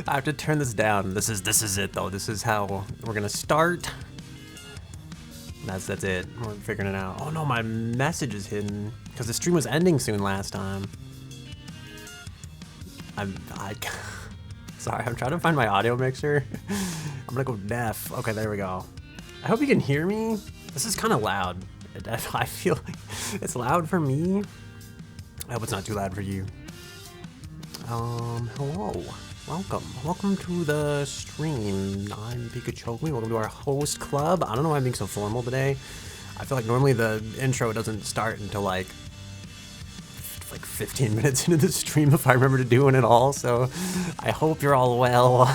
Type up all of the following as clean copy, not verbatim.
I have to turn this down. This is it though. This is how we're gonna start. That's it. We're figuring it out. Oh no, my message is hidden because the stream was ending soon last time. Sorry, I'm trying to find my audio mixer. I'm gonna go deaf. Okay, there we go. I hope you can hear me. This is kind of loud. I feel like it's loud for me. I hope it's not too loud for you. Hello. Welcome to the stream. I'm PikaChokeMe's. Welcome to our host club. I don't know why I'm being so formal today. I feel like normally the intro doesn't start until like 15 minutes into the stream if I remember to do it at all. So I hope you're all well.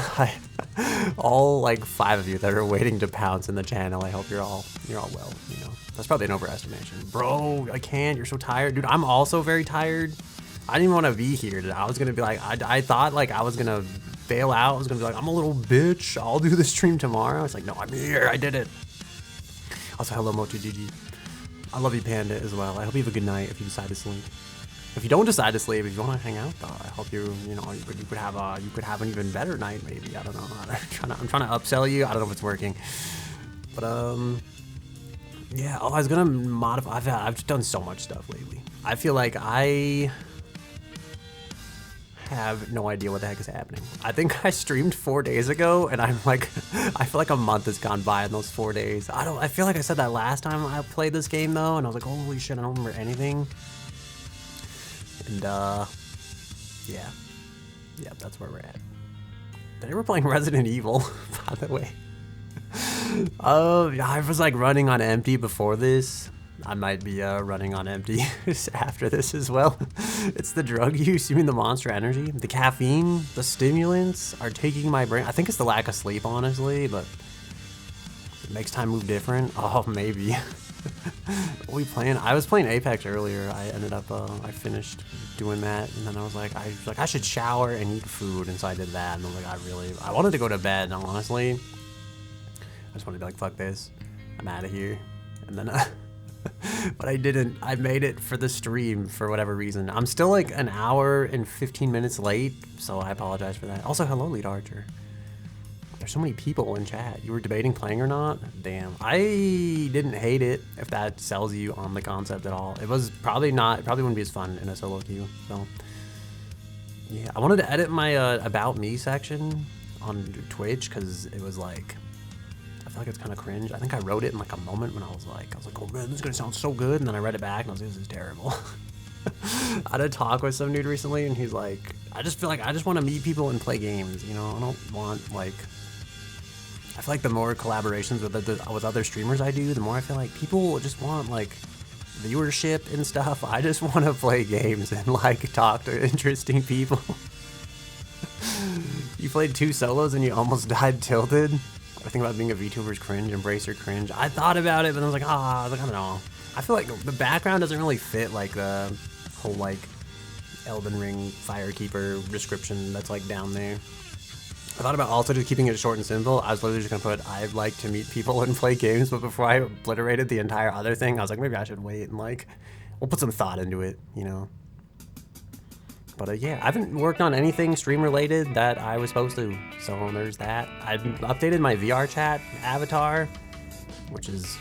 All like 5 of you that are waiting to pounce in the channel. I hope you're all well. You know, that's probably an overestimation, bro. I can't. You're so tired, dude. I'm also very tired. I didn't even want to be here today. I was gonna be like, I thought like I was gonna bail out. I was gonna be like, I'm a little bitch. I'll do the stream tomorrow. It's like, no, I'm here. I did it. Also, hello, Moto-GG. I love you, Panda, as well. I hope you have a good night if you decide to sleep. If you don't decide to sleep, if you want to hang out, though, I hope you could have an even better night. Maybe, I don't know. I'm trying to upsell you. I don't know if it's working, but yeah. Oh, I was gonna modify. I've done so much stuff lately. I feel like I have no idea what the heck is happening. I think I streamed 4 days ago, and I'm like, I feel like a month has gone by in those 4 days. I feel like I said that last time I played this game though, and I was like, holy shit, I don't remember anything. And yeah, that's where we're at. Today we're playing Resident Evil, by the way. I was like running on empty before this. I might be running on empty after this as well. It's the drug use, you mean the Monster Energy? The caffeine, the stimulants are taking my brain. I think it's the lack of sleep, honestly, but it makes time move different. Oh, maybe. What are we playing? I was playing Apex earlier. I ended up, I finished doing that, and then I was like, I should shower and eat food, and so I did that, and I was like, I wanted to go to bed, honestly. I just wanted to be like, fuck this. I'm out of here. And then, but I didn't. I made it for the stream for whatever reason. I'm still like an hour and 15 minutes late, so I apologize for that. Also, hello, Lead Archer. There's so many people in chat. You were debating playing or not? Damn. I didn't hate it, if that sells you on the concept at all. It was probably not, it probably wouldn't be as fun in a solo queue, so. Yeah, I wanted to edit my About Me section on Twitch, because it was like, I feel like it's kind of cringe. I think I wrote it in like a moment when I was like, oh man, this is gonna sound so good, and then I read it back and I was like, this is terrible. I had a talk with some dude recently, and he's like, I just feel like I just want to meet people and play games, you know? I don't want like, I feel like the more collaborations with other streamers I do, the more I feel like people just want like viewership and stuff. I just want to play games and like talk to interesting people. You played 2 solos and you almost died tilted. I think about being a VTuber's cringe, embrace your cringe. I thought about it, but I was like, I don't know. I feel like the background doesn't really fit like the whole like Elden Ring Firekeeper description that's like down there. I thought about also just keeping it short and simple. I was literally just gonna put, I'd like to meet people and play games, but before I obliterated the entire other thing, I was like, maybe I should wait and like, we'll put some thought into it, you know? But yeah, I haven't worked on anything stream related that I was supposed to, so there's that. I've updated my VR chat avatar, which is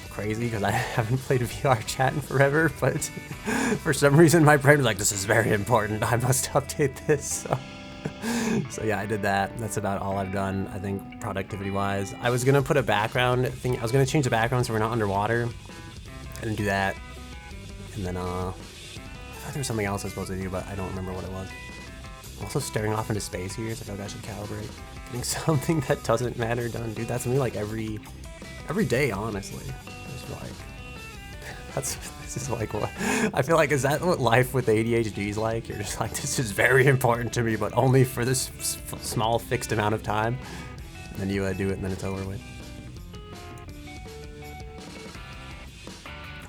crazy because I haven't played VR chat in forever, but for some reason my brain was like, this is very important, I must update this, so yeah, I did that. That's about all I've done, I think, productivity-wise. I was gonna put a background thing, I was gonna change the background so we're not underwater. I didn't do that. And then, I thought there was something else I was supposed to do, but I don't remember what it was. I'm also staring off into space here, so I feel like I should calibrate. Getting something that doesn't matter done. Dude, that's me like every day, honestly. Just like, this is like what, I feel like, is that what life with ADHD is like? You're just like, this is very important to me, but only for this small fixed amount of time. And then you do it and then it's over with.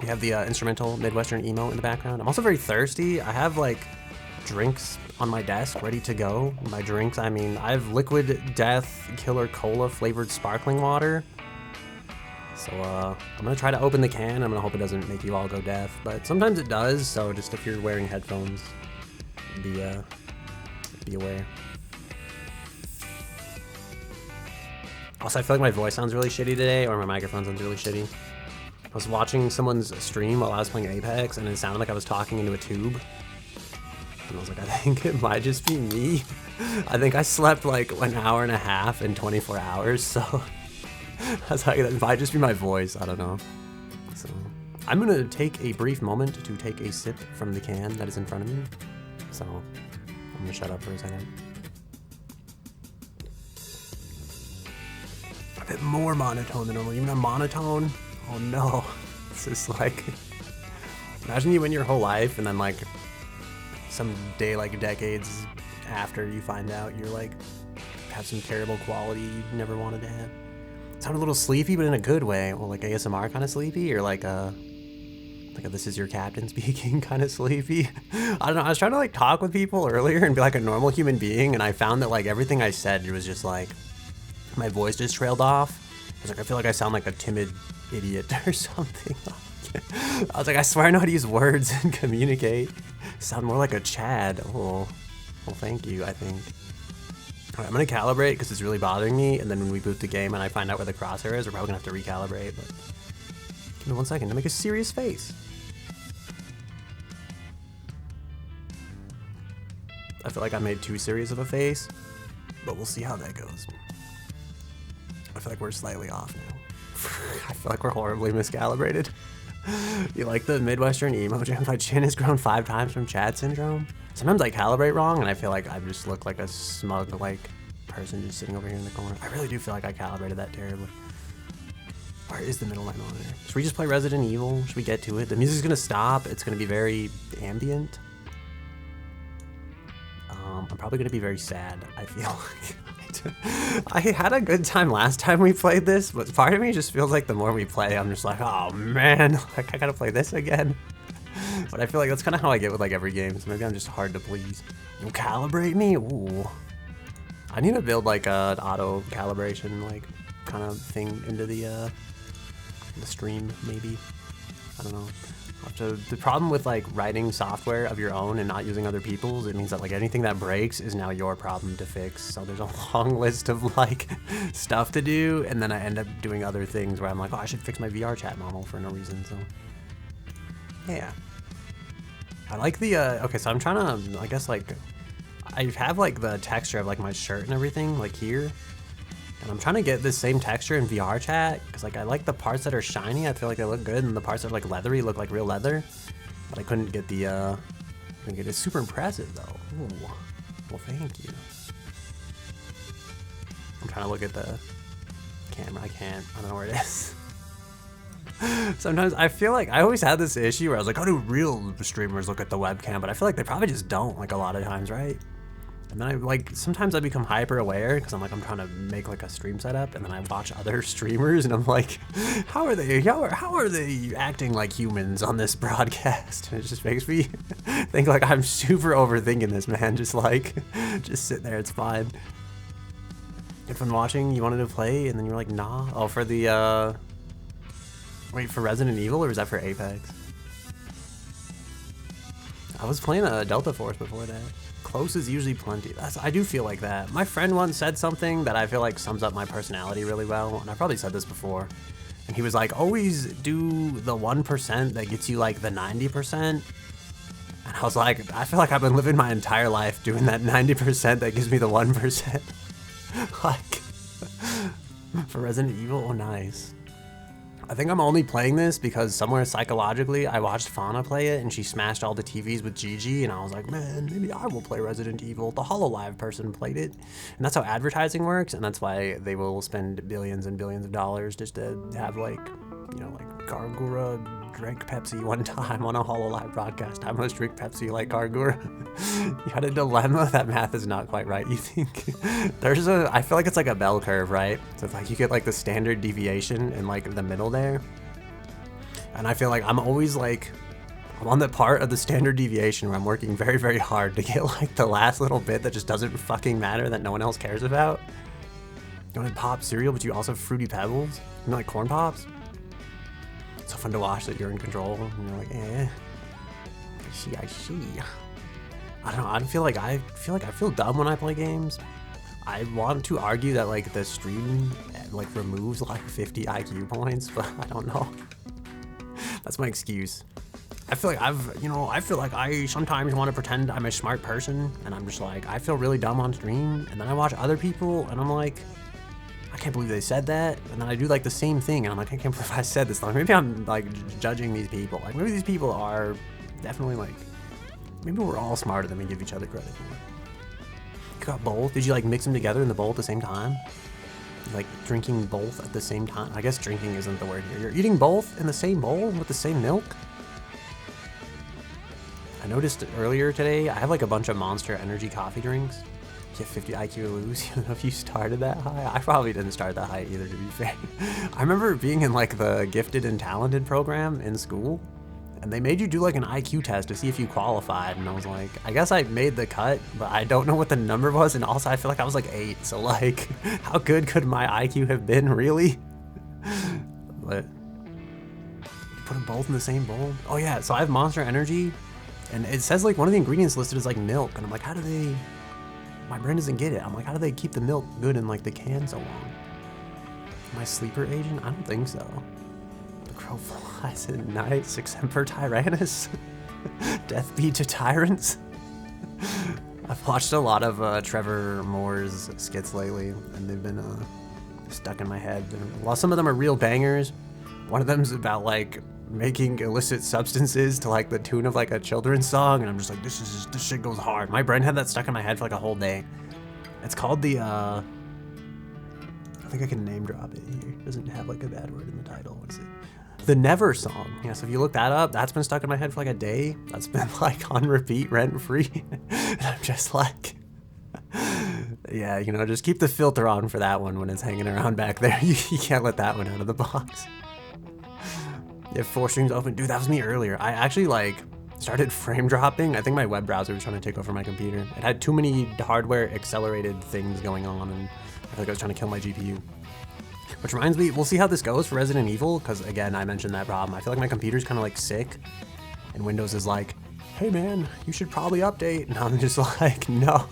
We have the instrumental Midwestern emo in the background. I'm also very thirsty. I have like drinks on my desk ready to go. By drinks, I mean I have Liquid Death Killer Cola flavored sparkling water. So I'm gonna try to open the can. I'm gonna hope it doesn't make you all go deaf, but sometimes it does. So just if you're wearing headphones, be aware. Also, I feel like my voice sounds really shitty today, or my microphone sounds really shitty. I was watching someone's stream while I was playing Apex, and it sounded like I was talking into a tube. And I was like, I think it might just be me. I think I slept like an hour and a half in 24 hours, so I was like, that might just be my voice. I don't know. So I'm gonna take a brief moment to take a sip from the can that is in front of me. So I'm gonna shut up for a second. A bit more monotone than normal. Even a monotone? Oh no. It's just like, imagine you win your whole life and then like some day, like decades after, you find out you're like, have some terrible quality you never wanted to have. It sounded a little sleepy, but in a good way. Well, like ASMR kind of sleepy, or like a this is your captain speaking kind of sleepy. I don't know. I was trying to like talk with people earlier and be like a normal human being, and I found that like everything I said was just like, my voice just trailed off. I was like, I feel like I sound like a timid idiot or something. I was like, I swear I know how to use words and communicate. Sound more like a Chad. Oh, well, thank you, I think. All right, I'm gonna calibrate because it's really bothering me, and then when we boot the game and I find out where the crosshair is, we're probably gonna have to recalibrate, but give me 1 second to make a serious face. I feel like I made too serious of a face, but we'll see how that goes. I feel like we're slightly off now. I feel like we're horribly miscalibrated. You like the Midwestern emo jam? My chin has grown 5 times from Chad syndrome. Sometimes I calibrate wrong and I feel like I just look like a smug like person just sitting over here in the corner. I really do feel like I calibrated that terribly. Where is the middle line on there? Should we just play Resident Evil? Should we get to it? The music's gonna stop. It's gonna be very ambient. I'm probably gonna be very sad, I feel like. I had a good time last time we played this, but part of me just feels like the more we play, I'm just like, oh man, like I gotta play this again. But I feel like that's kind of how I get with like every game, so maybe I'm just hard to please. You'll calibrate me? Ooh. I need to build like a auto calibration like kind of thing into the stream, maybe. I don't know. The problem with like writing software of your own and not using other people's, it means that like anything that breaks is now your problem to fix. So there's a long list of like stuff to do, and then I end up doing other things where I'm like, oh, I should fix my VR chat model for no reason. So yeah, I like the okay, so I'm trying to, I guess like I have like the texture of like my shirt and everything like here, and I'm trying to get this same texture in VR chat because like I like the parts that are shiny. I feel like they look good, and the parts that are like leathery look like real leather. But I couldn't get the it's super impressive though. Ooh. Well, thank you. I'm trying to look at the camera. I can't. I don't know where it is. Sometimes I feel like I always had this issue where I was like, how do real streamers look at the webcam? But I feel like they probably just don't, like a lot of times, right? And then I like, sometimes I become hyper aware because I'm like, I'm trying to make like a stream setup, and then I watch other streamers and I'm like, how are they acting like humans on this broadcast? And it just makes me think like I'm super overthinking this, man. Just like, just sit there, it's fine. If I'm watching, you wanted to play and then you're like, nah. Oh, for the, wait, for Resident Evil, or was that for Apex? I was playing a Delta Force before that. Close is usually plenty. I do feel like that. My friend once said something that I feel like sums up my personality really well, and I probably said this before. And he was like, always do the 1% that gets you like the 90%. And I was like, I feel like I've been living my entire life doing that 90% that gives me the 1%. Like, for Resident Evil, oh nice. I think I'm only playing this because somewhere psychologically I watched Fauna play it and she smashed all the TVs with Gigi, and I was like, man, maybe I will play Resident Evil. The HoloLive person played it. And that's how advertising works, and that's why they will spend billions and billions of dollars just to have like, you know, like Gargura drank Pepsi one time on a HoloLive broadcast. I must drink Pepsi like Gargura. You had a dilemma. That math is not quite right, you think? There's I feel like it's like a bell curve, right? So it's like you get like the standard deviation in like the middle there. And I feel like I'm always like, I'm on the part of the standard deviation where I'm working very, very hard to get like the last little bit that just doesn't fucking matter, that no one else cares about. You want to pop cereal, but you also have Fruity Pebbles? You know, like Corn Pops? It's so fun to watch that you're in control, and you're like, eh. I see. I don't know, I feel like I feel dumb when I play games. I want to argue that like the stream like removes like 50 IQ points, but I don't know. That's my excuse. I feel like I feel like I sometimes want to pretend I'm a smart person, and I'm just like, I feel really dumb on stream, and then I watch other people, and I'm like, I can't believe they said that, and then I do like the same thing, and I'm like, I can't believe I said this. Like, maybe I'm like judging these people. Like, maybe these people are definitely like, maybe we're all smarter than we give each other credit for. You got both? Did you like mix them together in the bowl at the same time? Like drinking both at the same time? I guess drinking isn't the word here. You're eating both in the same bowl with the same milk? I noticed earlier today, I have like a bunch of Monster Energy coffee drinks. You get 50 IQ to lose, even though if you started that high. I probably didn't start that high either, to be fair. I remember being in like the gifted and talented program in school, and they made you do like an IQ test to see if you qualified, and I was like, I guess I made the cut, but I don't know what the number was, and also I feel like I was like 8, so like, how good could my IQ have been, really? But, you put them both in the same bowl? Oh yeah, so I have Monster Energy, and it says like one of the ingredients listed is like milk, and I'm like, how do they, my brain doesn't get it. I'm like, how do they keep the milk good in like the can so long? Am I sleeper agent? I don't think so. The crow flies at night, Semper Tyrannus. Death be to tyrants. I've watched a lot of Trevor Moore's skits lately, and they've been stuck in my head. While some of them are real bangers, one of them's about like making illicit substances to like the tune of like a children's song, and I'm just like, this shit goes hard. My brain had that stuck in my head for like a whole day. It's called the I think I can name drop it here. It doesn't have like a bad word in the title. What is it? The Never song. Yeah, so if you look that up, that's been stuck in my head for like a day. That's been like on repeat, rent free. And I'm just like, yeah, you know, just keep the filter on for that one when it's hanging around back there. You can't let that one out of the box. You have 4 streams open. Dude, that was me earlier. I actually like started frame dropping. I think my web browser was trying to take over my computer. It had too many hardware accelerated things going on, and I feel like I was trying to kill my GPU. Which reminds me, we'll see how this goes for Resident Evil, because again, I mentioned that problem. I feel like my computer's kind of like sick, and Windows is like, hey man, you should probably update. And I'm just like, no.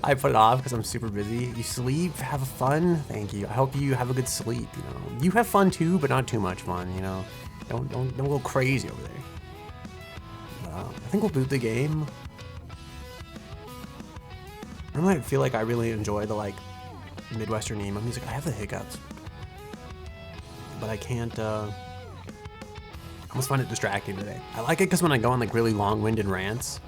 I put it off because I'm super busy. You sleep, have fun. Thank you. I hope you have a good sleep. You know, you have fun too, but not too much fun. You know, don't go crazy over there. I think we'll boot the game. I might feel like I really enjoy the like Midwestern emo music. I have the hiccups, but I can't. I almost find it distracting today. I like it because when I go on like really long-winded rants,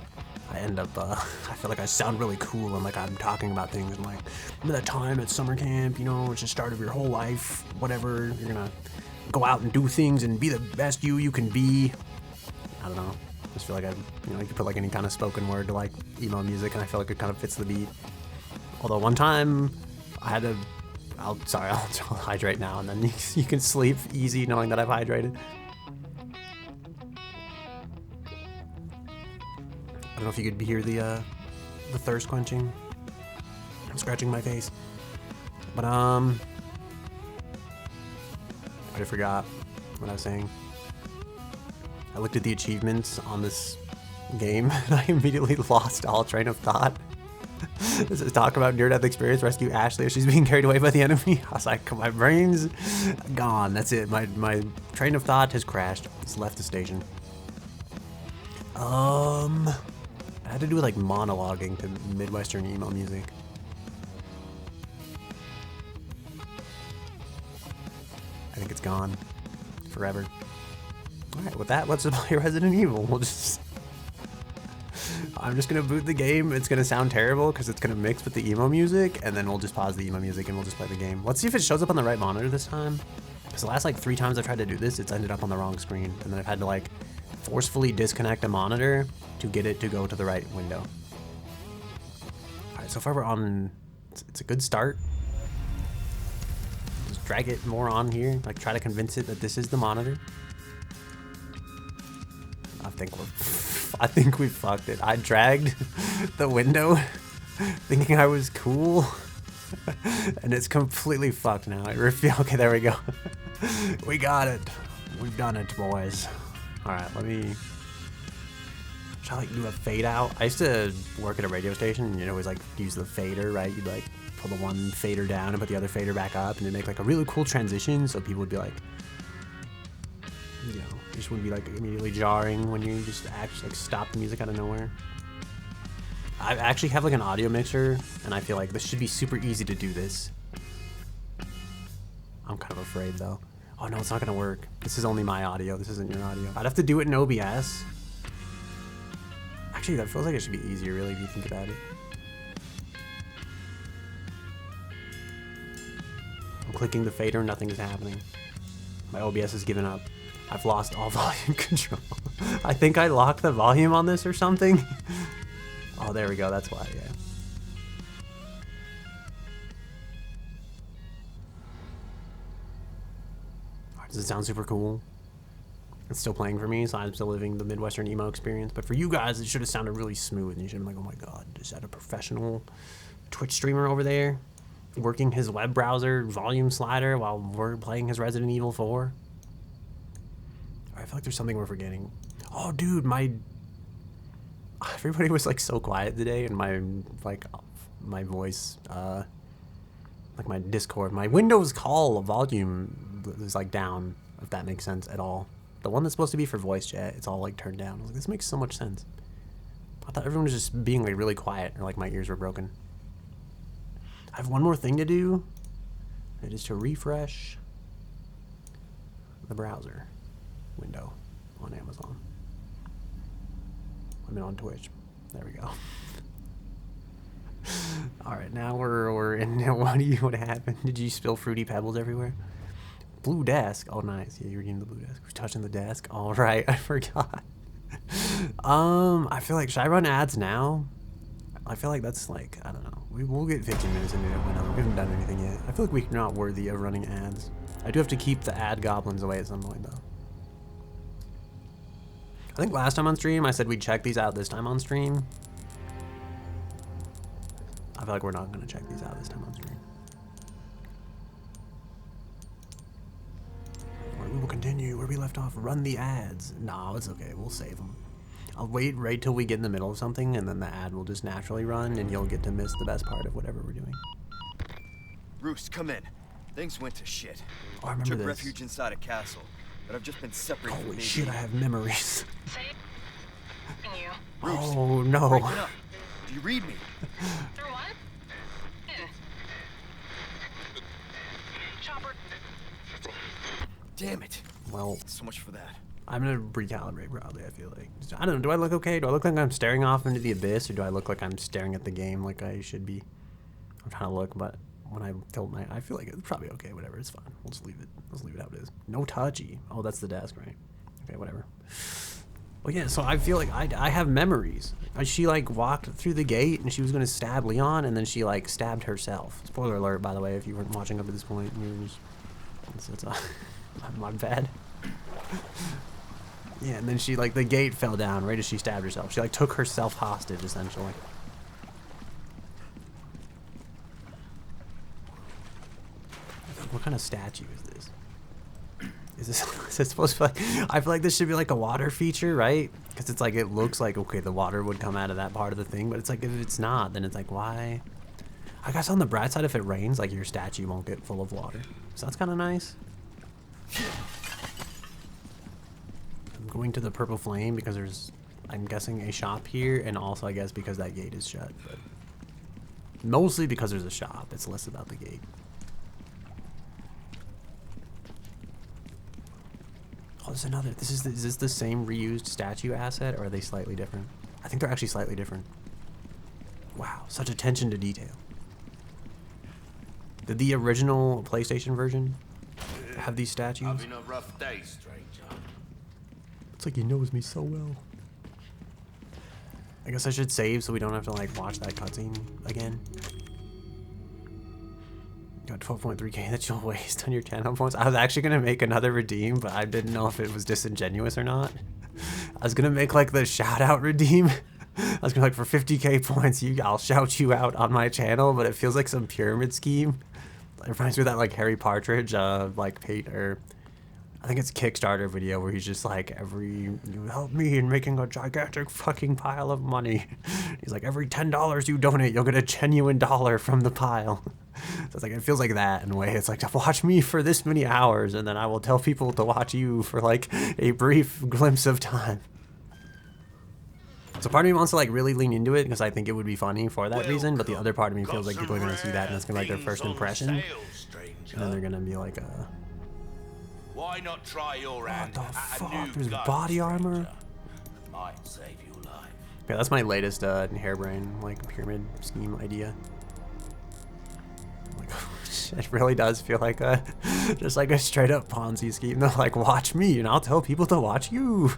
I end up, I feel like I sound really cool and like I'm talking about things and like, remember that time at summer camp, you know, it's the start of your whole life, whatever, you're gonna go out and do things and be the best you can be. I don't know. I just feel like you could put like any kind of spoken word to like emo music, and I feel like it kind of fits the beat. Although one time I had to, I'll hydrate now, and then you can sleep easy knowing that I've hydrated. I don't know if you could hear the thirst quenching. I'm scratching my face. But I forgot what I was saying. I looked at the achievements on this game and I immediately lost all train of thought. This is talk about near-death experience, rescue Ashley as she's being carried away by the enemy. I was like, my brain's gone. That's it. My train of thought has crashed. It's left the station. I had to do like monologuing to Midwestern emo music. I think it's gone forever. Alright, with that, let's play Resident Evil. I'm just gonna boot the game. It's gonna sound terrible because it's gonna mix with the emo music, and then we'll just pause the emo music and we'll just play the game. Let's see if it shows up on the right monitor this time. Because the last like 3 times I've tried to do this, it's ended up on the wrong screen, and then I've had to like forcefully disconnect a monitor to get it to go to the right window. Alright, so far we're on, it's a good start. Just drag it more on here, like try to convince it that this is the monitor. I think we fucked it. I dragged the window thinking I was cool, and it's completely fucked now. Okay, there we go. We got it. We've done it, boys. All right, let me Should I like do a fade out? I used to work at a radio station and you'd always like use the fader, right? You'd like pull the one fader down and put the other fader back up and it'd make like a really cool transition so people would be like, you know, it just wouldn't be like immediately jarring when you just actually like stop the music out of nowhere. I actually have like an audio mixer and I feel like this should be super easy to do this. I'm kind of afraid though. Oh no, it's not gonna work. This is only my audio, this isn't your audio. I'd have to do it in OBS. Actually, that feels like it should be easier really if you think about it. I'm clicking the fader, nothing is happening. My OBS has given up. I've lost all volume control. I think I locked the volume on this or something. Oh, there we go, that's why, yeah. Does it sound super cool? It's still playing for me, so I'm still living the Midwestern emo experience. But for you guys, it should have sounded really smooth. And you should have been like, oh my god, is that a professional Twitch streamer over there? Working his web browser volume slider while we're playing his Resident Evil 4? I feel like there's something we're forgetting. Oh, dude, everybody was like so quiet today, and my voice, like my Discord, my Windows call volume is like down, if that makes sense at all. The one that's supposed to be for voice chat, it's all like turned down. I was like, this makes so much sense. I thought everyone was just being like really quiet, or like my ears were broken. I have one more thing to do. It is to refresh the browser window on Amazon. I mean on Twitch. There we go. All right, now we're in. What happened? Did you spill fruity pebbles everywhere? Blue desk. Oh, nice. Yeah, you're reading the blue desk. We're touching the desk. All right, I forgot. I feel like, should I run ads now? I feel like that's like, I don't know. We'll get 15 minutes into it. We haven't done anything yet. I feel like we're not worthy of running ads. I do have to keep the ad goblins away at some point, though. I think last time on stream, I said we'd check these out this time on stream. I feel like we're not going to check these out this time on stream. We will continue where we left off. Run the ads. No, it's okay. We'll save them. I'll wait right till we get in the middle of something, and then the ad will just naturally run, and you'll get to miss the best part of whatever we're doing. Roost, come in. Things went to shit. Oh, I remember Took this. refuge inside a castle, but I've just been separated from Holy Nadine. shit, I have memories. Roost, Oh, no. break it up. Do you read me? Through what? Chopper. Damn it. Well, So much for that. I'm gonna recalibrate probably, I feel like. I don't know, do I look okay? Do I look like I'm staring off into the abyss, or do I look like I'm staring at the game like I should be? I'm trying to look, but when I tilt my, I feel like it's probably okay, whatever, it's fine. We'll just leave it. Let's leave it how it is. No touchy. Oh, that's the desk, right? Okay, whatever. Well, yeah, so I feel like I have memories. She, like, walked through the gate, and she was gonna stab Leon, and then she, like, stabbed herself. Spoiler alert, by the way, if you weren't watching up at this point. You were just, it's my bad. Yeah, and then she, like, the gate fell down right as she stabbed herself. She, like, took herself hostage, essentially. What kind of statue is this? Is this supposed to be like, I feel like this should be like a water feature, right? Because it's like, it looks like, okay, the water would come out of that part of the thing, but it's like, if it's not, then it's like, why? I guess on the bright side, if it rains, like, your statue won't get full of water. So that's kind of nice. I'm going to the Purple Flame because there's, I'm guessing, a shop here, and also, I guess, because that gate is shut, but mostly because there's a shop. It's less about the gate. Oh, there's another. Is this the same reused statue asset, or are they slightly different? I think they're actually slightly different. Wow, such attention to detail. Did the original PlayStation version have these statues? Having a rough day, stranger. It's like he knows me so well. I guess I should save so we don't have to like watch that cutscene again. Got 12.3k that you'll waste on your channel points. I was actually gonna make another redeem, but I didn't know if it was disingenuous or not. I was gonna make like the shout out redeem. I was gonna like, for 50k points, I'll shout you out on my channel, but it feels like some pyramid scheme. It reminds me of that like Harry Partridge, like I think it's a Kickstarter video where he's just like, you help me in making a gigantic fucking pile of money. He's like, every $10 you donate, you'll get a genuine dollar from the pile. So it's like, it feels like that in a way. It's like, to watch me for this many hours, and then I will tell people to watch you for like a brief glimpse of time. So part of me wants to like really lean into it because I think it would be funny for that reason, but the other part of me feels like people are going to see that and it's going to be like their first impression. And then they're going to be like, why not try your hand what the at a fuck? new There's gun, body armor? stranger? Might save your life. Yeah, that's my latest harebrained like pyramid scheme idea. I'm like, oh, shit, it really does feel like just like a straight up Ponzi scheme. They're like, watch me and I'll tell people to watch you.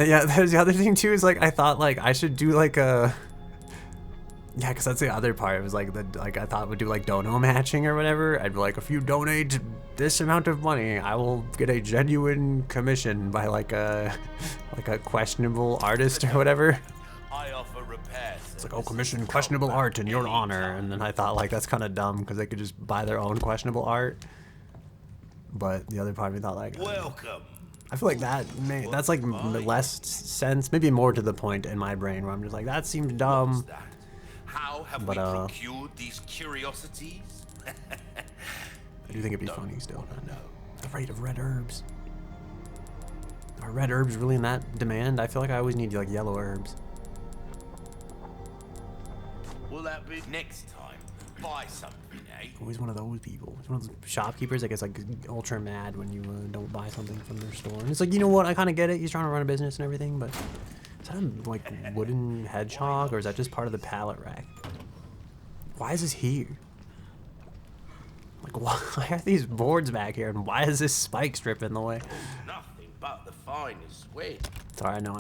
Yeah, there's the other thing too is like I thought like I should do like a because that's the other part. It was like I thought would do like dono matching or whatever. I'd be like, if you donate this amount of money, I will get a genuine commission by like a questionable artist or whatever. I offer repairs. It's like, oh, commission questionable art in your honor, and then I thought like that's kind of dumb because they could just buy their own questionable art. But the other part of me thought like, Welcome. I feel like that's like less sense, maybe more to the point in my brain where I'm just like, that seems dumb. That? How have we procured these curiosities? I do think it'd be funny still. The rate of red herbs. Are red herbs really in that demand? I feel like I always need like yellow herbs. Will that be next time? Buy something, eh? Always one of those people. It's one of those shopkeepers that gets like ultra mad when you don't buy something from their store. And it's like, you know what? I kind of get it. He's trying to run a business and everything, but is that a like wooden hedgehog or is that just part of the pallet rack? Why is this here? Like, why are these boards back here? And why is this spike strip in the way? Nothing but the finest win. Sorry, I know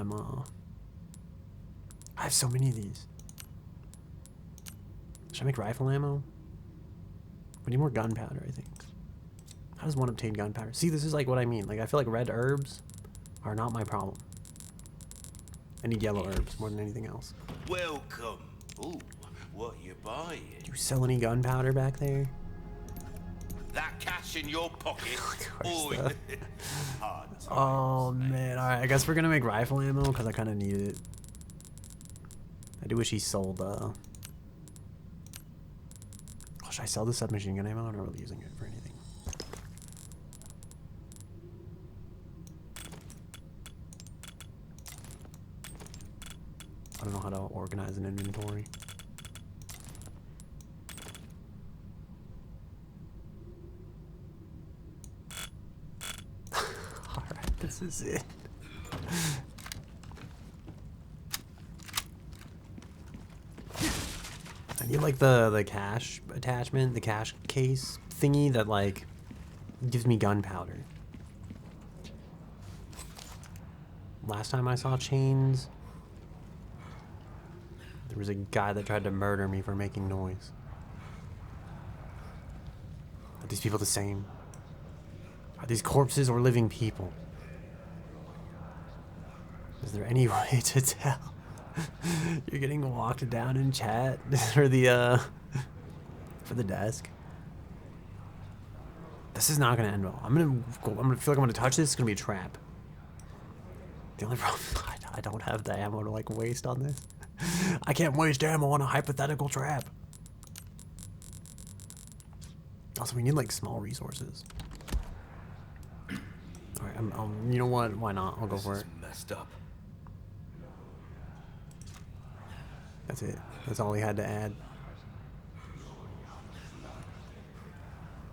I have so many of these. Should I make rifle ammo? We need more gunpowder, I think. How does one obtain gunpowder? See, this is like what I mean. Like, I feel like red herbs are not my problem. I need yellow herbs more than anything else. Welcome. Ooh, what you buying? Do you sell any gunpowder back there? That cash in your pocket. course, Hard times, Oh, man. Alright, I guess we're gonna make rifle ammo because I kind of need it. I do wish he sold, should I sell the submachine gun ammo? I'm not really using it for anything. I don't know how to organize an inventory. Alright, this is it. I need like the cash attachment, the cash case thingy that like gives me gunpowder. Last time I saw chains, there was a guy that tried to murder me for making noise. Are these people the same? Are these corpses or living people? Is there any way to tell? You're getting walked down in chat for the desk. This is not gonna end well. I'm gonna feel like I'm gonna touch this. It's gonna be a trap. The only problem is I don't have the ammo to like waste on this. I can't waste ammo on a hypothetical trap. Also, we need like small resources. All right, you know what? Why not? I'll go for it. Messed up. That's it. That's all he had to add.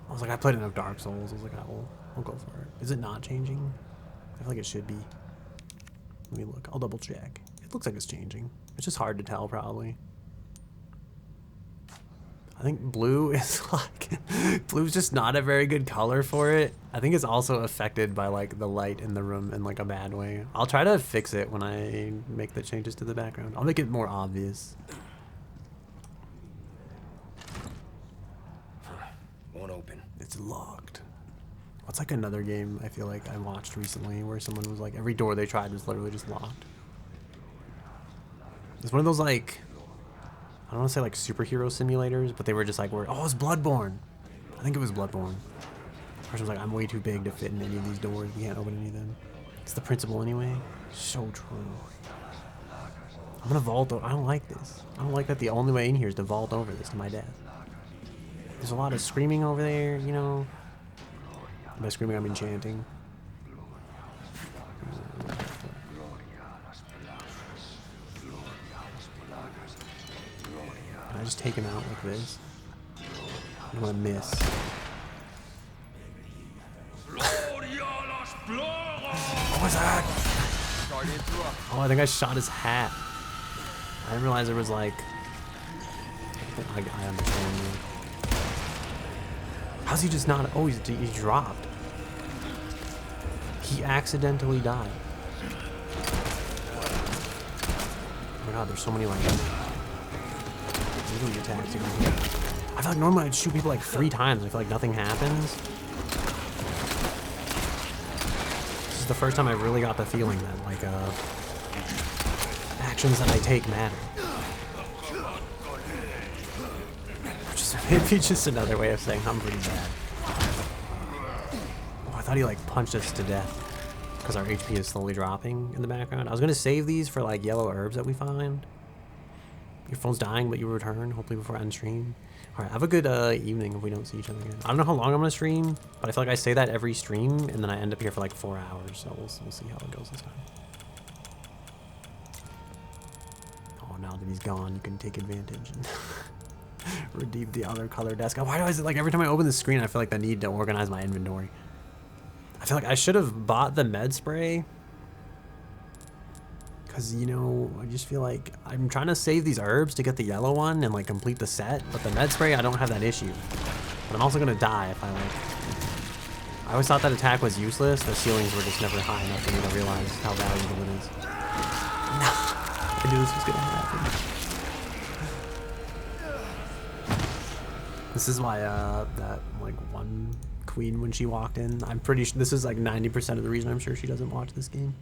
I was like, I played enough Dark Souls. I was like, I'll go for it. Is it not changing? I feel like it should be. Let me look. I'll double check. It looks like it's changing. It's just hard to tell, probably. I think blue is like... blue's just not a very good color for it. I think it's also affected by like the light in the room in like a bad way. I'll try to fix it when I make the changes to the background. I'll make it more obvious. Won't open. It's locked. What's like another game I feel like I watched recently where someone was like, every door they tried was literally just locked. It's one of those like... I don't want to say like superhero simulators, but they were just like, oh, it's Bloodborne. I think it was Bloodborne. Person's like, I'm way too big to fit in any of these doors. We can't open any of them. It's the principle anyway. So true. I'm gonna vault. I don't like this. I don't like that the only way in here is to vault over this to my death. There's a lot of screaming over there, you know. By screaming, I mean chanting. Can I just take him out like this? I'm gonna miss. What was that? Oh, I think I shot his hat. I didn't realize there was like... I understand you. How's he just not... Oh, he dropped. He accidentally died. Oh my god, there's so many like... There's gonna be attacks again. I feel like normally I'd shoot people like 3 times. I feel like nothing happens. This is the first time I really got the feeling that like actions that I take matter. Which is maybe just another way of saying I'm pretty bad. Oh, I thought he like punched us to death because our HP is slowly dropping in the background. I was gonna save these for like yellow herbs that we find. Your phone's dying, but you return hopefully before I end stream. All right, have a good evening if we don't see each other again. I don't know how long I'm gonna stream, but I feel like I say that every stream, and then I end up here for like 4 hours. So we'll see how it goes this time. Oh, now that he's gone, you can take advantage and redeem the other color desk. Why do I like every time I open the screen, I feel like the need to organize my inventory. I feel like I should have bought the med spray. Because, you know, I just feel like I'm trying to save these herbs to get the yellow one and, like, complete the set. But the med spray, I don't have that issue. But I'm also going to die if I, like... I always thought that attack was useless. The ceilings were just never high enough for me to realize how valuable it is. No! I knew this was going to happen. This is why, that, like, one queen when she walked in, I'm pretty sure... This is, like, 90% of the reason I'm sure she doesn't watch this game.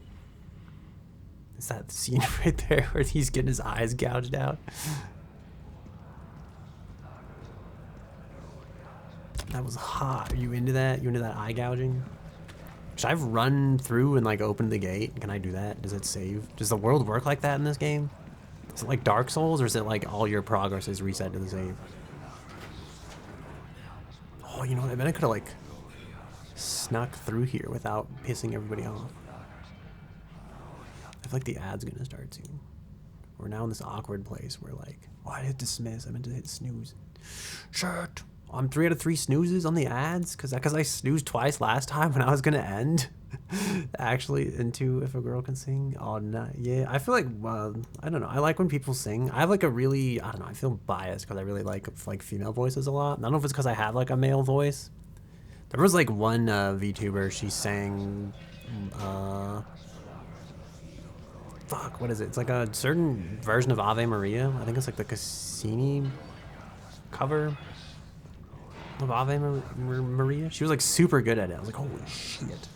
Is that the scene right there where he's getting his eyes gouged out? That was hot. Are you into that? You into that eye gouging? Should I have run through and like opened the gate? Can I do that? Does it save? Does the world work like that in this game? Is it like Dark Souls, or is it like all your progress is reset to the save? Oh, you know what? I bet I could have like snuck through here without pissing everybody off. I feel like the ad's gonna start soon. We're now in this awkward place where like, oh, I hit dismiss. I meant to hit snooze. Shit. I'm 3 out of 3 snoozes on the ads because I snoozed twice last time when I was gonna end. Actually, into If a Girl Can Sing. Oh no, yeah. I feel like I don't know. I like when people sing. I have like a really I don't know. I feel biased because I really like female voices a lot. I don't know if it's because I have like a male voice. There was like one VTuber. She sang. Fuck, what is it? It's like a certain version of Ave Maria. I think it's like the Cassini cover of Ave Maria. She was like super good at it. I was like, holy shit.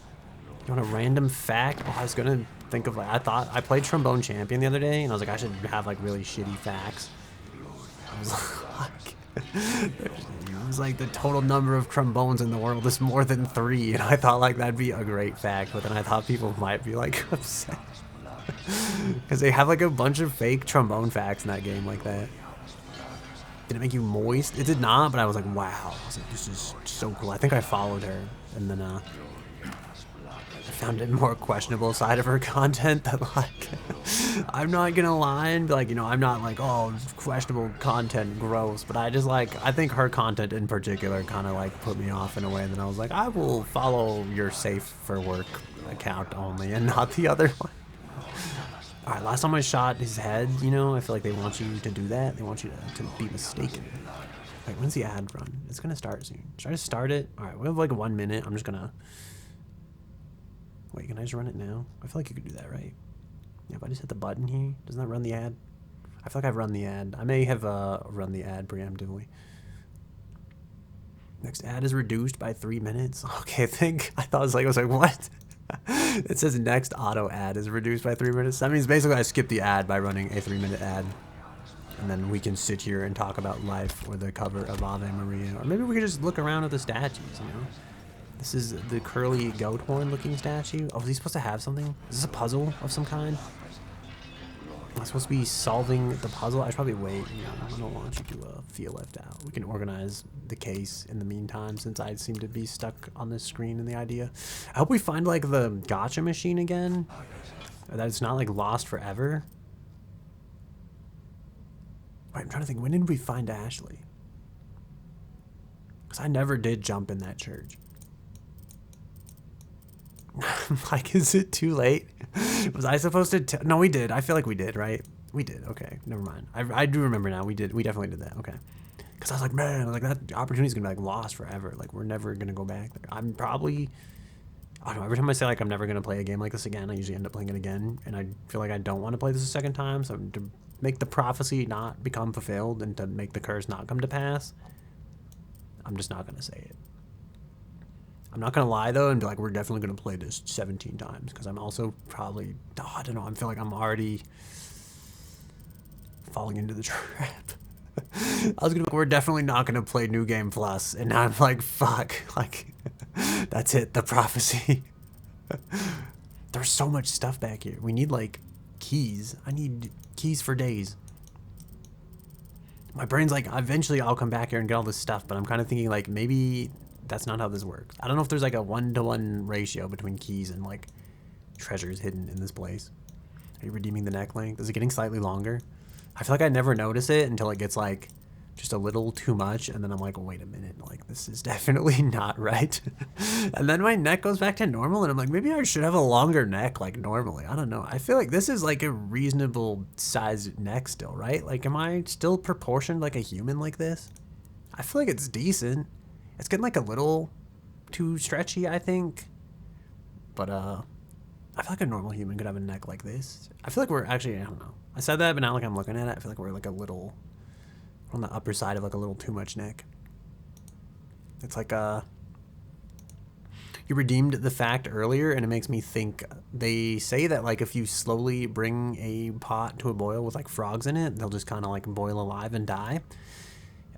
You want a random fact? Oh, I was gonna think of like, I played Trombone Champion the other day, and I was like, I should have like really shitty facts. I was like, it was like the total number of trombones in the world is more than 3, and I thought like that'd be a great fact, but then I thought people might be like upset. Because they have like a bunch of fake trombone facts in that game like that. Did it make you moist? It did not, but I was like, wow. I was like, this is so cool. I think I followed her, and then I found a more questionable side of her content that like, I'm not gonna lie and be like, you know, I'm not like, oh, questionable content, gross, but I just like, I think her content in particular kind of like put me off in a way, and then I was like, I will follow your safe for work account only and not the other one. Alright, last time I shot his head, you know, I feel like they want you to do that. They want you to be mistaken. Wait, when's the ad run? It's gonna start soon. Should I just start it? Alright, we have like 1 minute. I'm just gonna... Wait, can I just run it now? I feel like you could do that, right? Yeah, if I just hit the button here, doesn't that run the ad? I feel like I've run the ad. I may have run the ad preemptively. Next ad is reduced by 3 minutes. Okay, I thought I was like, what? It says next auto ad is reduced by 3 minutes. That means basically I skipped the ad by running a 3-minute ad. And then we can sit here and talk about life or the cover of Ave Maria. Or maybe we could just look around at the statues, you know? This is the curly goat horn looking statue. Oh, is he supposed to have something? Is this a puzzle of some kind? Am I supposed to be solving the puzzle? I should probably wait. I don't want you to feel left out. We can organize the case in the meantime, since I seem to be stuck on this screen in the idea. I hope we find like the gotcha machine again. Or that it's not like lost forever. Wait, I'm trying to think. When did we find Ashley? Because I never did jump in that church. Like, is it too late? Was I supposed to? No, we did. I feel like we did, right? We did. Okay, never mind. I do remember now. We did. We definitely did that. Okay. Because I was like, man, like that opportunity's gonna be like lost forever. Like we're never gonna go back there. I'm probably. I don't know. Every time I say like I'm never gonna play a game like this again, I usually end up playing it again, and I feel like I don't want to play this a second time. So to make the prophecy not become fulfilled and to make the curse not come to pass, I'm just not gonna say it. I'm not gonna lie though and be like, we're definitely gonna play this 17 times, because I'm also probably, I don't know, I feel like I'm already falling into the trap. I was gonna be like, we're definitely not gonna play New Game Plus, and now I'm like, fuck, like, that's it, the prophecy. There's so much stuff back here. We need like keys. I need keys for days. My brain's like, eventually I'll come back here and get all this stuff, but I'm kind of thinking like maybe that's not how this works. I don't know if there's like a 1-to-1 ratio between keys and like treasures hidden in this place. Are you redeeming the neck length? Is it getting slightly longer? I feel like I never notice it until it gets like just a little too much, and then I'm like, wait a minute, like this is definitely not right. And then my neck goes back to normal, and I'm like, maybe I should have a longer neck like normally. I don't know. I feel like this is like a reasonable sized neck still, right? Like, am I still proportioned like a human like this? I feel like it's decent. It's getting like a little too stretchy, I think. But I feel like a normal human could have a neck like this. I feel like we're actually, I don't know. I said that, but now like I'm looking at it, I feel like we're like a little on the upper side of like a little too much neck. It's like you redeemed the fact earlier, and it makes me think they say that like if you slowly bring a pot to a boil with like frogs in it, they'll just kind of like boil alive and die.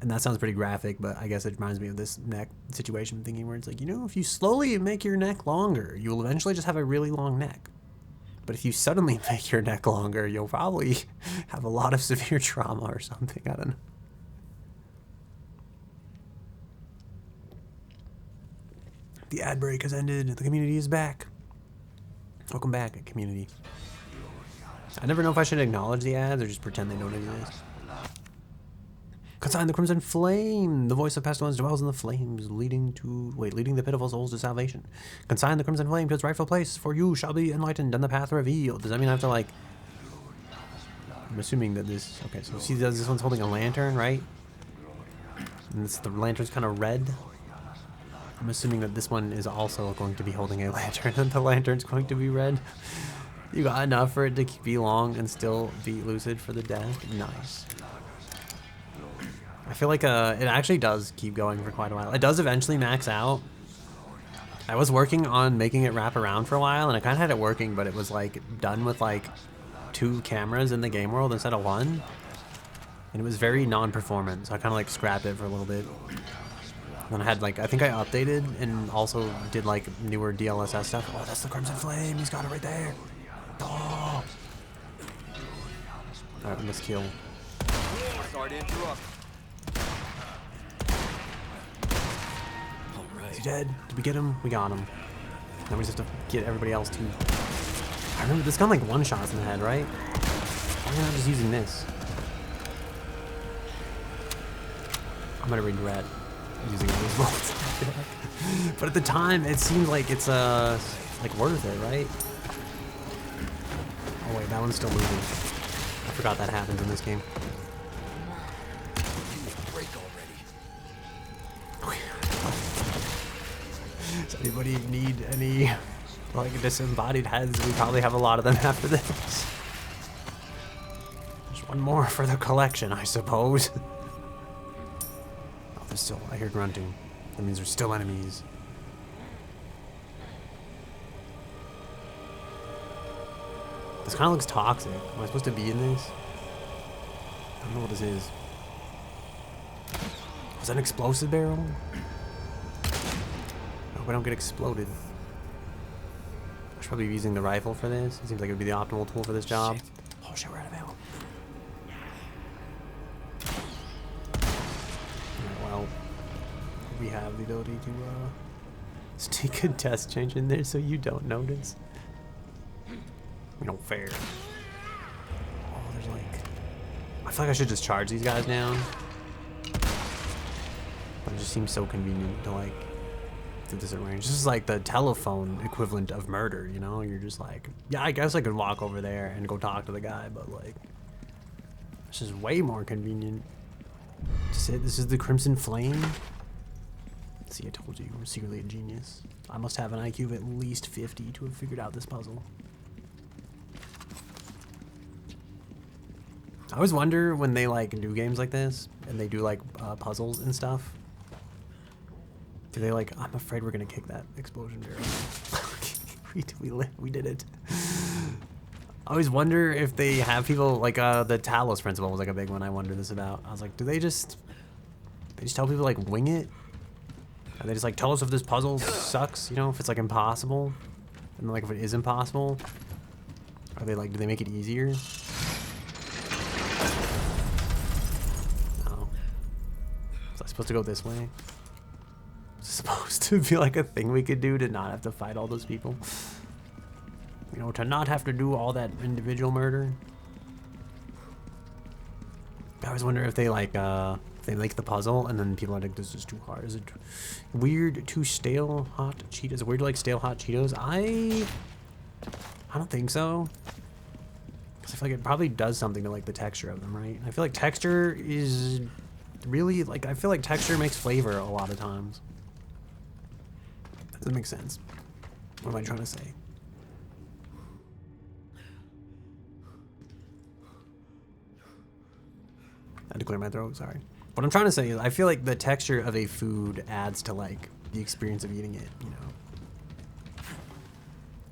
And that sounds pretty graphic, but I guess it reminds me of this neck situation thinking where it's like, you know, if you slowly make your neck longer, you will eventually just have a really long neck. But if you suddenly make your neck longer, you'll probably have a lot of severe trauma or something. I don't know. The ad break has ended. The community is back. Welcome back, community. I never know if I should acknowledge the ads or just pretend they don't exist. Consign the Crimson Flame. The voice of pestilence dwells in the flames, leading the pitiful souls to salvation. Consign the Crimson Flame to its rightful place, for you shall be enlightened and the path revealed. Does that mean I have to like... I'm assuming that this... Okay, so see, this one's holding a lantern, right? And the lantern's kind of red. I'm assuming that this one is also going to be holding a lantern, and the lantern's going to be red. You got enough for it to be long and still be lucid for the death? Nice. I feel like it actually does keep going for quite a while. It does eventually max out. I was working on making it wrap around for a while, and I kind of had it working, but it was like done with like 2 cameras in the game world instead of 1. And it was very non-performant, so I kind of like scrapped it for a little bit. And then I had like, I think I updated and also did like newer DLSS stuff. Oh, that's the Crimson Flame. He's got it right there. Oh. Alright, we must kill. Sorry to interrupt. Is he dead? Did we get him? We got him. Now we just have to get everybody else too. I remember this gun like 1-shots in the head, right? Why am I not just using this? I'm gonna regret using those bolts. But at the time, it seems like it's like worth it, right? Oh wait, that one's still moving. I forgot that happens in this game. Does anybody need any like disembodied heads? We probably have a lot of them after this. There's one more for the collection, I suppose. Oh, there's still, I hear grunting. That means there's still enemies. This kind of looks toxic. Am I supposed to be in this? I don't know what this is. Was that an explosive barrel? we don't get exploded. I should probably be using the rifle for this. It seems like it would be the optimal tool for this job. Shit. Oh shit, we're out of ammo. Alright, well, we have the ability to stick a test change in there so you don't notice. We don't fair. Oh, there's like... I feel like I should just charge these guys down. But it just seems so convenient to like do this at range. This is like the telephone equivalent of murder, you know? You're just like, yeah, I guess I could walk over there and go talk to the guy, but like, this is way more convenient. Just it. This is the Crimson Flame. See, I told you, we're secretly a genius. I must have an IQ of at least 50 to have figured out this puzzle. I always wonder when they like do games like this and they do like puzzles and stuff. Do they like? I'm afraid we're gonna kick that explosion barrel. we did it. I always wonder if they have people like the Talos principle was like a big one. I wonder this about. I was like, do they just tell people like wing it? Or they just like tell us if this puzzle sucks, you know, if it's like impossible, and then like if it is impossible, are they like do they make it easier? Was I supposed to go this way? Was it supposed to be like a thing we could do to not have to fight all those people? You know, to not have to do all that individual murder? I always wonder if they like, if they make the puzzle and then people are like, this is too hard. Is it weird to stale hot Cheetos? Is it weird to like stale hot Cheetos? I don't think so. Because I feel like it probably does something to like the texture of them, right? I feel like texture is... really, like, I feel like texture makes flavor a lot of times. That doesn't make sense. What am I trying to say? I had to clear my throat, sorry. What I'm trying to say is I feel like the texture of a food adds to, like, the experience of eating it, you know?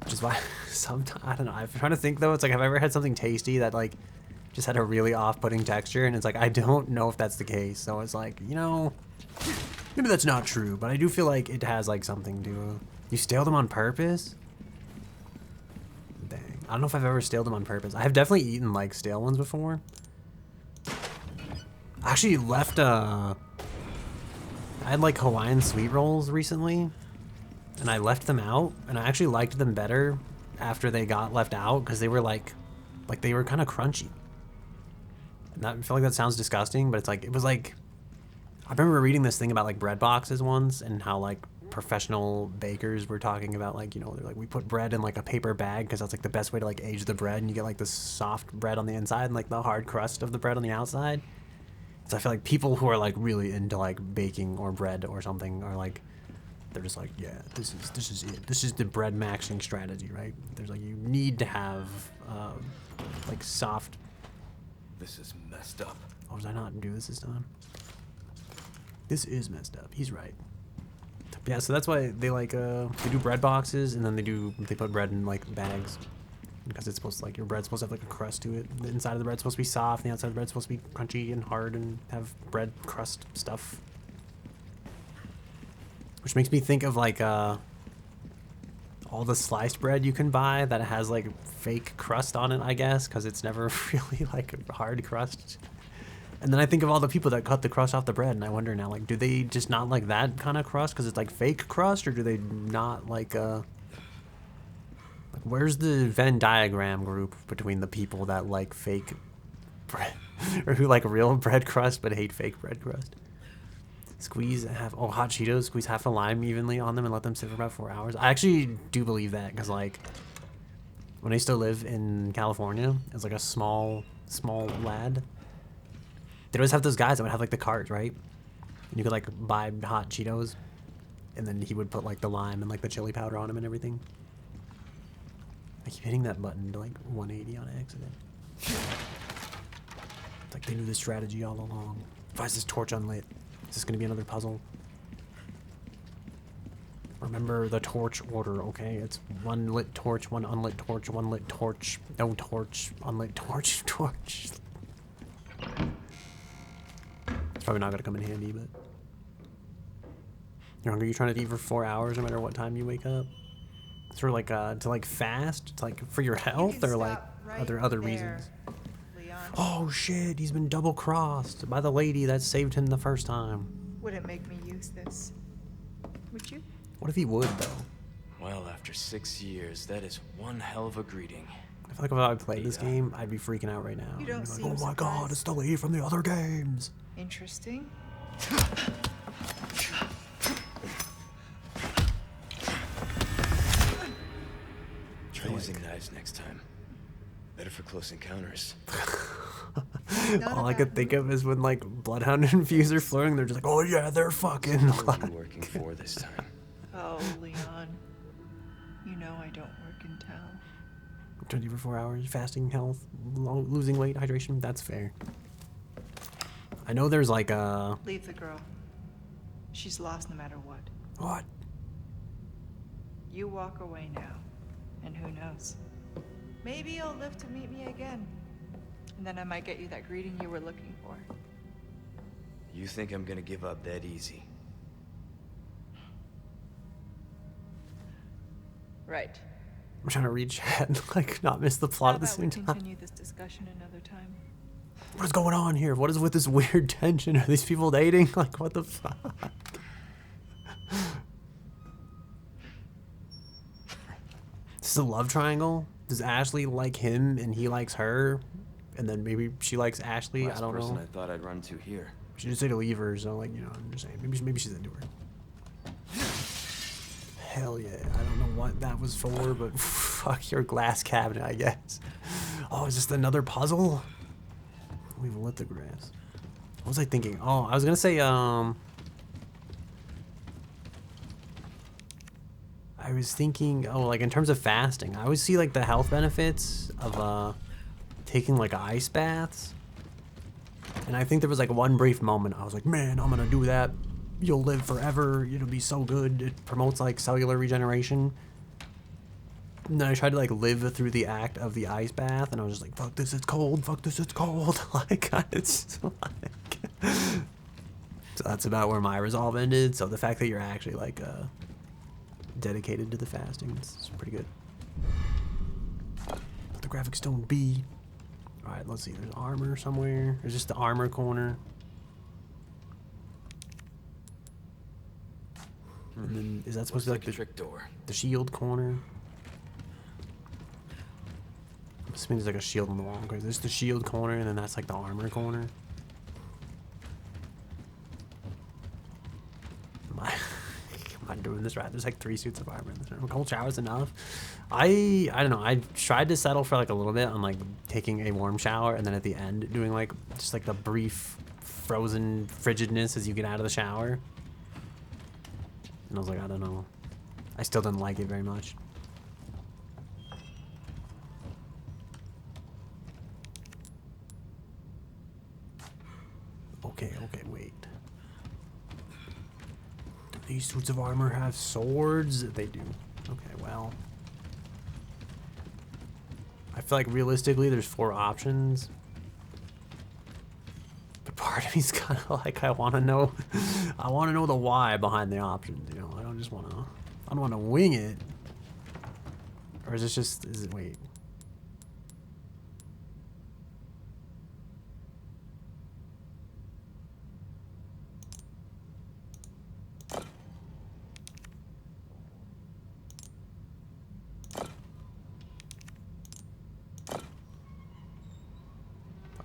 Which is why sometimes, I don't know, I'm trying to think, though, it's like, have I ever had something tasty that, like, just had a really off-putting texture, and it's like I don't know if that's the case, so it's like, you know, maybe that's not true, but I do feel like it has like something to you stale them on purpose. Dang, I don't know if I've ever staled them on purpose. I have definitely eaten like stale ones before. I actually left I had like Hawaiian sweet rolls recently, and I left them out, and I actually liked them better after they got left out because they were like they were kind of crunchy. I feel like that sounds disgusting, but it's like, it was like, I remember reading this thing about like bread boxes once and how like professional bakers were talking about like, you know, they're like, we put bread in like a paper bag because that's like the best way to like age the bread, and you get like the soft bread on the inside and like the hard crust of the bread on the outside. So I feel like people who are like really into like baking or bread or something are like, they're just like, yeah, this is it. This is the bread maxing strategy, right? There's like, you need to have like soft. This is messed up. Oh, did I not do this time? This is messed up. He's right. But yeah, so that's why they like they do bread boxes, and then they put bread in like bags because it's supposed to like your bread's supposed to have like a crust to it. The inside of the bread's supposed to be soft, and the outside of the bread's supposed to be crunchy and hard and have bread crust stuff. Which makes me think of like all the sliced bread you can buy that has like fake crust on it, I guess, because it's never really like a hard crust. And then I think of all the people that cut the crust off the bread, and I wonder now, like, do they just not like that kind of crust because it's like fake crust, or do they not like where's the Venn diagram group between the people that like fake bread or who like real bread crust but hate fake bread crust? Squeeze half, oh, hot Cheetos, squeeze half a lime evenly on them and let them sit for about 4 hours. I actually do believe that, because like when I used to live in California as like a small lad, they'd always have those guys that would have like the cart, right? And you could like buy hot Cheetos, and then he would put like the lime and like the chili powder on them and everything. I keep hitting that button to like 180 on accident. It's like they knew the strategy all along. Why is this torch unlit? Is this gonna be another puzzle? Remember the torch order, okay? It's one lit torch, one unlit torch, one lit torch, no torch, unlit torch, torch. It's probably not gonna come in handy, but You're hungry, you're trying to eat for 4 hours no matter what time you wake up? Sort of like to like fast, to like for your health, or like are there other reasons? Leon. Oh shit, he's been double crossed by the lady that saved him the first time. Wouldn't make me use this. Would you? What if he would though? Well, after 6 years, that is one hell of a greeting. I feel like if I played this game, I'd be freaking out right now. You don't I'd be seem like, oh my god, surprised. it's the lady from the other games. Interesting. Try using knives next time. Better for close encounters. All I could think of is when like Bloodhound and Fuse are flirting, they're just like, oh yeah, they're fucking. Who are you working for this time? Oh, Leon. You know I don't work in town. 24 hours, fasting, health, losing weight, hydration. That's fair. I know there's like a. Leave the girl. She's lost no matter what. What? You walk away now. And who knows? Maybe you'll live to meet me again. And then I might get you that greeting you were looking for. You think I'm gonna give up that easy? Right. I'm trying to read chat and like not miss the plot How at the about same we time. continue this discussion another time? What is going on here? What is with this weird tension? Are these people dating? Like, what the fuck? This is a love triangle? Does Ashley like him and he likes her? And then maybe she likes Ashley? Last I don't person know. I thought I'd run to here. She did say to leave her, so like, you know, I'm just saying. Maybe she's into her. Hell yeah. I don't know what that was for, but fuck your glass cabinet, I guess. Oh, is this another puzzle? We've lit the grass. What was I thinking? Oh, I was gonna say, I was thinking, oh, like in terms of fasting, I always see like the health benefits of taking like ice baths. And I think there was like one brief moment I was like, man, I'm gonna do that. You'll live forever. It'll be so good. It promotes like cellular regeneration. And then I tried to like live through the act of the ice bath, and I was just like, fuck this, it's cold. Fuck this, it's cold. Like, it's like. So that's about where my resolve ended. So the fact that you're actually like dedicated to the fasting, it's pretty good. Let the graphic stone be. All right, let's see. There's armor somewhere. There's just the armor corner. And then is that supposed to be like the trick door? The shield corner? This means like a shield on the wall. Okay, there's the shield corner, and then that's like the armor corner. Am I doing this right? There's like 3 suits of armor in this room. Cold shower's enough. I don't know. I tried to settle for like a little bit on like taking a warm shower, and then at the end doing like just like the brief frozen frigidness as you get out of the shower. And I was like, I don't know. I still didn't like it very much. Okay, wait. Do these suits of armor have swords? They do. Okay, well. I feel like realistically there's 4 options. But part of me's kind of like I want to know the why behind the options, you know. I don't want to wing it. Or is it wait.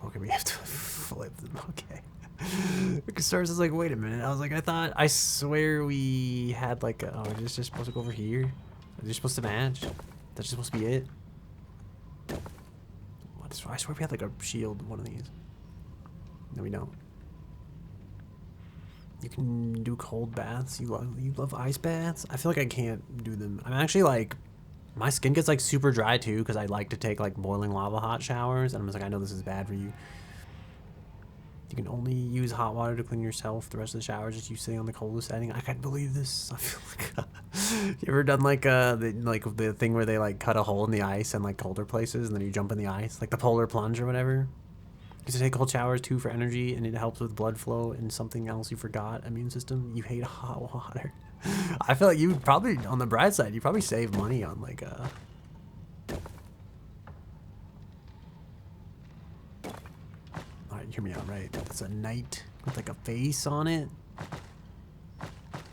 Okay, we have to flip them. Okay. Because Stars is like, wait a minute. I was like, I swear we had like, oh, is this just supposed to go over here? Are they supposed to match? That's just supposed to be it? What? I swear we had like a shield, one of these. No, we don't. You can do cold baths. You love ice baths? I feel like I can't do them. I'm actually like, my skin gets like super dry too because I like to take like boiling lava hot showers, and I'm just like, I know this is bad for you. You can only use hot water to clean yourself. The rest of the shower is just you sitting on the coldest setting. I can't believe this. I feel like you ever done like the thing where they like cut a hole in the ice and like colder places, and then you jump in the ice, like the polar plunge or whatever. Because to take cold showers, 2 for energy, and it helps with blood flow and something else you forgot, immune system. You hate hot water. I feel like you would probably, on the bright side, you probably save money on like Alright, hear me out, right? That's a knight with like a face on it.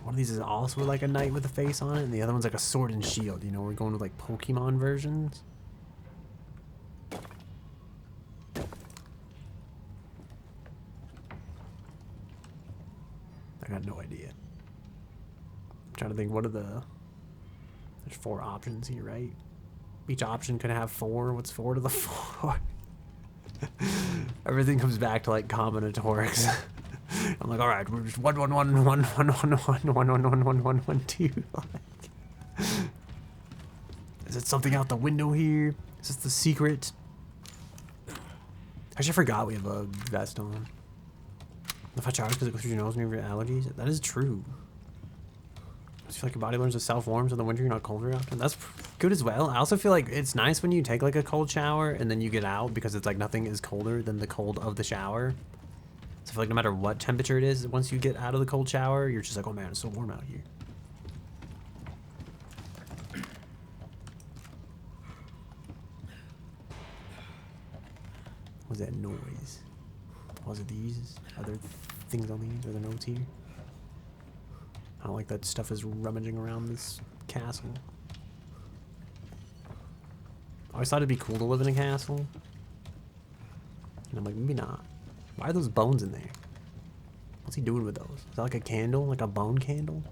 One of these is also like a knight with a face on it, and the other one's like a sword and shield. You know, we're going with like Pokemon versions. I got no idea. I'm trying to think, what are the... There's 4 options here, right? Each option could have 4. What's 4 to the 4? Everything comes back to like combinatorics. I'm like, all right, we're just 1 1 1 1 1 1 1 1 1 1 1 1 1 2. Is it something out the window here? Is this the secret? Actually, I forgot we have a vest on. If I charge because it goes through your nose and your allergies, that is true. I just feel like your body learns to self-warm, so in the winter you're not cold very often. That's good as well. I also feel like it's nice when you take like a cold shower and then you get out, because it's like nothing is colder than the cold of the shower. So I feel like no matter what temperature it is, once you get out of the cold shower, you're just like, oh man, it's so warm out here. What was that noise? Was it these? Are there things on these? Are there notes here? I don't like that stuff is rummaging around this castle. I always thought it'd be cool to live in a castle. And I'm like, maybe not. Why are those bones in there? What's he doing with those? Is that like a candle? Like a bone candle?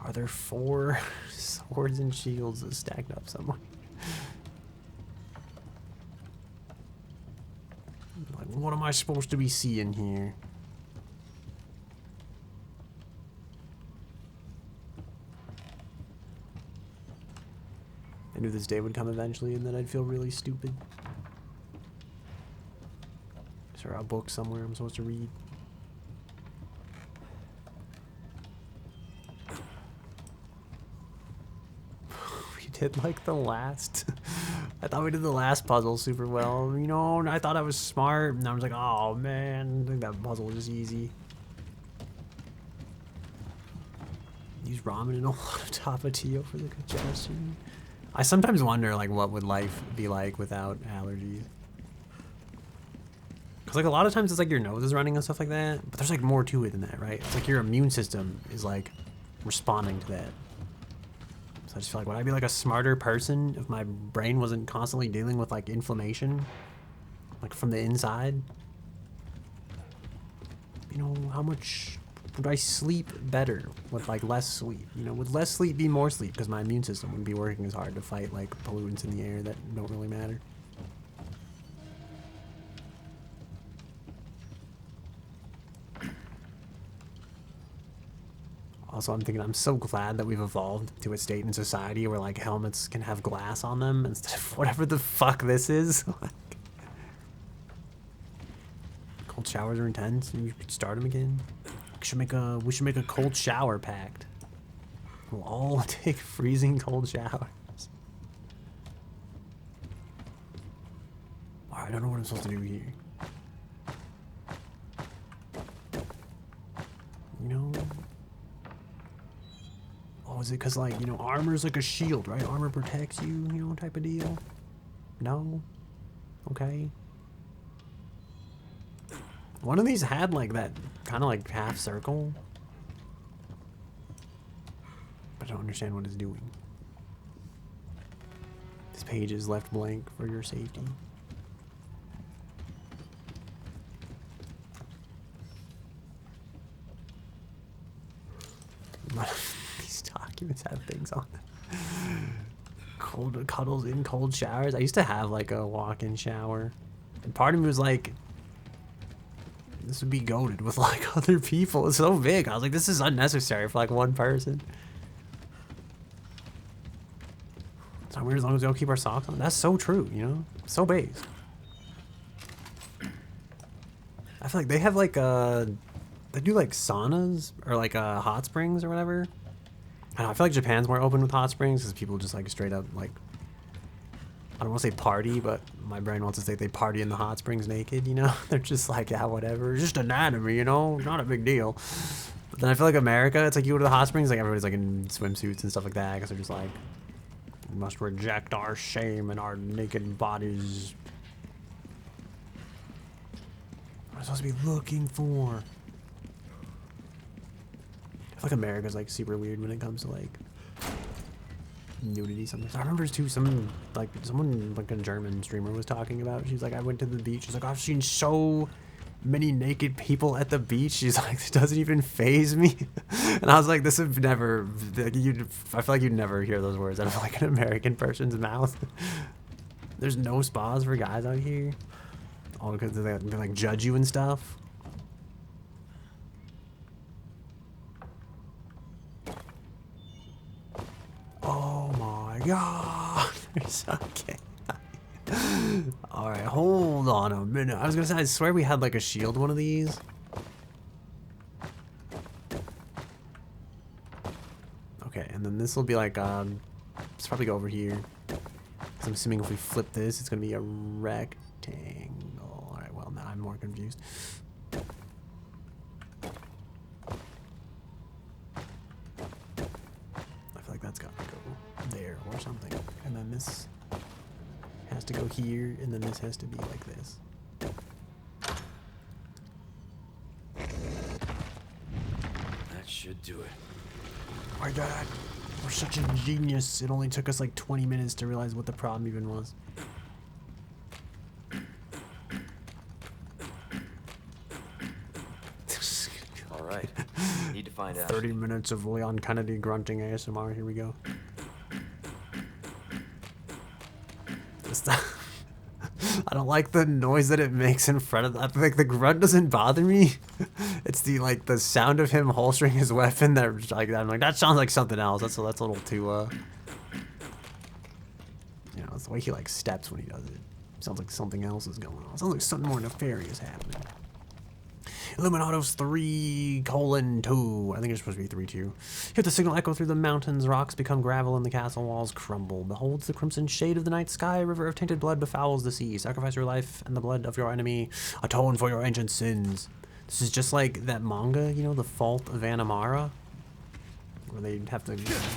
Are there 4 swords and shields stacked up somewhere? Like, what am I supposed to be seeing here? I knew this day would come eventually, and then I'd feel really stupid. Is there a book somewhere I'm supposed to read? We did like the last... I thought we did the last puzzle super well. You know, I thought I was smart, and I was like, oh man, I think that puzzle was easy. Use ramen and a lot of tapatio for the congestion. I sometimes wonder, like, what would life be like without allergies? Because, like, a lot of times it's like your nose is running and stuff like that, but there's, like, more to it than that, right? It's like your immune system is, like, responding to that. So I just feel like, would I be, like, a smarter person if my brain wasn't constantly dealing with, like, inflammation? Like, from the inside? You know, how much... would I sleep better with like less sleep? You know, would less sleep be more sleep? Because my immune system wouldn't be working as hard to fight like pollutants in the air that don't really matter. Also, I'm thinking I'm so glad that we've evolved to a state in society where like helmets can have glass on them instead of whatever the fuck this is. Cold showers are intense, and you could start them again. We should make a cold shower pact. We'll all take freezing cold showers. Alright, I don't know what I'm supposed to do here. You know? Oh, is it because, like, you know, armor's like a shield, right? Armor protects you, you know, type of deal? No? Okay. One of these had like that kind of like half circle, but I don't understand what it's doing. This page is left blank for your safety. These documents have things on them. Cold cuddles in cold showers. I used to have like a walk-in shower, and part of me was like, this would be goated with like other people. It's so big. I was like, this is unnecessary for like one person. It's not weird as long as we don't keep our socks on. That's so true, you know? So base. I feel like they have like they do like saunas or like hot springs or whatever. I don't know, I feel like Japan's more open with hot springs because people just like straight up like I don't want to say party, but my brain wants to say they party in the hot springs naked, you know? They're just like, yeah, whatever. It's just anatomy, you know? Not a big deal. But then I feel like America, it's like you go to the hot springs, like everybody's like in swimsuits and stuff like that, because they're just like, we must reject our shame and our naked bodies. What am I supposed to be looking for? I feel like America's like super weird when it comes to like nudity sometimes. I remember too someone like a German streamer was talking about. She's like, I went to the beach. She's like, I've seen so many naked people at the beach. She's like, it doesn't even faze me. And I was like, this would never, like, I feel like you'd never hear those words out of like an American person's mouth. There's no spas for guys out here. All because they like judge you and stuff. Oh my god. Okay. Alright, hold on a minute. I was gonna say, I swear we had like a shield one of these. Okay, and then this will be like, let's probably go over here. I'm assuming if we flip this, it's gonna be a rectangle. Alright, well, now I'm more confused. I feel like that's gotta go there or something. And then this has to go here, and then this has to be like this. That should do it. My God, we're such a genius. It only took us like 20 minutes to realize what the problem even was. All right. Need to find out. 30 minutes of Leon Kennedy grunting ASMR. Here we go. I don't like the noise that it makes in front of that. Like the grunt doesn't bother me. It's the like the sound of him holstering his weapon that like I'm like, that sounds like something else. That's a little too you know, it's the way he like steps when he does it. Sounds like something else is going on. Sounds like something more nefarious happening. Illuminatos 3:2. I think it's supposed to be 3:2. Hear the signal echo through the mountains. Rocks become gravel and the castle walls crumble. Beholds the crimson shade of the night sky. A river of tainted blood befouls the sea. Sacrifice your life and the blood of your enemy. Atone for your ancient sins. This is just like that manga, you know, The Fault of Anamara, where they have to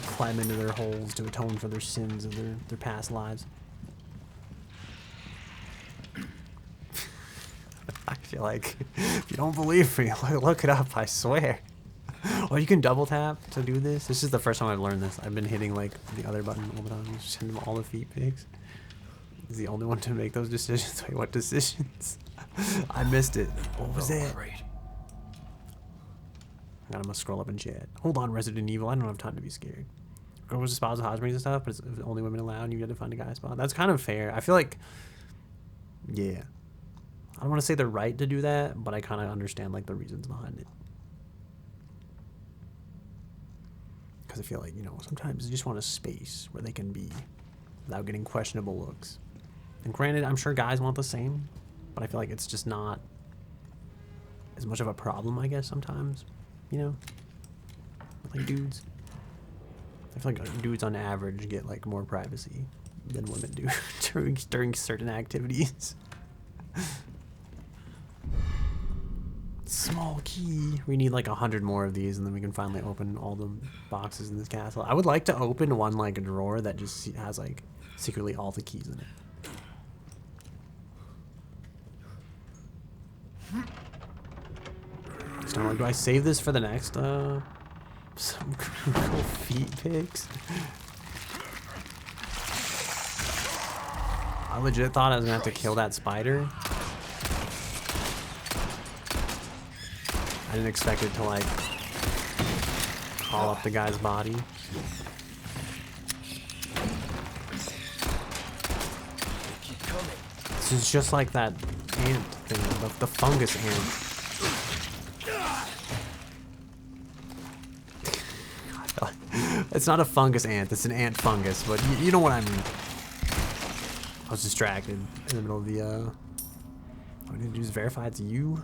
climb into their holes to atone for their sins of their past lives. I feel like if you don't believe me, look it up, I swear. Or you can double tap to do this. This is the first time I've learned this. I've been hitting like the other button all the time. Just send him all the feet pics. He's the only one to make those decisions. Wait, what decisions? I missed it. What was that? Great. I must scroll up and chat. Hold on, Resident Evil. I don't have time to be scared. Girls with spas and hot springs and stuff, but it's only women allowed and you got to find a guy spot. That's kind of fair. I feel like, yeah. I don't want to say they're right to do that, but I kind of understand like the reasons behind it. Because I feel like, you know, sometimes you just want a space where they can be without getting questionable looks. And granted, I'm sure guys want the same, but I feel like it's just not as much of a problem, I guess, sometimes, you know, with like dudes. I feel like dudes on average get like more privacy than women do during certain activities. Small key. We need like 100 more of these and then we can finally open all the boxes in this castle. I would like to open one like a drawer that just has like secretly all the keys in it. So like, do I save this for the next some cool feet pics? I legit thought I was gonna have to kill that spider. I didn't expect it to like crawl up the guy's body. This is just like that ant thing, the fungus ant. It's not a fungus ant, it's an ant fungus, but you know what I mean. I was distracted in the middle of the, what did you just verify it's you?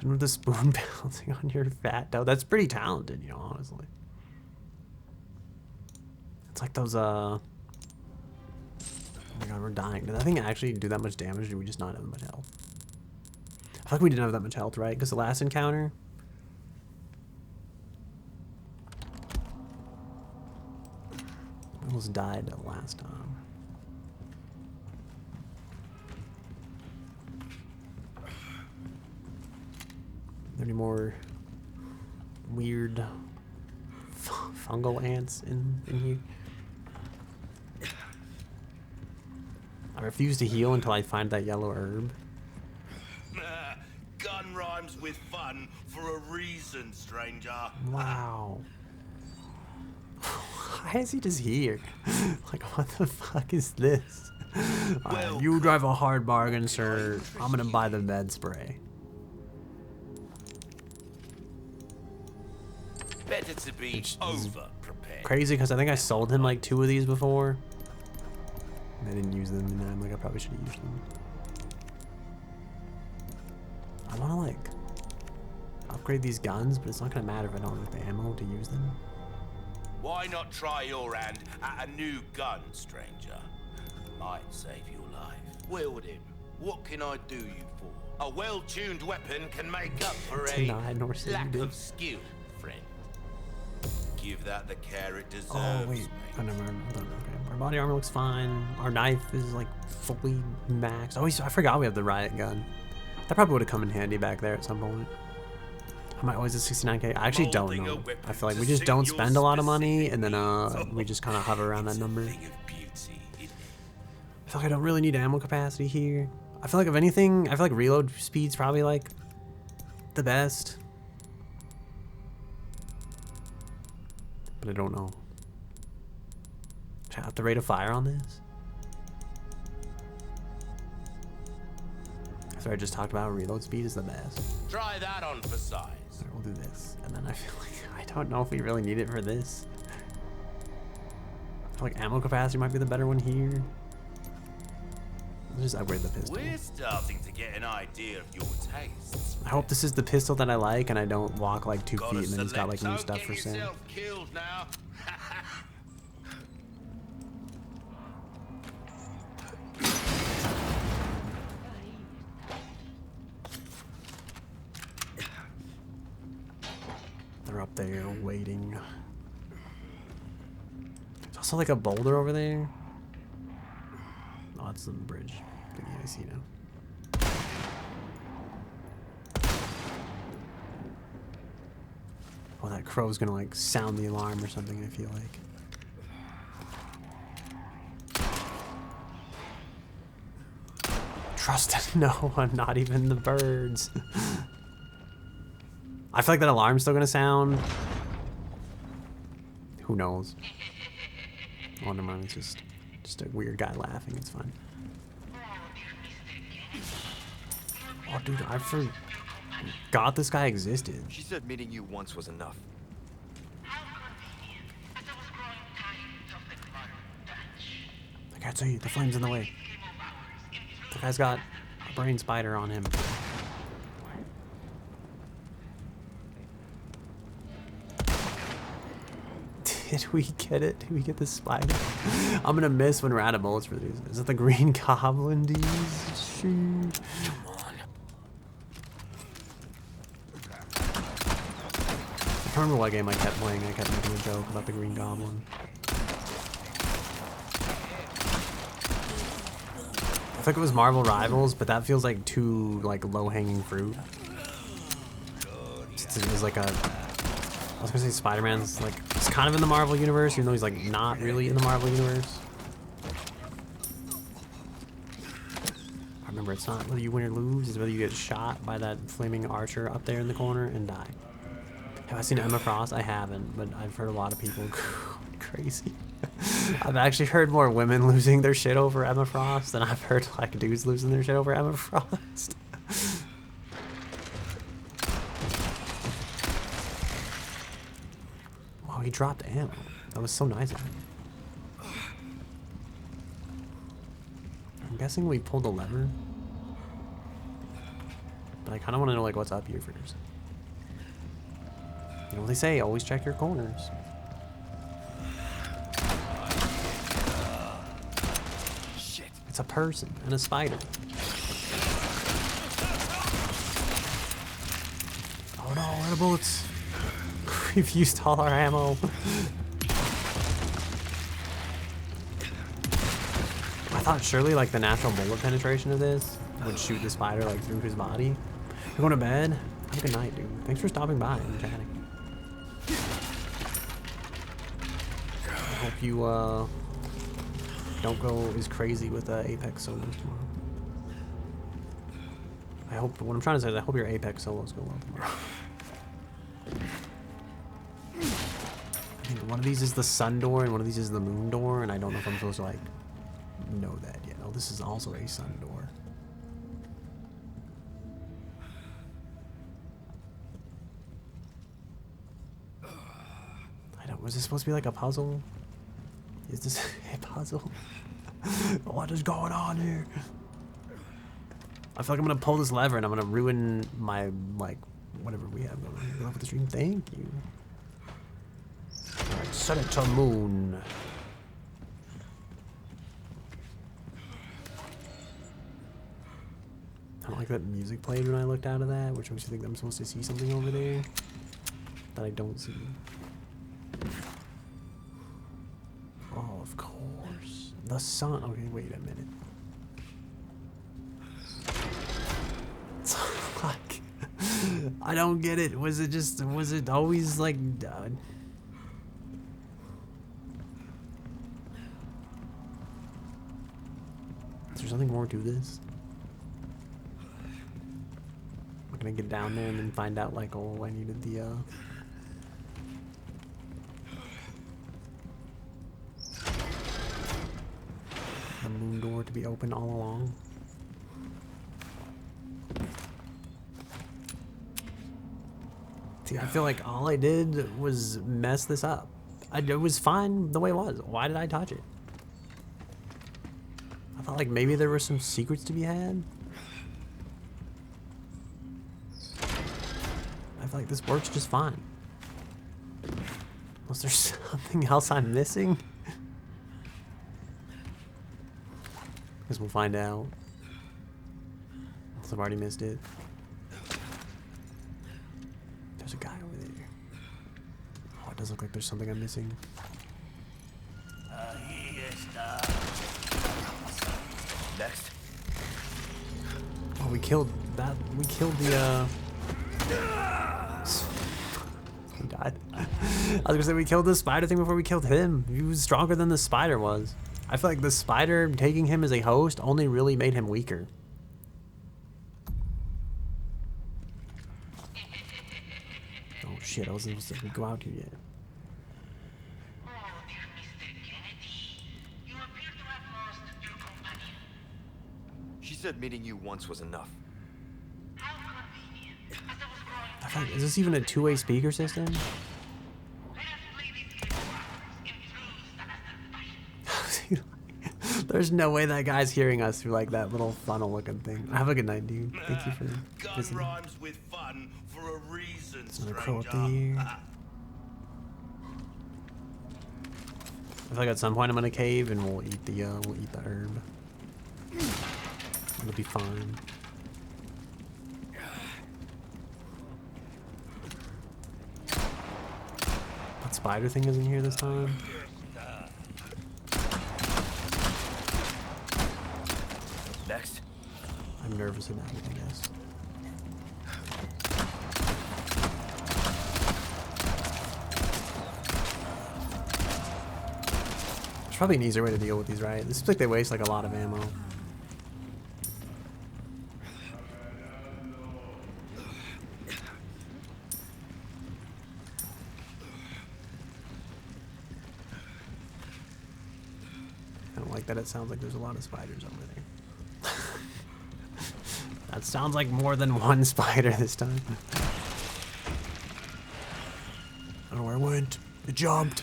With the spoon bouncing on your fat toe. That's pretty talented, you know, honestly. It's like those, my god, we're dying. Did that thing actually do that much damage, or do we just not have that much health? I feel like we didn't have that much health, right? Because the last encounter... we almost died the last time. Are there any more weird fungal ants in here? I refuse to heal until I find that yellow herb. Gun rhymes with fun for a reason, stranger. Wow. Why is he just here? Like, what the fuck is this? Alright, you drive a hard bargain, sir. I'm gonna buy the med spray. Better to be over prepared. Crazy, because I think I sold him like 2 of these before. And I didn't use them, and I'm like, I probably should have used them. I want to like upgrade these guns, but it's not gonna matter if I don't have the ammo to use them. Why not try your hand at a new gun, stranger? Might save your life. Wield him. What can I do you for? A well-tuned weapon can make up for a lack of skill, friend. Give that the care it deserves. Oh wait, oh, never mind. Okay. Our body armor looks fine. Our knife is like fully maxed. Oh, I forgot we have the riot gun. That probably would have come in handy back there at some point. Am I always at 69k? I actually don't know. I feel like we just don't spend a lot of money, and then we just kind of hover around that number. I feel like I don't really need ammo capacity here. I feel like if anything, I feel like reload speed's probably like the best. But I don't know. Should I have the rate of fire on this? After I just talked about reload speed is the best. Try that on for size. Alright, we'll do this. And then I feel like I don't know if we really need it for this. I feel like ammo capacity might be the better one here. Let's just upgrade the pistol. We're starting to get an idea of your tastes. I hope this is the pistol that I like and I don't walk like 2 feet and then he's got like new stuff for sale. Killed now. They're up there waiting. There's also like a boulder over there. Oh, it's the bridge. Yeah, I see now. Oh, that crow's gonna like sound the alarm or something, I feel like. Trust no one, not even the birds. I feel like that alarm's still gonna sound. Who knows? Oh, never mind, it's just a weird guy laughing, it's fine. Oh, dude, I forgot this guy existed. She said meeting you once was enough. I can't see, the flame's in the way. The guy's got a brain spider on him. Did we get it? Did we get the spider? I'm gonna miss when we're out of bullets for these. Is it the green goblin, dude? Shoot. Come on. I can't remember what game I kept playing. I kept making a joke about the green goblin. I think it was Marvel Rivals, but that feels like too like low-hanging fruit. It was like a. I was gonna say Spider-Man's like he's kind of in the Marvel universe, even though he's like not really in the Marvel universe. I remember it's not whether you win or lose, it's whether you get shot by that flaming archer up there in the corner and die. Have I seen Emma Frost? I haven't, but I've heard a lot of people crazy. I've actually heard more women losing their shit over Emma Frost than I've heard like dudes losing their shit over Emma Frost. Wow, he dropped ammo. That was so nice of him. I'm guessing we pulled the lever. But I kind of want to know like what's up here first. You know what they say, always check your corners. Shit. It's a person and a spider. Oh no, we're out of bullets. We've used all our ammo. I thought surely like the natural bullet penetration of this would shoot the spider like through his body. You're going to bed? Have a good night, dude. Thanks for stopping by and chatting. I hope you don't go as crazy with Apex solos tomorrow. I hope, what I'm trying to say is I hope your Apex solos go well tomorrow. I think one of these is the sun door and one of these is the moon door, and I don't know if I'm supposed to like know that yet. Oh, this is also a sun door. I don't, was this supposed to be like a puzzle? Is this a puzzle? What is going on here? I feel like I'm gonna pull this lever and I'm gonna ruin my, like, whatever we have going on with the stream. Thank you. Alright, set it to moon. I don't like that music played when I looked out of that, which makes me think I'm supposed to see something over there that I don't see. Oh, of course. The sun. Okay, wait a minute. It's like, I don't get it. Was it always like, is there something more to this? I'm gonna get down there and then find out like, oh, I needed the, moon door to be open all along. See, I feel like all I did was mess this up. It was fine the way it was. Why did I touch it? I thought like maybe there were some secrets to be had. I feel like this works just fine. Was there something else I'm missing? Guess we'll find out. Unless I've already missed it. There's a guy over there. Oh, it does look like there's something I'm missing. Next. Oh, we killed that. We killed the, he died. I was gonna say we killed the spider thing before we killed him. He was stronger than the spider was. I feel like the spider taking him as a host only really made him weaker. Oh shit, I wasn't supposed to go out here yet. Oh, dear Mr. Kennedy. You appear to have lost your companion. She said meeting you once was enough. How convenient. As I was growing I feel like, is this even a two-way speaker system? let us play this game once in truth and as There's no way that guy's hearing us through like that little funnel looking thing. Have a good night, dude. Thank you for Gun visiting. rhymes with fun for a reason, Another crow up stranger. there. I feel like at some point I'm gonna cave and we'll eat the herb. It'll be fine. That spider thing isn't here this time. Next. I'm nervous about it, I guess. There's probably an easier way to deal with these, right? This seems like they waste like a lot of ammo. I don't like that it sounds like there's a lot of spiders over there. That sounds like more than one spider this time. I don't know where it went. It jumped.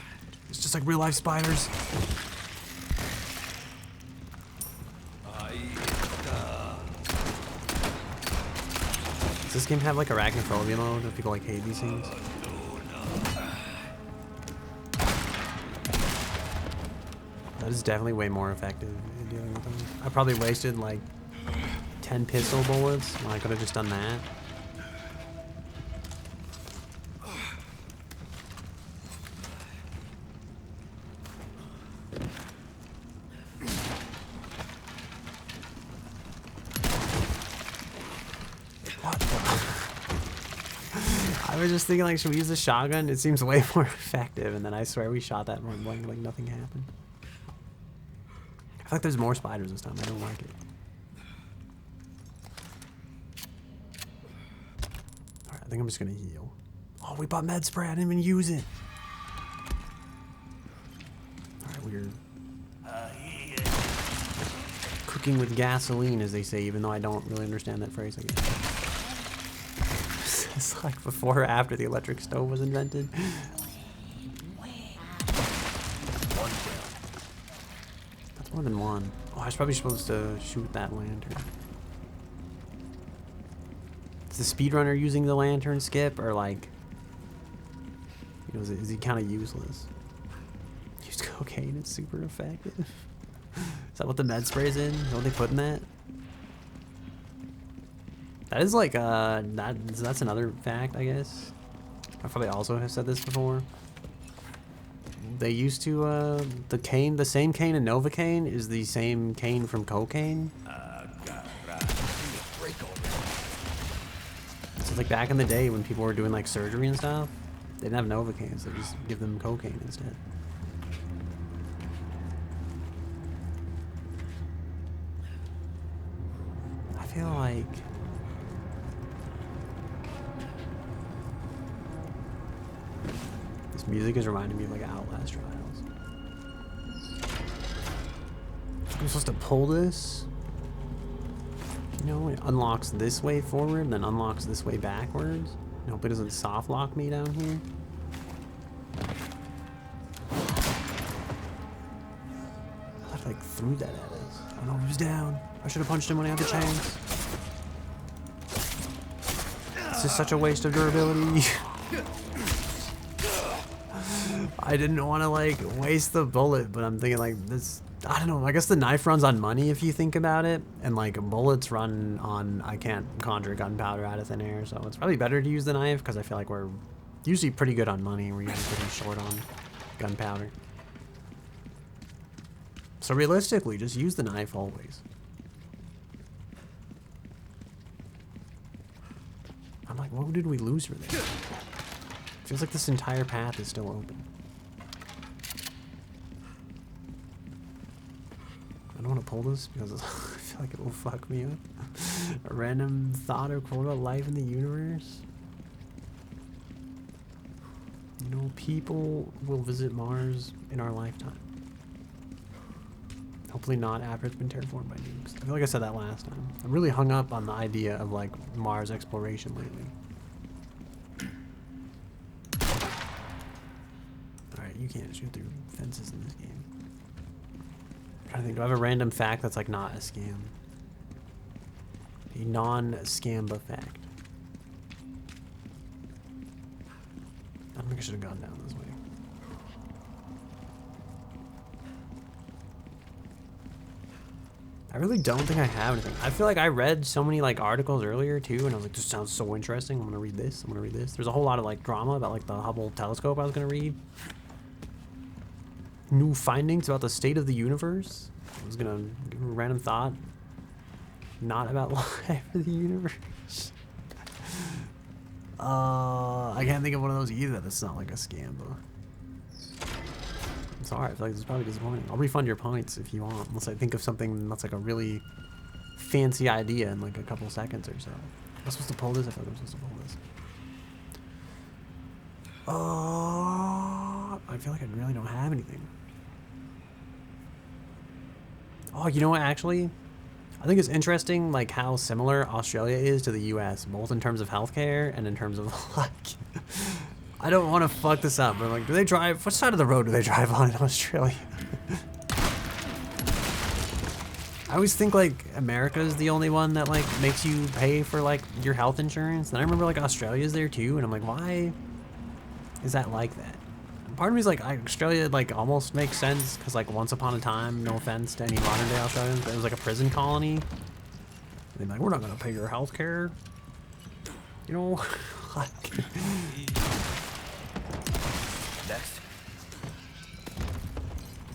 It's just like real life spiders. Does this game have like arachnophobia mode if people like hate these things? That is definitely way more effective in dealing with them. I probably wasted like 10 pistol bullets when I could have just done that. What the? I was just thinking, like, should we use the shotgun? It seems way more effective, and then I swear we shot that one blank, like nothing happened. I feel like there's more spiders this time. I don't like it. Alright, I think I'm just gonna heal. Oh, we bought med spray. I didn't even use it. Alright, we're cooking with gasoline, as they say, even though I don't really understand that phrase, I guess. It's like before or after the electric stove was invented. That's more than one. Oh, I was probably supposed to shoot that lantern. Is the speedrunner using the lantern, Skip, or like, you know, is he kind of useless? Use cocaine, it's super effective. Is that what the med spray's in? Is that what they put in that? That is like, that's another fact, I guess. I probably also have said this before. They used to, the same cane in Novocaine is the same cane from cocaine. So like back in the day when people were doing like surgery and stuff, they didn't have Novocaine, so they just give them cocaine instead. I feel like... music is reminding me of like Outlast Trials. I'm supposed to pull this. You know, it unlocks this way forward and then unlocks this way backwards. I hope it doesn't soft lock me down here. I like threw that at us. I don't know who's down. I should have punched him when I had the chance. This is such a waste of durability. I didn't want to like waste the bullet, but I'm thinking like this, I don't know, I guess the knife runs on money if you think about it, and like bullets run on, I can't conjure gunpowder out of thin air, so it's probably better to use the knife because I feel like we're usually pretty good on money, we're usually pretty short on gunpowder. So realistically, just use the knife always. I'm like, what did we lose for this? Feels like this entire path is still open. I don't want to pull this because I feel like it will fuck me up. A random thought or quote about life in the universe. You know, people will visit Mars in our lifetime. Hopefully not after it's been terraformed by nukes. I feel like I said that last time. I'm really hung up on the idea of like Mars exploration lately. Alright, you can't shoot through fences in this game. I'm trying to think, do I have a random fact that's like not a scam? A non-scamba fact. I don't think I should have gone down this way. I really don't think I have anything. I feel like I read so many like articles earlier too, and I was like, this sounds so interesting. I'm gonna read this. I'm gonna read this. There's a whole lot of like drama about like the Hubble telescope I was gonna read. New findings about the state of the universe. I was gonna give a random thought. Not about life or the universe. I can't think of one of those either. That's not like a scam though. I'm sorry, I feel like this is probably disappointing. I'll refund your points if you want, unless I think of something that's like a really fancy idea in like a couple seconds or so. Am I supposed to pull this? I feel like I'm supposed to pull this. I feel like I really don't have anything. Oh, you know what, actually? I think it's interesting, like, how similar Australia is to the US, both in terms of healthcare and in terms of, like... I don't want to fuck this up, but, like, do they drive... What side of the road do they drive on in Australia? I always think, like, America is the only one that, like, makes you pay for, like, your health insurance. And I remember, like, Australia's there, too, and I'm like, why is that like that? part of me is like, Australia like almost makes sense because like once upon a time, no offense to any modern day Australians, but it was like a prison colony. And they're like, we're not gonna pay your health care. You know, like. Next.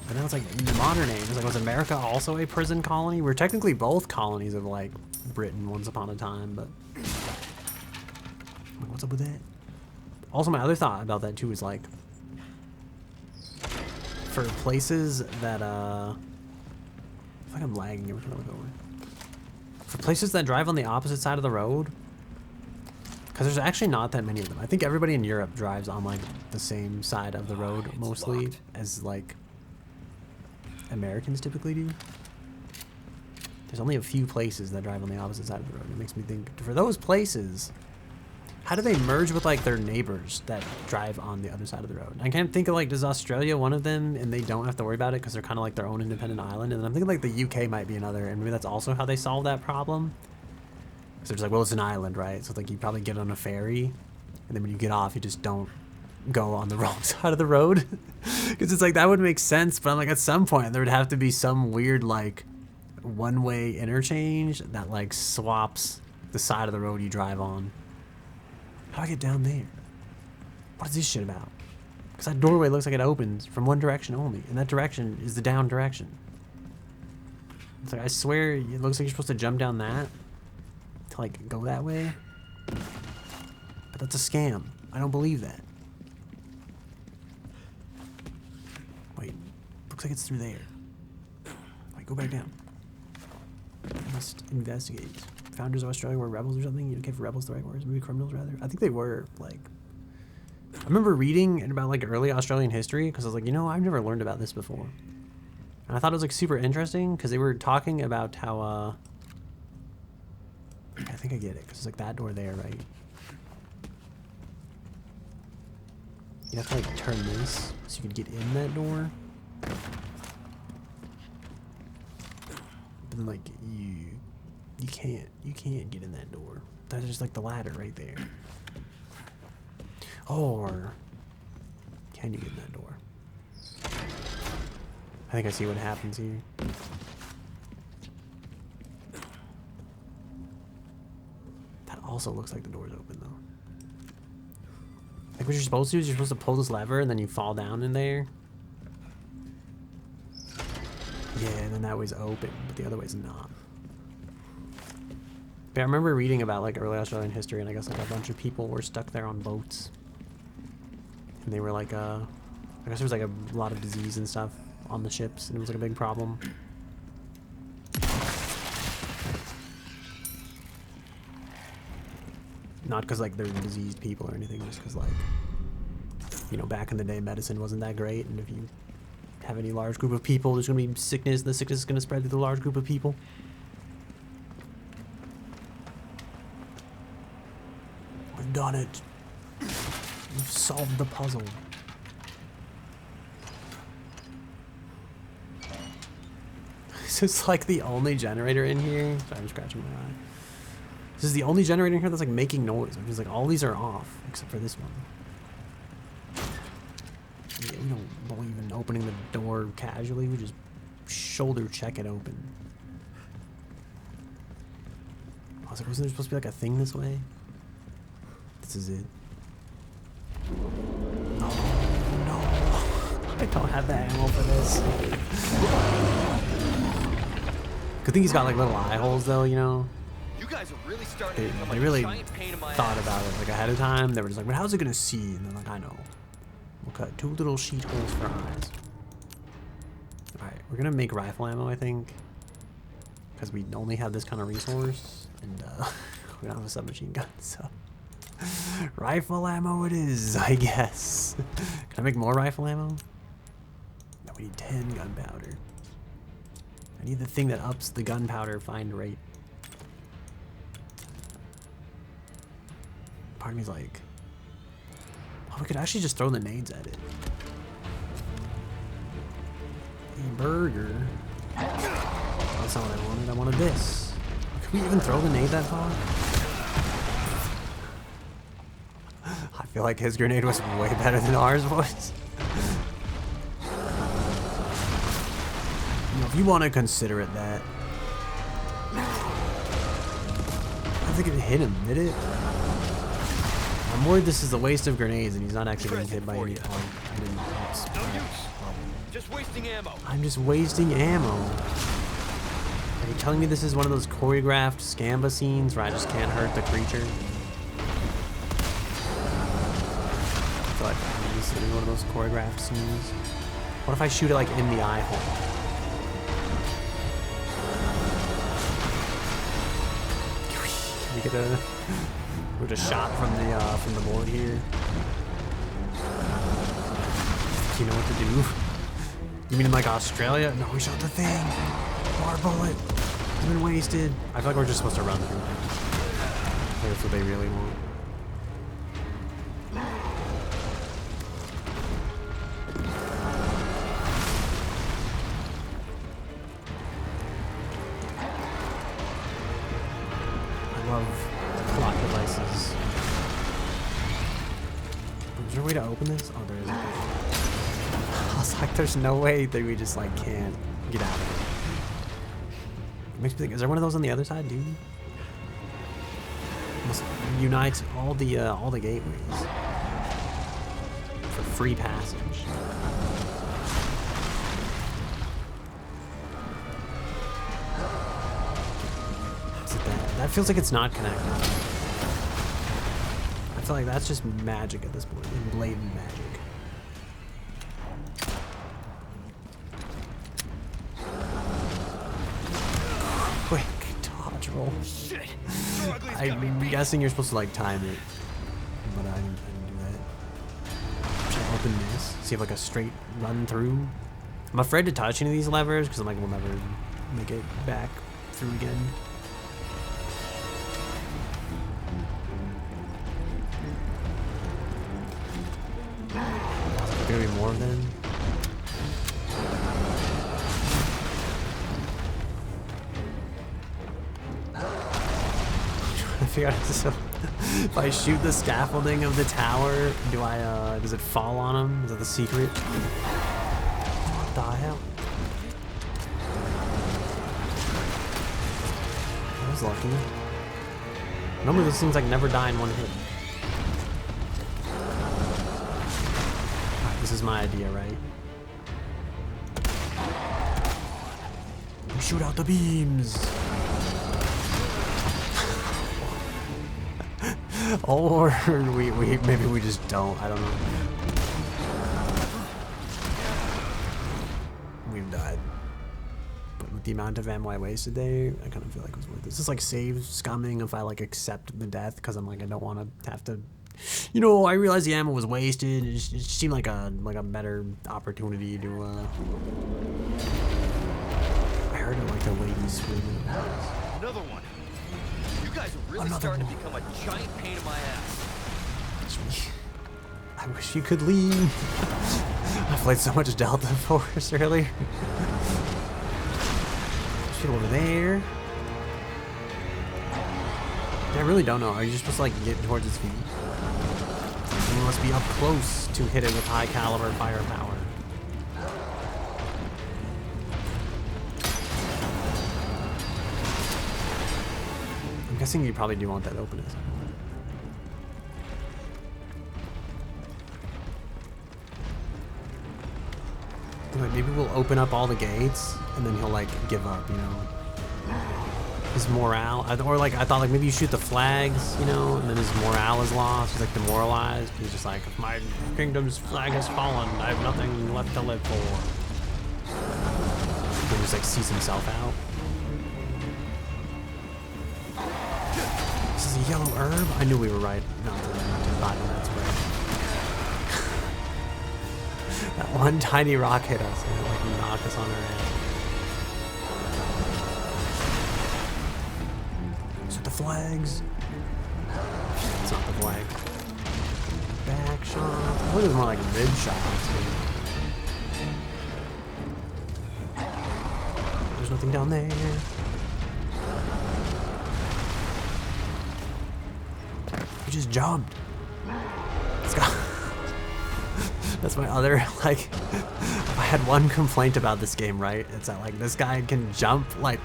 But now it's like in the modern age. It's like, was America also a prison colony? We're technically both colonies of like Britain once upon a time, but like, what's up with that? Also, my other thought about that too is like, for places that I feel like I'm lagging every time I look over. For places that drive on the opposite side of the road, because there's actually not that many of them. I think everybody in Europe drives on like the same side of the road mostly as like Americans typically do. There's only a few places that drive on the opposite side of the road. It makes me think, for those places, how do they merge with like their neighbors that drive on the other side of the road? I can't think of like, does Australia one of them and they don't have to worry about it because they're kind of like their own independent island? And then I'm thinking like the UK might be another, and maybe that's also how they solve that problem. So they're just like, well, it's an island, right? So it's like you probably get on a ferry, and then when you get off, you just don't go on the wrong side of the road. Because it's like, that would make sense, but I'm like, at some point, there would have to be some weird, like, one-way interchange that, like, swaps the side of the road you drive on. How do I get down there? What is this shit about? Because that doorway looks like it opens from one direction only, and that direction is the down direction. It's like, I swear, it looks like you're supposed to jump down that to like go that way, but that's a scam. I don't believe that. Wait, looks like it's through there. Wait, go back down. Must investigate. Founders of Australia were rebels or something? You don't care for rebels the right words? Maybe criminals rather. I think they were like. I remember reading about like early Australian history because I was like, you know, I've never learned about this before, and I thought it was like super interesting because they were talking about how I think I get it, because it's like that door there, right? You have to like turn this so you can get in that door. But then like you can't get in that door. That's just like the ladder right there. Or can you get in that door? I think I see what happens here. Also looks like the door's open though. Like what you're supposed to do is you're supposed to pull this lever and then you fall down in there. Yeah, and then that way's open, but the other way's not. But I remember reading about like early Australian history, and I guess like a bunch of people were stuck there on boats. And they were like I guess there was like a lot of disease and stuff on the ships, and it was like a big problem. Not because like they're diseased people or anything, just because like, you know, back in the day medicine wasn't that great, and if you have any large group of people, there's gonna be sickness. The sickness is gonna spread through the large group of people. We've done it. We've solved the puzzle. This is like the only generator in here. Sorry, I'm scratching my eye. This is the only generator in here that's like making noise. Which is like all these are off except for this one. Yeah, we don't believe in opening the door casually. We just shoulder check it open. I was like, wasn't there supposed to be like a thing this way? This is it. No, no. I don't have the ammo for this. Good thing he's got like little eye holes though, you know? You guys are really starting to become They like really a giant pain in my thought ass. about it like ahead of time. They were just like, but how's it gonna see? And they're like, I know. We'll cut 2 little sheet holes for eyes. Alright, we're gonna make rifle ammo, I think. Because we only have this kind of resource. And we don't have a submachine gun, so. Rifle ammo it is, I guess. Can I make more rifle ammo? No, we need 10 gunpowder. I need the thing that ups the gunpowder find rate. Part of me's like, oh, we could actually just throw the nades at it. A burger. Oh, that's not what I wanted. I wanted this. Can we even throw the nade that far? I feel like his grenade was way better than ours was. You know, if you want to consider it that. I don't think it hit him, did it? I'm worried this is a waste of grenades and he's not actually getting hit by any. Oh, I didn't. Oops. No use. Just wasting ammo. I'm just wasting ammo. Are you telling me this is one of those choreographed Scamba scenes where I just can't hurt the creature? I feel like this is one of those choreographed scenes. What if I shoot it like in the eye hole? Can we get a shot from the board here? Do you know what to do? You mean in like Australia? No, we shot the thing. Bar bullet. It's been wasted. I feel like we're just supposed to run through it. That's what they really want. I love plot devices. Is there a way to open this? Oh, there is. I was like, there's no way that we just like can't get out of it. Makes me think, is there one of those on the other side, dude? Must unite all the gateways for free passage. Is it that feels like it's not connected. I feel like that's just magic at this point, blatant magic. Quick dodge roll. Shit. I'm guessing you're supposed to like time it, but I didn't do that. Should I open this? See if like a straight run through. I'm afraid to touch any of these levers because I'm like, we'll never make it back through again. There's gonna be more of them. I figure out if I shoot the scaffolding of the tower, does it fall on him? Is that the secret? What the hell? I was lucky. Normally those things like never die in one hit. Alright, this is my idea, right? We shoot out the beams! Or maybe we just don't. I don't know. We've died. But with the amount of ammo I wasted there, I kind of feel like it was worth it. This is like save scumming if I like accept the death because I'm like I don't want to have to. You know, I realized the ammo was wasted. It just seemed like a better opportunity to. I heard it like the lady screaming. Another one. You guys are really starting to become a giant pain in my ass. I wish you could leave. I played so much Delta Force earlier. Shit over there. I really don't know. Are you just supposed to like get towards its feet? You must be up close to hit it with high caliber firepower. I'm guessing you probably do want that open. Like maybe we'll open up all the gates and then he'll like give up, you know. His morale, or like I thought like maybe you shoot the flags, you know, and then his morale is lost. He's like demoralized. He's just like, if my kingdom's flag has fallen, I have nothing left to live for. He just like sees himself out. This is a yellow herb? I knew we were right not to buy that spray. That one tiny rock hit us and it like knocked us on our head. Is it the flags? It's not the flag. Back shot. I think it was more like mid shots. There's nothing down there. We just jumped. Let's go. That's my other, like, if I had one complaint about this game, right? It's that, like, this guy can jump, like,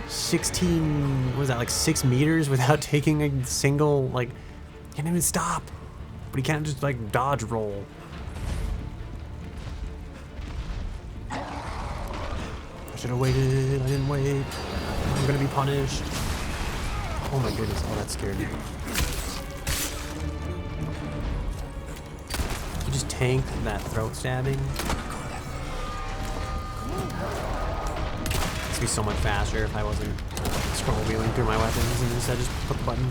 16, what was that, like 6 meters without taking a single, like, can't even stop. But he can't just, like, dodge roll. I should have waited. I didn't wait. I'm gonna be punished. Oh my goodness. Oh, that scared me. You just tank that throat stabbing. This would be so much faster if I wasn't scroll wheeling through my weapons and instead just put the button.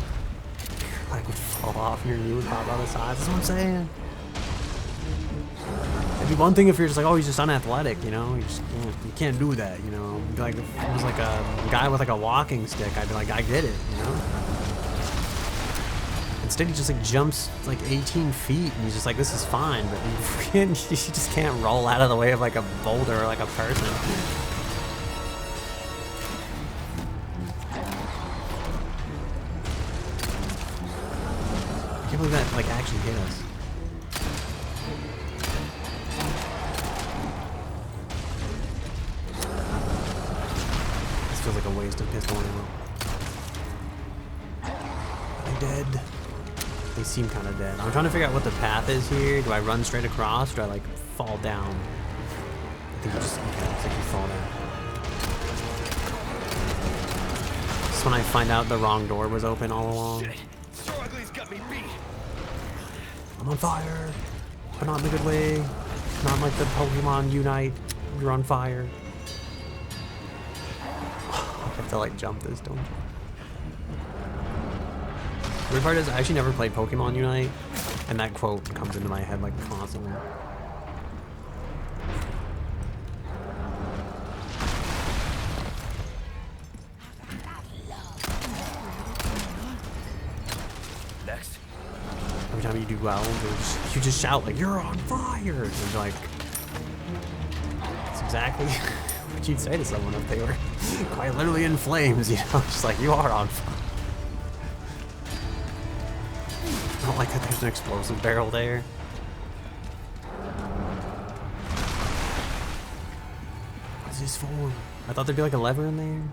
Like would fall off and your knee would pop out the sides. That's what I'm saying. It'd be one thing if you're just like, oh, he's just unathletic, you know? You can't do that, you know? Like if it was like a guy with like a walking stick, I'd be like, I get it, you know? Instead, he just like jumps like 18 feet and he's just like, this is fine, but you just can't roll out of the way of like a boulder or like a person. I can't believe that like actually hit us. This feels like a waste of pistol ammo. Are they dead? They seem kind of dead. I'm trying to figure out what the path is here. Do I run straight across or do I like fall down? I think you just, okay, looks like you fall down. This is when I find out the wrong door was open all along. Shit. So ugly's got me beat. I'm on fire, but not in a good way. Not like the Pokemon Unite, you're on fire. I have to like jump this, don't you? The weird part is I actually never played Pokemon Unite, and that quote comes into my head like constantly. Next. Every time you do well, you just shout like, you're on fire! And you're like, that's exactly what you'd say to someone if they were quite literally in flames, you know? Just like, you are on fire. I don't like that there's an explosive barrel there. What is this for? I thought there'd be like a lever in there. I'm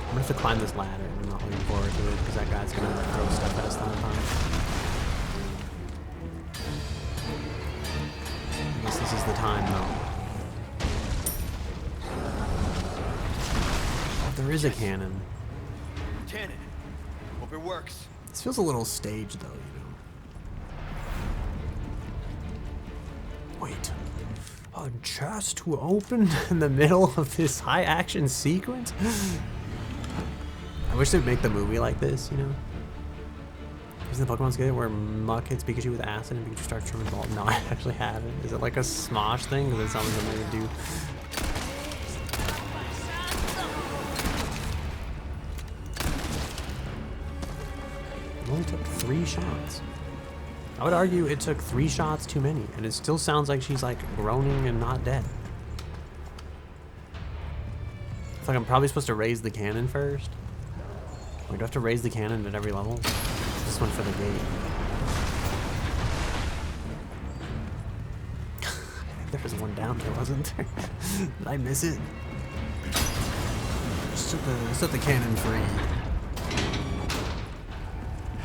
gonna have to climb this ladder. I'm not looking forward to it because that guy's gonna throw stuff at us the whole time. I guess this is the time though. Oh, there is a cannon. Cannon. Hope it works. This feels a little staged though, you know. Wait. A chest to open in the middle of this high action sequence? I wish they'd make the movie like this, you know? Isn't the Pokemon's good where Muck hits Pikachu with acid and Pikachu starts turning ball? No, I actually haven't. Is it like a Smosh thing? Because it sounds like something they would do. It only took 3 shots. I would argue it took 3 shots too many, and it still sounds like she's like groaning and not dead. I feel like I'm probably supposed to raise the cannon first. Or do I have to raise the cannon at every level? This one for the gate. I think there was one down there, wasn't there? Did I miss it? Set the cannon free.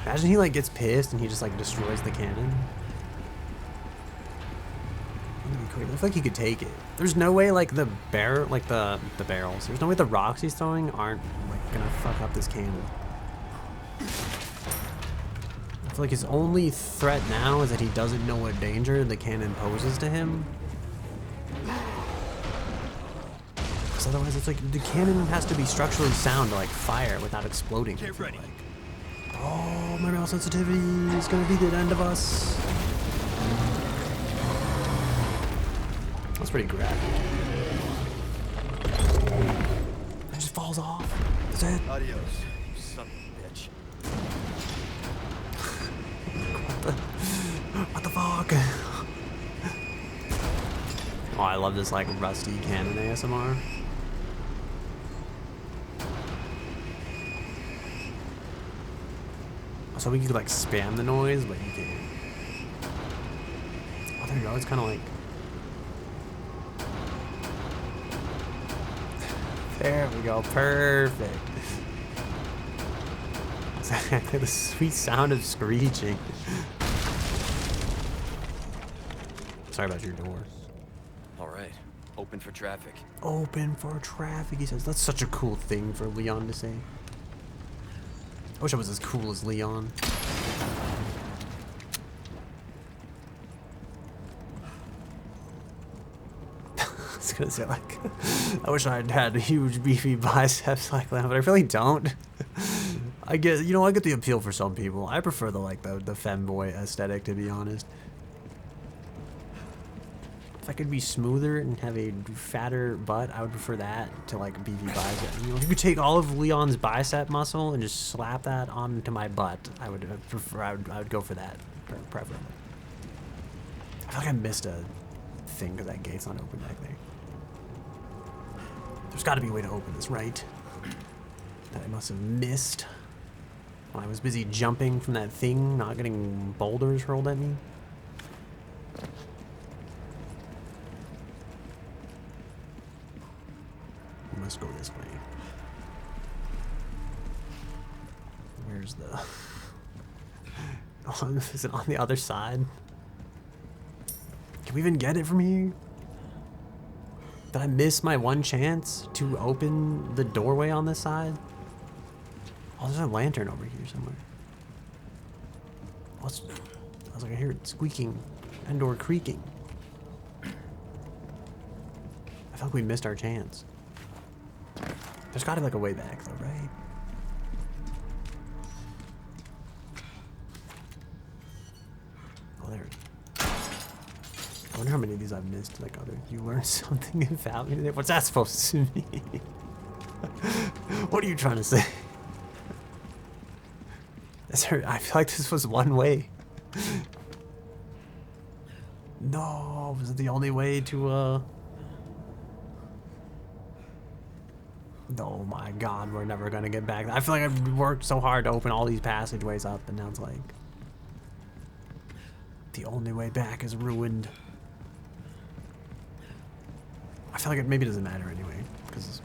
Imagine he like gets pissed and he just like destroys the cannon. That'd be crazy. I feel like he could take it. There's no way like the barrels. There's no way the rocks he's throwing aren't like gonna fuck up this cannon. I feel like his only threat now is that he doesn't know what danger the cannon poses to him. Because otherwise it's like the cannon has to be structurally sound to like fire without exploding. Get ready. Like. Oh, my mouse sensitivity is gonna be the end of us. That's pretty graphic. It just falls off. That's it. Adios, you son of a bitch. What the fuck? Oh, I love this like rusty cannon ASMR. So we could like spam the noise, but you can't. Oh, there you go. It's kind of like... There we go. Perfect. Exactly the sweet sound of screeching. Sorry about your door. All right, open for traffic. Open for traffic, he says. That's such a cool thing for Leon to say. I wish I was as cool as Leon. I was gonna say, like, I wish I had huge beefy biceps like that, but I really don't. I get, you know, I get the appeal for some people. I prefer the femboy aesthetic, to be honest. If I could be smoother and have a fatter butt, I would prefer that to like beefy bicep. You know, if you could take all of Leon's bicep muscle and just slap that onto my butt, I would prefer. I would go for that, preferably. I feel like I missed a thing because that gate's not open back there. There's got to be a way to open this, right? That I must have missed when I was busy jumping from that thing, not getting boulders hurled at me. Let's go this way. Where's the... Oh, is it on the other side? Can we even get it from here? Did I miss my one chance to open the doorway on this side? Oh, there's a lantern over here somewhere. I was like, I hear it squeaking and or creaking. I feel like we missed our chance. There's gotta be like a way back though, right? Oh, there. I wonder how many of these I've missed. Like, other, you learned something about me. What's that supposed to mean? What are you trying to say? I feel like this was one way. No, was it the only way to Oh my god, we're never gonna get back. I feel like I've worked so hard to open all these passageways up, and now it's like the only way back is ruined. I feel like it maybe doesn't matter anyway, because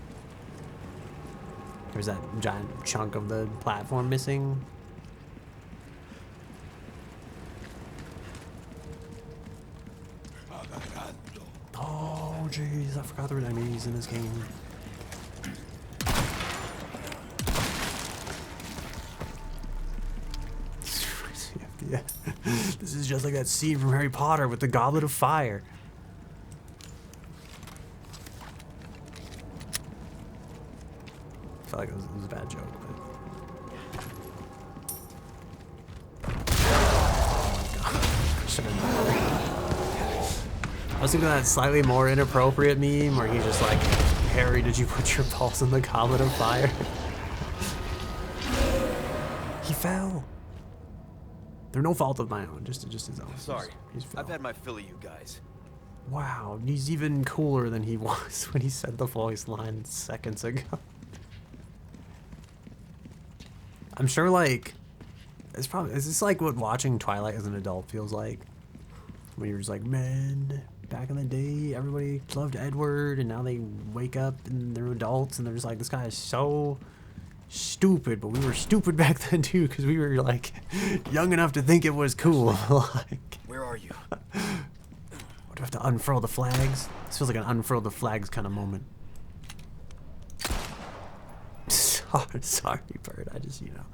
there's that giant chunk of the platform missing. Oh jeez, I forgot there were enemies in this game. Yeah. This is just like that scene from Harry Potter with the Goblet of Fire. I felt like it was a bad joke, but... Oh my god. I was thinking that slightly more inappropriate meme where he's just like, Harry, did you put your balls in the Goblet of Fire? He fell. They're no fault of my own, just his own. Sorry, He's I've had my fill of you guys. Wow, he's even cooler than he was when he said the voice line seconds ago. I'm sure, like, is this like what watching Twilight as an adult feels like? When you're just like, man, back in the day, everybody loved Edward, and now they wake up and they're adults, and they're just like, this guy is so stupid, but we were stupid back then too, because we were like young enough to think it was cool. Like, where are you? What, do I have to unfurl the flags? This feels like an unfurl the flags kind of moment. Sorry, Bird. I just, you know,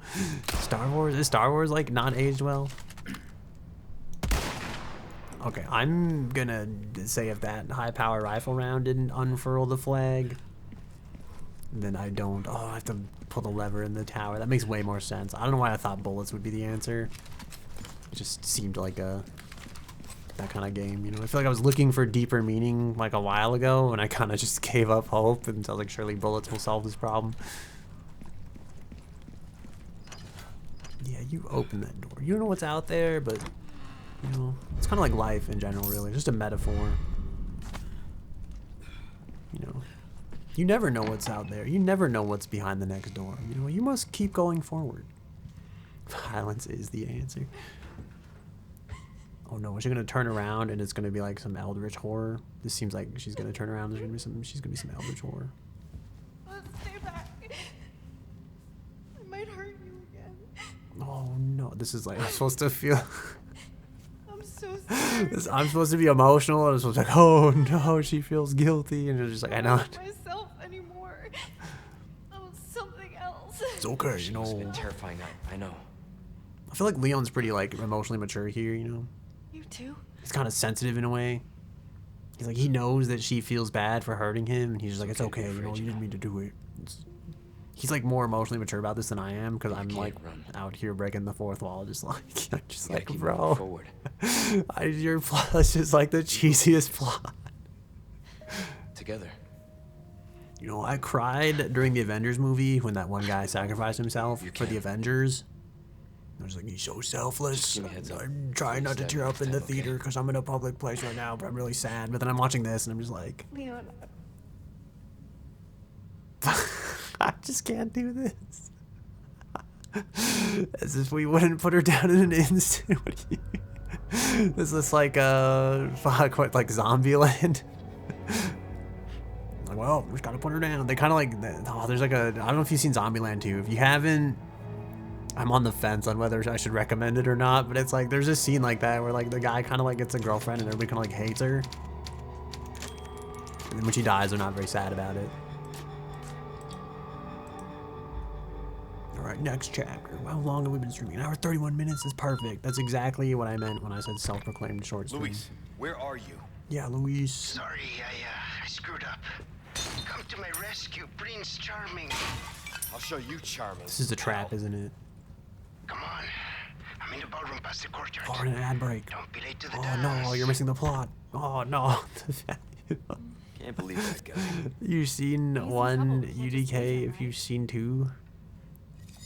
is Star Wars like not aged well? Okay, I'm gonna say if that high power rifle round didn't unfurl the flag, then I don't. Oh, I have to pull the lever in the tower. That makes way more sense. I don't know why I thought bullets would be the answer. It just seemed like that kind of game, you know. I feel like I was looking for deeper meaning like a while ago, and I kind of just gave up hope, and I was like, surely bullets will solve this problem. Yeah, you open that door. You don't know what's out there, but, you know, it's kind of like life in general, really. Just a metaphor. You know. You never know what's out there. You never know what's behind the next door. You know, you must keep going forward. Violence is the answer. Oh no, is she gonna turn around and it's gonna be like some eldritch horror? This seems like she's gonna turn around. There's gonna be some. She's gonna be some eldritch horror. Let's stay back. I might hurt you again. Oh no, this is like I'm supposed to feel. I'm so sorry. I'm supposed to be emotional, and I'm supposed to be like, oh no, she feels guilty, and it's just like I know. I'm not myself anymore. I was something else. It's okay, you She must have know. been terrifying. I know. I feel like Leon's pretty like emotionally mature here, you know. You too? He's kind of sensitive in a way. He's like he knows that she feels bad for hurting him, and he's just like it's okay, you know, you didn't mean to do it. He's like more emotionally mature about this than I am because I'm like out here breaking the fourth wall, just like I'm just like Keep bro. moving forward. Your plot is just like the cheesiest plot. Together. You know, I cried during the Avengers movie when that one guy sacrificed himself for the Avengers. I was like, he's so selfless. give me a heads up. I'm trying not to tear up in the theater because I'm in a public place right now, but I'm really sad. But then I'm watching this and I'm just like, Leon. I just can't do this. As if we wouldn't put her down in an instant. What do you... Is this like fuck, what, like Zombieland? Like, well, we just gotta put her down. They kind of like, oh, there's like a, I don't know if you've seen Zombieland 2. If you haven't, I'm on the fence on whether I should recommend it or not, but it's like, there's a scene like that where like the guy kind of like gets a girlfriend and everybody kind of like hates her. And then when she dies, they're not very sad about it. All right, next chapter. How long have we been streaming? An hour 31 minutes is perfect. That's exactly what I meant when I said self-proclaimed short stream. Luis, where are you? Yeah, Luis. Sorry, I screwed up. Come to my rescue, Prince Charming. I'll show you, Charming. This is a trap, isn't it? Come on. I'm in the ballroom past the courtyard. Oh, an ad break. Don't be late to the Oh dance. no, you're missing the plot. Oh no. Can't believe that guy. You've seen trouble. one We'll just UDK use him, if you've seen two.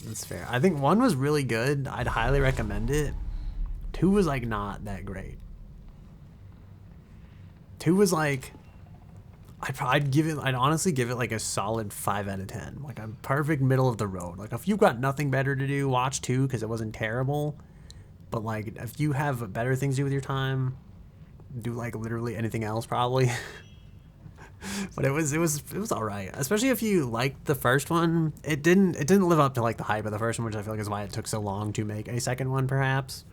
That's fair. I think one was really good. I'd highly recommend it. Two was like not that great. Two was like, I'd honestly give it like a solid 5 out of 10. Like a perfect middle of the road. Like if you've got nothing better to do, watch two because it wasn't terrible. But like if you have better things to do with your time, do like literally anything else probably. But it was all right, especially if you liked the first one. It didn't live up to like the hype of the first one, which I feel like is why it took so long to make a second one. Perhaps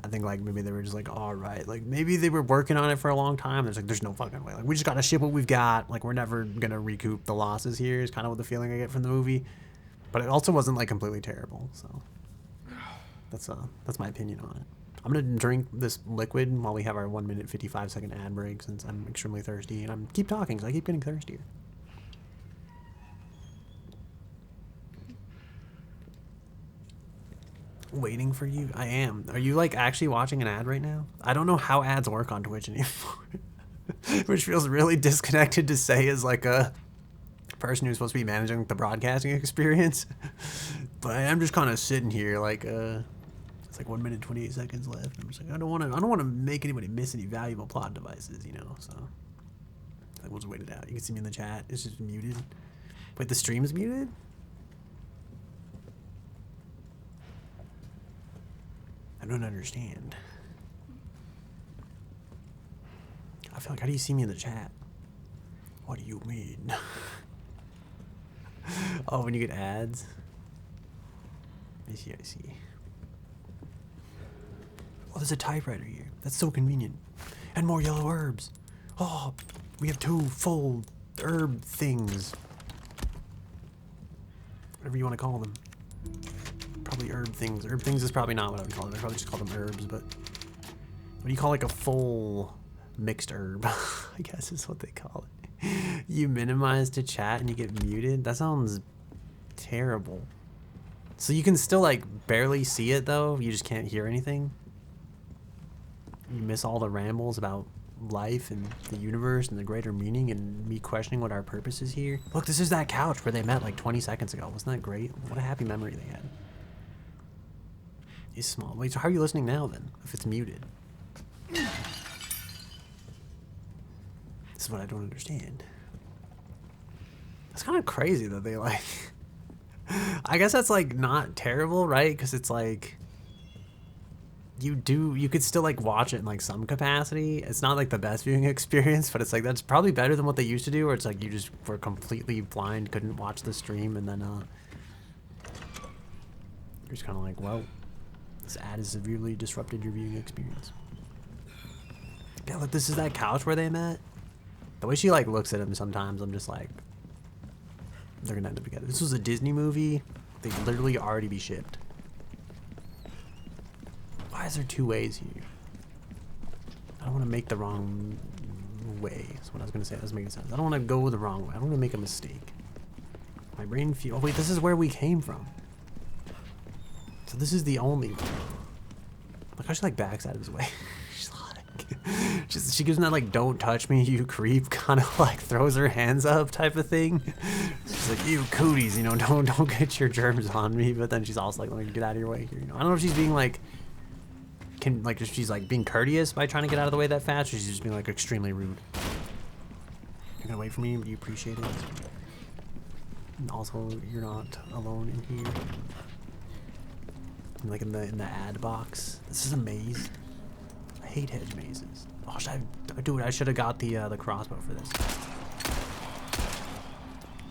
I think like maybe they were just like, all right, like maybe they were working on it for a long time. There's like there's no fucking way. Like we just gotta ship what we've got. Like we're never gonna recoup the losses here. Is kind of what the feeling I get from the movie. But it also wasn't like completely terrible. So that's my opinion on it. I'm gonna drink this liquid while we have our 1 minute 55-second ad break since I'm extremely thirsty and I'm keep talking because I keep getting thirstier. Waiting for you. I am. Are you like actually watching an ad right now? I don't know how ads work on Twitch anymore, which feels really disconnected to say as like a person who's supposed to be managing the broadcasting experience. But I am just kind of sitting here like it's like 1 minute 28 seconds left. I'm just like I don't want to make anybody miss any valuable plot devices, you know. So I will just wait it out. You can see me in the chat. It's just muted. Wait, the stream's muted? I don't understand. I feel like, how do you see me in the chat? What do you mean? Oh, when you get ads? I see. Oh, there's a typewriter here. That's so convenient. And more yellow herbs. Oh, we have 2 full herb things. Whatever you want to call them. Probably herb things. Herb things is probably not what I would call them. I probably just call them herbs, but what do you call like a full mixed herb? I guess is what they call it. You minimize to chat and you get muted? That sounds terrible. So you can still like barely see it though? You just can't hear anything? You miss all the rambles about life and the universe and the greater meaning and me questioning what our purpose is here. Look, this is that couch where they met like 20 seconds ago. Wasn't that great? What a happy memory they had. It's small. Wait, so how are you listening now then, if it's muted? This is what I don't understand. It's kind of crazy that they like... I guess that's like not terrible, right? Because it's like... you could still like watch it in like some capacity. It's not like the best viewing experience, but it's like that's probably better than what they used to do, where it's like you just were completely blind, couldn't watch the stream, and then you're just kind of like, well, this ad has severely disrupted your viewing experience. Yeah, look, this is that couch where they met. The way she like looks at him sometimes, I'm just like, they're gonna end up together. This was a Disney movie. They'd literally already be shipped. Why is there two ways here? I don't want to make the wrong way. That's what I was gonna say. That doesn't make sense. I don't want to go the wrong way. I don't want to make a mistake. My brain feel. Oh wait, this is where we came from. So this is the only one. Look how she like backs out of his way. She's like, she gives him that like "don't touch me, you creep" kind of like throws her hands up type of thing. She's like, "You cooties, you know, don't get your germs on me." But then she's also like, "Let me get out of your way here." You know, I don't know if she's being like, if she's like being courteous by trying to get out of the way that fast, or she's just being like extremely rude. You're gonna wait for me, but you appreciate it. And also, you're not alone in here. Like in the ad box. This is a maze. I hate hedge mazes. Oh, dude, I should have got the crossbow for this.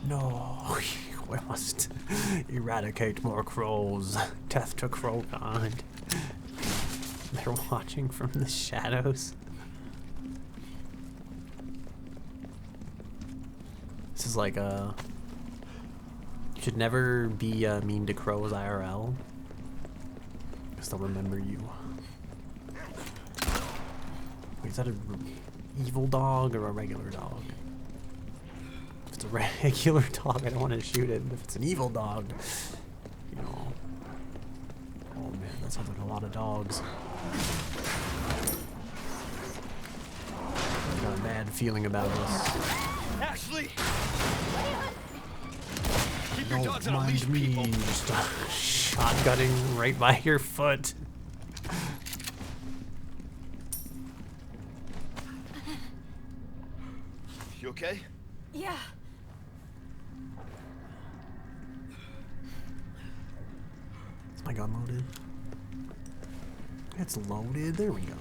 No, we must eradicate more crows. Death to crow kind. They're watching from the shadows. This is like you should never be mean to crows IRL. Because they'll remember you. Wait, is that an evil dog or a regular dog? If it's a regular dog, I don't want to shoot it. If it's an evil dog, you know. Oh man, that sounds like a lot of dogs. I've got a bad feeling about this. Ashley! Keep your Don't dogs on a mind leash, me, people. just shotgunning right by your foot. You okay? Yeah. Is my gun loaded? It's loaded. There we go.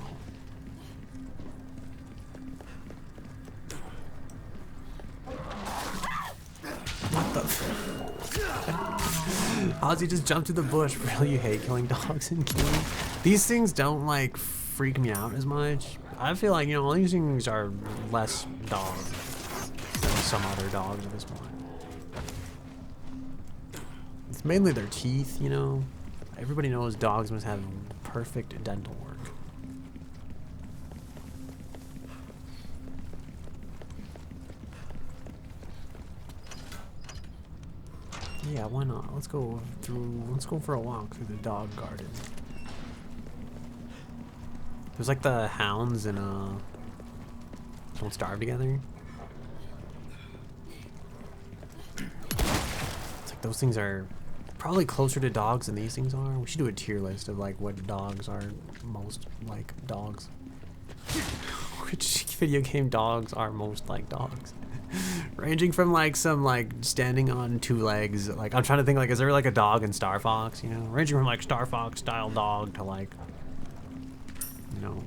What the? Ozzy just jumped through the bush. Really, you hate killing dogs in games? These things don't like freak me out as much. I feel like, you know, all these things are less dogs than some other dogs at this point. It's mainly their teeth, you know. Everybody knows dogs must have perfect dental work. Yeah, why not? Let's go for a walk through the dog garden. There's like the hounds in Don't Starve Together. It's like those things are probably closer to dogs than these things are. We should do a tier list of like what dogs are most like dogs. Which video game dogs are most like dogs? Ranging from like some like standing on two legs, like I'm trying to think like is there like a dog in Star Fox, you know? Ranging from like Star Fox style dog to like, you know,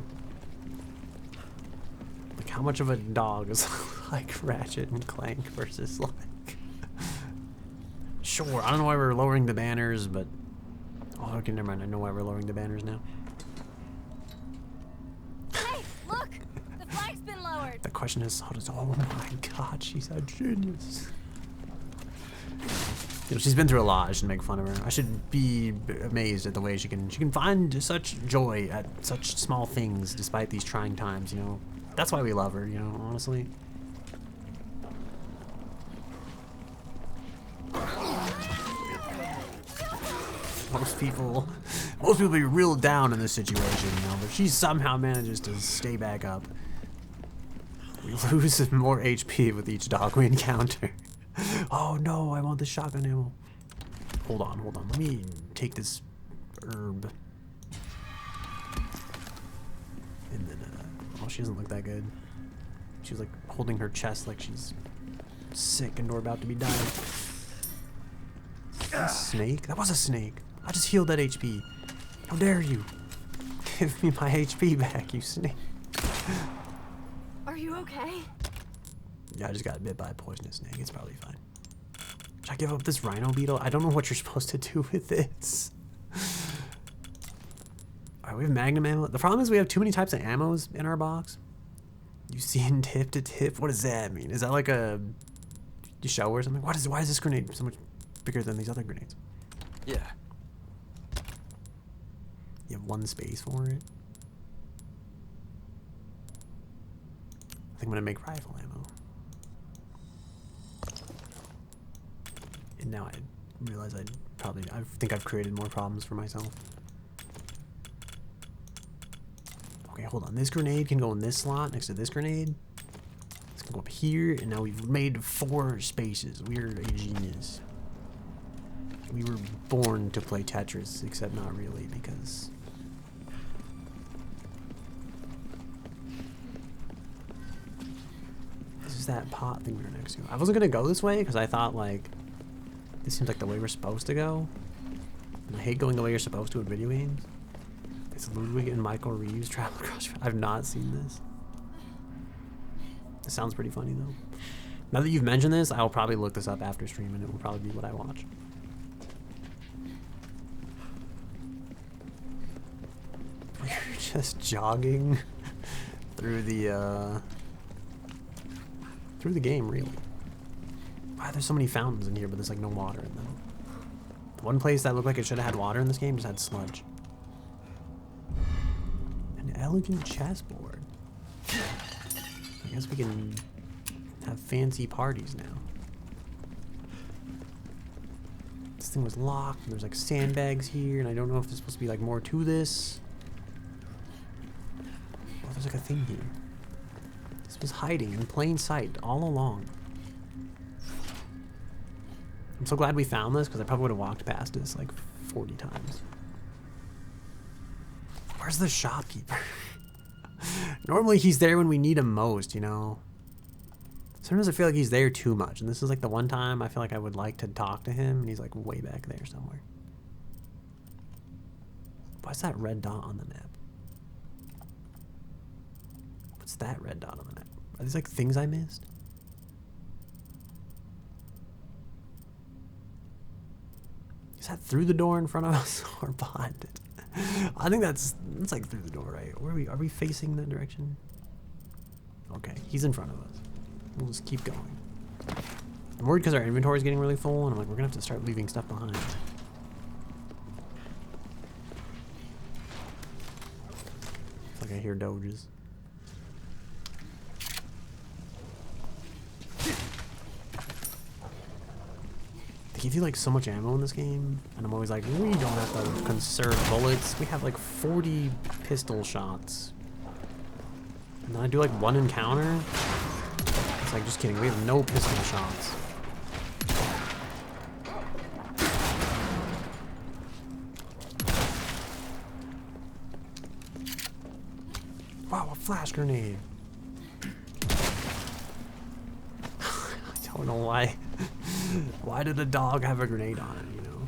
like how much of a dog is like Ratchet and Clank versus like sure, I don't know why we're lowering the banners, but oh okay, never mind, I know why we're lowering the banners now. Hey, look! The flag's been lowered! The question is, oh my god, she's a genius. You know, she's been through a lot. I should make fun of her. I should be amazed at the way she can find such joy at such small things despite these trying times, you know. That's why we love her, you know, honestly. Most people be real down in this situation, you know, but she somehow manages to stay back up. We lose more HP with each dog we encounter. Oh no, I want the shotgun ammo. Hold on. Let me take this herb. And then, oh, she doesn't look that good. She's like holding her chest like she's sick and we're about to be dying. A snake? That was a snake. I just healed that HP. How dare you? Give me my HP back, you snake. Are you okay? Yeah, I just got bit by a poisonous snake. It's probably fine. Should I give up this rhino beetle? I don't know what you're supposed to do with this. Alright, we have magnum ammo. The problem is we have too many types of ammos in our box. You see in tip to tip? What does that mean? Is that like a shell or something? Why is this grenade so much bigger than these other grenades? Yeah. You have one space for it. I think I'm gonna make rifle ammo. And now I realize I think I've created more problems for myself. Okay, hold on. This grenade can go in this slot next to this grenade. This can go up here, and now we've made 4 spaces. We're a genius. We were born to play Tetris, except not really, because... this is that pot thing we were next to. I wasn't gonna go this way, because I thought, like, this seems like the way we're supposed to go. And I hate going the way you're supposed to in video games. It's Ludwig and Michael Reeves travel across. I've not seen this. It sounds pretty funny though. Now that you've mentioned this, I'll probably look this up after stream, and it will probably be what I watch. We're just jogging through the game, really. Wow, there's so many fountains in here, but there's like no water in them. The one place that looked like it should have had water in this game just had sludge. An elegant chessboard. I guess we can have fancy parties now. This thing was locked, and there's like sandbags here, and I don't know if there's supposed to be like more to this. Oh, there's like a thing here. This was hiding in plain sight all along. I'm so glad we found this, because I probably would have walked past this like 40 times. Where's the shopkeeper? Normally he's there when we need him most, you know? Sometimes I feel like he's there too much, and this is like the one time I feel like I would like to talk to him, and he's like way back there somewhere. Why's that red dot on the map? What's that red dot on the map? Are these like things I missed? Is that through the door in front of us or behind it? I think that's like through the door, right? Where are we facing that direction? Okay, he's in front of us. We'll just keep going. I'm worried because our inventory is getting really full, and I'm like, we're gonna have to start leaving stuff behind. It's like I hear doges. They give you like so much ammo in this game, and I'm always like, we don't have to conserve bullets. We have like 40 pistol shots. And then I do like one encounter. It's like, just kidding, we have no pistol shots. Wow, a flash grenade. I don't know why. Why did a dog have a grenade on it, you know?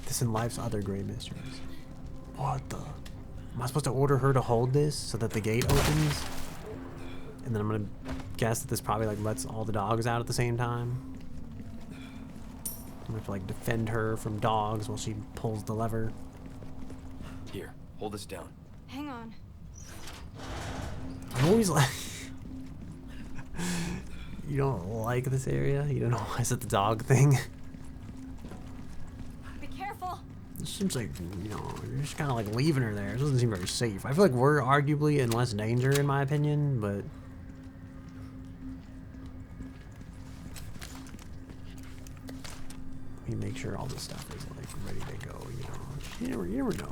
This and life's other great mysteries. What the? Am I supposed to order her to hold this so that the gate opens? And then I'm gonna guess that this probably like lets all the dogs out at the same time. I'm gonna have to like defend her from dogs while she pulls the lever. Here, hold this down. Hang on. I'm always like, you don't like this area? You don't know why is it the dog thing? Be careful. This seems like, you know, you're just kind of like leaving her there. It doesn't seem very safe. I feel like we're arguably in less danger in my opinion, but... we make sure all this stuff is like ready to go, you know. You never know.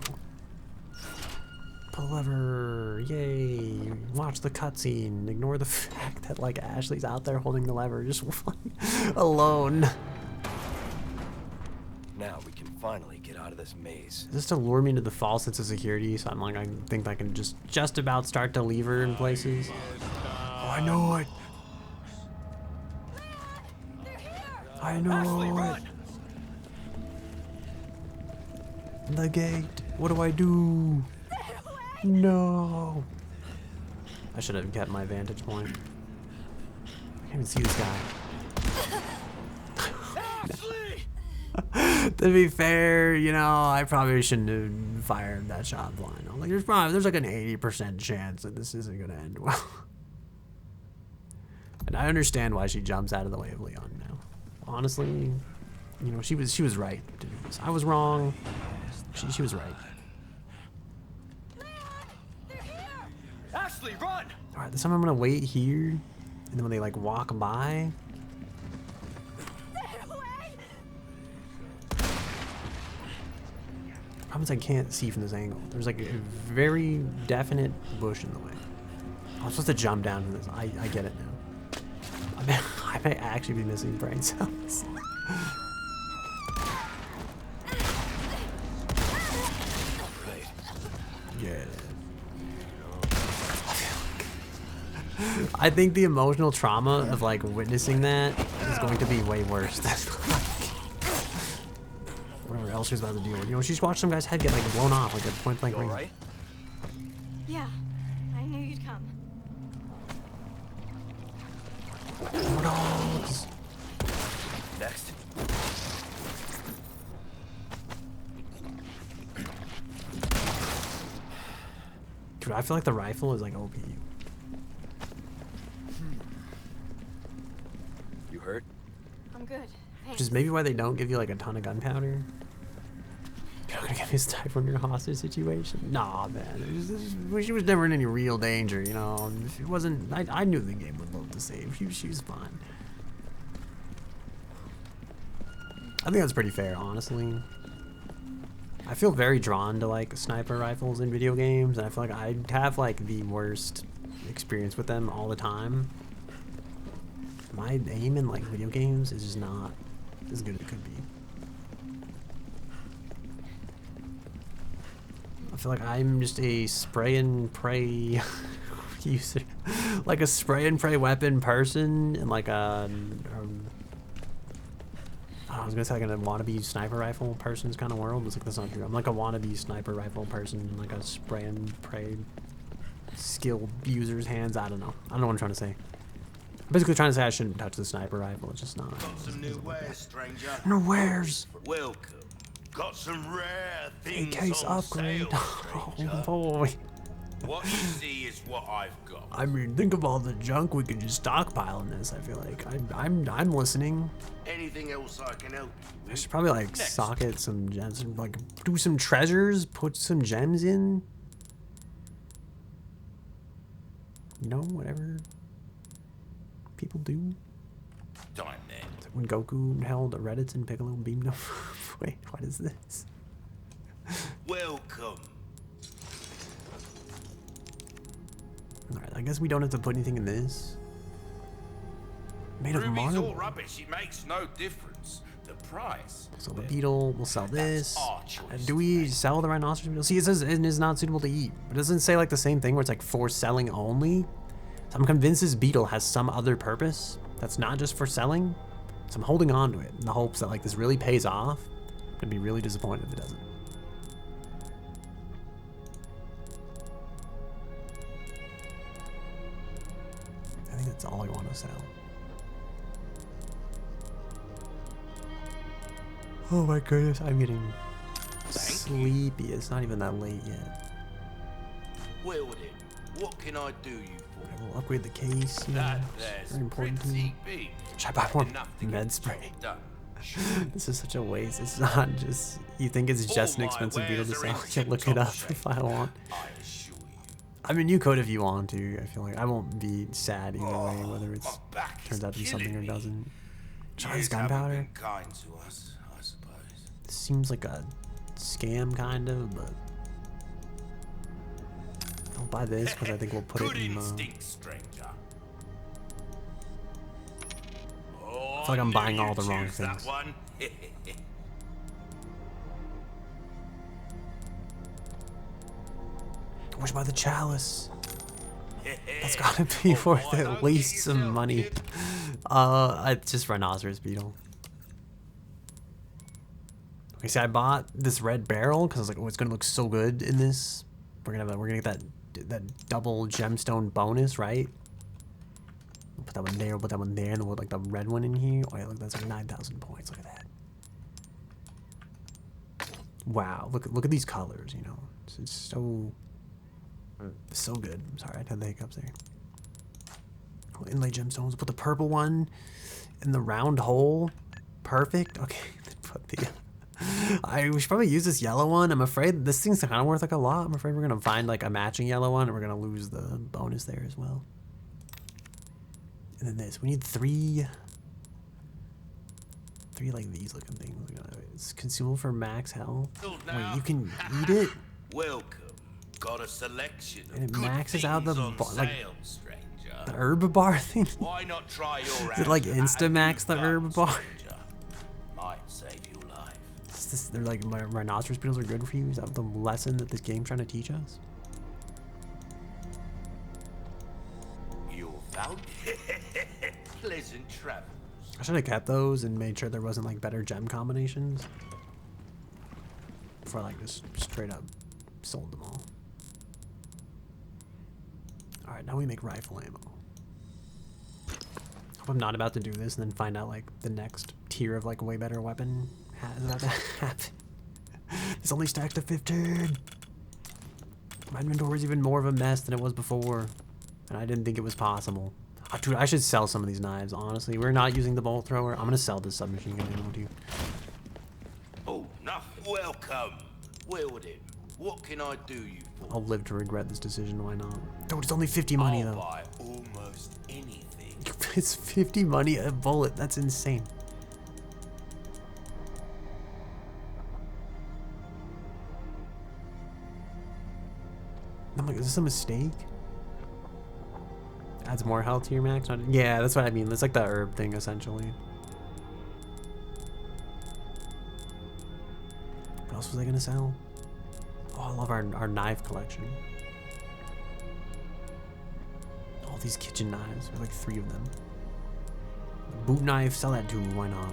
Pull the lever, yay. Watch the cutscene. Ignore the fact that like Ashley's out there holding the lever just alone. Now we can finally get out of this maze. Is this to lure me into the false sense of security? So I'm like, I think I can just about start to leave her in places. Oh, I know it. They're here. I know Ashley, it. run! The gate. What do I do? No. I should have kept my vantage point. I can't even see this guy. To be fair, you know, I probably shouldn't have fired that shot blind. I'm like, there's like an 80% chance that this isn't gonna end well. And I understand why she jumps out of the way of Leon now. Honestly, you know, she was right to do this. I was wrong. She was right. Leon, they're here. Ashley, run! All right, this time I'm gonna wait here, and then when they like walk by. Stay away. Problem is I can't see from this angle. There's like a very definite bush in the way. I'm supposed to jump down to this. I get it now. I may actually be missing brain cells. Yeah. I think the emotional trauma of like witnessing that is going to be way worse than like whatever else she's about to deal with. You know, she's watched some guy's head get like blown off like a point blank range. Right? Yeah, I knew you'd come. Dogs. Next. Dude, I feel like the rifle is like OP. You hurt? I'm good. Which Thanks. is maybe why they don't give you like a ton of gunpowder. You're not gonna get me snipe from your hostage situation. Nah, man. She was never in any real danger, you know. It wasn't. I knew the game would load to save. She was fine. I think that's pretty fair, honestly. I feel very drawn to like sniper rifles in video games, and I feel like I have like the worst experience with them all the time. My aim in like video games is just not as good as it could be. I feel like I'm just a spray and pray user, like a spray and pray weapon person, and like a I was gonna say like a wannabe sniper rifle person's kind of world. It's like that's not true. I'm like a wannabe sniper rifle person in like a spray and pray skill user's hands. I don't know what I'm trying to say. I'm basically trying to say I shouldn't touch the sniper rifle. It's just not. Got some new wares, stranger. No wares. Welcome. Got some rare things Case on upgrade. sale, Oh stranger. boy. What you see is what I've got. I mean, think of all the junk we could just stockpile in this. I feel like I'm listening. Anything else I can help you I with? should probably like Next. socket some gems, like do some treasures, put some gems in. You know, whatever people do. Time then. When Goku held a Reddit and Piccolo beamed him. Wait, what is this? Welcome. Alright, I guess we don't have to put anything in this. Made of Ruby's all marble. rubbish. It makes no difference. The price. So the beetle, we'll sell this. That's our choice Do to we make. sell the rhinoceros beetle? See, it says it is not suitable to eat. But it doesn't say like the same thing where it's like for selling only. So I'm convinced this beetle has some other purpose that's not just for selling. So I'm holding on to it in the hopes that like this really pays off. I'm gonna be really disappointed if it doesn't. I think that's all I want to sell. Oh my goodness, I'm getting sleepy. It's not even that late yet. Well then, what can I do you I for? will upgrade the case. You know, That it's there's very important to me. pretty big. Should I buy more Enough to med get the spray? job done. This is such a waste. It's not just, you think it's just an All my expensive beetle to wares are sell. in You can look it up tip-top if I want. I assure you. I mean, you could if you want to. I feel like I won't be sad either way, whether it's My back is turns out to be something or killing me. doesn't. Try this Years haven't gunpowder. been kind to us, I suppose. Seems like a scam kind of, but I'll buy this because I think we'll put Good it in. instinct, stranger. Oh, feel like I'm I buying knew all you'd the wrong choose that things. one. Where's my the chalice? That's gotta be Oh, worth boy, at don't least get some yourself money. kid. It's just rhinoceros beetle. Okay, You see, I bought this red barrel because I was like, oh, it's gonna look so good in this. We're gonna get that double gemstone bonus, right? We'll put that one there, we'll put that one there, and then we'll put like the red one in here. Oh yeah, look, that's like 9,000 points. Look at that. Wow, look at these colors. You know, it's so good. I'm sorry, I had the hiccups there. Oh, inlay gemstones. We'll put the purple one in the round hole. Perfect. Okay, put the. We should probably use this yellow one. I'm afraid this thing's kind of worth like a lot. I'm afraid we're gonna find like a matching yellow one, and we're gonna lose the bonus there as well. And then this. We need three like these looking things. It's consumable for max health. Wait, you can eat it? Welcome. Got a selection of And it good maxes out the things on like sale, stranger. the herb bar thing. Why not try your Is it like hand at a Instamax new the gun, herb bar? stranger? Might save your life. They're like rhinoceros beetles are good for you. Is that the lesson that this game's trying to teach us? You're valued. Pleasant travels. I should have kept those and made sure there wasn't like better gem combinations before I like just straight up sold them all. All right, now we make rifle ammo. Hope I'm not about to do this and then find out like the next tier of like way better weapon is about to happen. This only stacks to 15. My inventory is even more of a mess than it was before, and I didn't think it was possible. Oh, dude, I should sell some of these knives, honestly. We're not using the bolt thrower. I'm gonna sell this submachine gun ammo, dude. Oh, nothing. Welcome. Wield him. What can I do you for? I'll live to regret this decision, why not? Dude, it's only 50 money, I'll though. buy almost anything. It's 50 money a bullet. That's insane. I'm like, is this a mistake? Adds more health to your max? Yeah, that's what I mean. It's like the herb thing, essentially. What else was I gonna sell? Oh, I love our knife collection. All these kitchen knives. There's like 3 of them. Boot knife, sell that too. Why not?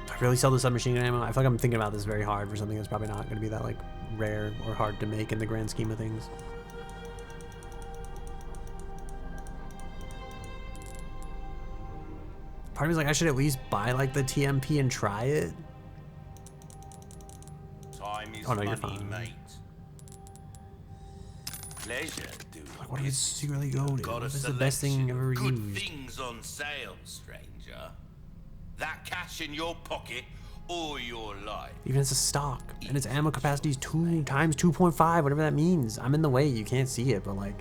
Do I really sell the submachine gun ammo? I feel like I'm thinking about this very hard for something that's probably not gonna be that like rare or hard to make in the grand scheme of things. Part of me's like, I should at least buy like the TMP and try it. Time is Oh no, you're money, fine. mate. Pleasure, dude. Like, what do you secretly go to? Got a This is the best thing I've ever good used. things on sale, stranger. That cash in your pocket or your life. Even as a stock, and its ammo capacity is 2 times 2.5, whatever that means. I'm in the way, you can't see it, but like,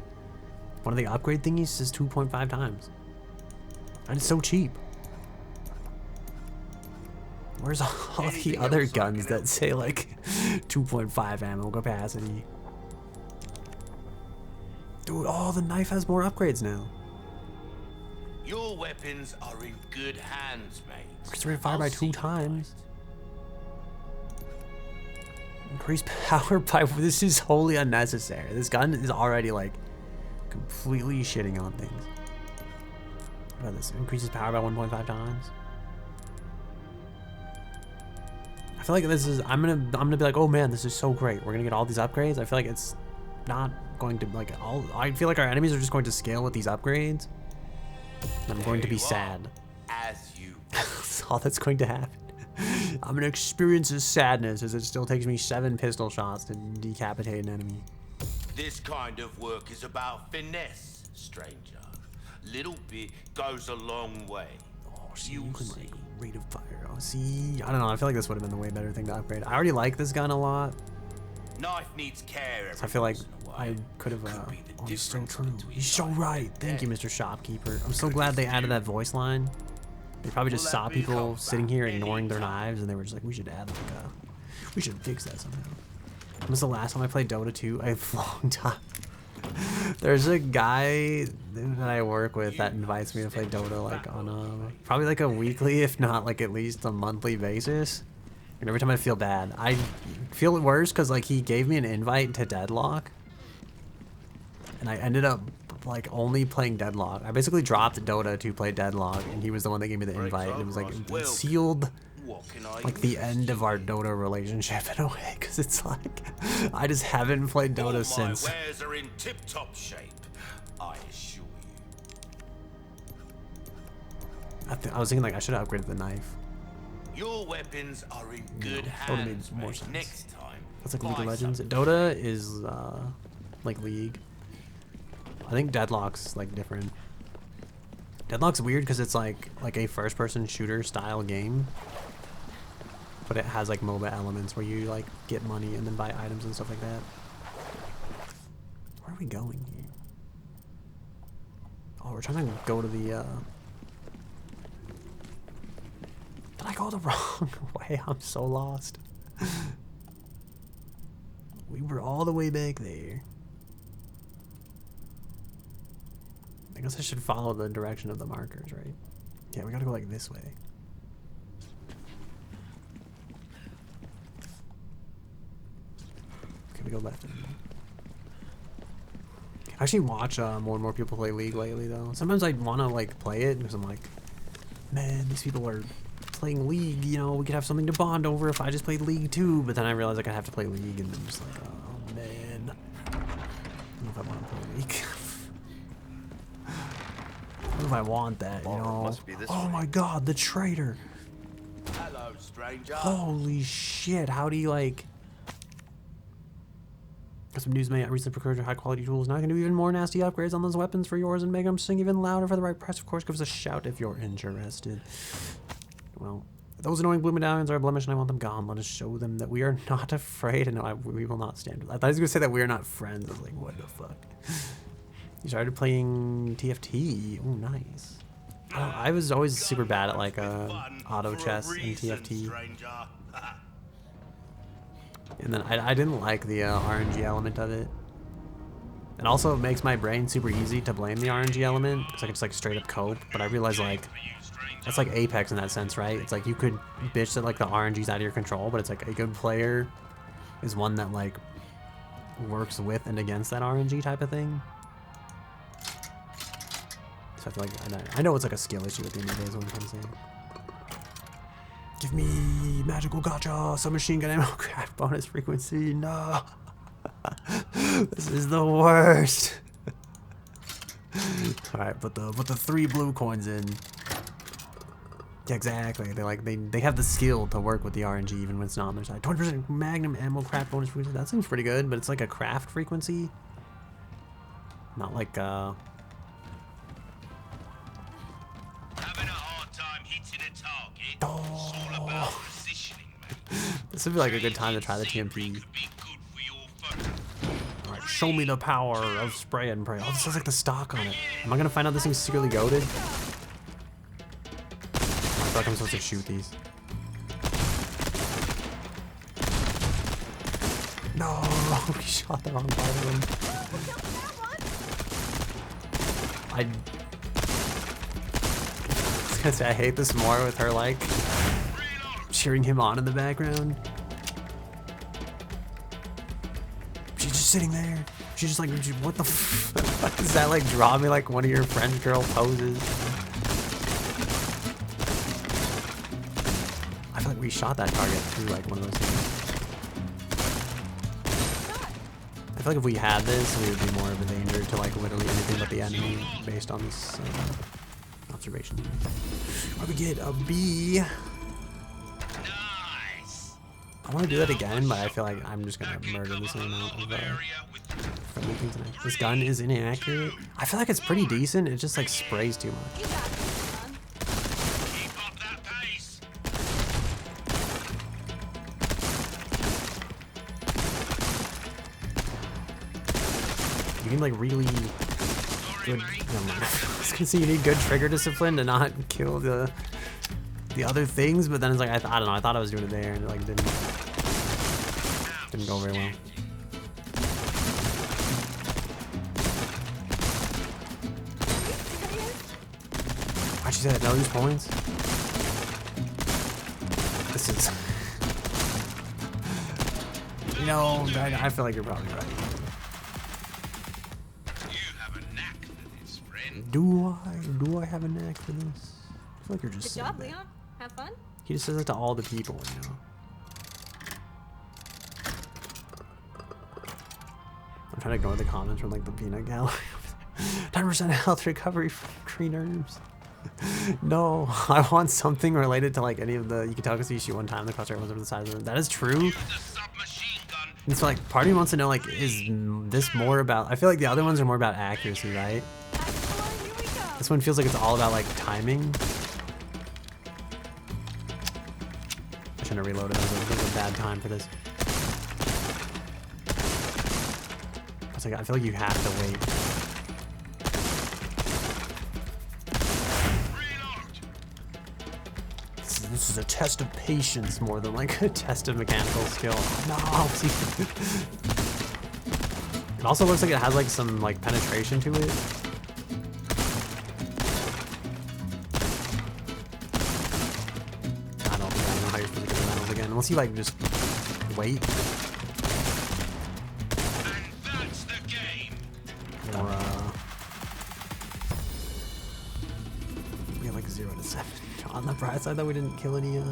one of the upgrade thingies says 2.5 times. And it's so cheap. Where's all the other guns that say like 2.5 ammo capacity? Dude, oh, the knife has more upgrades now. Your weapons are in good hands, mate. Increase rate of fire I'll by see 2 you times. Increase power by, this is wholly unnecessary. This gun is already like completely shitting on things. What about this? Increases power by 1.5 times. I feel like this is, I'm gonna be like, oh man, this is so great. We're gonna get all these upgrades. I feel like it's not going to like I feel like our enemies are just going to scale with these upgrades. And I'm going to be sad. As you That's all that's going to happen. I'm gonna experience this sadness as it still takes me 7 pistol shots to decapitate an enemy. This kind of work is about finesse, stranger. Little bit goes a long way. Oh, see, You'll you can see. like rate of fire. Oh, see, I don't know. I feel like this would have been the way better thing to upgrade. I already like this gun a lot. Knife needs care. So I feel like every once in a I while. could have. Could be the Oh, he's so difference true. between He's so life right. and Thank you, death. Mr. Shopkeeper. I'm so glad they added that voice line. They probably just Will saw that be people helpful sitting here ignoring their anytime? knives, and they were just like, we should add like we should fix that somehow. When was the last time I played Dota 2? A long time. There's a guy that I work with that invites me to play Dota like on probably like a weekly, if not like at least a monthly basis. And every time I feel bad, I feel worse because like he gave me an invite to Deadlock, and I ended up like only playing Deadlock. I basically dropped Dota to play Deadlock, and he was the one that gave me the invite. And it was like sealed What can I Like the interest end of you our in? Dota relationship in a way, because it's like I just haven't played All Dota my since. wares are in tip-top shape, I assure you. I was thinking like I should have upgraded the knife. Your weapons are in good that would've made hands, more mate. sense. Next time, That's like League buy of Legends. some. Dota is like League. I think Deadlock's like different. Deadlock's weird because it's like a first-person shooter style game, but it has like MOBA elements where you like get money and then buy items and stuff like that. Where are we going here? Oh, we're trying to go to the. Did I go the wrong way? I'm so lost. We were all the way back there. I guess I should follow the direction of the markers, right? Yeah, we gotta go like this way. Okay, we go left. I actually watch more and more people play League lately, though. Sometimes I want to like play it because I'm like, man, these people are playing League. You know, we could have something to bond over if I just played League too. But then I realize like I have to play League, and I'm just like, oh man, I don't know if I want to play League. What if I want that, you know? Must be this Oh way. my god, the traitor! Hello, stranger. Holy shit, how do you like... Got some news, mate. I recently procured high quality tools. Now I can do even more nasty upgrades on those weapons for yours and make them sing even louder for the right price. Of course, give us a shout if you're interested. Well, those annoying blue medallions are a blemish and I want them gone. Let us show them that we are not afraid. And no, we will not stand. I thought he was going to say that we are not friends. I was like, what the fuck? You started playing TFT. Oh, nice. I was always super bad at like auto chess and TFT. And then I didn't like the RNG element of it. And also it makes my brain super easy to blame the RNG element because I can just like straight up cope. But I realize like that's like Apex in that sense, right? It's like you could bitch that like the RNG's out of your control, but it's like a good player is one that like works with and against that RNG type of thing. So I feel like I know it's like a skill issue at the end of the day is what I'm trying to say. Give me magical gotcha, submachine gun ammo, craft bonus frequency. No, this is the worst. All right, put the 3 blue coins in. Yeah, exactly. They have the skill to work with the RNG even when it's not on their side. 20% magnum ammo craft bonus frequency. That seems pretty good, but it's like a craft frequency, not like Having a hard time hitting a target. It's all about positioning, mate. This would be like a good time to try the TMP. Alright, show me the power of spray and pray. Oh, this has like the stock on it. Am I gonna find out this thing's secretly goated? I feel like I'm supposed to shoot these. No, we shot the wrong part of them. I was gonna say I hate this more with her like cheering him on in the background. She's just sitting there. She's just like, what the fuck? Does that like draw me like one of your French girl poses? I feel like we shot that target through like one of those things. I feel like if we had this, we would be more of a danger to like literally anything but the enemy based on this observation. Where we get a B. I want to do that again, but I feel like I'm just gonna murder this amount of friendly things tonight. This gun is inaccurate. I feel like it's pretty decent. It just like sprays too much. You got this, son. Keep up that pace. You need like really good. Never mind. I was gonna say you need good trigger discipline to not kill the other things, but then it's like I don't know. I thought I was doing it there, and it like didn't go very well. Why'd you say that? No use points. This is. You know, I feel like you're probably right. You have a knack for this, friend. Do I have a knack for this? I feel like you're just Good saying job, that. Leon. Have fun? He just says it to all the people, you know. I'm trying to ignore the comments from like the peanut gallery. 10% health recovery from green herbs. No, I want something related to like any of the. You can tell because you shoot one time, the crosshair was over the size of it. That is true. And so like, part of me wants to know like, is this more about? I feel like the other ones are more about accuracy, right? This one feels like it's all about like timing. I shouldn't have reloaded. It was a bad time for this. It's like I feel like you have to wait. This is a test of patience more than like a test of mechanical skill. No, see. It also looks like it has like some like penetration to it. I don't know how you're supposed to get the medals again unless you like just wait. Or we have like 0 to 7. On the bright side, though, we didn't kill any.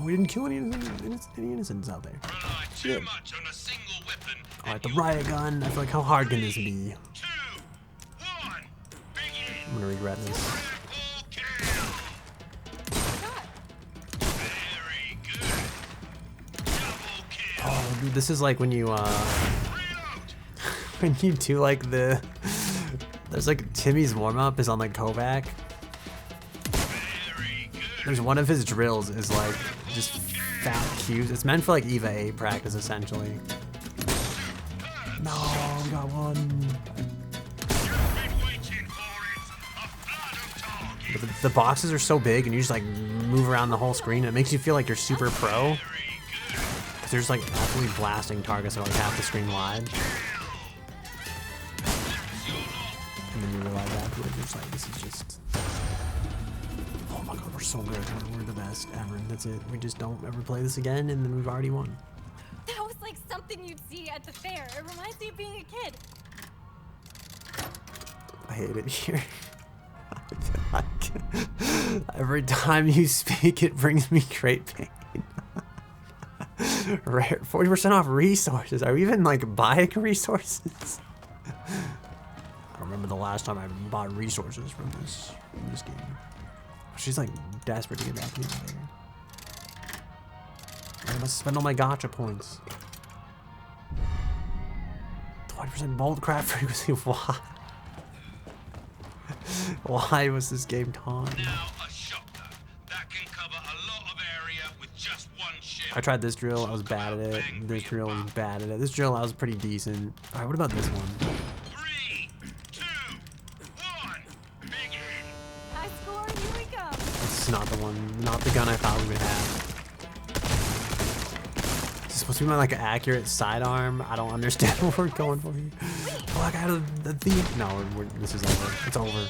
We didn't kill any innocents out there. Shit. All right, the riot gun. I feel like how hard can this be? I'm gonna regret this. Oh, dude, this is like when you when you do like the. There's like Timmy's warm up is on like Kovac. There's one of his drills is like just fat cubes. It's meant for like EVA 8 practice essentially. No, we got one. But the boxes are so big and you just like move around the whole screen. And it makes you feel like you're super pro. Because there's like absolutely blasting targets that are like half the screen wide. And then you realize afterwards, it's like, this is just... Oh my god, we're so good. We're the best ever. That's it. We just don't ever play this again, and then we've already won. That was like something you'd see at the fair. It reminds me of being a kid. I hate it here. Every time you speak, it brings me great pain. Rare 40% off resources. Are we even like buying resources? I remember the last time I bought resources from this game. She's like desperate to get back in there. I must spend all my gacha points. 20% bolt craft frequency. Why? Why was this game taunted? Now a shotgun that can cover a lot of area with just one ship. I tried this drill, I was bad at it. This drill was bad at it. This drill I was pretty decent. Alright, what about this one? 3, 2, 1, begin. High score, here we go. This is not the one, not the gun I thought we would have. Is this supposed to be my like accurate sidearm? I don't understand what we're going for here. Oh, I got the thief. No, this is over. It's over.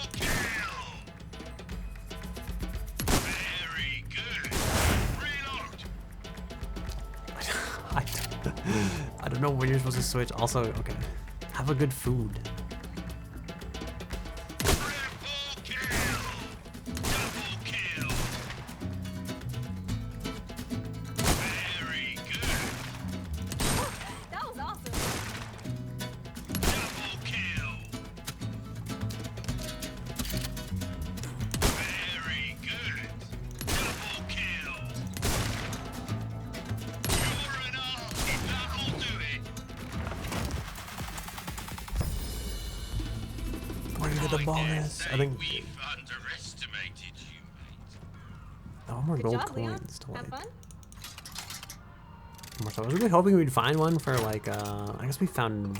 Very good. Reload. I don't know when you're supposed to switch. Also, okay. Have a good food. Triple kill. Double kill. Very good. That was awesome. Double kill. Very good. Double kill. You're enough. That'll do it. Where did the bonus? I think. We've underestimated you, mate. Oh, more Good gold job, Leon. coins to Have like. fun? More stuff. I was really hoping we'd find one for like. I guess we found.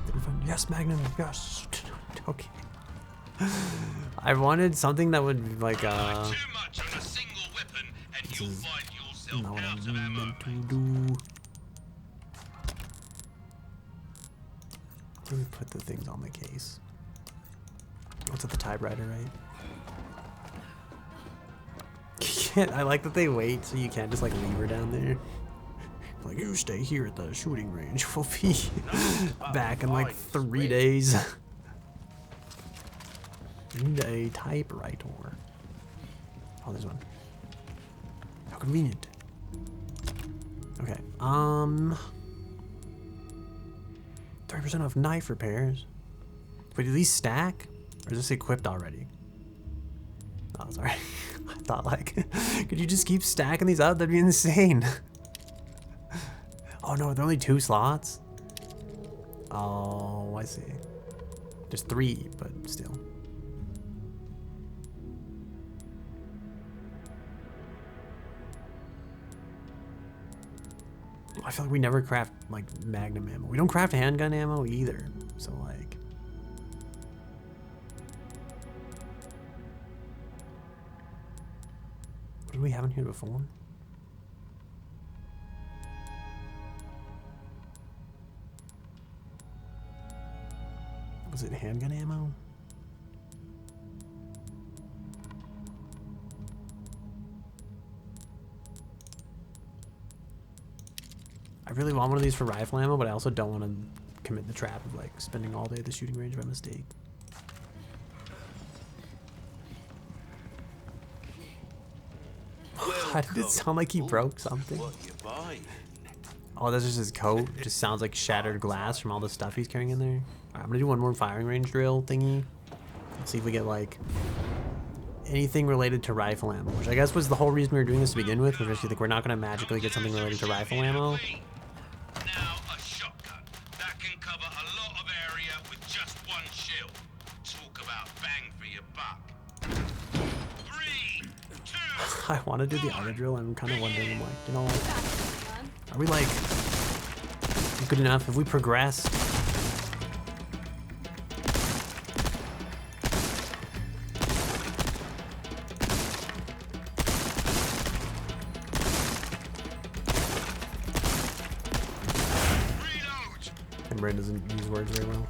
Did we find? Yes, Magnum. Yes. Okay. I wanted something that would like. Too much on a single weapon, and This you'll is find yourself not what out of I ammo. meant to do. Let me put the things on the case. What's at the typewriter, right? You can't. I like that they wait so you can't just like leave her down there. Like, you stay here at the shooting range. We'll be back in like 3 days. Need a typewriter. Oh, there's one. How convenient. Okay. 30% off knife repairs. Wait, do these stack? Or is this equipped already? Oh, sorry. I thought like, could you just keep stacking these up? That'd be insane. Oh no, there are only 2 slots? Oh, I see. There's 3, but still. I feel like we never craft like magnum ammo. We don't craft handgun ammo either. So like, what did we have in here before? Was it handgun ammo? I really want one of these for rifle ammo, but I also don't want to commit the trap of like spending all day at the shooting range by mistake. How did it sound like he broke something? What you buying? Oh, that's just his coat. Just sounds like shattered glass from all the stuff he's carrying in there. Alright, I'm gonna do one more firing range drill thingy. Let's see if we get like anything related to rifle ammo, which I guess was the whole reason we were doing this to begin with, which is like we're not gonna magically get something related to rifle ammo. Now a shotgun that can cover a lot of area with just one shell. Talk about bang for your buck. 3, 2. I want to do the auto drill. I'm kind of wondering, I'm like, you know, Fun. are we like good enough? Have we progressed? And Brad doesn't use words very well.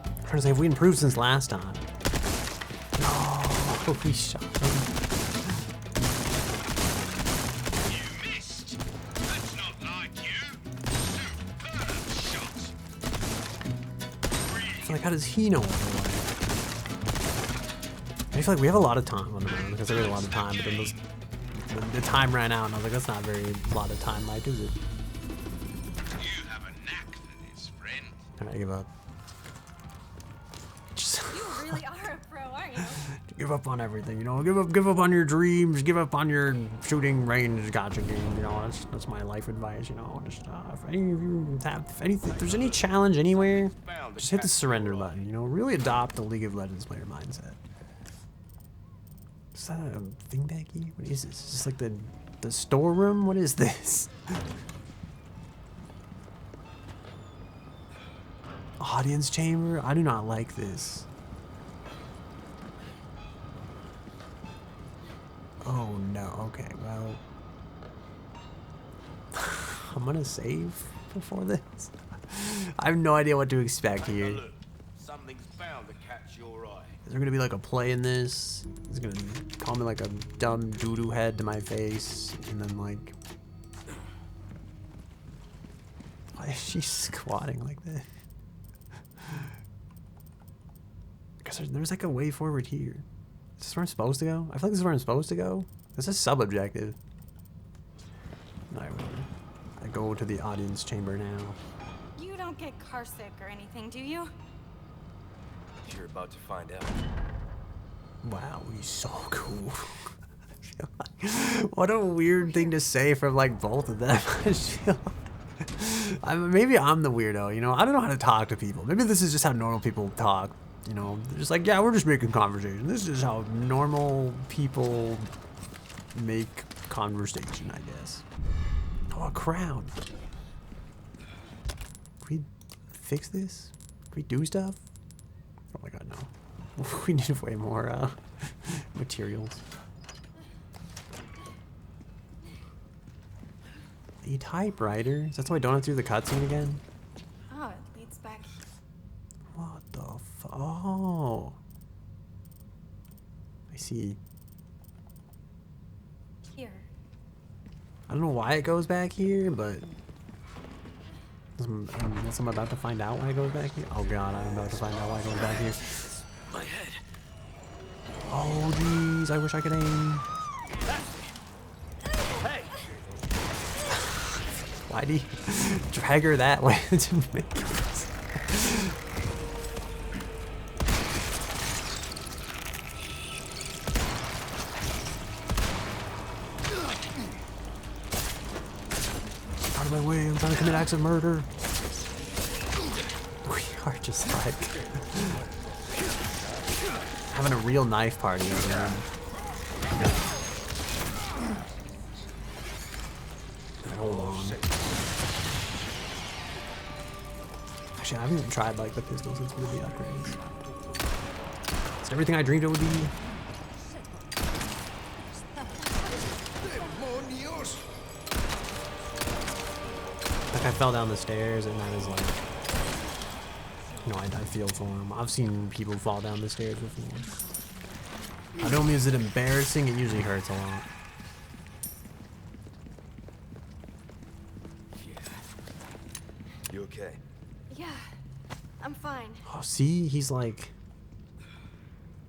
I'm trying to say, have we improved since last time? No, we shot him. You missed. That's not like you. Superb shot. So like, how does he know what we're like? I feel like we have a lot of time on the road because there is a lot of time, but then the time ran out, and I was like, that's not very a lot of time, Mike, is it? You have a knack for this, friend. Alright, I give up. Just You really are a pro, aren't you? give up on everything, you know. Give up on your dreams. Give up on your shooting range gotcha game. You know, that's my life advice. You know, just if any of you have anything, if there's any challenge anywhere, just hit the surrender button. You know, really adopt the League of Legends player mindset. Is that a thing back here? What is this? Is this like the storeroom? What is this? Audience chamber? I do not like this. Oh no, okay, well. I'm gonna save before this. I have no idea what to expect Take a here. look. Something's bound to catch your eye. Is there gonna be like a play in this? He's gonna call me like a dumb doo-doo head to my face, and then like, why is she squatting like that? Because there's like a way forward here. Is this where I'm supposed to go? I feel like this is where I'm supposed to go. This is sub-objective. Alright, whatever. I go to the audience chamber now. You don't get car sick or anything, do you? You're about to find out. Wow, he's so cool. What a weird thing to say from like both of them. I feel like, maybe I'm the weirdo, you know? I don't know how to talk to people. Maybe this is just how normal people talk. You know, they're just like, yeah, we're just making conversation. This is how normal people make conversation, I guess. Oh, a crown. Can we fix this? Can we do stuff? Oh my god, no. We need way more materials. A typewriter? Is that so I don't have to do the cutscene again? Oh, it leads back. What the oh. I see. Here. I don't know why it goes back here, but unless I'm about to find out why it goes back here. Oh god, I'm about to find out why it goes back here. My head. Oh jeez, I wish I could aim. Why'd he drag her that way? It didn't make sense. Out of my way, I'm trying to commit acts of murder. We are just like having a real knife party over there. Hold on. Actually, I haven't even tried like the pistol since we did the upgrades. It's everything I dreamed it would be. Like I fell down the stairs and that is like, you know, I feel for him. I've seen people fall down the stairs before. I don't mean is it embarrassing, it usually hurts a lot. You okay? Yeah, I'm fine. Oh, see, he's like,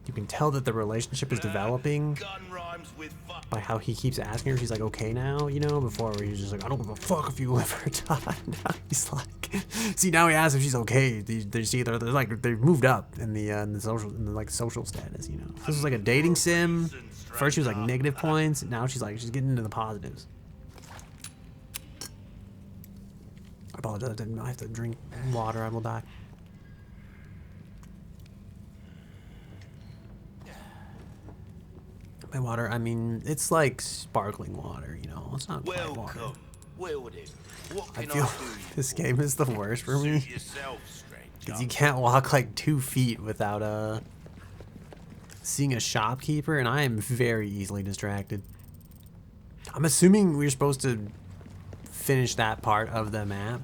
you can tell that the relationship is developing Gun rhymes with fuck. by how he keeps asking her. She's like, okay now, you know, before where he was just like, I don't give a fuck if you live or die. Now he's like, see, now he asks if she's okay. They see they're like, they've moved up in the social status, you know. This was like a dating sim. First she was like negative points. Now she's like, she's getting into the positives. I apologize, I have to drink water, I will die. By water, I mean, it's like sparkling water, you know, it's not quite water. Welcome. Wielded. What I can feel I do you this for? game is the worst for me, Suit yourself, because stranger. you can't walk like 2 feet without, seeing a shopkeeper, and I am very easily distracted. I'm assuming we're supposed to finish that part of the map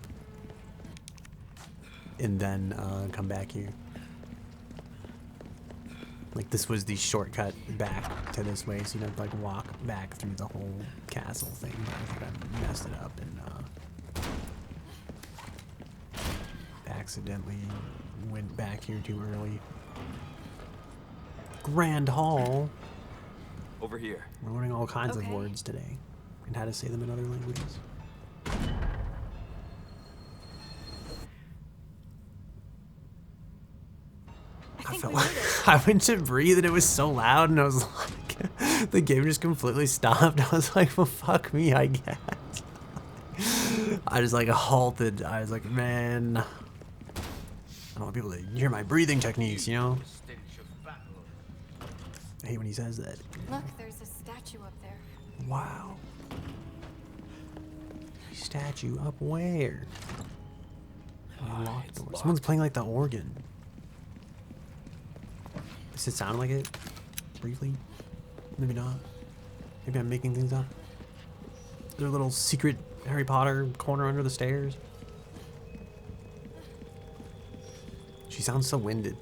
and then come back here. Like this was the shortcut back to this way, so you don't have to like walk back through the whole castle thing. But I think I messed it up and accidentally went back here too early. Grand Hall. Over here. We're learning all kinds of Okay. words today and how to say them in other languages. I think felt we like made it. I went to breathe and it was so loud and I was like, the game just completely stopped. I was like, well, fuck me, I guess. I just like halted. I was like, man, I don't want people to hear my breathing techniques, you know? Stench of battle. I hate when he says that. Look, there's a statue up there. Wow. Statue up where? Locked door. Someone's playing like the organ. Does it sound like it? Briefly? Maybe not. Maybe I'm making things up. Is there a little secret Harry Potter corner under the stairs? She sounds so winded.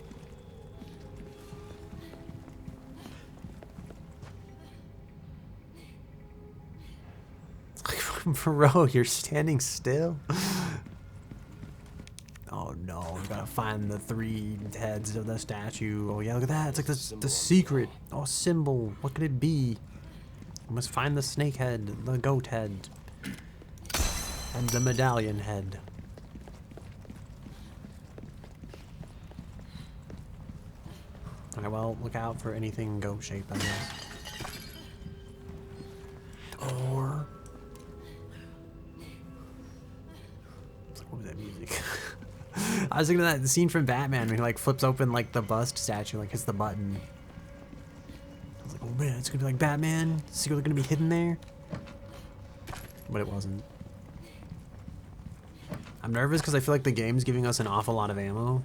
Bro, you're standing still? Oh no, we gotta find the 3 heads of the statue. Oh yeah, look at that. It's like the secret. Oh, symbol. What could it be? We must find the snake head, the goat head, and the medallion head. Alright, well, look out for anything goat shaped, I guess. Or... what was that music? I was thinking of that scene from Batman when he like flips open like the bust statue, like hits the button. I was like, oh man, it's gonna be like Batman. Is he gonna be hidden there? But it wasn't. I'm nervous because I feel like the game's giving us an awful lot of ammo.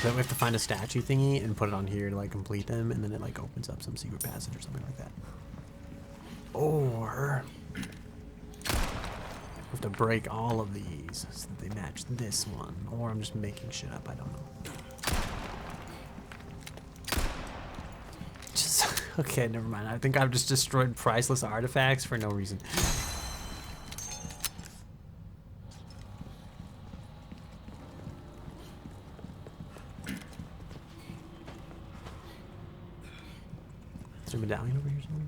So we have to find a statue thingy and put it on here to like complete them, and then it like opens up some secret passage or something like that. Or we have to break all of these so that they match this one. Or I'm just making shit up, I don't know. Just, okay, never mind. I think I've just destroyed priceless artifacts for no reason. Is there a medallion over here somewhere?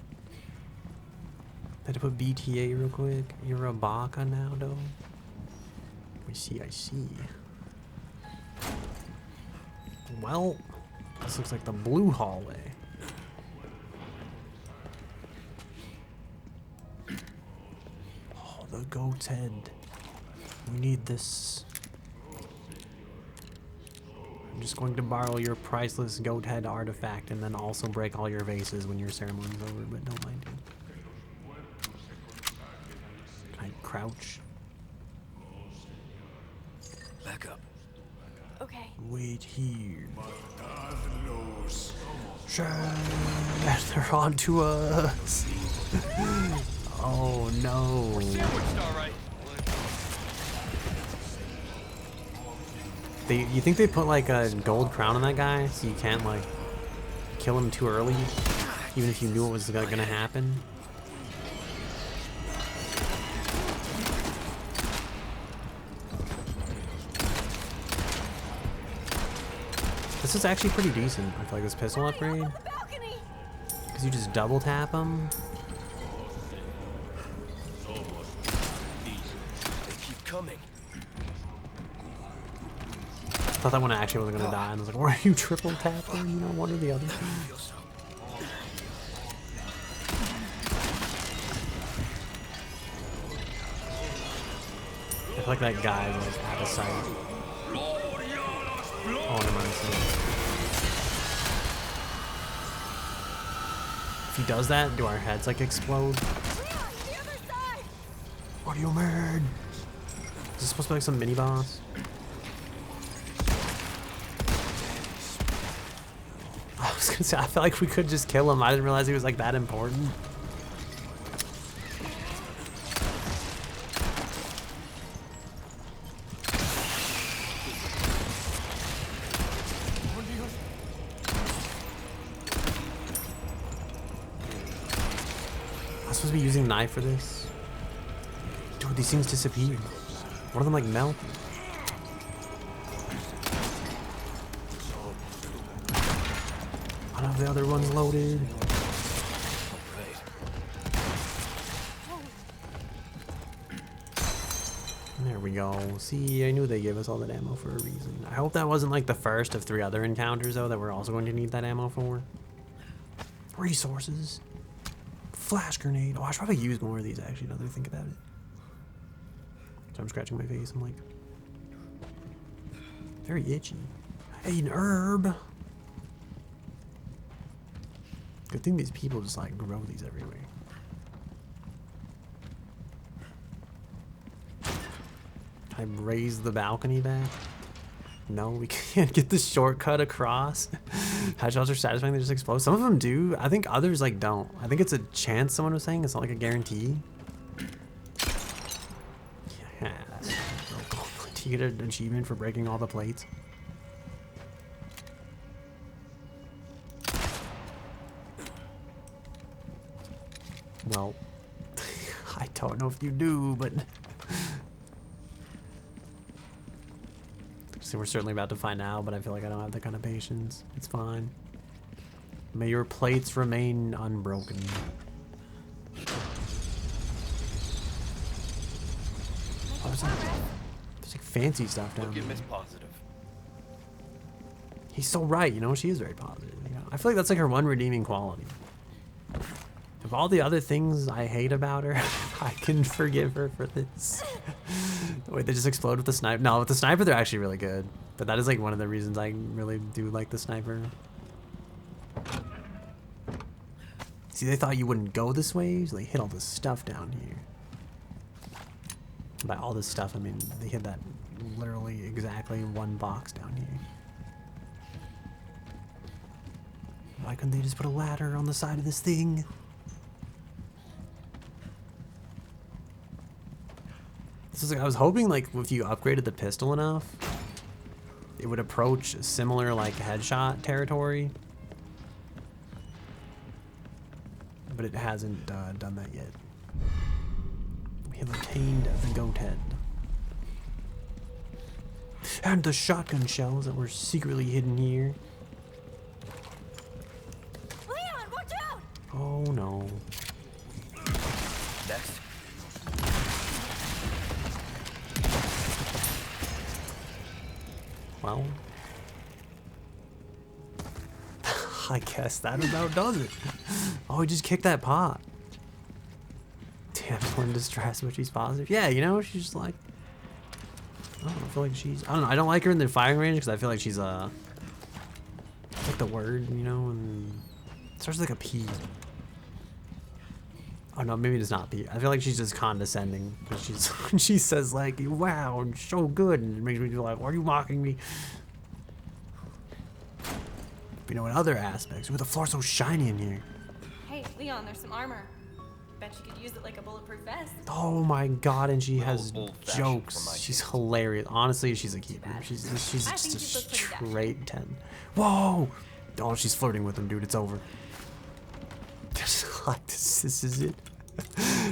Had to put BTA real quick. You're a baka now, though. I see, I see. Well, this looks like the blue hallway. Oh, the goat's head. We need this. I'm just going to borrow your priceless goat head artifact and then also break all your vases when your ceremony's over, but don't mind him. Can I crouch? Back up. Okay. Wait here. They're onto us. Oh no. Sandwiched, all right. You think they put like a gold crown on that guy so you can't like kill him too early, even if you knew it was gonna happen? This is actually pretty decent. I feel like this pistol upgrade, On the balcony! because you just double tap them. They keep coming. I thought that one actually wasn't gonna die, and I was like, "Why are you triple tapping? You know, one or the other." I feel like that guy's like out of sight. Oh, never mind. If he does that, do our heads like explode? Leon, the other side! What are you mad? Is this supposed to be like some mini boss? I was gonna say, I felt like we could just kill him. I didn't realize he was like that important. I'm supposed to be using a knife for this. Dude, these things disappear. One of them like melt. I don't have the other ones loaded. There we go. See, I knew they gave us all that ammo for a reason. I hope that wasn't like the first of 3 other encounters though that we're also going to need that ammo for. Resources. Flash grenade. Oh, I should probably use more of these actually now that I think about it. So I'm scratching my face. I'm like very itchy. Hey, an herb. Good thing these people just like grow these everywhere. Can I raise the balcony back? No, we can't get the shortcut across. Headshots are satisfying, they just explode. Some of them do. I think others like don't. I think it's a chance, someone was saying. It's not like a guarantee. Yeah. Do you get an achievement for breaking all the plates? Well, I don't know if you do, but so we're certainly about to find out, but I feel like I don't have that kind of patience. It's fine. May your plates remain unbroken. Oh, there's like fancy stuff down Look there. at Miss Positive. He's so right, you know, she is very positive. You know? I feel like that's like her one redeeming quality. Of all the other things I hate about her, I can forgive her for this. Wait, they just explode with the sniper? No, with the sniper they're actually really good. But that is like one of the reasons I really do like the sniper. See, they thought you wouldn't go this way, so they hid all this stuff down here. By all this stuff, I mean, they hid that literally exactly one box down here. Why couldn't they just put a ladder on the side of this thing? This is like, I was hoping like if you upgraded the pistol enough, it would approach similar like headshot territory. But it hasn't done that yet. We have obtained the goat head. And the shotgun shells that were secretly hidden here. Leon, watch out! Oh no. Well, I guess that about does it. Oh, he just kicked that pot. Damsel in distress, but she's positive. Yeah, you know, she's just like, I don't know, I feel like she's, I don't know, I don't like her in the firing range because I feel like she's like the word, you know, and it starts with like a P. Oh no, maybe it's not P. I feel like she's just condescending because she's she says like, wow, I'm so good, and it makes me feel like, why are you mocking me? But, you know, in other aspects, ooh, the floor's so shiny in here. Hey, Leon, there's some armor. Bet you could use it like a bulletproof vest. Oh my god, and she has old-fashioned for jokes. my She's taste. hilarious. Honestly, she's a keeper. She's I think just a you look pretty dashing. straight 10. Whoa! Oh, she's flirting with him, dude. It's over. Like, this is it.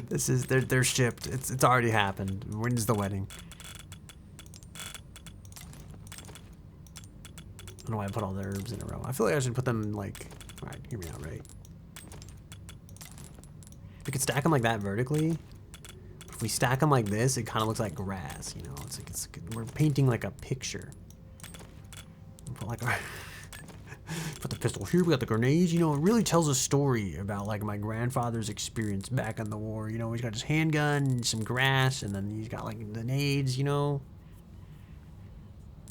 This is they're shipped. It's already happened. When's the wedding? I don't know why I put all the herbs in a row. I feel like I should put them like. All right, hear me out, right? We could stack them like that vertically. If we stack them like this, it kind of looks like grass. You know, it's like we're painting like a picture. Put like put the pistol here. We got the grenades. You know, it really tells a story about like my grandfather's experience back in the war. You know, he's got his handgun, some grass, and then he's got like the nades. You know,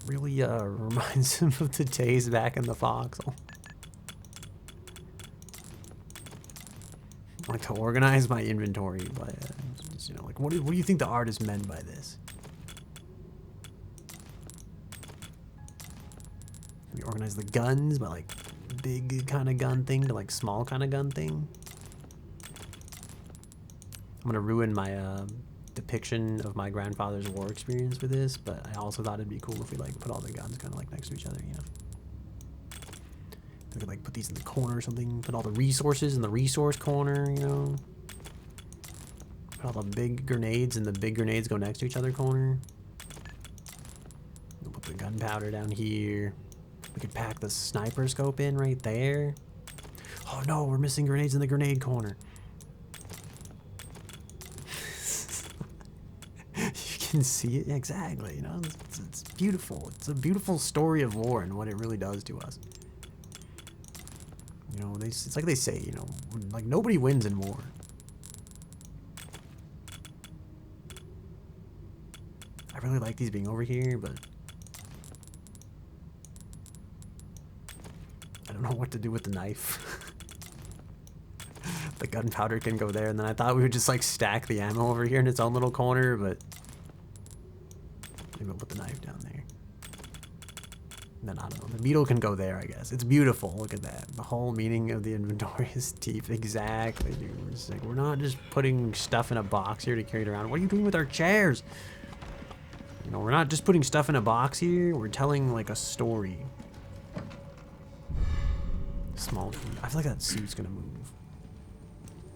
really reminds him of the days back in the foxhole. I like to organize my inventory, but just, you know, like what do you think the artist meant by this? We organize the guns by like big kind of gun thing to like small kind of gun thing. I'm gonna ruin my depiction of my grandfather's war experience with this, but I also thought it'd be cool if we like put all the guns kind of like next to each other, you know. We could like put these in the corner or something. Put all the resources in the resource corner, you know. Put all the big grenades and the big grenades go next to each other corner. We'll put the gunpowder down here. We could pack the sniper scope in right there. Oh no, we're missing grenades in the grenade corner. You can see it exactly, you know. It's beautiful. It's a beautiful story of war and what it really does to us. You know, it's like they say, you know, like nobody wins in war. I really like these being over here, but I don't know what to do with the knife. The gunpowder can go there, and then I thought we would just like stack the ammo over here in its own little corner, but maybe we'll put the knife down there. And then I don't know, the beetle can go there, I guess. It's beautiful. Look at that. The whole meaning of the inventory is deep. Exactly, dude. We're, just like, we're not just putting stuff in a box here to carry it around. What are you doing with our chairs? You know, we're not just putting stuff in a box here. We're telling like a story. Small key. I feel like that suit's gonna move.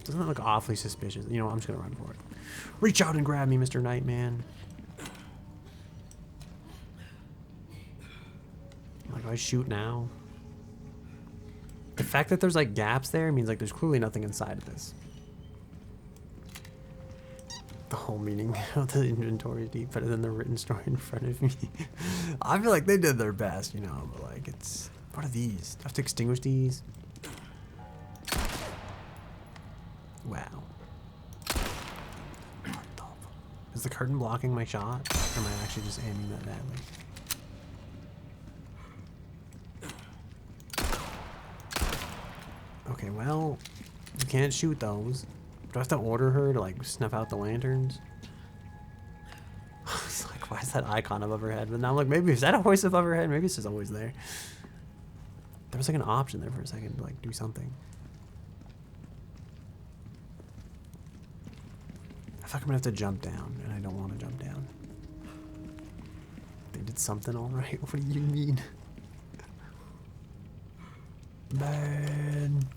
Doesn't that look awfully suspicious? You know what? I'm just gonna run for it. Reach out and grab me, Mr. Nightman. Like, do I shoot now? The fact that there's like gaps there means like there's clearly nothing inside of this. The whole meaning of the inventory is deep, better than the written story in front of me. I feel like they did their best, you know, but like it's, what are these? Do I have to extinguish these? Wow. What the fuck? Is the curtain blocking my shot? Or am I actually just aiming that badly? Okay, well, you can't shoot those. Do I have to order her to like snuff out the lanterns? It's like, why is that icon above her head? But now I'm like, maybe is that a voice above her head? Maybe it's just always there. There was like an option there for a second to like do something. I feel like I'm gonna have to jump down, and I don't want to jump down. They did something all right. What do you mean? Man.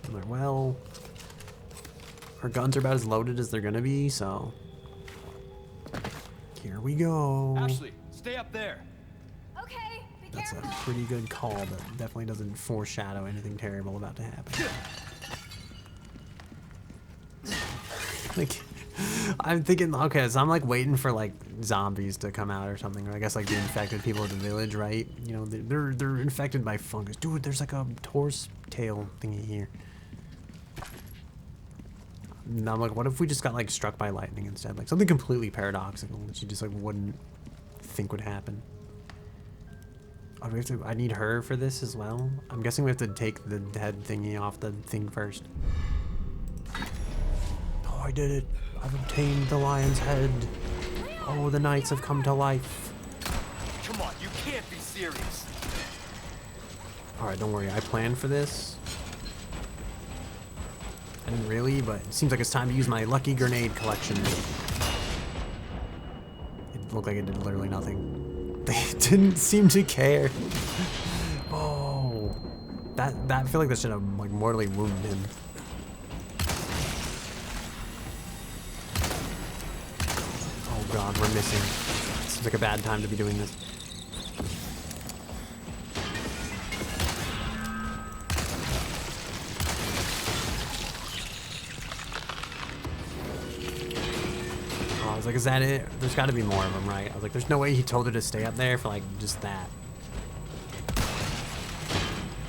I'm like, well, our guns are about as loaded as they're gonna be, so here we go. Ashley, stay up there. Okay, be That's a careful. pretty good call, but definitely doesn't foreshadow anything terrible about to happen. Like, I'm thinking, okay, so I'm like waiting for like zombies to come out or something, or I guess like the infected people of the village, right? You know, they're infected by fungus. Dude, there's like a horse tail thingy here. And I'm like, what if we just got like struck by lightning instead? Like something completely paradoxical that you just like wouldn't think would happen. Oh, we have to, I need her for this as well. I'm guessing we have to take the head thingy off the thing first. Oh, I did it. I've obtained the lion's head. Oh, the knights have come to life. Come on, you can't be serious. Alright, don't worry. I planned for this. I didn't really, but it seems like it's time to use my lucky grenade collection. It looked like it did literally nothing. They didn't seem to care. Oh. I feel like that should have like mortally wounded him. Oh god, we're missing. Seems like a bad time to be doing this. I was like, is that it? There's got to be more of them, right? I was like, there's no way he told her to stay up there for like just that.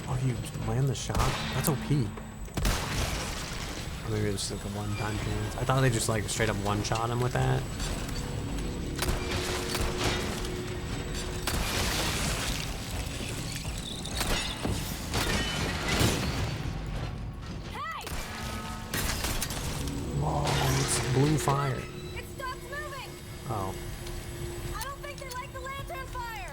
Oh, you land the shot? That's OP. Or maybe it was just like a one-time chance. I thought they just like straight up one-shot him with that. Hey! Whoa, it's blue fire. It stops moving! Oh. I don't think they like the lantern fire!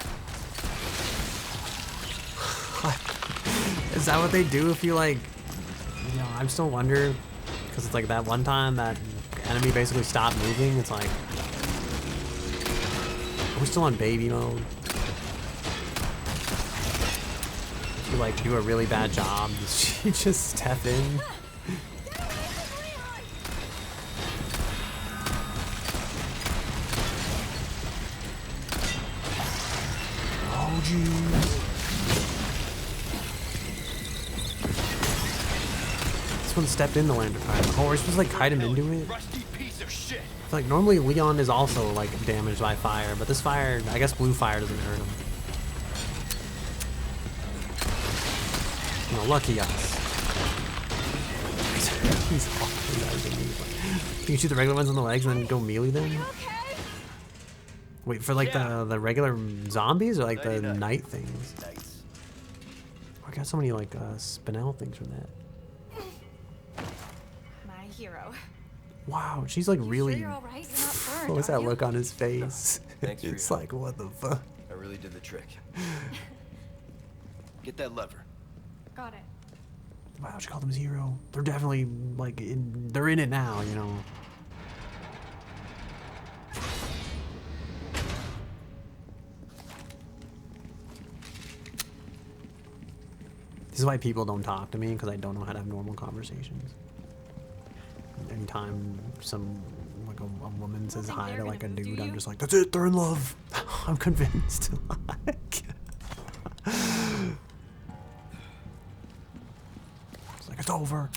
Is that what they do if you like, you know, I'm still wonder, because it's like that one time that enemy basically stopped moving, it's like, are we still on baby mode? If you like do a really bad job, does she just step in? Get away from Leon! Oh jeez. This one stepped in the lantern fire. Oh, we're supposed to like kite him into it? Rusty piece of shit. I feel like normally Leon is also like damaged by fire, but this fire, I guess blue fire doesn't hurt him. You know, lucky us. He's awful. You can shoot the regular ones on the legs and then go melee them? Okay? Wait, for like the regular zombies or like the Nighty-night. night things? Nice. I got so many like spinel things from that. My hero. Wow, she's like really. Sure you're all right? You're not burned, What was are that you? look on his face? Thanks for It's your like, what the fuck? I really did the trick. Get that lever. Got it. Wow, she called him hero. They're definitely like they're in it now, you know. This is why people don't talk to me, because I don't know how to have normal conversations. Anytime some like a woman says think hi they're to like a gonna move, do dude, I'm you? just like, that's it, they're in love. I'm convinced. Like, it's like, it's over.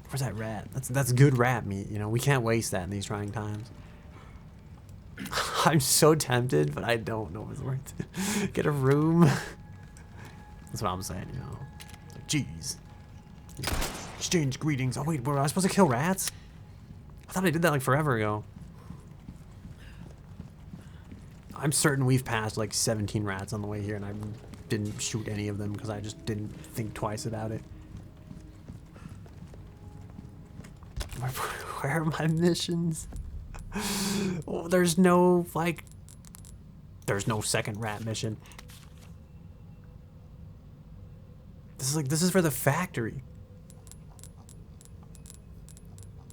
Where's that rat? That's good rat meat, you know. We can't waste that in these trying times. I'm so tempted, but I don't know if it's worth it. Get a room. That's what I'm saying, you know. Like, jeez. Exchange greetings. Oh wait, were I supposed to kill rats? I thought I did that like forever ago. I'm certain we've passed like 17 rats on the way here, and I didn't shoot any of them because I just didn't think twice about it. Where are my missions? Oh, there's no, like, there's no second rat mission. This is for the factory.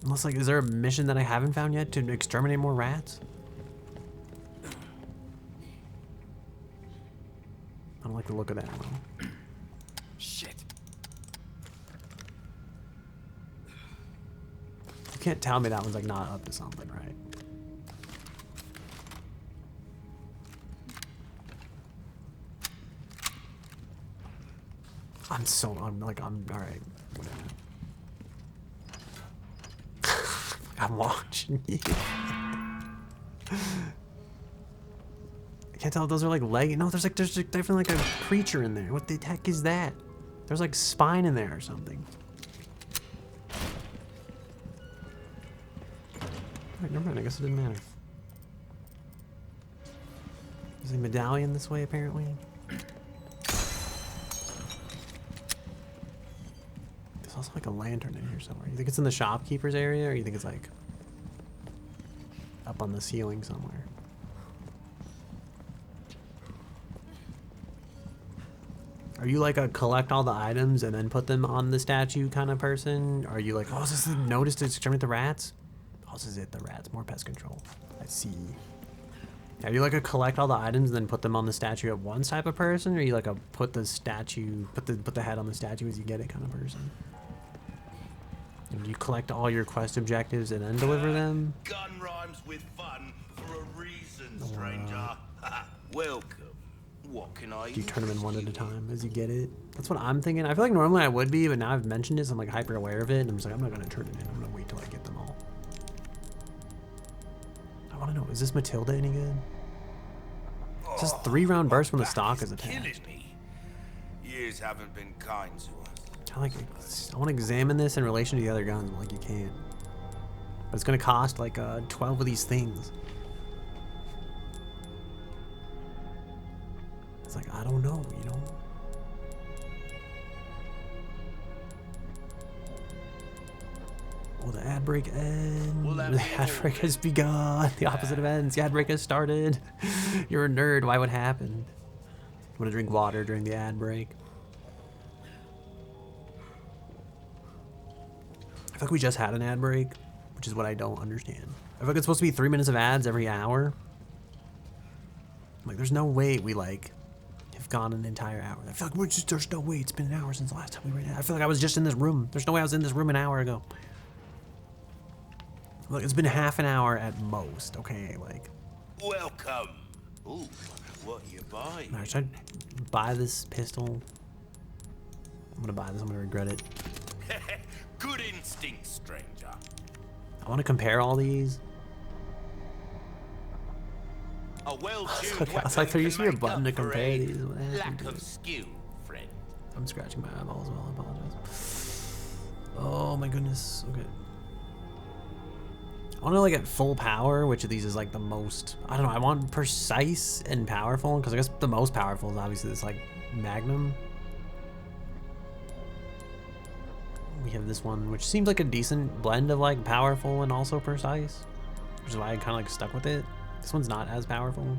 Unless, like, is there a mission that I haven't found yet to exterminate more rats? I don't like the look of that one. Shit. You can't tell me that one's, like, not up to something, right? I'm alright. Whatever. I'm watching you. I can't tell if those are like leg. No, there's definitely like a creature in there. What the heck is that? There's like spine in there or something. Alright, never mind. I guess it didn't matter. There's a medallion this way, apparently. There's also like a lantern in here somewhere. You think it's in the shopkeeper's area, or you think it's like up on the ceiling somewhere? Are you like a collect all the items and then put them on the statue kind of person? Are you like, oh, is this the notice to exterminate the rats? Oh, this is it, the rats. More pest control. I see. Are you like a collect all the items and then put them on the statue at once type of person? Or are you like a put the head on the statue as you get it kind of person? And you collect all your quest objectives and then deliver them? Gun rhymes with fun for a reason, stranger. Welcome. What can I Do you turn them in one at a time as you get it? That's what I'm thinking. I feel like normally I would be, but now I've mentioned this, I'm like hyper aware of it, and I'm just like, I'm not gonna turn it in. I'm gonna wait till I get them all. I wanna know, is this Matilda any good? It says 3-round burst when the stock is attached. Killing me. Years haven't been kind to us. I want to examine this in relation to the other guns, but like you can't. But it's gonna cost like 12 of these things. It's like, I don't know, you know? Will the ad break end? The ad break has begun. The opposite of ends. The ad break has started. You're a nerd. Why would happen? I'm gonna drink water during the ad break. I feel like we just had an ad break, which is what I don't understand. I feel like it's supposed to be 3 minutes of ads every hour. I'm like, there's no way we like have gone an entire hour. I feel like there's no way it's been an hour since the last time we ran it. I feel like I was just in this room. There's no way I was in this room an hour ago. Look, it's been half an hour at most. Okay, like. Welcome. Ooh, what you buy? Alright, should I buy this pistol? I'm gonna buy this. I'm gonna regret it. Good instinct, stranger. I want to compare all these. A well-tuned Okay, I was like, there used to be a button to compare these. What happened lack to of it? skill, friend. I'm scratching my eyeballs. Well, I apologize. Oh my goodness. Okay. I want to like at full power. Which of these is like the most? I don't know. I want precise and powerful because I guess the most powerful is obviously this like Magnum. We have this one, which seems like a decent blend of like powerful and also precise, which is why I kind of like stuck with it. This one's not as powerful.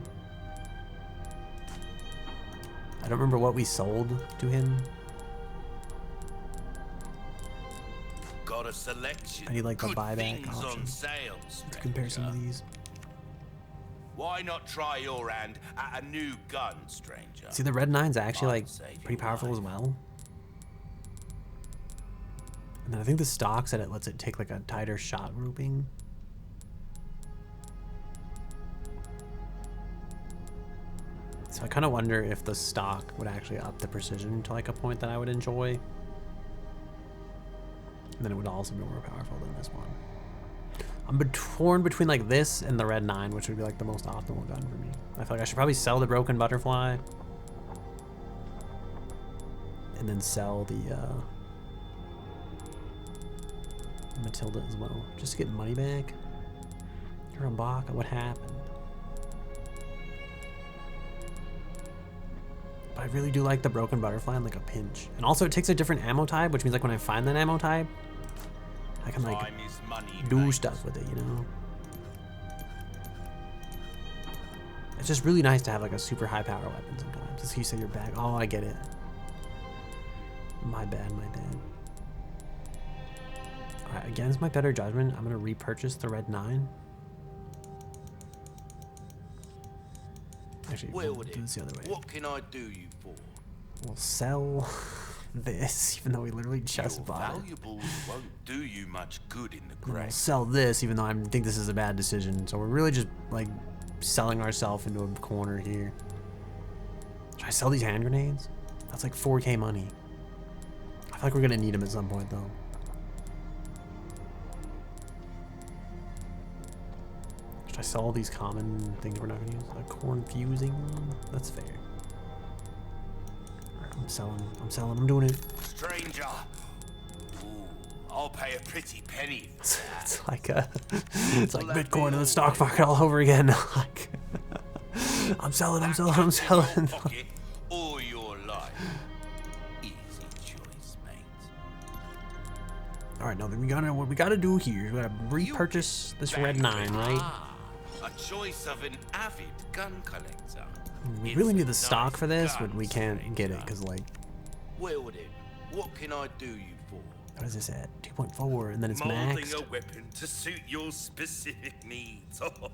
I don't remember what we sold to him. Got a selection. I need like the Good buyback things option. on sale, Let's compare some of stranger. these. Why not try your hand at a new gun, stranger? See, the red 9's actually Might like save pretty your powerful life. as well. And then I think the stock said it lets it take like a tighter shot grouping. So I kind of wonder if the stock would actually up the precision to like a point that I would enjoy. And then it would also be more powerful than this one. I'm torn between like this and the red 9, which would be like the most optimal gun for me. I feel like I should probably sell the broken butterfly. And then sell the Matilda as well. Just to get money back. Karambaka, what happened? But I really do like the broken butterfly in like a pinch. And also it takes a different ammo type, which means like when I find that ammo type, I can like Time is money, do mate. stuff with it, you know? It's just really nice to have like a super high power weapon sometimes. Just you say you're back. Oh, I get it. My bad, my bad. Alright, against my better judgment, I'm gonna repurchase the red 9. Actually, we'll do this the other way. What can I do you for? We'll sell this, even though we literally just Your bought it. valuables won't do you much good in the Then we'll grave. sell this, even though I think this is a bad decision. So we're really just like selling ourselves into a corner here. Should I sell these hand grenades? That's like 4K money. feel like we're gonna need him at some point, though. Should I sell all these common things we're not gonna use? Like corn fusing? That's fair. Alright, I'm selling, I'm doing it. Stranger. Ooh, I'll pay a pretty penny. It's like Bitcoin in the stock market all over again. Like, I'm selling. Pocket all your life. Easy choice, mate. All right, now then what we gotta do here is we gotta repurchase this red 9, right? A choice of an avid gun collector. We really need the stock Nice for this, gun, but we can't get it stranger. because, like, Wield it. What can I do you for? what is this at? 2.4, and then it's Molding maxed. a weapon to suit your specific needs. Oh,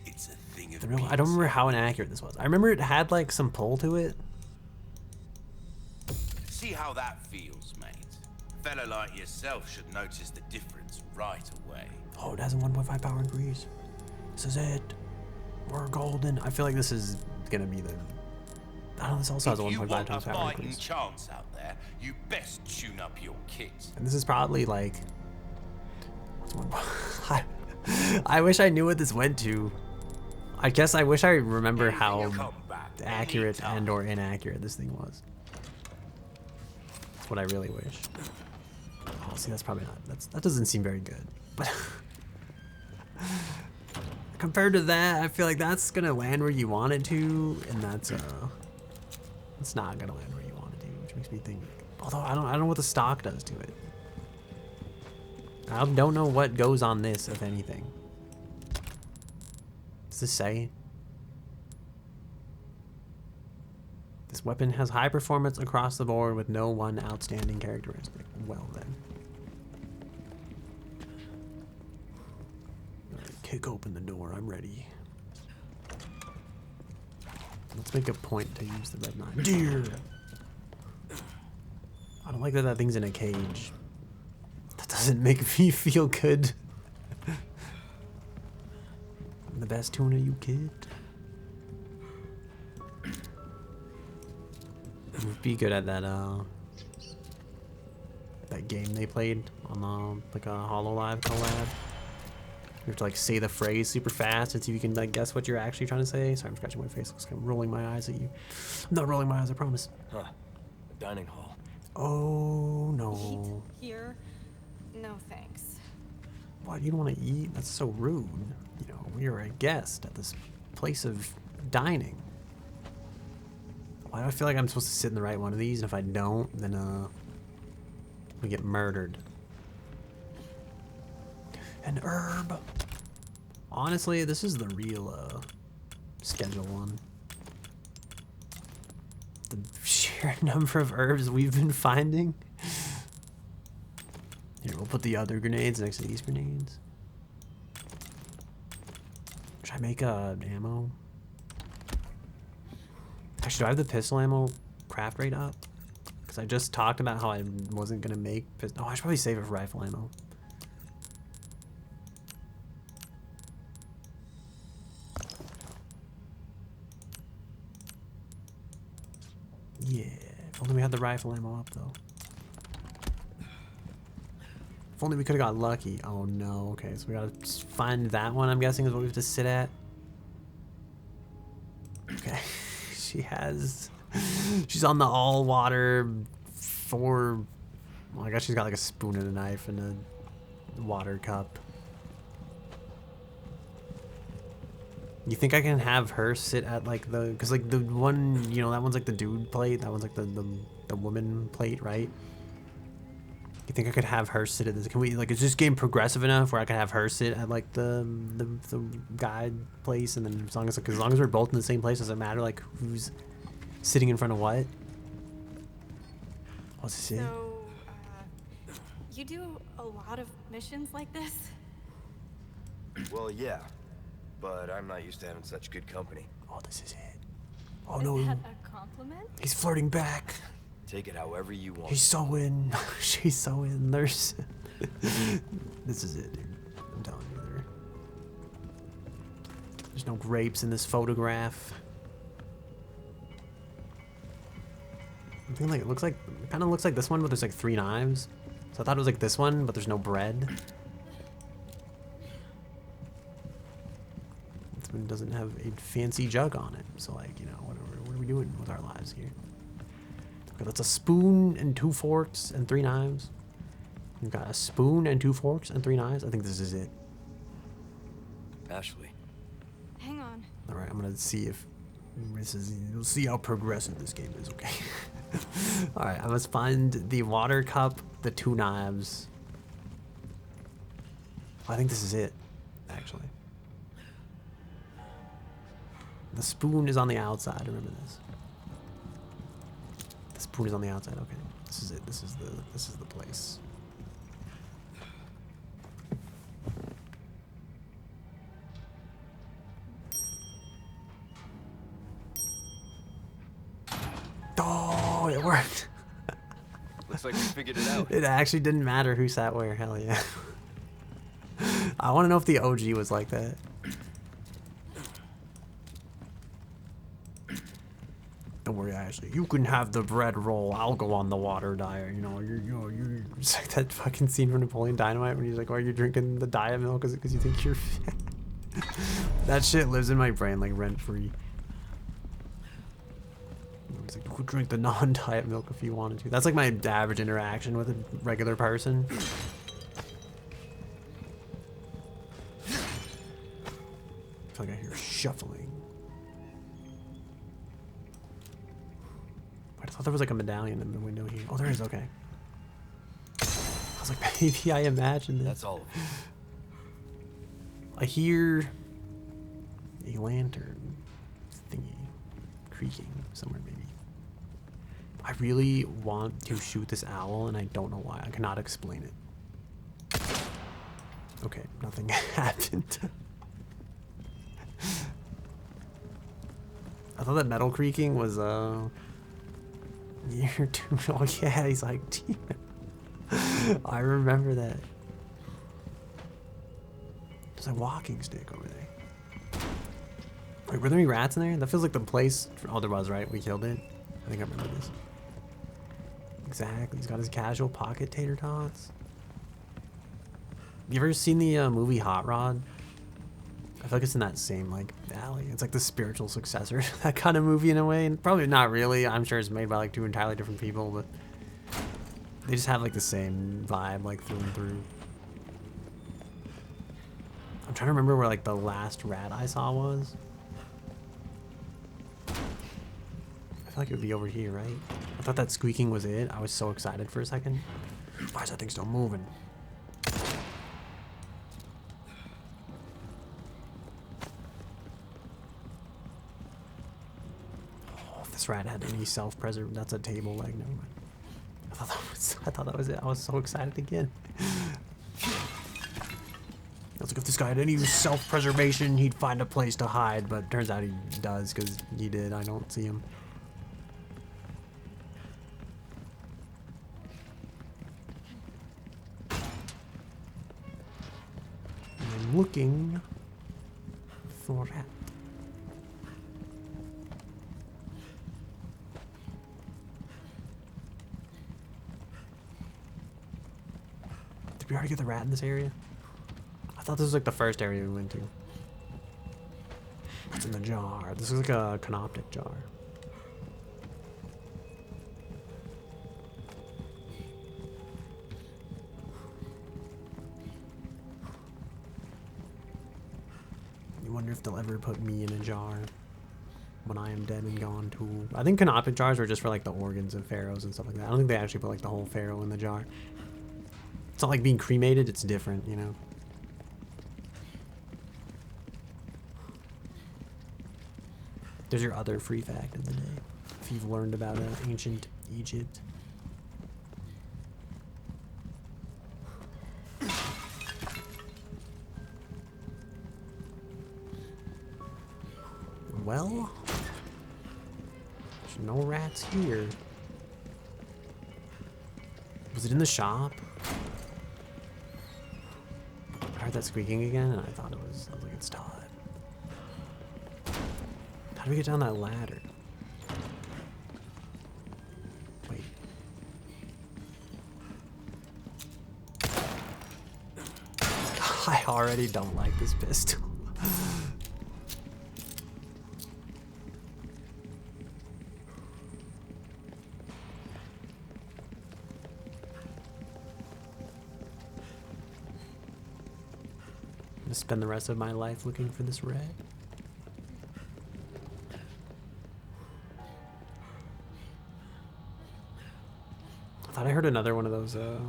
it's a thing of I don't remember how inaccurate this was. I remember it had like some pull to it. See how that feels, mate. A fella like yourself should notice the difference right away. Oh, it has a 1.5 power increase. This is it. We're golden. I feel like this is gonna be the. I don't know. This also has a If you 1.5 want a times power fighting increase. chance out there, you best tune up your kit. And this is probably like. What's one? I wish I knew what this went to. I guess I wish I remember how Come back accurate anytime. and/or inaccurate this thing was. That's what I really wish. Oh, see, that's probably not. That doesn't seem very good. But compared to that, I feel like that's gonna land where you want it to, and that's it's not gonna land where you want it to, which makes me think. Although I don't know what the stock does to it. I don't know what goes on this, if anything. Does this say? This weapon has high performance across the board with no one outstanding characteristic. Well then. Alright, kick open the door. I'm ready. Let's make a point to use the red 9. Deer! I don't like that that thing's in a cage. That doesn't make me feel good. I'm the best tuna you kid. Would be good at that that game they played on like a HoloLive collab. You have to like say the phrase super fast and see if you can like guess what you're actually trying to say. Sorry, I'm scratching my face. I'm rolling my eyes at you. I'm not rolling my eyes, I promise. Huh. A dining hall. Oh no. Eat here? No thanks. What, you don't want to eat? That's so rude. You know, we are a guest at this place of dining. Why do I feel like I'm supposed to sit in the right one of these? And if I don't, then we get murdered. An herb. Honestly, this is the real schedule one. The sheer number of herbs we've been finding. Here, we'll put the other grenades next to these grenades. Should I make ammo? Actually, do I have the pistol ammo craft rate up? Because I just talked about how I wasn't going to make pistol. Oh, I should probably save it for rifle ammo. Yeah, if only we had the rifle ammo up, though. If only we could have got lucky. Oh, no. Okay, so we got to find that one, I'm guessing, is what we have to sit at. Okay. She's on the all water well, I guess she's got like a spoon and a knife and a water cup. You think I can have her sit at like because like the one, you know, that one's like the dude plate, that one's like the woman plate, right? You think I could have her sit at this? Can we, like, is this game progressive enough where I can have her sit at like the guide place, and then as long as we're both in the same place, does it matter like who's sitting in front of what? What's this? So, you do a lot of missions like this? Well, yeah. But I'm not used to having such good company. Oh, this is it. Oh Is no, that a compliment? he's flirting back. Take it however you want. He's so in. She's so in. There's. This is it, dude. I'm telling you, there's no grapes in this photograph. think like it kind of looks like this one, but there's like 3 knives. So I thought it was like this one, but there's no bread. This one doesn't have a fancy jug on it. So like, you know, what are we doing with our lives here? Okay, that's a spoon and 2 forks and 3 knives. We've got a spoon and 2 forks and 3 knives. I think this is it. Ashley. Hang on. All right, I'm gonna see if this is. We'll see how progressive this game is. Okay. All right, I must find the water cup, the 2 knives. I think this is it, actually. The spoon is on the outside. Remember this. The spoon is on the outside. Okay, this is it. This is the place. Oh, it worked. Looks like we figured it out. It actually didn't matter who sat where. Hell yeah. I want to know if the OG was like that. Don't worry, Ashley. You can have the bread roll. I'll go on the water diet. You know, you're it's like that fucking scene from Napoleon Dynamite when he's like, "Why are you drinking the diet milk? Because you think you're fat." That shit lives in my brain like rent free. He's like, "You could drink the non-diet milk if you wanted to." That's like my average interaction with a regular person. I feel like I hear shuffling. I thought there was like a medallion in the window here. Oh, there is. Okay. I was like, maybe I imagined this. That's all of it. I hear a lantern thingy creaking somewhere, maybe. I really want to shoot this owl, and I don't know why. I cannot explain it. Okay, nothing happened. I thought that metal creaking was, year 2. Oh, yeah, he's like, I remember that. There's a walking stick over there. Wait, were there any rats in there? That feels like the place. Oh, there was, right? We killed it. I think I remember this. Exactly. He's got his casual pocket tater tots. You ever seen the movie Hot Rod? I feel like it's in that same like alley. It's like the spiritual successor to that kind of movie in a way. And probably not really. I'm sure it's made by like 2 entirely different people, but they just have like the same vibe like through and through. I'm trying to remember where like the last rat I saw was. I feel like it would be over here, right? I thought that squeaking was it. I was so excited for a second. Why is that thing still moving? Oh, if this rat had any self-preserve, that's a table leg. Never mind. I thought that was it. I was so excited again. I was like, if this guy had any self-preservation, he'd find a place to hide, but turns out he does, because he did. I don't see him. I'm looking for a rat. Did we already get the rat in this area? I thought this was like the first area we went to. What's in the jar? This is like a canoptic jar. You wonder if they'll ever put me in a jar when I am dead and gone too. I think canoptic jars were just for like the organs of pharaohs and stuff like that. I don't think they actually put like the whole pharaoh in the jar. It's not like being cremated, it's different, you know? There's your other free fact of the day. If you've learned about ancient Egypt. Well, there's no rats here. Was it in the shop? I heard that squeaking again, and I thought it was. I was like, it's Todd. How do we get down that ladder? Wait, I already don't like this pistol. I'm gonna spend the rest of my life looking for this rat. I thought I heard another one of those, Oh.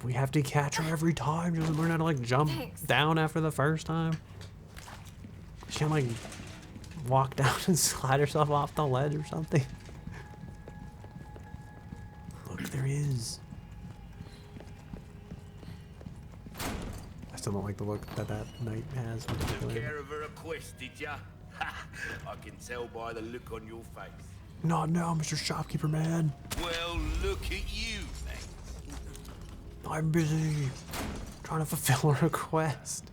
We have to catch her every time. She doesn't learn how to, like, jump down after the first time. She can't, like, walk down and slide herself off the ledge or something. Look, there he is. I still don't like the look that that knight has in Took particular. care of her request, did ya? Ha! I can tell by the look on your face. Not now, Mr. Shopkeeper Man. Well, look at you, mate. I'm busy trying to fulfill a request.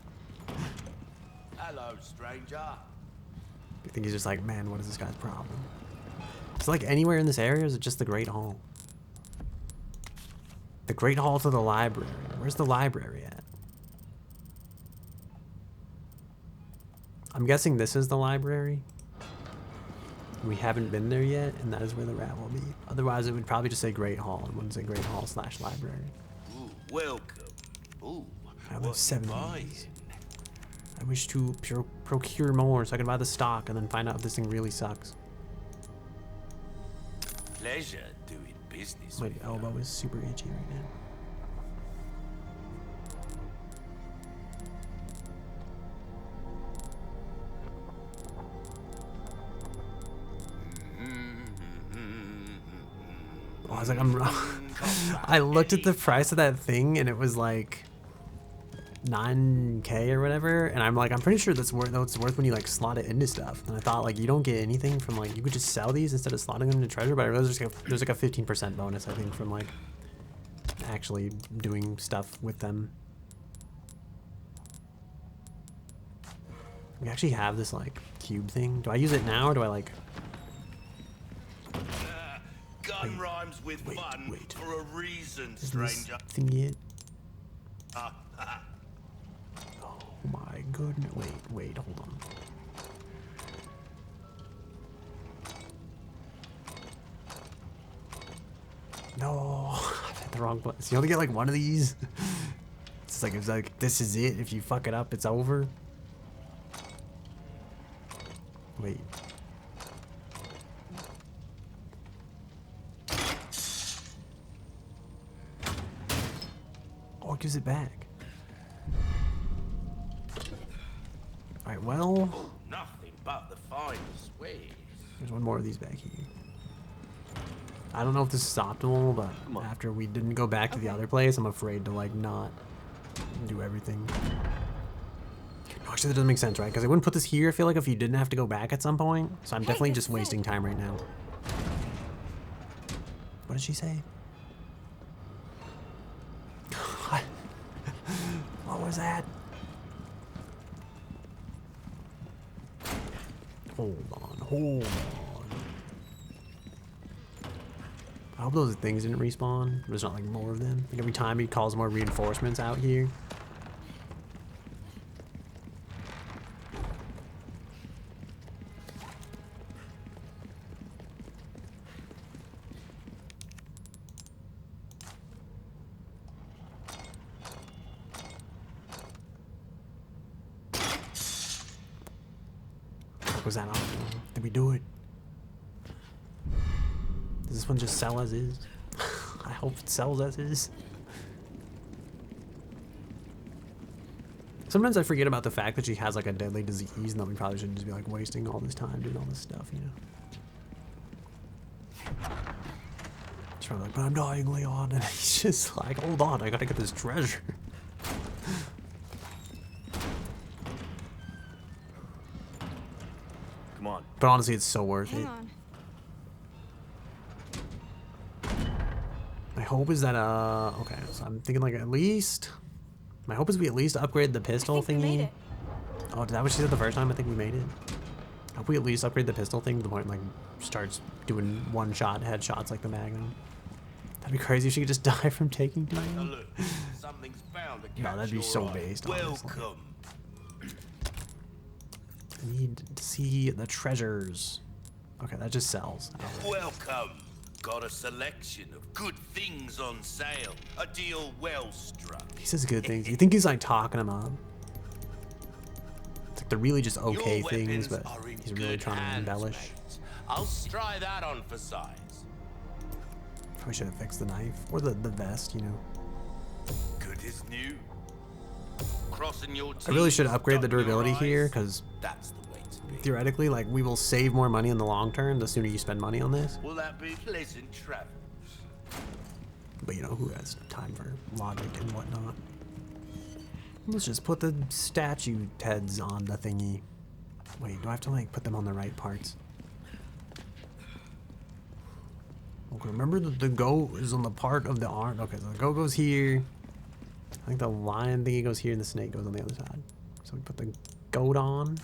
Hello, stranger. I think he's just like, man, what is this guy's problem? It's like anywhere in this area, or is it just the Great Hall? The Great Hall to the library. Where's the library at? I'm guessing this is the library. We haven't been there yet, and that is where the rat will be. Otherwise, it would probably just say Great Hall. It wouldn't say Great Hall / library. Ooh, welcome. Ooh, I have what 7 you of buying? these. I wish to procure more so I can buy the stock and then find out if this thing really sucks. Pleasure doing business My with you. elbow is super itchy right now. Oh, I was like, I looked at the price of that thing and it was like 9K or whatever, and I'm like, I'm pretty sure that's worth when you like slot it into stuff. And I thought like you don't get anything from like, you could just sell these instead of slotting them into treasure, but I realized there's like a 15% bonus I think from like actually doing stuff with them. We actually have this like cube thing. Do I use it now or do I like Gun rhymes with fun wait. for a reason, is this stranger. thingy it? Oh my goodness. Wait, hold on. No, I've hit the wrong button. So you only get like one of these. It's like this is it. If you fuck it up, it's over. Wait. Oh, it gives it back. Alright, well, Nothing but the finest ways. there's one more of these back here. I don't know if this is optimal, but after we didn't go back to the other place, I'm afraid to like not do everything. No, actually, that doesn't make sense, right? Because I wouldn't put this here, I feel like, if you didn't have to go back at some point. So I'm definitely just wasting time right now. What did she say? What was that? Hold on. I hope those things didn't respawn. There's not like more of them. Like every time he calls more reinforcements out here. Was that optimal? Did we do it? Does this one just sell as is? I hope it sells as is. Sometimes I forget about the fact that she has like a deadly disease and that we probably shouldn't just be like wasting all this time doing all this stuff, you know? She's probably like, but I'm dying, Leon. And he's just like, hold on, I gotta get this treasure. Come on. But honestly, it's so worth Hang it. on. My hope is that, okay, so I'm thinking like at least, my hope is we at least upgrade the pistol I think we thingy. made it. Oh, is that what she said the first time? I think we made it. I hope we at least upgrade the pistol thing to the point like starts doing one-shot headshots like the Magnum. That'd be crazy if she could just die from taking too Now long. look, something's bound to catch No, that'd be your so eye. based, honestly. Welcome. I need to see the treasures. Okay, that just sells. Welcome. Got a selection of good things on sale. A deal well struck. He says good things. You think he's like talking them up? It's like they're really just okay Your things, weapons but are in he's really good trying to hands, embellish. mate. I'll try that on for size. Probably should have fixed the knife or the vest, you know. Good as new. Crossing your I really should T's, upgrade the dotting your durability here, I's. because That's the way to be. theoretically, like, we will save more money in the long term the sooner you spend money on this. Will that be pleasant travel? But you know, who has time for logic and whatnot? Let's just put the statue heads on the thingy. Wait, do I have to like put them on the right parts? Okay, remember that the goat is on the part of the arm. Okay, so the goat goes here. I think the lion thingy goes here and the snake goes on the other side. So we put the goat on.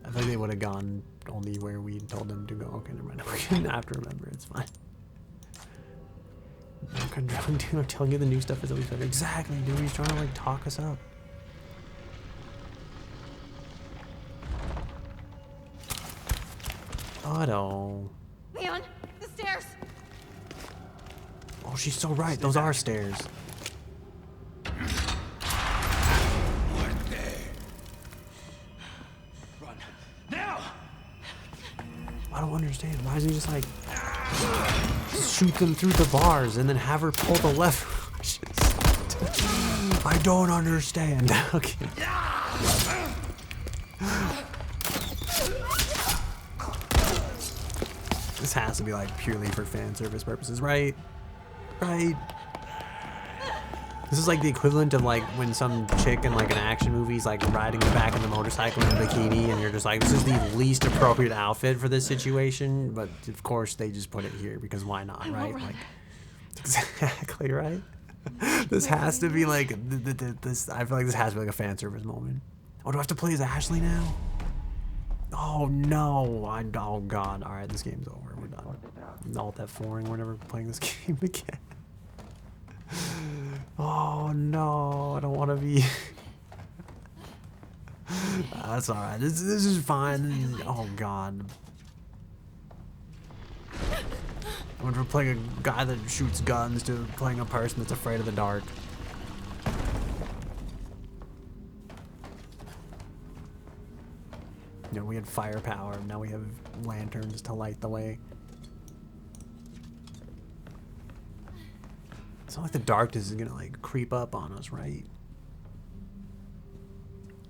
I think they would have gone only where we told them to go. Okay, never mind. We're gonna have to remember. It's fine. Okay, dude, I'm telling you the new stuff is always better. Exactly, dude. He's trying to like talk us up. Otto. Leon, the stairs. Oh, she's so right. Those are stairs. Run. Now! I don't understand. Why doesn't he just like shoot them through the bars and then have her pull the lever? I don't understand. Okay. This has to be like purely for fan service purposes, right? Right. This is like the equivalent of like when some chick in like an action movie is like riding the back of the motorcycle in a bikini and you're just like, this is the least appropriate outfit for this situation, but of course they just put it here because why not, right? Like, exactly, right? This has to be like, this, I feel like this has to be like a fan service moment. Oh, do I have to play as Ashley now? Oh no, oh god, alright, this game's over, we're done. Alt F4 and we're never playing this game again. Oh no, I don't want to be. That's alright. This is fine. Oh god. I went from playing a guy that shoots guns to playing a person that's afraid of the dark. You know, we had firepower. Now we have lanterns to light the way. It's not like the darkness is gonna like creep up on us, right?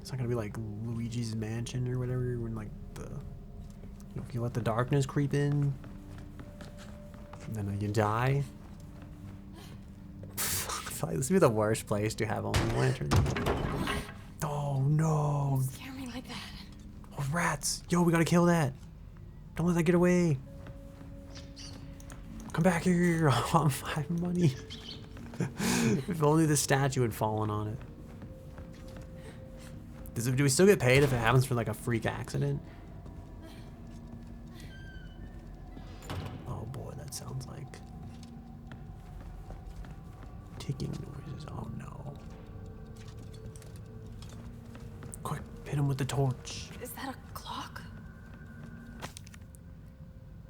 It's not gonna be like Luigi's Mansion or whatever when like the, you know, if you let the darkness creep in, then you die. I feel like this would be the worst place to have only lanterns. Oh no! Scare me like that. Oh, rats! Yo, we gotta kill that! Don't let that get away! Come back here! I want 5 money. If only the statue had fallen on it. Do we still get paid if it happens for like a freak accident? Oh boy, that sounds like ticking noises. Oh no. Quick, hit him with the torch. Is that a clock?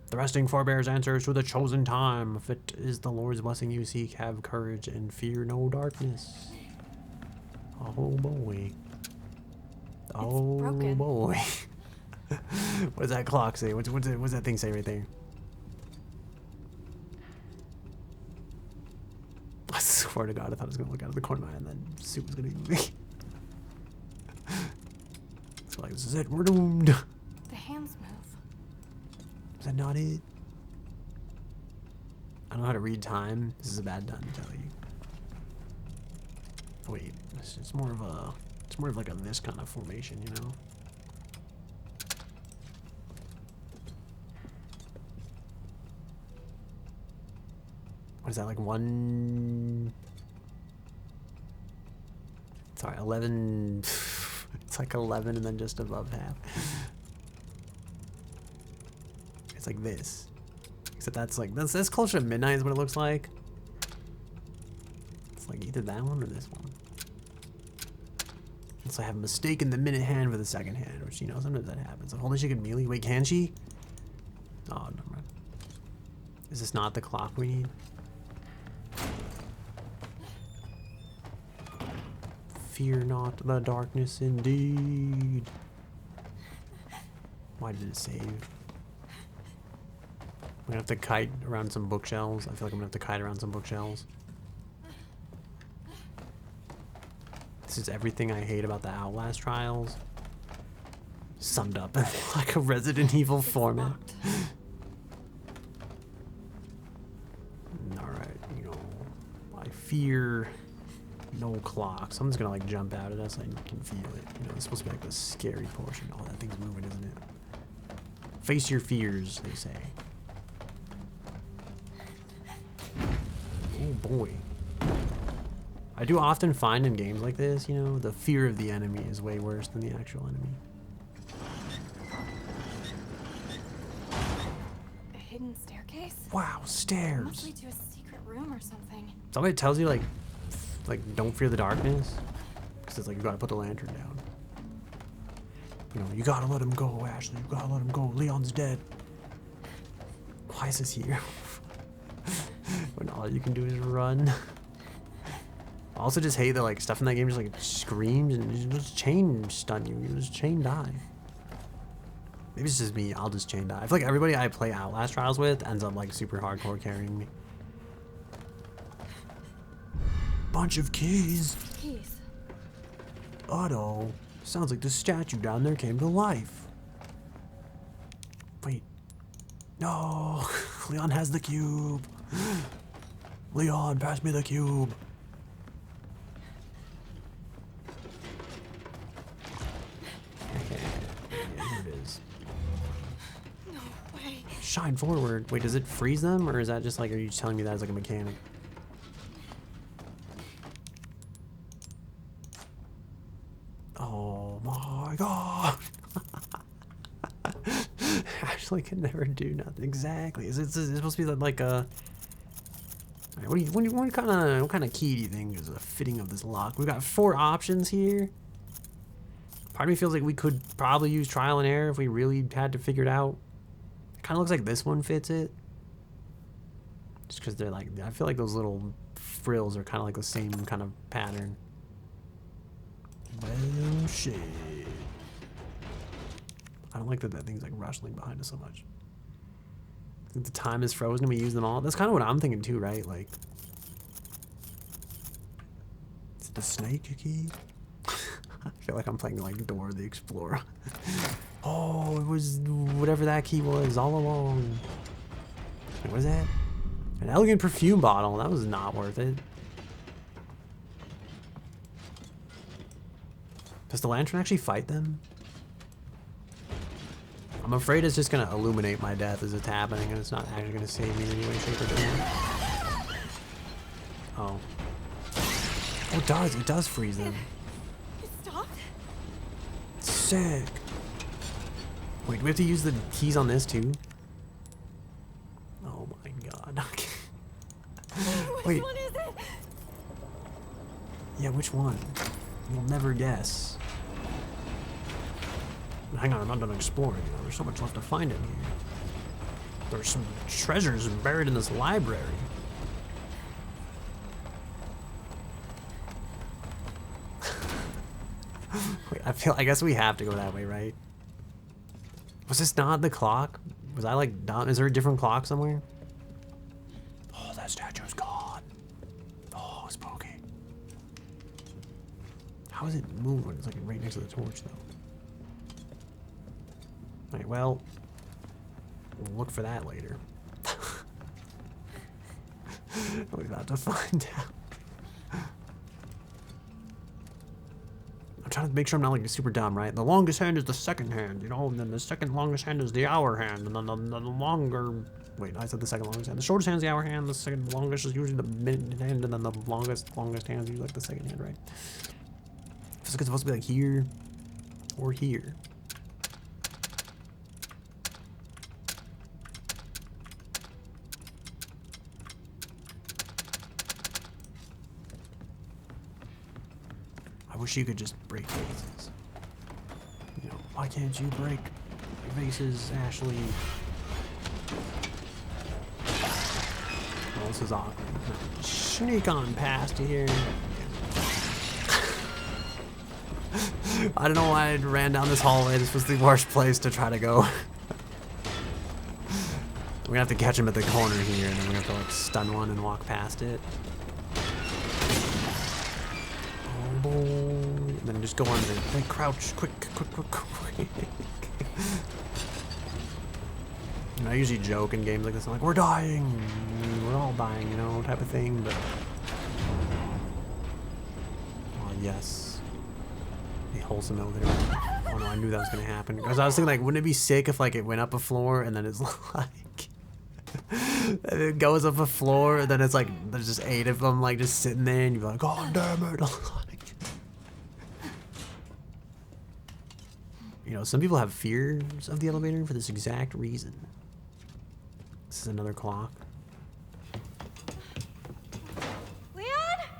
The resting forebears answers to the chosen time. If it is the Lord's blessing you seek, have courage and fear no darkness. Oh boy. Oh broken. boy. What does that clock say? What's that thing say right there? I swear to God, I thought I was gonna look out of the corner of my eye and then soup was gonna eat me. So like, this is it. We're doomed. The hands move. Is that not it? I don't know how to read time. This is a bad time to tell you. Wait, it's more of a, it's more of like a this kind of formation, you know? What is that, like 1? Sorry, 11. It's like 11 and then just above half. It's like this. Except that's like, that's closer to midnight is what it looks like. It's like either that one or this one. Unless I have mistaken the minute hand for the second hand, which, you know, sometimes that happens. If only she could melee. Wait, can she? Oh, never mind. Is this not the clock we need? Fear not the darkness indeed. Why did it save? I'm gonna have to kite around some bookshelves. I feel like I'm gonna have to kite around some bookshelves. This is everything I hate about the Outlast trials. Summed up in like a Resident Evil format. Alright, you know, I fear no clocks. I'm just gonna like jump out at us. I can feel it. You know, it's supposed to be like the scary portion. Oh, that thing's moving, isn't it? Face your fears, they say. Oh boy. I do often find in games like this, you know, the fear of the enemy is way worse than the actual enemy. A hidden staircase? Wow, stairs. Must lead to a secret room or something. Somebody tells you like don't fear the darkness, because it's like you gotta put the lantern down. You know, you gotta let him go, Ashley. You gotta let him go. Leon's dead. Why is this here? When all you can do is run. I also just hate that like stuff in that game just like screams and it just chain stun you. You just chain die. Maybe it's just me. I'll just chain die. I feel like everybody I play Outlast Trials with ends up like super hardcore carrying me. Bunch of keys. Keys. Otto. Sounds like the statue down there came to life. Wait. No. Leon has the cube. Leon, pass me the cube. Yeah, here it is. No way. Shine forward. Wait, does it freeze them? Or is that just like, are you just telling me that as like a mechanic? Oh my god. Ashley can never do nothing. Exactly. Is it supposed to be like a... Alright, what kind of key do you think is a fitting of this lock? We've got 4 options here. Part of me feels like we could probably use trial and error if we really had to figure it out. It kind of looks like this one fits it. Just because they're like... I feel like those little frills are kind of like the same kind of pattern. Well, shit. I don't like that thing's like rustling behind us so much. I think the time is frozen and we use them all. That's kind of what I'm thinking too, right? Like, is it the snake key? I feel like I'm playing like Dora the Explorer. Oh, it was whatever that key was all along. What was that? An elegant perfume bottle. That was not worth it. Does the lantern actually fight them? I'm afraid it's just gonna illuminate my death as it's happening and it's not actually gonna save me in any way, shape, or form. Oh. Oh, it does. It does freeze them. It stopped? Sick. Wait, do we have to use the keys on this too? Oh my god. Wait. Which one is it? Yeah, which one? You'll never guess. Hang on, I'm not done exploring. You know, there's so much left to find in here. There's some treasures buried in this library. Wait, I guess we have to go that way, right? Was this not the clock? Was I like down? Is there a different clock somewhere? Oh, that statue's gone. Oh, spooky. How does it move when it's like right next to the torch, though? Alright, well, we'll look for that later. We're about to find out. I'm trying to make sure I'm not like super dumb, right? The longest hand is the second hand, you know, and then the second longest hand is the hour hand, and then the longer... Wait, I said the second longest hand. The shortest hand is the hour hand, the second longest is usually the minute hand, and then the longest hand is usually like the second hand, right? It's supposed to be like here or here. I wish you could just break vases. You know, why can't you break vases, Ashley? Well, this is awkward. Sneak on past here. I don't know why I ran down this hallway. This was the worst place to try to go. We're gonna have to catch him at the corner here, and then we have to like stun one and walk past it. Oh boy. And then just go under. Hey, crouch. Quick. You know, I usually joke in games like this. I'm like, we're dying. We're all dying, you know, type of thing. But oh yes, a wholesome elevator. Oh no, I knew that was gonna happen. Because I was thinking, like, wouldn't it be sick if like it went up a floor and then it's like and it goes up a floor and then it's like there's just 8 of them like just sitting there and you're like, oh damn it. You know, some people have fears of the elevator for this exact reason. This is another clock. Leon?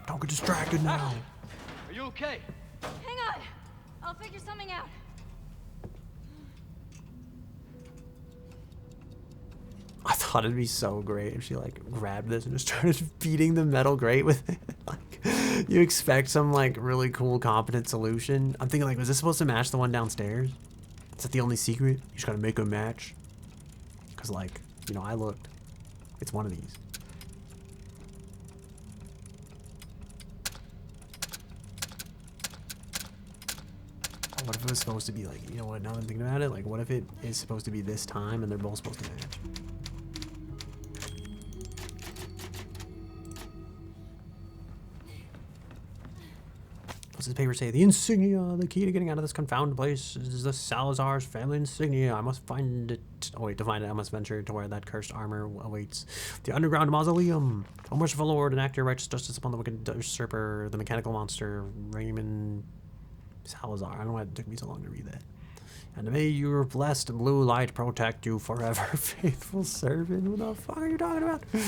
Don't get distracted now. Are you okay? Hang on. I'll figure something out. I thought it'd be so great if she like grabbed this and just started beating the metal grate with it. Like, you expect some like really cool, competent solution. I'm thinking like, was this supposed to match the one downstairs? Is that the only secret? You just gotta make a match. Cause like, you know, I looked. It's one of these. What if it was supposed to be like, you know what, now that I'm thinking about it, like what if it is supposed to be this time and they're both supposed to match? What's this paper say? The insignia, the key to getting out of this confounded place is the Salazar's family insignia. I must find it. Oh wait, to find it, I must venture to where that cursed armor awaits. The underground mausoleum. O merciful Lord, enact your righteous justice upon the wicked usurper, the mechanical monster, Raymond Salazar. I don't know why it took me so long to read that. And may your blessed blue light protect you forever, faithful servant. What the fuck are you talking about? This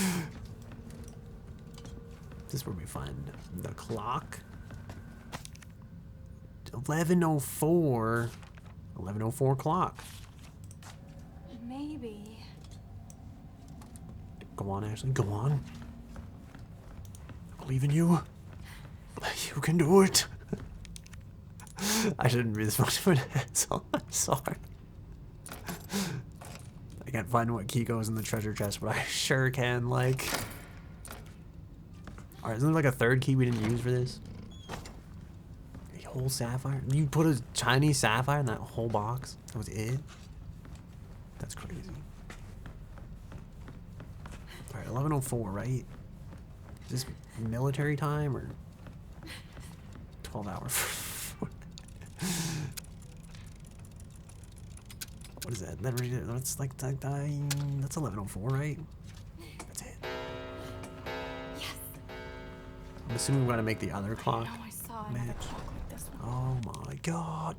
is where we find the clock. 11:04. 11:04 clock. Maybe. Go on, Ashley. Go on. I believe in you. You can do it. I shouldn't be this much of an asshole. I'm sorry. I can't find what key goes in the treasure chest, but I sure can, like... Alright, isn't there like a third key we didn't use for this? A whole sapphire? You put a Chinese sapphire in that whole box? That was it? That's crazy. Alright, 11:04, right? Is this military time or 12 hours? What is that? That's like that's 11:04, right? That's it. Yes. I'm assuming we're gonna make the other clock I know I saw another match. clock like this one. Oh my god.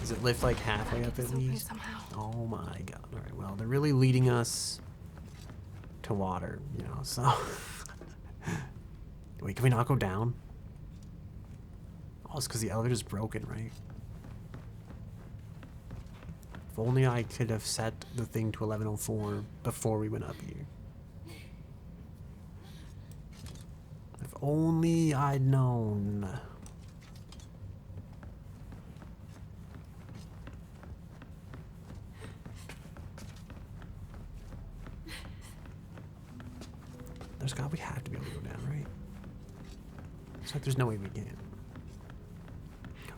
Does it lift like halfway up at It's open least? somehow. Oh my god. Alright, well, they're really leading us to water, you know, so. Wait, can we not go down? Oh, it's because the elevator's broken, right? If only I could have set the thing to 11:04 before we went up here. If only I'd known. We have to be able to go down, right? It's like there's no way we can.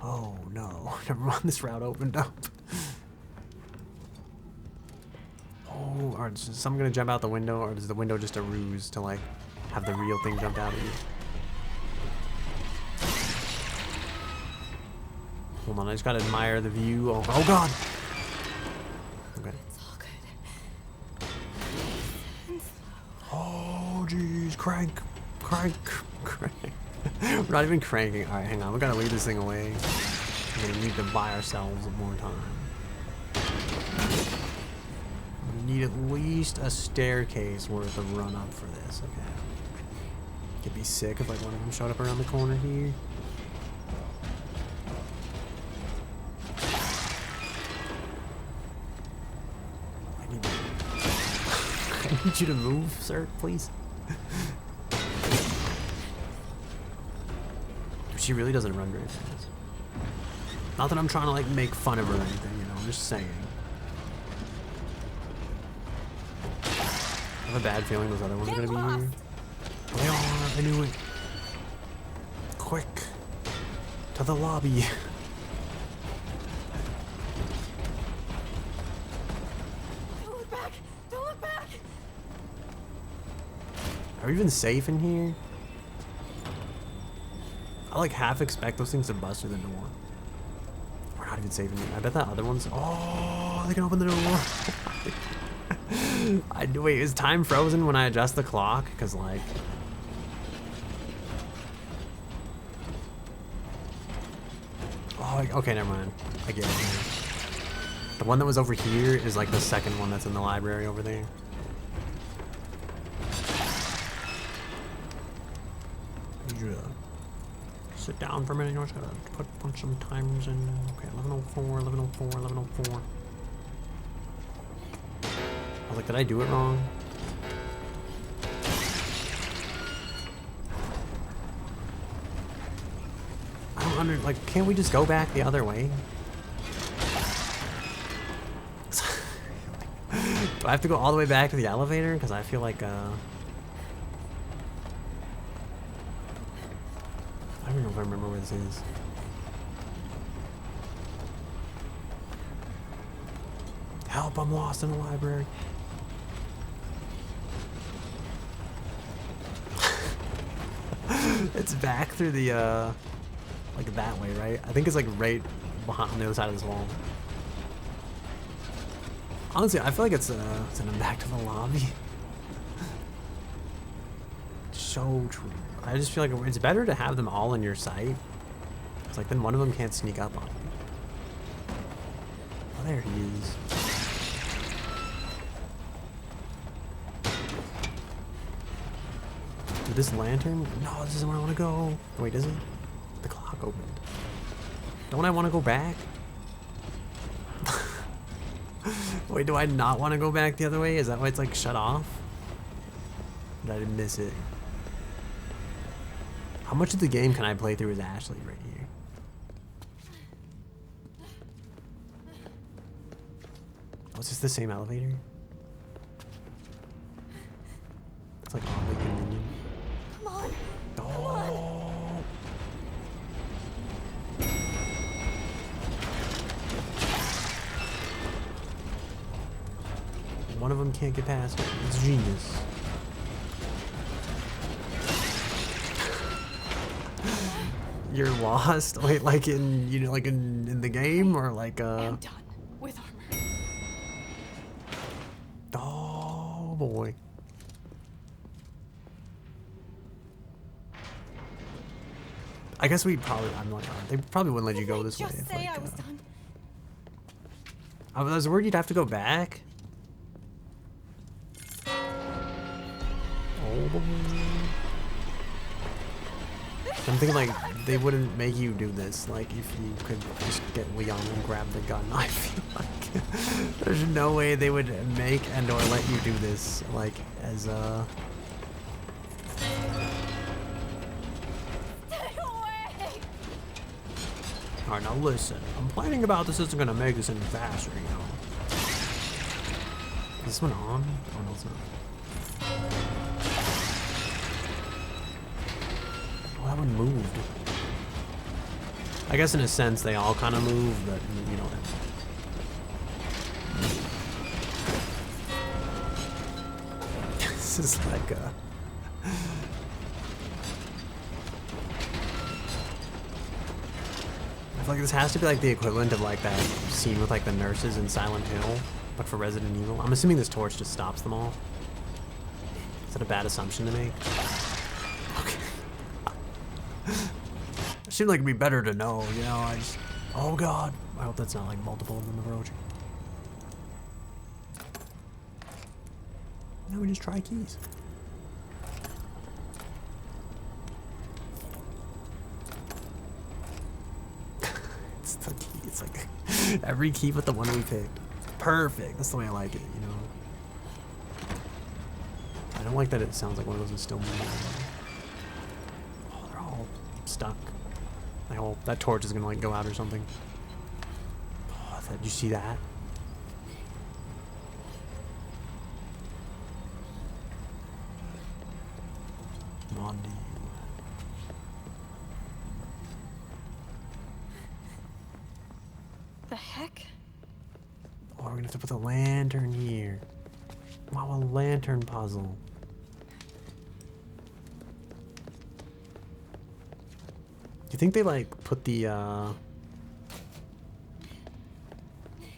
Oh no, never mind, this route opened up. Oh, or is someone gonna jump out the window, or is the window just a ruse to like have the real thing jump out at you? Hold on, I just gotta admire the view. Oh, oh god! Okay. It's all good. Oh jeez, crank. We're not even cranking. Alright, hang on, we gotta leave this thing away. We're gonna need to buy ourselves more time. We need at least a staircase worth of run up for this, okay. It'd be sick if like one of them showed up around the corner here. I need I need you to move, sir, please. She really doesn't run very fast. Not that I'm trying to like make fun of her or anything, you know, I'm just saying. I have a bad feeling those other ones are gonna be here. They are, I knew it. Quick. To the lobby. Don't look back! Don't look back! Are we even safe in here? I like half expect those things to bust through the door. We're not even safe in here. I bet that other one's. Oh, they can open the door. Wait, is time frozen when I adjust the clock? Because, like. Oh, okay, never mind. I get it. Man. The one that was over here is like the second one that's in the library over there. Yeah. Sit down for a minute. You know, just gotta punch some times in. Okay, 11:04, 11:04, 11:04. I was like, did I do it wrong? I don't like, can't we just go back the other way? Do I have to go all the way back to the elevator? Because I feel like, I don't know if I remember where this is. Help, I'm lost in the library. It's back through the, like that way, right? I think it's like right behind on the other side of this wall. Honestly, I feel like it's sending them back to the lobby. So true. I just feel like it's better to have them all in your sight. It's like then one of them can't sneak up on you. Oh, there he is. Dude, this lantern? No, this isn't where I want to go. Wait, is it? The clock opened. Don't I want to go back? Wait, do I not want to go back the other way? Is that why it's like shut off? Did I miss it? How much of the game can I play through as Ashley right here? Oh, is this the same elevator? It's like oddly convenient. Come on! Oh. One of them can't get past it. It's genius. You're lost? Wait, like in, you know, like in the game or like I'm done with armor. Oh boy. I guess we probably, I'm like, they probably wouldn't let you go this way. Just If, say like, I was done. I was worried you'd have to go back. Oh boy. I'm thinking like they wouldn't make you do this. Like if you could just get Leon and grab the gun. I feel like there's no way they would make and or let you do this. Like as Stay away! Alright, now listen. Complaining about this isn't gonna make this any faster, you know. Is this one on? Oh no, it's not. Oh, that one moved. I guess in a sense they all kind of move, but you know what I mean. This is like a... I feel like this has to be like the equivalent of like that scene with like the nurses in Silent Hill, but for Resident Evil. I'm assuming this torch just stops them all. Is that a bad assumption to make? Okay. It seemed like it'd be better to know, you know, I just... Oh god. I hope that's not like multiple of them approaching. Now we just try keys. It's the key. It's like every key but the one we picked. Perfect. That's the way I like it, you know. I don't like that it sounds like one of those is still moving. Oh, they're all stuck. Like, oh, that torch is gonna like go out or something. Oh, did you see that? Mondi. The heck? Oh, we're gonna have to put the lantern here. Wow, a lantern puzzle. Do you think they like put the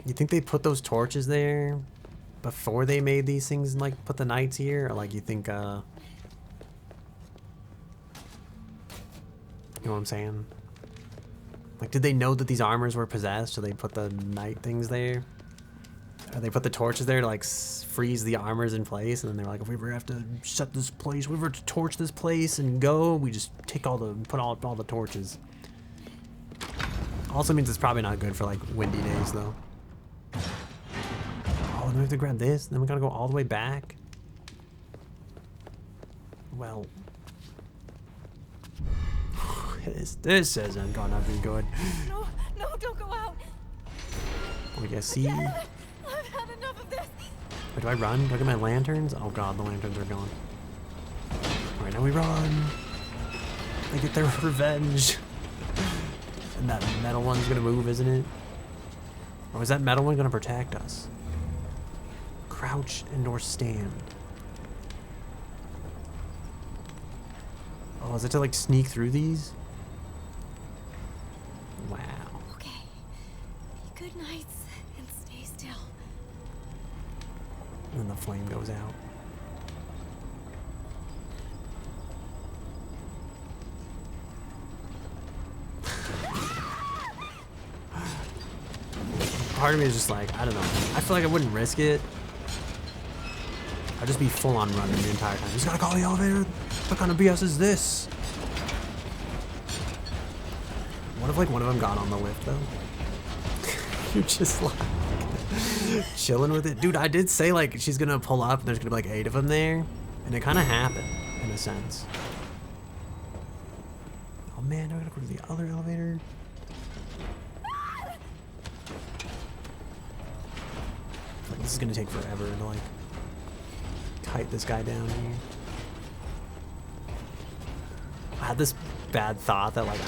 you think they put those torches there before they made these things and like put the knights here? Or like you think you know what I'm saying? Like, did they know that these armors were possessed, so they put the knight things there? Or they put the torches there to like freeze the armors in place, and then they're like, if we ever have to shut this place, if we ever have to torch this place and go, we just take put all the torches. Also means it's probably not good for like windy days though. Oh, then we have to grab this, then we gotta go all the way back. Well, this isn't gonna be good. No, no, don't go out. Oh yeah, see? I've had enough of this. Wait, do I run? Do I get my lanterns? Oh god, the lanterns are gone. Alright, now we run. They get their revenge. And that metal one's gonna move, isn't it? Or is that metal one gonna protect us? Crouch and or stand. Oh, is it to like sneak through these? Wow. Okay. Be good nights and stay still. And then the flame goes out. Part of me is just like, I don't know. I feel like I wouldn't risk it. I'd just be full on running the entire time. Just gotta call the elevator. What kind of BS is this? What if like one of them got on the lift though? You're just like chilling with it. Dude, I did say like she's gonna pull up and there's gonna be like 8 of them there. And it kind of happened in a sense. Oh man, I gotta go to the other elevator. Like, this is gonna take forever to like kite this guy down here. I had this bad thought that like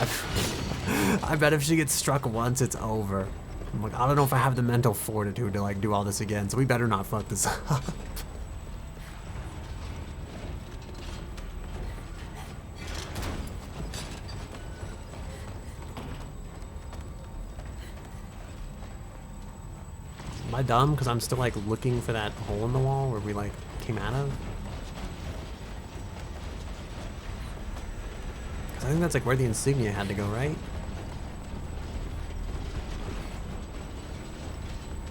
I bet if she gets struck once, it's over. I'm like, I don't know if I have the mental fortitude to like do all this again, so we better not fuck this up. Am I dumb? Because I'm still like looking for that hole in the wall where we like came out of? Because I think that's like where the insignia had to go, right?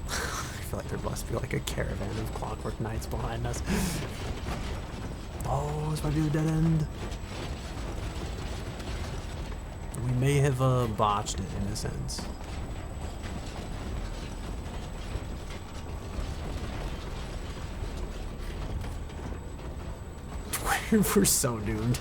I feel like there must be like a caravan of clockwork knights behind us. Oh, this might be the dead end. We may have botched it in a sense. We're so doomed.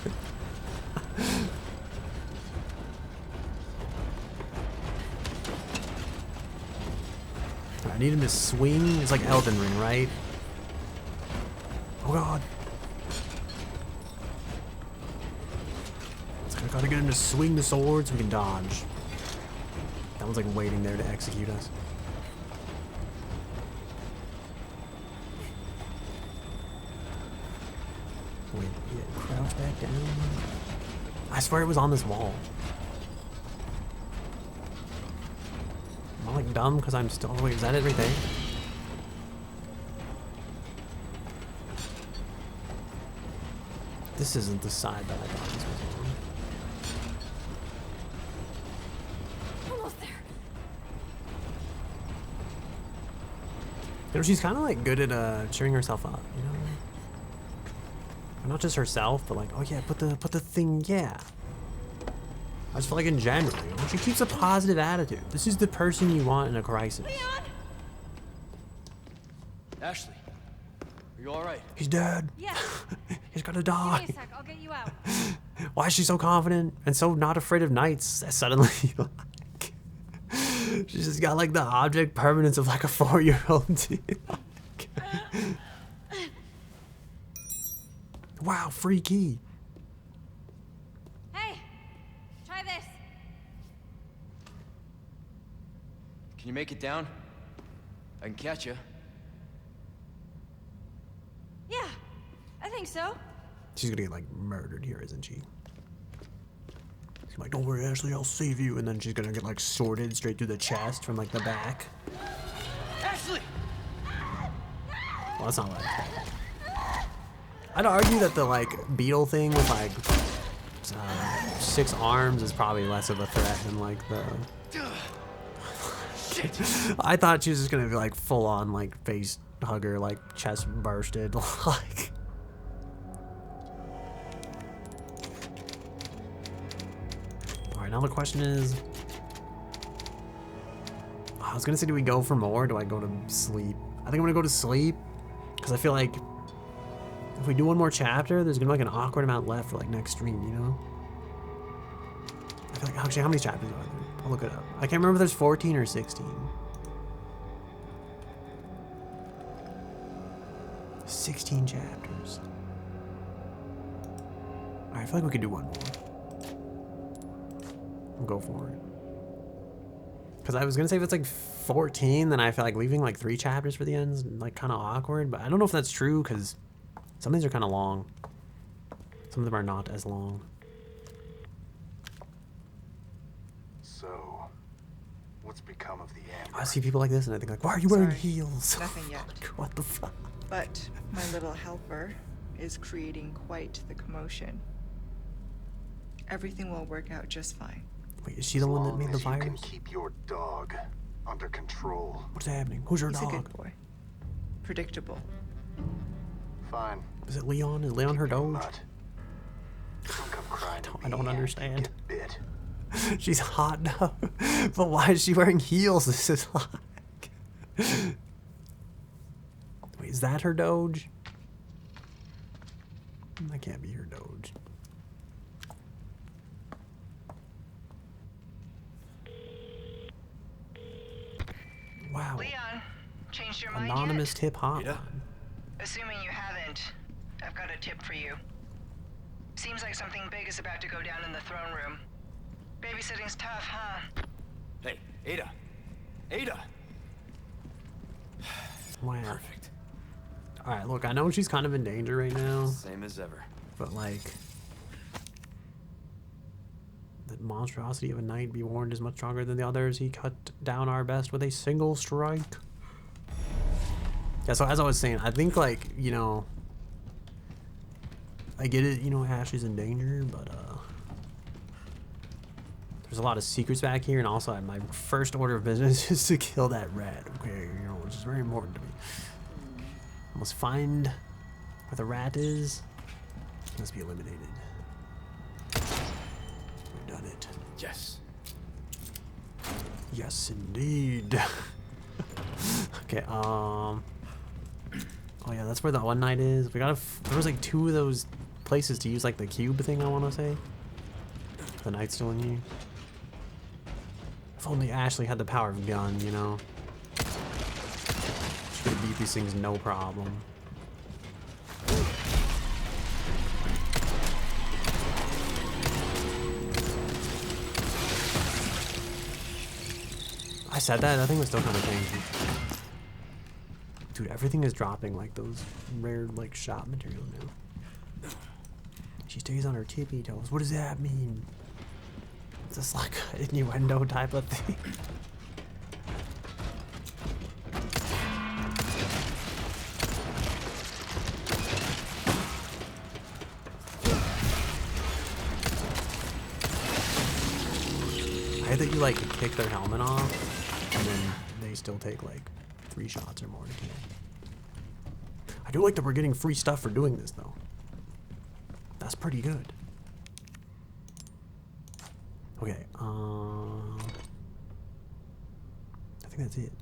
I need him to swing. It's like Elden Ring, right? Oh god. It's like I gotta get him to swing the sword so we can dodge. That one's like waiting there to execute us. Wait, yeah, crouch back down. I swear it was on this wall. Am I like dumb because I'm still. Wait, is that it right there? This isn't the side that I thought this was on. Almost there. You know, she's kind of like good at cheering herself up, you know? Not just herself, but like, oh yeah, put the thing, yeah. I just feel like in general, you know, she keeps a positive attitude. This is the person you want in a crisis. Leon! Ashley, are you all right? He's dead. Yeah. He's gonna Give die. me a sec. I'll get you out. Why is she so confident and so not afraid of nights? Suddenly, like, she's just got like the object permanence of like a 4-year-old. Wow, free key. Hey, try this. Can you make it down? I can catch you. Yeah, I think so. She's gonna get like murdered here, isn't she? She's like, don't worry, Ashley, I'll save you. And then she's gonna get like sorted straight through the chest from like the back. Ashley! Well, that's not what I expected. I'd argue that the like beetle thing with like 6 arms is probably less of a threat than like the. I thought she was just gonna be like full on like face hugger, like chest bursted, like. All right, now the question is. I was gonna say, do we go for more? Or do I go to sleep? I think I'm gonna go to sleep because I feel like. If we do one more chapter, there's gonna be like an awkward amount left for like next stream, you know? I feel like, actually, how many chapters are there? I'll look it up. I can't remember if there's 14 or 16. 16 chapters. Alright, I feel like we could do one more. We'll go for it. Because I was gonna say if it's like 14, then I feel like leaving like 3 chapters for the end is like kind of awkward, but I don't know if that's true because some of these are kind of long. Some of them are not as long. So, what's become of the Amber? I see people like this and I think like, why are you wearing Sorry, heels? nothing yet. Like, what the fuck? But my little helper is creating quite the commotion. Everything will work out just fine. Wait, is she the one that made the You can virus? keep your dog under control. What's happening? Who's your He's a dog? good boy. Predictable. Fine. Is it Leon? Is Leon her Keep your dog? nut. Don't come crying to I don't me. understand. Get bit. She's hot now. But why is she wearing heels? This is like... Wait, is that her Doge? That can't be her Doge. Wow. Leon, changed your mind Anonymous yet? tip hotline. Rita? Assuming you haven't, I've got a tip for you. Seems like something big is about to go down in the throne room. Babysitting's tough, huh? Hey, Ada! Ada! Wow. Perfect. Alright, look, I know she's kind of in danger right now, Same as ever. but like... The monstrosity of a knight be warned is much stronger than the others. He cut down our best with a single strike. Yeah, so as I was saying, I think like, you know... I get it, you know, Ashley's in danger, but there's a lot of secrets back here, and also my first order of business is to kill that rat, okay, you know, which is very important to me. I must find where the rat is. It must be eliminated. We've done it. Yes. Yes, indeed. Okay, oh yeah, that's where the one night is. We gotta, there was like 2 of those places to use like the cube thing, I wanna say. The knight's still in you. If only Ashley had the power of gun, you know. She could beat these things no problem. I said that thing was still kind of tanky. Dude, everything is dropping like those rare like shop material now. She stays on her tippy toes. What does that mean? Is this like an innuendo type of thing? I hate that you like kick their helmet off and then they still take like 3 shots or more to kill. I do like that we're getting free stuff for doing this though. That's pretty good. Okay, I think that's it.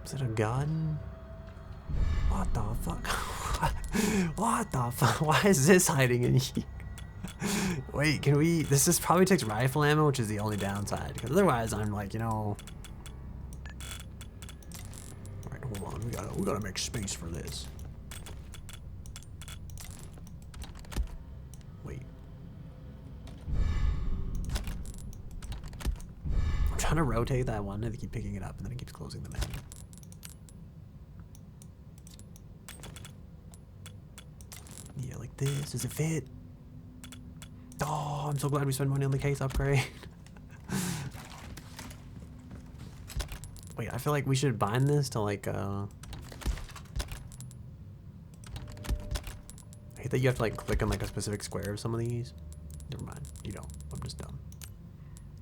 Is it a gun? What the fuck? What the fuck? Why is this hiding in here? Wait, can we? This is probably takes rifle ammo, which is the only downside. Because otherwise, I'm like, you know. All right, hold on. We gotta make space for this. Wait. I'm trying to rotate that one, and they keep picking it up, and then it keeps closing the menu. Yeah, like this. Does it fit? Oh, I'm so glad we spent money on the case upgrade. Wait, I feel like we should bind this to like, I hate that you have to like click on like a specific square of some of these. Never mind, you don't. I'm just dumb.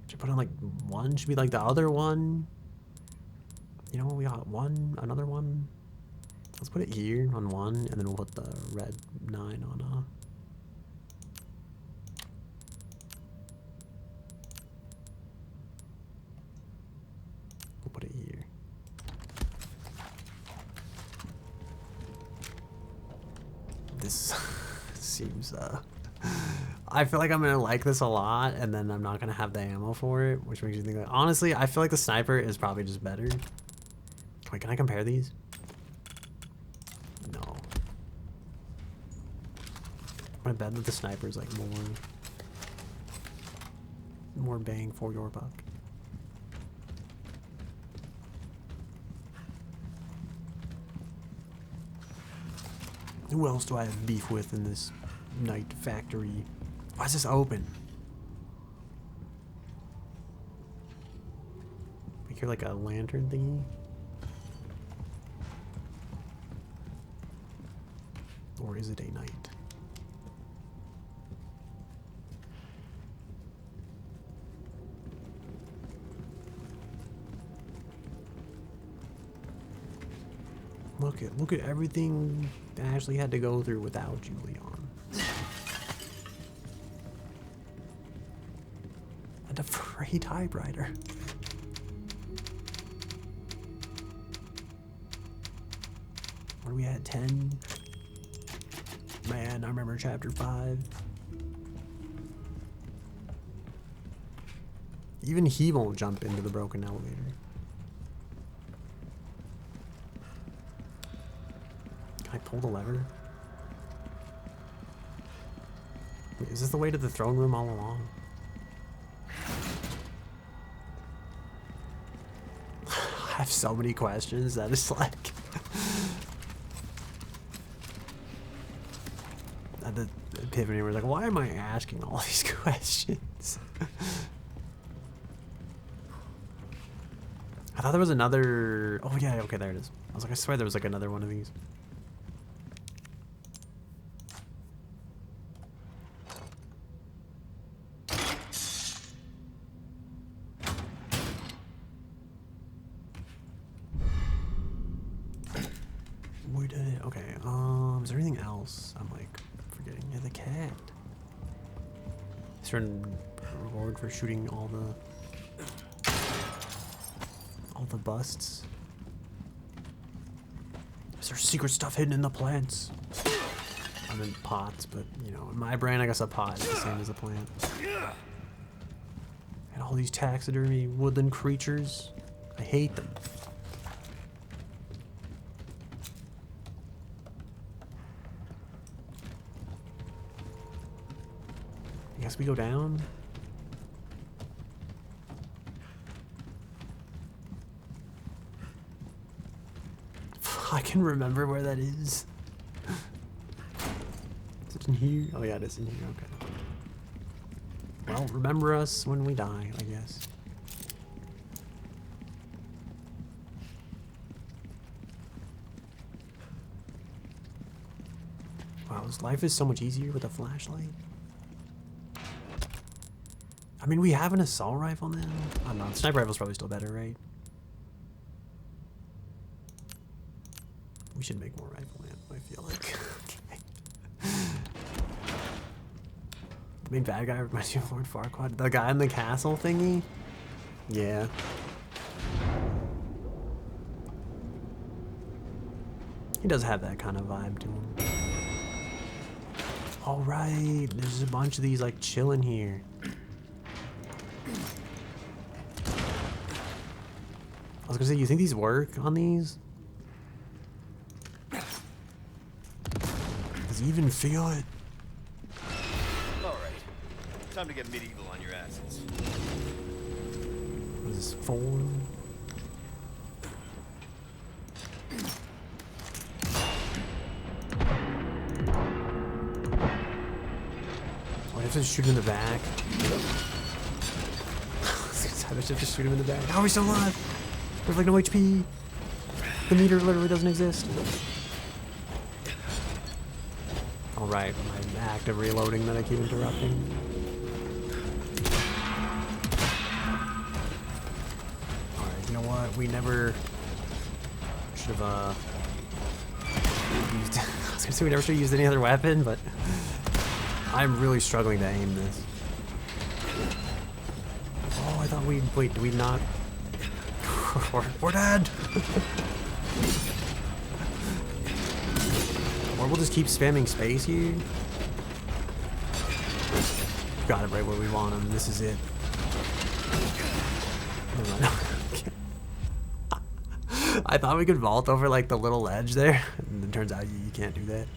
Should put on like one, should be like the other one. You know what, we got one, another one. Let's put it here on one, and then we'll put the red 9 on we'll put it here. This seems, I feel like I'm gonna like this a lot, and then I'm not gonna have the ammo for it, which makes me think that, honestly, I feel like the sniper is probably just better. Wait, can I compare these? No. I bet that the sniper is like more bang for your buck. Who else do I have beef with in this night factory? Why is this open? We hear like a lantern thingy. Or is it a night? Look at everything Ashley had to go through without you, Leon. And a free typewriter. What are we at? 10? Man, I remember chapter 5. Even he won't jump into the broken elevator. Can I pull the lever? Wait, is this the way to the throne room all along? I have so many questions that it's like... At the epiphany where it's like, why am I asking all these questions? I thought there was another... Oh yeah, okay, there it is. I was like, I swear there was like another one of these. We did it. Okay, is there anything else? I'm like forgetting. Yeah, the cat. Certain reward for shooting all the busts. Is there secret stuff hidden in the plants? I'm in pots, but you know, in my brain, I guess a pot is the same as a plant. And all these taxidermy woodland creatures, I hate them. I guess we go down. I can remember where that is. Is it in here? Oh yeah, it is in here. Okay. Well, remember us when we die, I guess. Wow, this life is so much easier with a flashlight. I mean, we have an assault rifle now. I don't know. The sniper rifle's probably still better, right? We should make more rifle ammo, I feel like. The main bad guy reminds you of Lord Farquaad. The guy in the castle thingy? Yeah. He does have that kind of vibe to him. Alright, there's a bunch of these like chilling here. I was gonna say, you think these work on these? Does he even feel it? Alright. Time to get medieval on your asses. What is this, 4? Oh, I have to shoot him in the back. I have to shoot him in the back. How are we still alive? There's like no HP. The meter literally doesn't exist. Alright, my active reloading that I keep interrupting. Alright, you know what? We never should have used I was gonna say we never should have used any other weapon, but I'm really struggling to aim this. Oh, I thought we wait, do we not? We're dead! Or we'll just keep spamming space here. Got it right where we want him. This is it. Never mind. I thought we could vault over like the little ledge there, and it turns out you can't do that.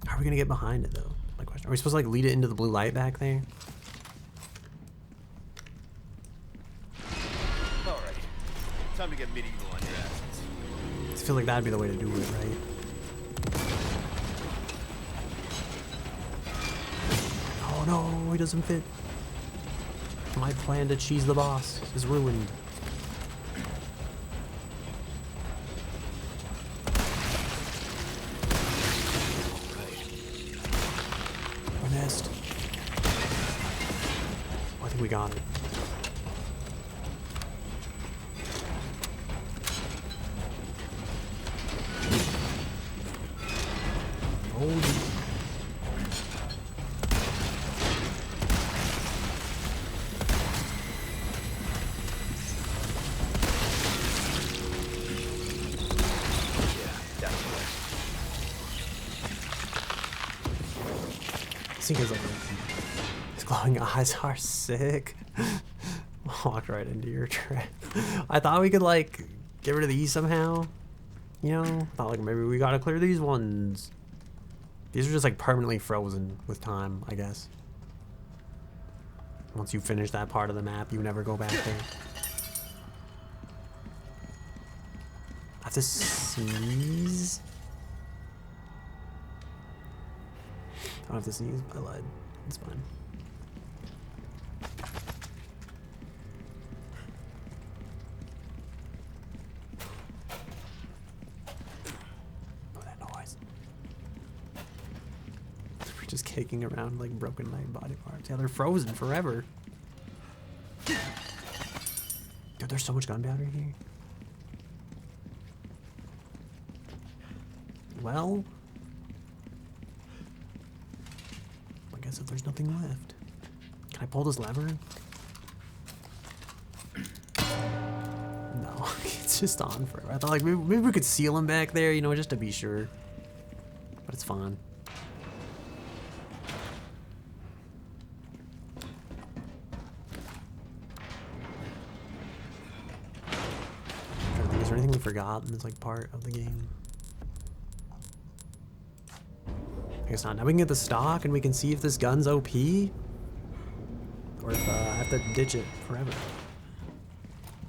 How are we gonna get behind it though? My question. Are we supposed to like lead it into the blue light back there? Alright. Time to get medieval on your asses. I feel like that'd be the way to do it, right? Oh no, he doesn't fit. My plan to cheese the boss is ruined. We missed. Oh, I think we got it. Holy. His glowing eyes are sick. Walked right into your trap. I thought we could like get rid of these somehow. You know, thought like maybe we gotta clear these ones. These are just like permanently frozen with time, I guess. Once you finish that part of the map, you never go back there. I have to sneeze. I don't have to sneeze, I lied. It's fine. Oh, that noise. We're just kicking around like broken knight body parts. Yeah, they're frozen forever. Dude, there's so much gunpowder here. Well, I guess if there's nothing left. Can I pull this lever? No, it's just on forever. I thought like maybe we could seal him back there, you know, just to be sure. But it's fine. Is there anything we forgot in this like part of the game? I guess not. Now we can get the stock and we can see if this gun's OP. Or if I have to ditch it forever.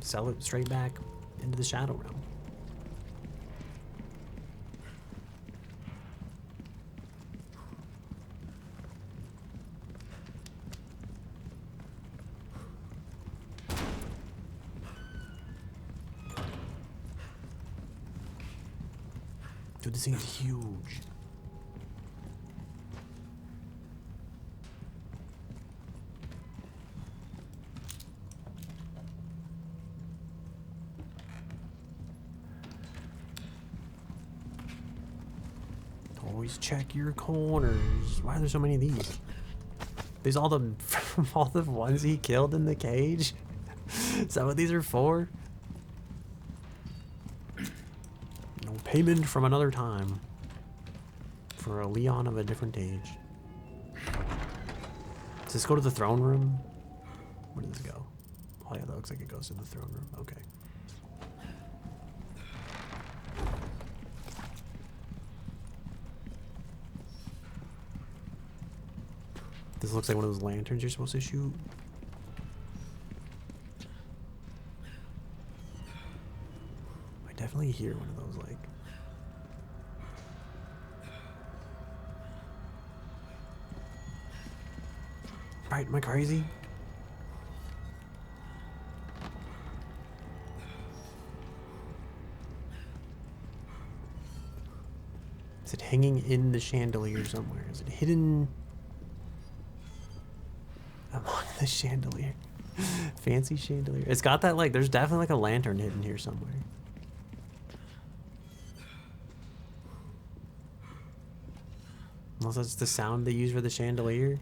Sell it straight back into the Shadow Realm. Dude, this thing is huge. Always check your corners. Why are there so many of these? These all the all the ones he killed in the cage? Is that what these are for? No payment from another time. For a Leon of a different age. Does this go to the throne room? Where does this go? Oh yeah, that looks like it goes to the throne room. Okay. This looks like one of those lanterns you're supposed to shoot. I definitely hear one of those, like. Right, am I crazy? Is it hanging in the chandelier somewhere? Is it hidden among the chandelier? Fancy chandelier. It's got that, like, there's definitely like a lantern hidden here somewhere. Unless that's the sound they use for the chandelier.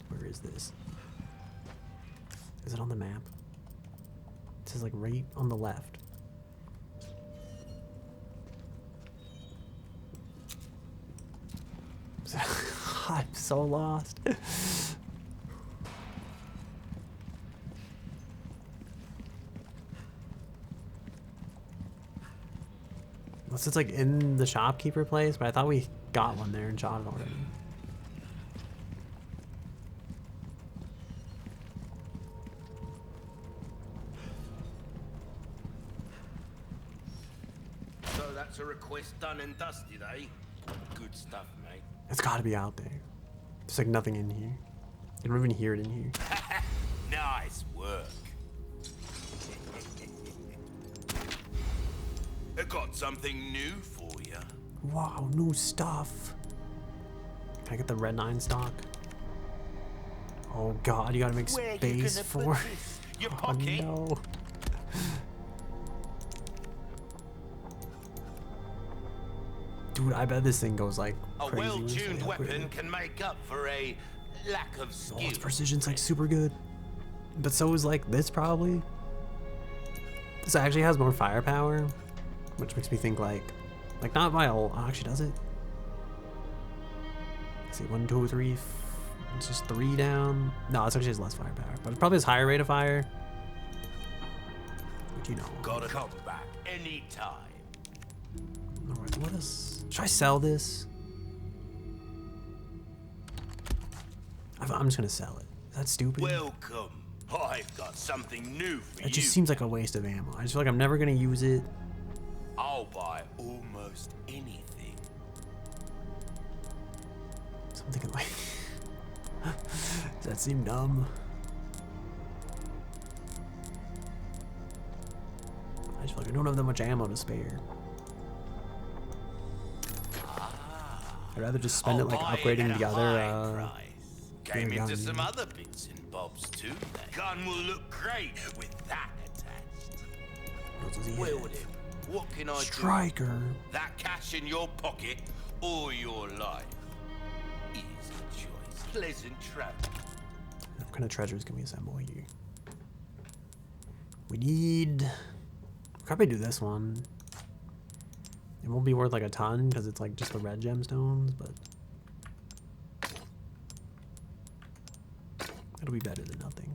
Where is this? Is it on the map? It says like right on the left. I'm so lost. Unless it's like in the shopkeeper place, but I thought we got one there and shot it already. So that's a request done and dusted, eh? Good stuff, mate. It's gotta be out there. There's like nothing in here. You don't even hear it in here. Nice work. I got something new for you. Wow, new stuff. Can I get the red 9 stock? Oh god, you gotta make Where you space gonna for put this? Your Oh pocket? no. Dude, I bet this thing goes like A crazy. once they well-tuned upgrade weapon it. can make up for a lack of Oh, skill. its precision's like super good. But so is like this probably. This actually has more firepower, which makes me think like not by all. Oh, actually, does it? Let's see, 1, 2, 3. It's just 3 down. No, it's actually has less firepower, but it probably has higher rate of fire. But you know. Gotta come back anytime. Alright, what is? Should I sell this? I'm just gonna sell it. Is that stupid? Welcome. I've got something new for you. It just seems like a waste of ammo. I just feel like I'm never gonna use it. I'll buy almost anything. Something like. Does that seem dumb? I just feel like I don't have that much ammo to spare. I'd rather just spend it like I'll buy upgrading at the a other. high price. Came gun, into some yeah. other bits and bobs too. The gun will look great with that attached. What does he Wield have? it. What can I Striker. do? That cash in your pocket or your life is a choice. Pleasant travel. What kind of treasures can we assemble here? We need. We'll probably do this one. It won't be worth like a ton because it's like just the red gemstones, but it'll be better than nothing.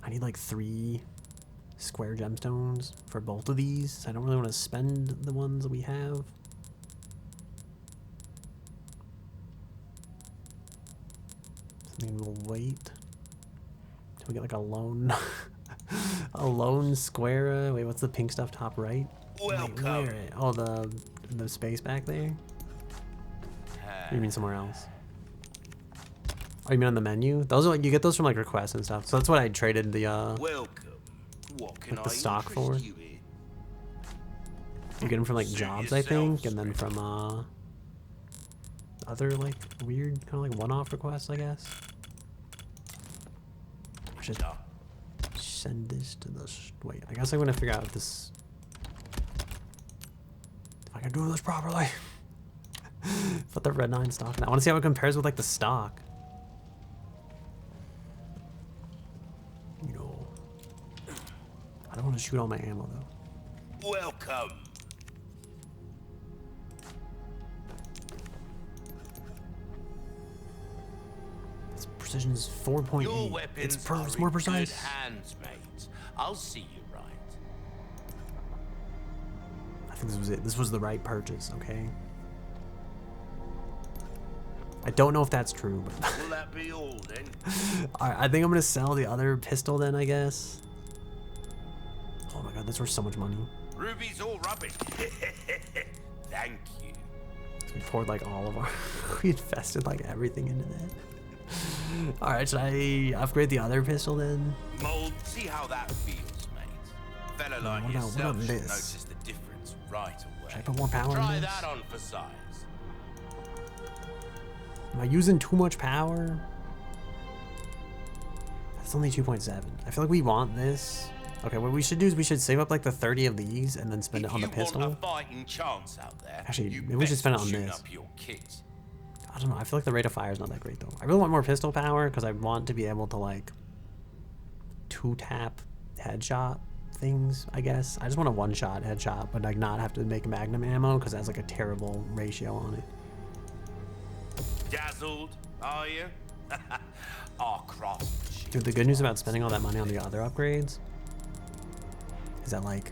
I need like 3 square gemstones for both of these. I don't really want to spend the ones that we have. Something we'll wait till we get like a lone a lone square. Wait, what's the pink stuff top right? Welcome. Wait, where? Oh, the space back there. Or you mean somewhere else? Oh, you mean on the menu? Those are like you get those from like requests and stuff. So that's what I traded the Welcome. What can like the I stock interest for. you in? You get them from like Suit jobs, I yourself, think, and then from other like weird kind of like one-off requests, I guess. I should send this to the. Wait, I guess I'm gonna figure out if this. If I can do this properly. Put the red 9 stock in. I want to see how it compares with like the stock. You know, I don't want to shoot all my ammo though. Welcome. Its precision is 4.8. Your weapons It's more precise. Good hands, mate. I'll see you right. I think this was it. This was the right purchase. Okay. I don't know if that's true, but Will that be all then? Alright, I think I'm gonna sell the other pistol then, I guess. Oh my god, that's worth so much money. Ruby's all rubbish. Thank you. We poured like all of our we invested like everything into that. Alright, should I upgrade the other pistol then? Mold, see how that feels, mate. Fella like what yourself about should this? notice the difference right away. Should I put more power in Try this? that on for size. Am I using too much power? That's only 2.7. I feel like we want this. Okay, what we should do is we should save up like the 30 of these and then spend it on the pistol. If you want a fighting chance out there, Actually, you maybe we should spend it best on tune this. up your kit. I don't know. I feel like the rate of fire is not that great though. I really want more pistol power because I want to be able to like 2-tap headshot things, I guess. I just want a 1-shot headshot, but like not have to make magnum ammo because it has like a terrible ratio on it. Dazzled, are you? Our craftsmanship. Dude, the good news about spending all that money on the other upgrades is that like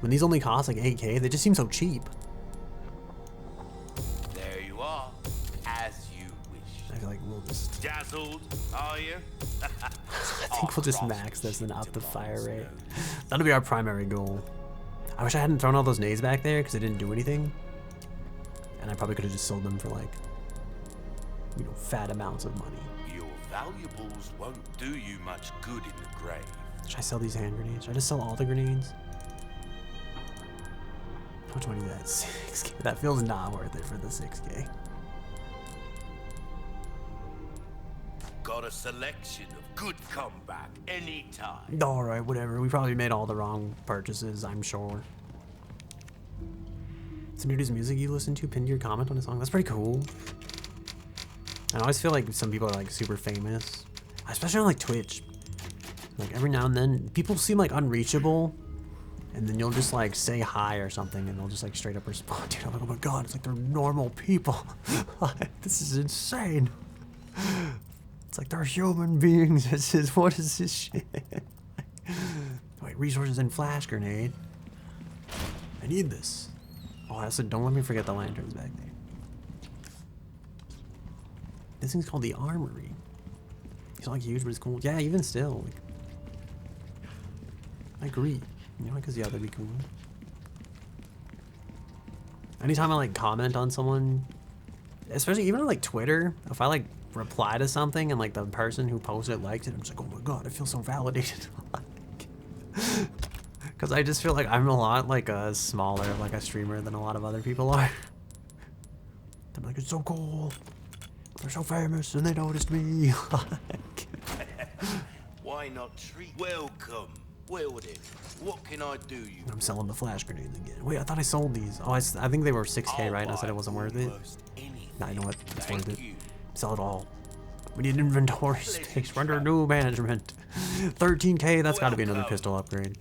when these only cost like 8K, they just seem so cheap. There you are, as you wish. I feel like we'll just Dazzled, are you? I think we'll just max this and up the fire rate. That'll be our primary goal. I wish I hadn't thrown all those nades back there because they didn't do anything. And I probably could have just sold them for like, you know, fat amounts of money. Your valuables won't do you much good in the grave. Should I sell these hand grenades? Should I just sell all the grenades? How much money is that? 6K. That feels not worth it for the 6K. Got a selection of good comeback anytime. Alright, whatever. We probably made all the wrong purchases, I'm sure. Some dude's music you listen to pinned your comment on a song. That's pretty cool. I always feel like some people are like super famous, especially on like Twitch. Like every now and then, people seem like unreachable, and then you'll just like say hi or something, and they'll just like straight up respond. Dude, I'm like, oh my god, it's like they're normal people. This is insane. It's like they're human beings. What is this shit? Wait, resources and flash grenade. I need this. Oh, I said, don't let me forget the lanterns back there. This thing's called the Armory. It's not like huge, but it's cool. Yeah, even still. Like, I agree. You know, because yeah, that'd be cool. Anytime I like comment on someone, especially even on like Twitter, if I like reply to something and like the person who posted it liked it, I'm just like, oh my god, I feel so validated. Because I just feel like I'm a lot like a smaller like a streamer than a lot of other people are. I'm like, it's so cool. They're so famous and they noticed me. Why not treat? Welcome. Wielded. What can I do you? I'm selling the flash grenades again. Wait, I thought I sold these. Oh, I think they were 6K, right? And I said it wasn't worth it. Nah, you know what? It's worth it. Sell it all. We need inventory space. We're under new management. 13K, that's got to be another pistol upgrade.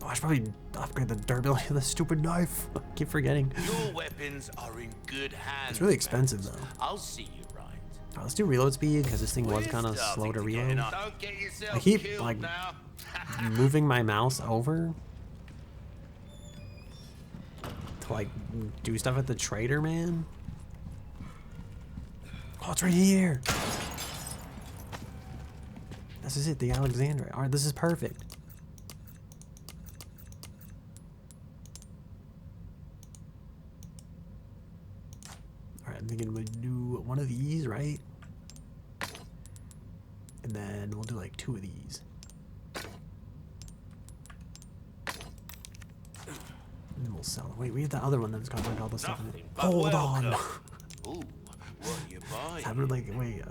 Oh, I should probably upgrade the durability of the stupid knife. I keep forgetting. Your weapons are in good hands. It's really expensive, though. I'll see you right. Right, let's do reload speed, because this thing was kind of slow to reload. Don't get yourself I keep, killed like, now. moving my mouse over to, like, do stuff at the trader, man. Oh, it's right here. This is it, the Alexandria. Alright, this is perfect. Alright, I'm thinking we'll do one of these, right? And then we'll do like 2 of these. And then we'll sell it. Wait, we have the other one that's got like all the stuff in it. Hold on. Ooh, what you buying? Happened like, wait,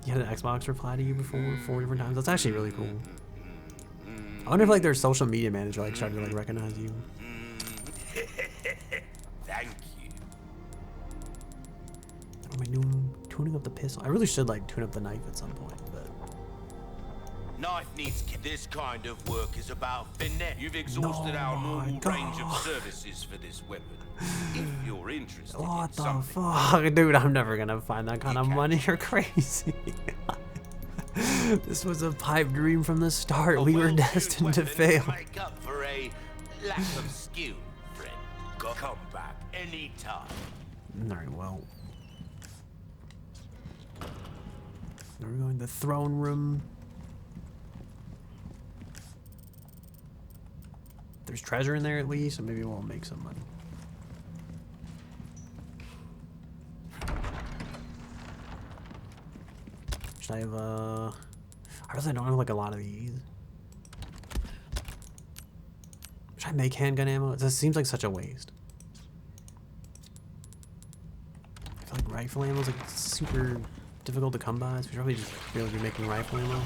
you had an Xbox reply to you before 4 different times. That's actually really cool. I wonder if like their social media manager like started to like recognize you. Thank you. What am I doing? Tuning up the pistol. I really should like tune up the knife at some point, but Knife needs this kind of work is about finesse. You've exhausted our normal range of services for this weapon. If you're interested what in the something, fuck, dude? I'm never gonna find that kind of money. You're crazy. This was a pipe dream from the start. We were destined to fail. Make up for a lack of skill, friend. Come back anytime. Very well. Now we're going to the throne room. There's treasure in there at least, so maybe we'll make some money. Should I have I really don't have like a lot of these. Should I make handgun ammo? It just seems like such a waste. I feel like rifle ammo is like super difficult to come by, so we should probably just really be making rifle ammo.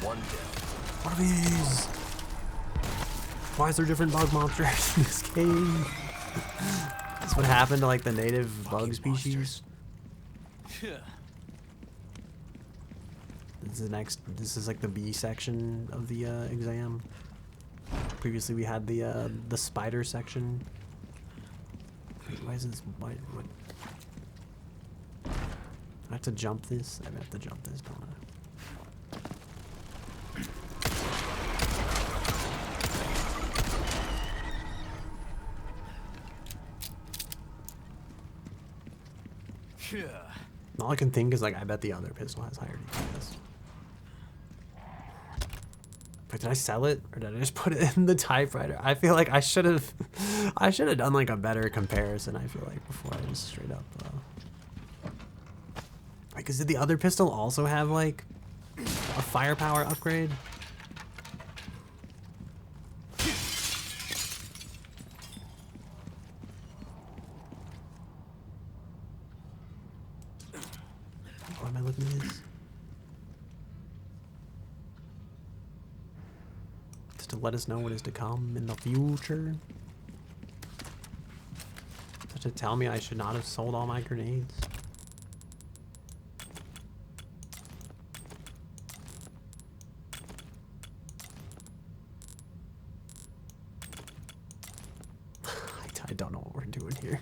One down. What are these? Why is there different bug monsters in this game? That's what happened to like the native bug species. This is like the B section of the exam. Previously we had the spider section. Wait, why is this what? I have to jump this? I have to jump this, don't I? All I can think is like I bet the other pistol has higher DPS. But did I sell it or did I just put it in the typewriter? I feel like I should have done like a better comparison. I feel like before I just straight up. Wait, cause did the other pistol also have like a firepower upgrade? Why am I looking at this? Just to let us know what is to come in the future. Just to tell me I should not have sold all my grenades. I don't know what we're doing here.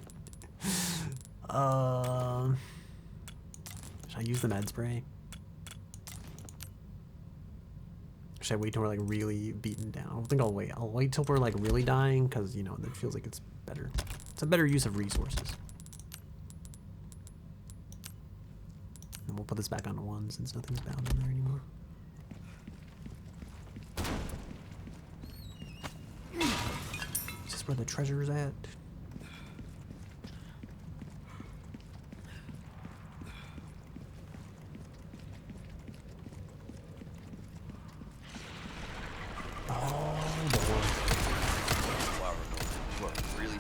Should I use the med spray? Should I wait till we're like really beaten down? I don't think I'll wait. I'll wait till we're like really dying because, you know, that feels like it's better. It's a better use of resources. And we'll put this back on 1 since nothing's bound in there anymore. Is this where the treasure's at?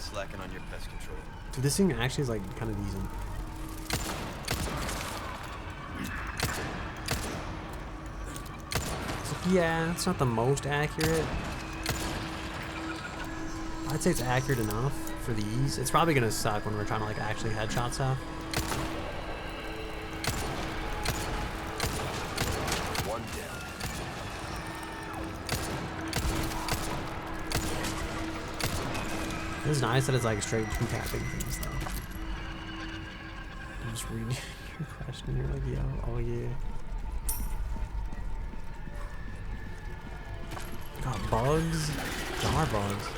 Slacking on your pest control. Dude, this thing actually is like kind of decent. So, yeah, it's not the most accurate. I'd say it's accurate enough for these. It's probably gonna suck when we're trying to like actually headshot stuff. One down. It's nice that it's like straight two-tapping things though. I'm just reading your question here like, yo, oh yeah. Got bugs? There are bugs.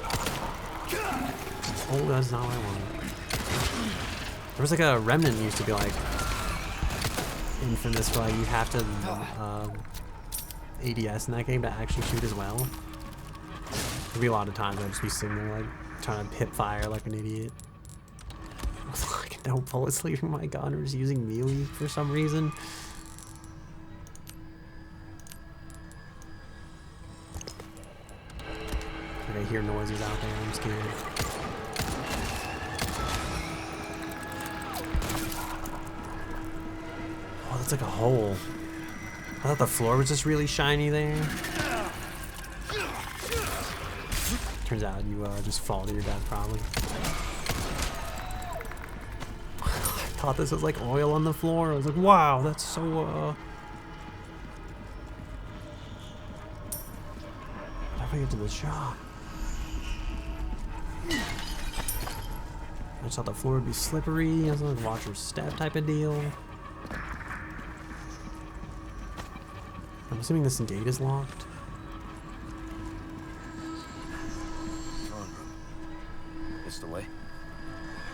Oh, that's not what I wanted. There was like a remnant used to be like infamous for like you have to ADS in that game to actually shoot as well. There'd be a lot of times I'd just be sitting there like trying to hip fire like an idiot. Like no bullets leaving my gun or just using melee for some reason. Like I hear noises out there, I'm scared. it's like a hole. I thought the floor was just really shiny there. Turns out you just fall to your death probably. I thought this was like oil on the floor. I was like, wow, that's so how do I get to the shop? I just thought the floor would be slippery. I was like, watch your step type of deal. I'm assuming this gate is locked. It's the way.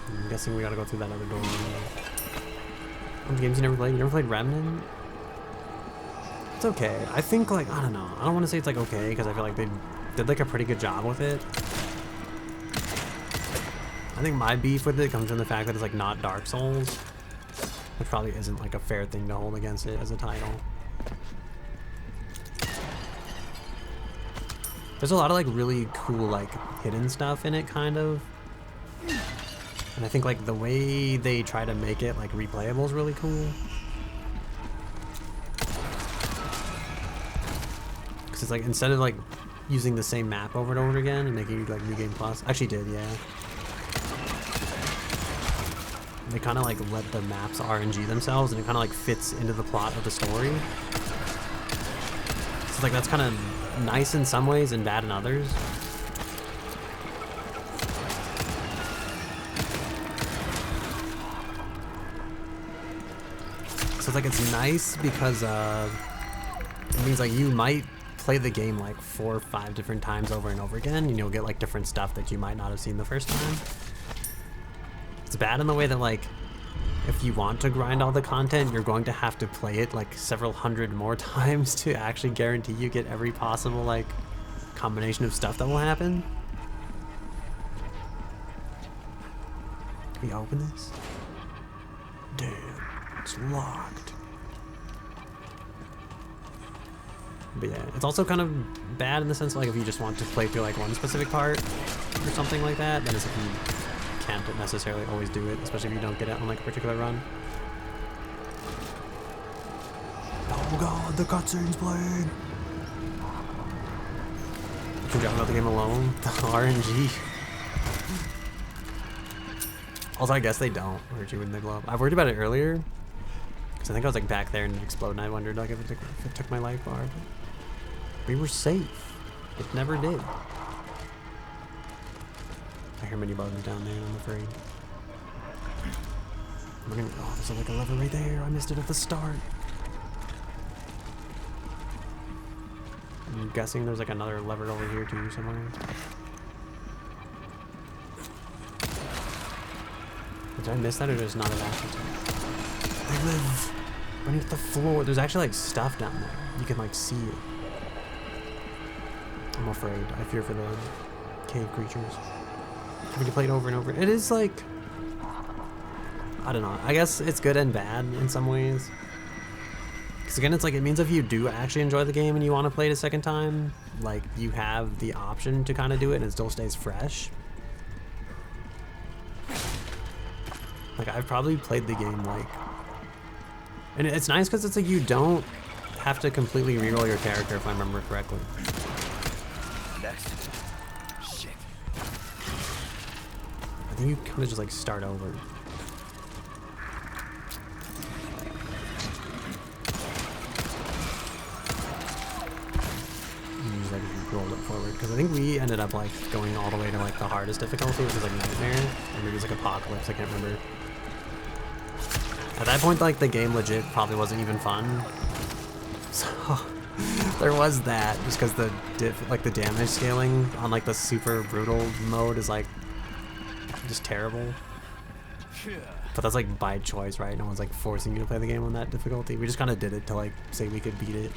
I'm guessing we gotta go through that other door. What games you never played? You never played Remnant? It's okay. I think, like, I don't know. I don't want to say it's like okay because I feel like they did like a pretty good job with it. I think my beef with it comes from the fact that it's like not Dark Souls, which probably isn't like a fair thing to hold against it as a title. There's a lot of like really cool like hidden stuff in it, kind of. And I think like the way they try to make it like replayable is really cool. Cause it's like instead of like using the same map over and over again and making it like New Game Plus, actually did, yeah. They kind of like let the maps RNG themselves, and it kind of like fits into the plot of the story. So like that's kind of nice in some ways and bad in others. So it's like it's nice because it means like you might play the game like 4 or 5 different times over and over again, and you'll get like different stuff that you might not have seen the first time. It's bad in the way that like if you want to grind all the content, you're going to have to play it like several hundred more times to actually guarantee you get every possible like combination of stuff that will happen. Can we open this? Damn, it's locked. But yeah, it's also kind of bad in the sense like if you just want to play through like one specific part or something like that, then it's if you can't necessarily always do it, especially if you don't get it on like a particular run. Oh god, the cutscene's playing! You can drop out the game alone? The RNG. Also, I guess they don't hurt you when they blow up. I worried about it earlier, because I think I was like back there and it exploded, and I wondered like if it took my life bar. But we were safe. It never did. I hear many bugs down there, I'm afraid. Oh, there's like a lever right there. I missed it at the start. I'm guessing there's like another lever over here too somewhere. Did I miss that or just not an aftertaste? They live beneath the floor. There's actually like stuff down there. You can like see it. I'm afraid. I fear for the cave creatures. Having to play it over and over. It is like, I don't know. I guess it's good and bad in some ways. Because again, it's like, it means if you do actually enjoy the game and you want to play it a second time, like you have the option to kind of do it and it still stays fresh. Like I've probably played the game like, and it's nice because it's like you don't have to completely reroll your character if I remember correctly. Next. Shit. I think you kind of just like start over. You just like rolled it forward because I think we ended up like going all the way to like the hardest difficulty, which was like Nightmare, or maybe it was like Apocalypse. I can't remember. At that point, like the game legit probably wasn't even fun. So there was that, just because the the damage scaling on like the super brutal mode is like just terrible. But that's like by choice, right? No one's like forcing you to play the game on that difficulty. We just kind of did it to like say we could beat it.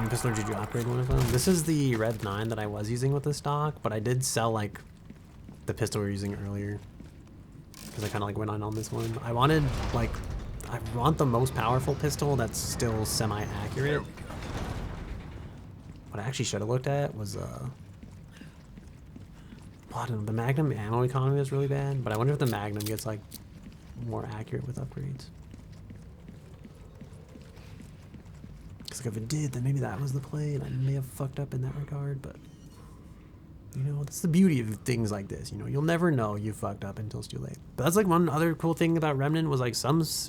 Pistol, did you upgrade one of them? This is the Red 9 that I was using with the stock, but I did sell like the pistol we were using earlier. Because I kind of like went on this one. I wanted like, I want the most powerful pistol that's still semi-accurate. What I actually should have looked at was well, I don't know, the Magnum ammo economy is really bad, but I wonder if the Magnum gets like more accurate with upgrades. Because like if it did, then maybe that was the play, and I may have fucked up in that regard. But you know, that's the beauty of things like this. You know, you'll never know you fucked up until it's too late. But that's like one other cool thing about Remnant was like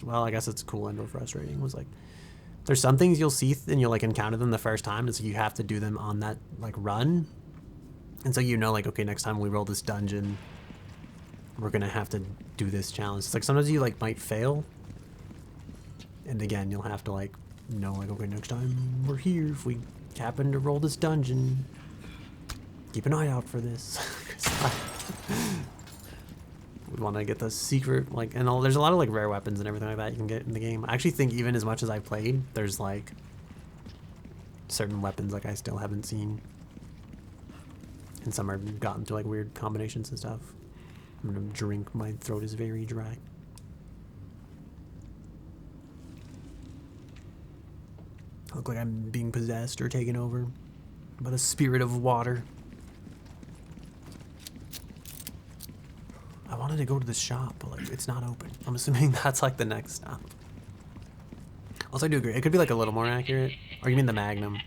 well, I guess it's cool and or frustrating was like there's some things you'll see and you'll like encounter them the first time, and so you have to do them on that like run. And so you know, like, okay, next time we roll this dungeon, we're gonna have to do this challenge. It's like sometimes you like might fail, and again you'll have to like know like, okay, next time we're here, if we happen to roll this dungeon, keep an eye out for this. We want to get the secret, like, and there's a lot of like rare weapons and everything like that you can get in the game. I actually think even as much as I played, there's like certain weapons like I still haven't seen, and some are gotten to like weird combinations and stuff. I'm gonna drink, my throat is very dry. I look like I'm being possessed or taken over by the spirit of water. I wanted to go to the shop, but like it's not open. I'm assuming that's like the next stop. Also, I do agree. It could be like a little more accurate. Or you mean the Magnum?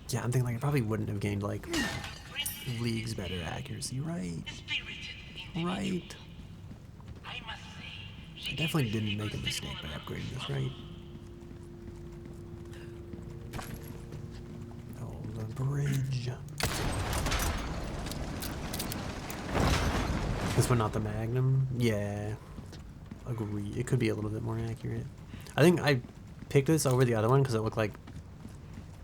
Yeah, I'm thinking like it probably wouldn't have gained like leagues better accuracy, right? Right. I definitely didn't make a mistake by upgrading this, right? Oh, the bridge. This one not the Magnum? Yeah. Agree. It could be a little bit more accurate. I think I picked this over the other one because it looked like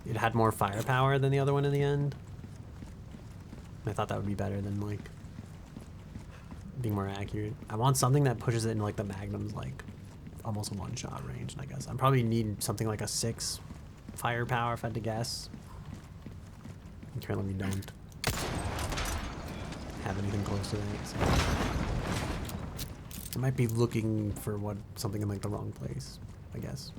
it had more firepower than the other one in the end. I thought that would be better than like being more accurate. I want something that pushes it in like the Magnum's like almost one-shot range, I guess. I probably need something like a 6 firepower if I had to guess. And currently we don't have anything close to that. So I might be looking for something in like the wrong place, I guess.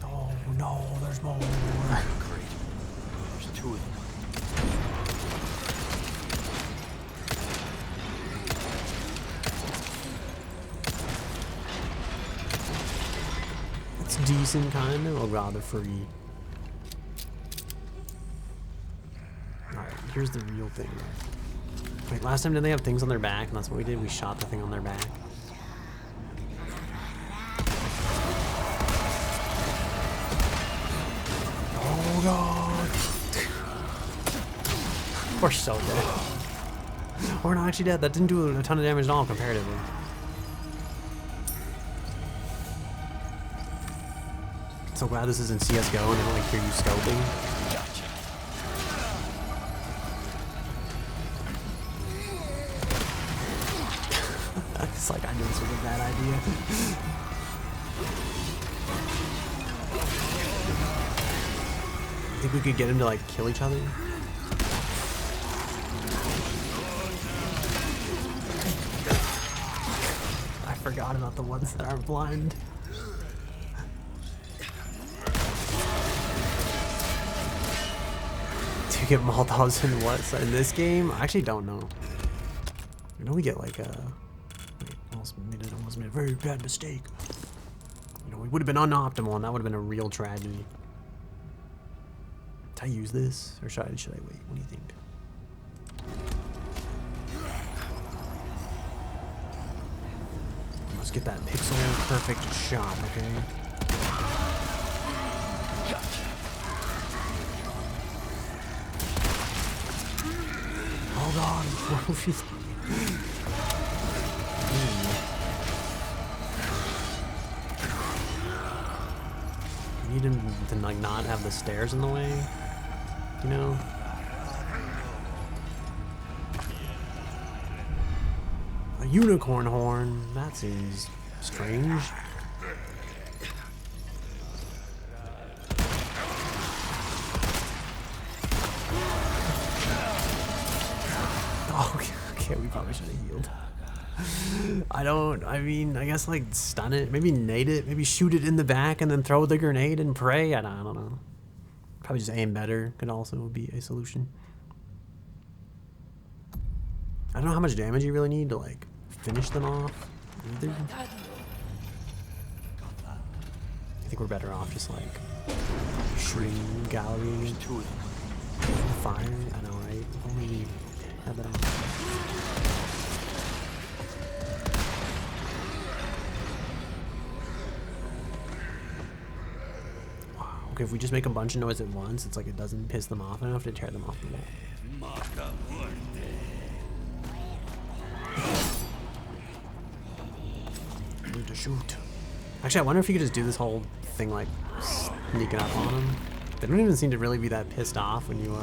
Oh no, there's more. Great. There's 2 of them. It's decent, kind of, or rather free. Alright, here's the real thing. Wait, last time did they have things on their back? And that's what we did. We shot the thing on their back. Oh god. We're so dead. We're not actually dead. That didn't do a ton of damage at all comparatively. So glad this isn't CSGO and I don't like hear you scoping. It's like I knew this was a bad idea. Think we could get him to like kill each other? I forgot about the ones that aren't blind. Do you get Molotovs in what? So in this game? I actually don't know. I know we get like a... Almost made a very bad mistake. You know, we would have been unoptimal and that would have been a real tragedy. Should I use this? Or should I wait? What do you think? Let's get that pixel perfect shot, okay? Hold on. I need him to like not have the stairs in the way, you know? A unicorn horn, that seems strange. Oh, okay, we probably should have healed. I mean, I guess like stun it, maybe nade it, maybe shoot it in the back and then throw the grenade and pray. I don't know. Probably just aim better could also be a solution. I don't know how much damage you really need to like finish them off either. I think we're better off just like shooting gallery fire. I know, right? If only we had that on. Okay, if we just make a bunch of noise at once, it's like it doesn't piss them off enough to tear them off the wall. Need to shoot. Actually, I wonder if you could just do this whole thing like sneaking up on them. They don't even seem to really be that pissed off when you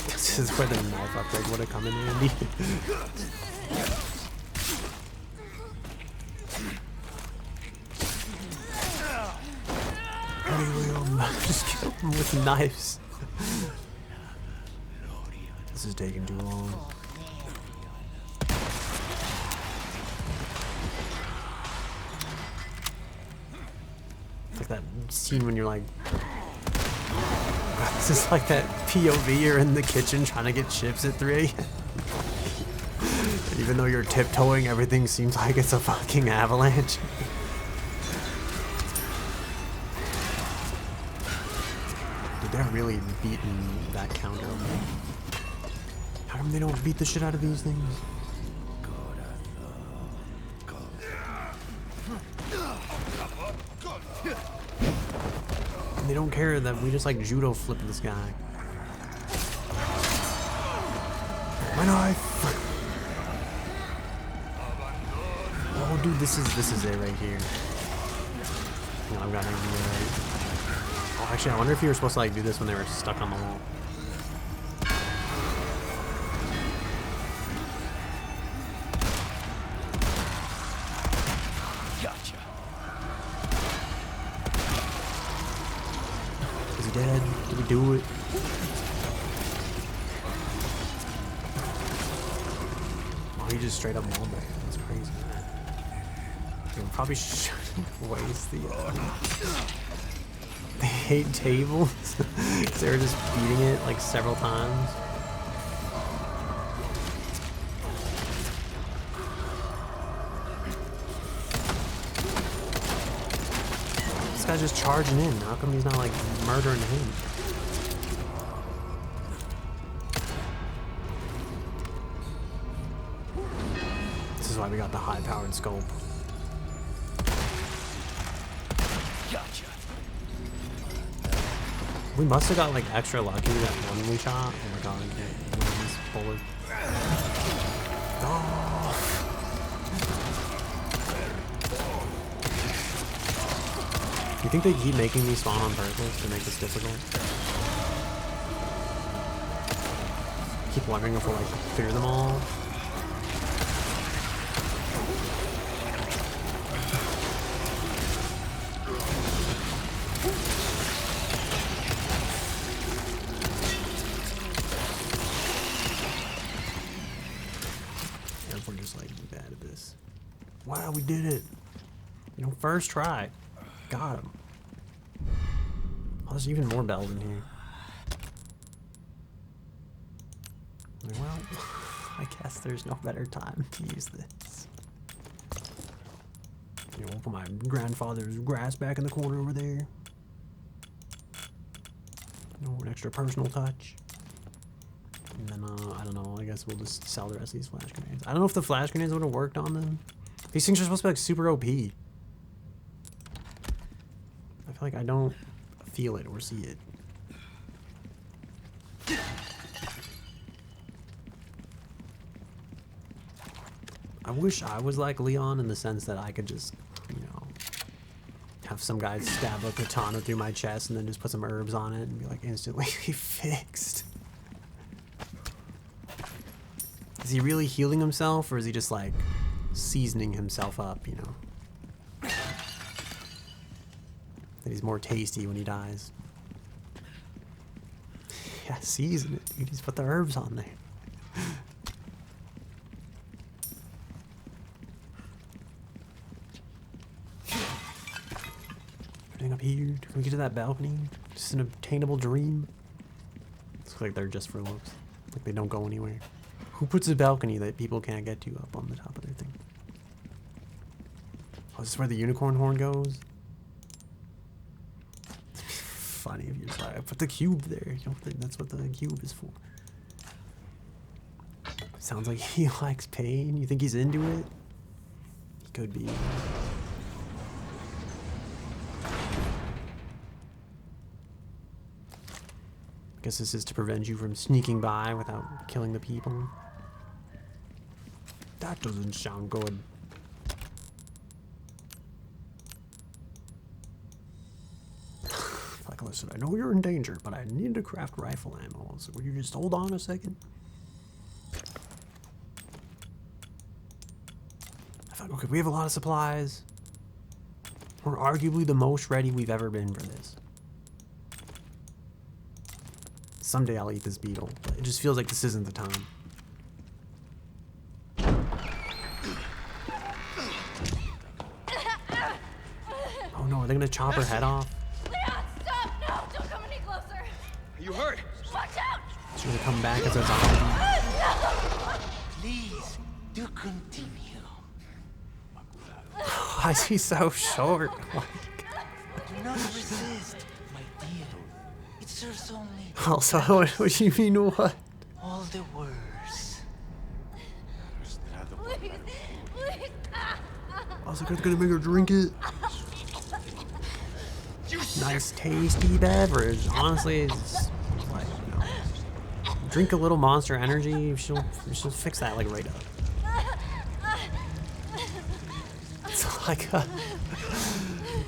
This is where the knife upgrade would have come in handy. Just kill them with knives. This is taking too long. It's like that scene when you're like, this is like that POV, you're in the kitchen trying to get chips at 3 a.m. Even though you're tiptoeing, everything seems like it's a fucking avalanche. They're really beating that counter. How come they don't beat the shit out of these things? And they don't care that we just like judo flip this guy. My knife! Oh dude, this is it right here. No, I've got an idea, right? Oh, actually, I wonder if you were supposed to like do this when they were stuck on the wall. Gotcha. Is he dead? Did we do it? Oh, he just straight up wallbang. That's crazy. We probably shouldn't waste the. They hate tables because they were just beating it like several times. This guy's just charging in. How come he's not like murdering him? This is why we got the high-powered scope. Gotcha. We must have got like extra lucky that one we shot. Oh my god, I can't believe this bullet. Oh. You think they keep making these spawn on purpose to make this difficult? Keep wondering if we'll like clear them all. We're just like bad at this. Wow, we did it. You know, first try. Got him. Oh, there's even more bells in here. Well, I guess there's no better time to use this. You know, put my grandfather's grass back in the corner over there. You know, an extra personal touch. And then, I don't know, I guess we'll just sell the rest of these flash grenades. I don't know if the flash grenades would have worked on them. These things are supposed to be like super OP. I feel like I don't feel it or see it. I wish I was like Leon in the sense that I could just, you know, have some guy stab a katana through my chest and then just put some herbs on it and be like instantly fixed. Is he really healing himself, or is he just like seasoning himself up, you know? That he's more tasty when he dies. Yeah, season it, dude. He's put the herbs on there. Everything up here. Can we get to that balcony? Just an obtainable dream. Looks like they're just for looks. Like they don't go anywhere. Who puts a balcony that people can't get to up on the top of their thing? Oh, this is where the unicorn horn goes? Funny if you're sorry. I put the cube there. You don't think that's what the cube is for? Sounds like he likes pain. You think he's into it? He could be. I guess this is to prevent you from sneaking by without killing the people. That doesn't sound good. Like, listen, I know you're in danger, but I need to craft rifle ammo. So will you just hold on a second? I thought, okay, we have a lot of supplies. We're arguably the most ready we've ever been for this. Someday I'll eat this beetle, but it just feels like this isn't the time. Oh no, are they gonna chop her head off? Leon, stop! No, don't come any closer. You hurt? Watch out! She's gonna come back as a zombie. Please, do continue. Why is he so short? Do not resist, my dear. It serves only Also, what do you mean what? all the worse. Please, please. I was like, I was gonna make her drink it. Nice, tasty beverage. Honestly, it's like, you know, drink a little Monster Energy. She'll fix that like right up. It's like a,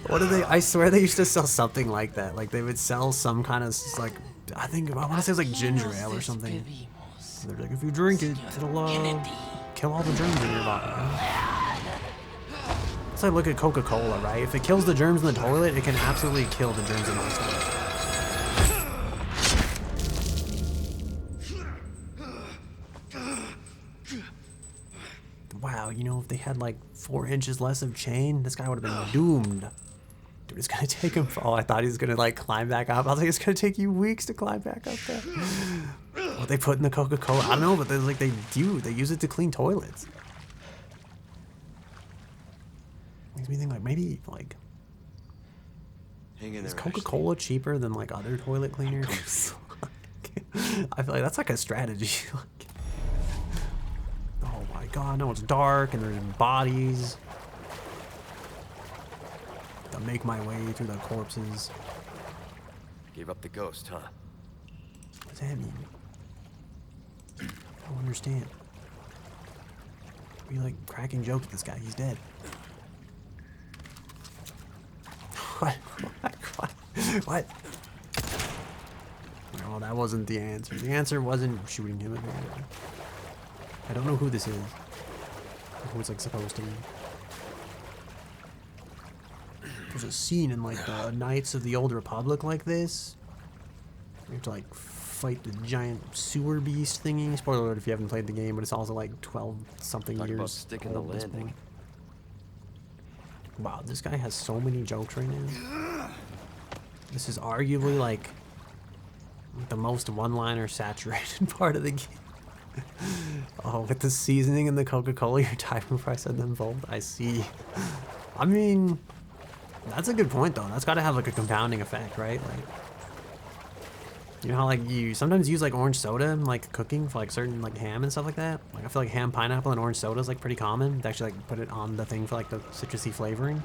what do they? I swear they used to sell something like that. Like they would sell some kind of like, I want to say it was like ginger ale or something. They're like, if you drink it, it'll kill all the germs in your body. Right? It's like look at Coca-Cola, right? If it kills the germs in the toilet, it can absolutely kill the germs in our stomach. Wow, you know, if they had like 4 inches less of chain, this guy would have been doomed. Dude, it's gonna take him. Oh, I thought he was gonna like climb back up. I was like, it's gonna take you weeks to climb back up there. What they put in the Coca-Cola? I don't know, but like they do. They use it to clean toilets. Makes me think like maybe like is Coca-Cola cheaper than like other toilet cleaners? I feel like that's like a strategy. Oh my god, no, it's dark and there's bodies. To make my way through the corpses. Gave up the ghost, huh? What does that mean? I don't understand. We like cracking jokes with this guy. He's dead. What? What? No, that wasn't the answer. The answer wasn't shooting him. I don't know who this is. Who it's like supposed to be. There's a scene in like the Knights of the Old Republic like this. You have to like fight the giant sewer beast thingy. Spoiler alert if you haven't played the game, but it's also like 12 something Talk years about sticking the old at this landing. point. Wow, this guy has so many jokes right now. This is arguably like the most one-liner saturated part of the game. Oh, with the seasoning and the Coca-Cola, your timing price at them both. I see. I mean, that's a good point though. That's got to have like a compounding effect, right? Like, you know how like you sometimes use like orange soda in like cooking for like certain like ham and stuff like that. Like I feel like ham, pineapple, and orange soda is like pretty common. They actually like put it on the thing for like the citrusy flavoring.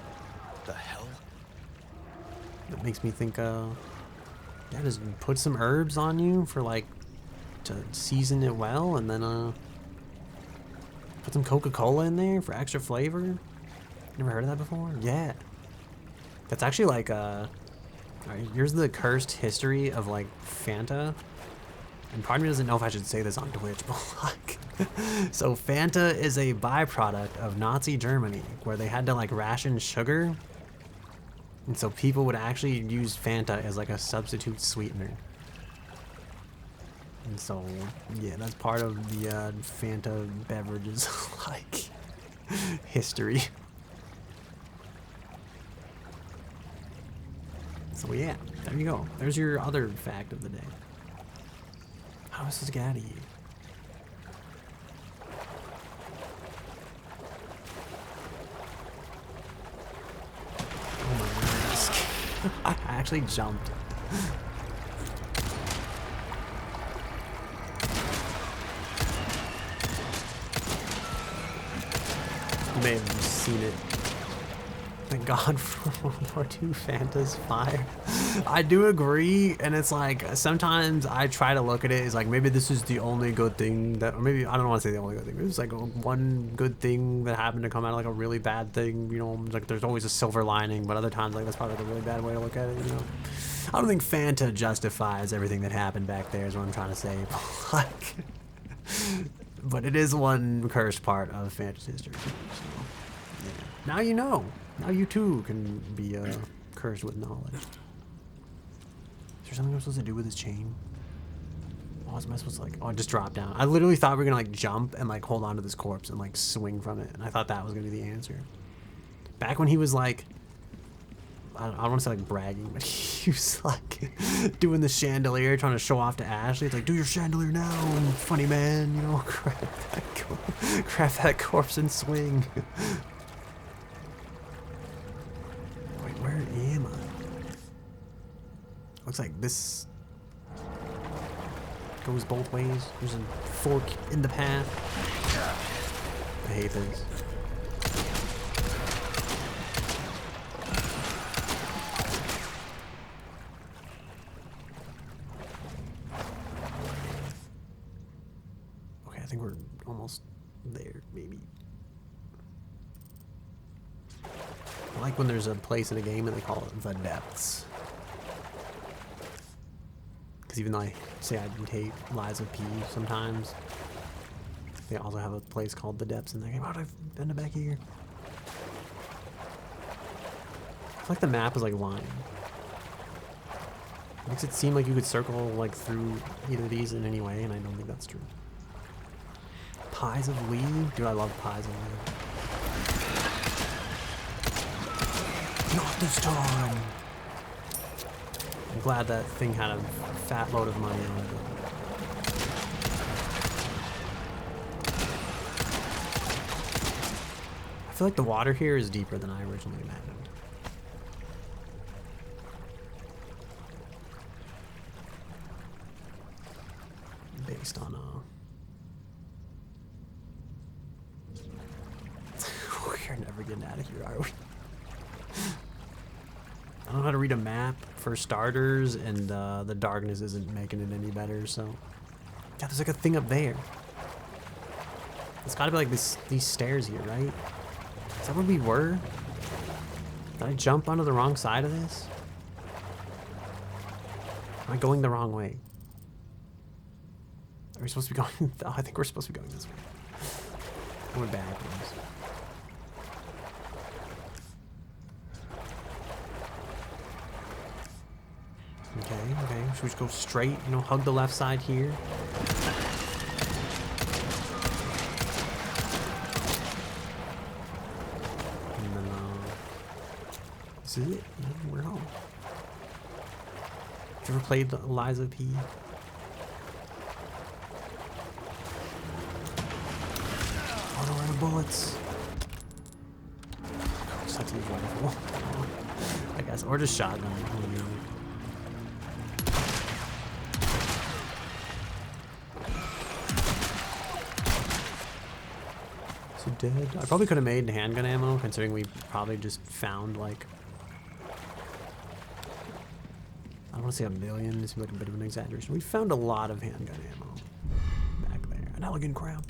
The hell? That makes me think, yeah, just put some herbs on you for like to season it well, and then put some Coca-Cola in there for extra flavor. Never heard of that before? Yeah. That's actually like alright, here's the cursed history of like Fanta. And part of me doesn't know if I should say this on Twitch, but like so Fanta is a byproduct of Nazi Germany where they had to like ration sugar. And so people would actually use Fanta as like a substitute sweetener. And so, yeah, that's part of the Fanta beverages like history. So yeah, there you go. There's your other fact of the day. How is this get out of here? Oh my goodness. I actually jumped. You may have seen it. Thank God for World War II Fanta's fire. I do agree, and it's like sometimes I try to look at it as like maybe this is the only good thing that, or maybe I don't want to say the only good thing. Maybe it's like one good thing that happened to come out of like a really bad thing. You know, like there's always a silver lining, but other times like that's probably like a really bad way to look at it. You know, I don't think Fanta justifies everything that happened back there. Is what I'm trying to say. Like, but it is one cursed part of Fanta's history. So, yeah. Now you know. Now you too can be cursed with knowledge. Is there something I'm supposed to do with this chain? What am I supposed to like? Oh, I just drop down. I literally thought we were gonna like jump and like hold on to this corpse and like swing from it, and I thought that was gonna be the answer. Back when he was like, I don't want to say like bragging, but he was like doing the chandelier, trying to show off to Ashley. It's like, do your chandelier now, and funny man, you know, grab that corpse and swing. Where am I? Looks like this goes both ways. There's a fork in the path. I hate this. Okay, I think we're almost there, maybe. I like when there's a place in a game and they call it the depths. Because even though I say I hate Lies of P sometimes, they also have a place called the depths in that game. How did I bend it back here? I feel like the map is like lying. It makes it seem like you could circle like through either of these in any way, and I don't think that's true. Pies of Lee? Dude, I love Pies of Lee. Not this time! I'm glad that thing had a fat load of money on it. I feel like the water here is deeper than I originally imagined. Based on we're never getting out of here, are we? I don't know how to read a map for starters, and the darkness isn't making it any better, so... Yeah, there's like a thing up there. It's gotta be like these stairs here, right? Is that where we were? Did I jump onto the wrong side of this? Am I going the wrong way? Are we supposed to be going... Oh, I think we're supposed to be going this way. I went backwards. Okay, should we just go straight, you know, hug the left side here? And then, this is it. We're home. Have you ever played Lies of P? Oh, no, we're bullets. Just have to use rifle. I guess, or just shotgun. So dead. I probably could have made handgun ammo, considering we probably just found like, I don't want to say a million. It seems like a bit of an exaggeration. We found a lot of handgun ammo back there. An elegant crap.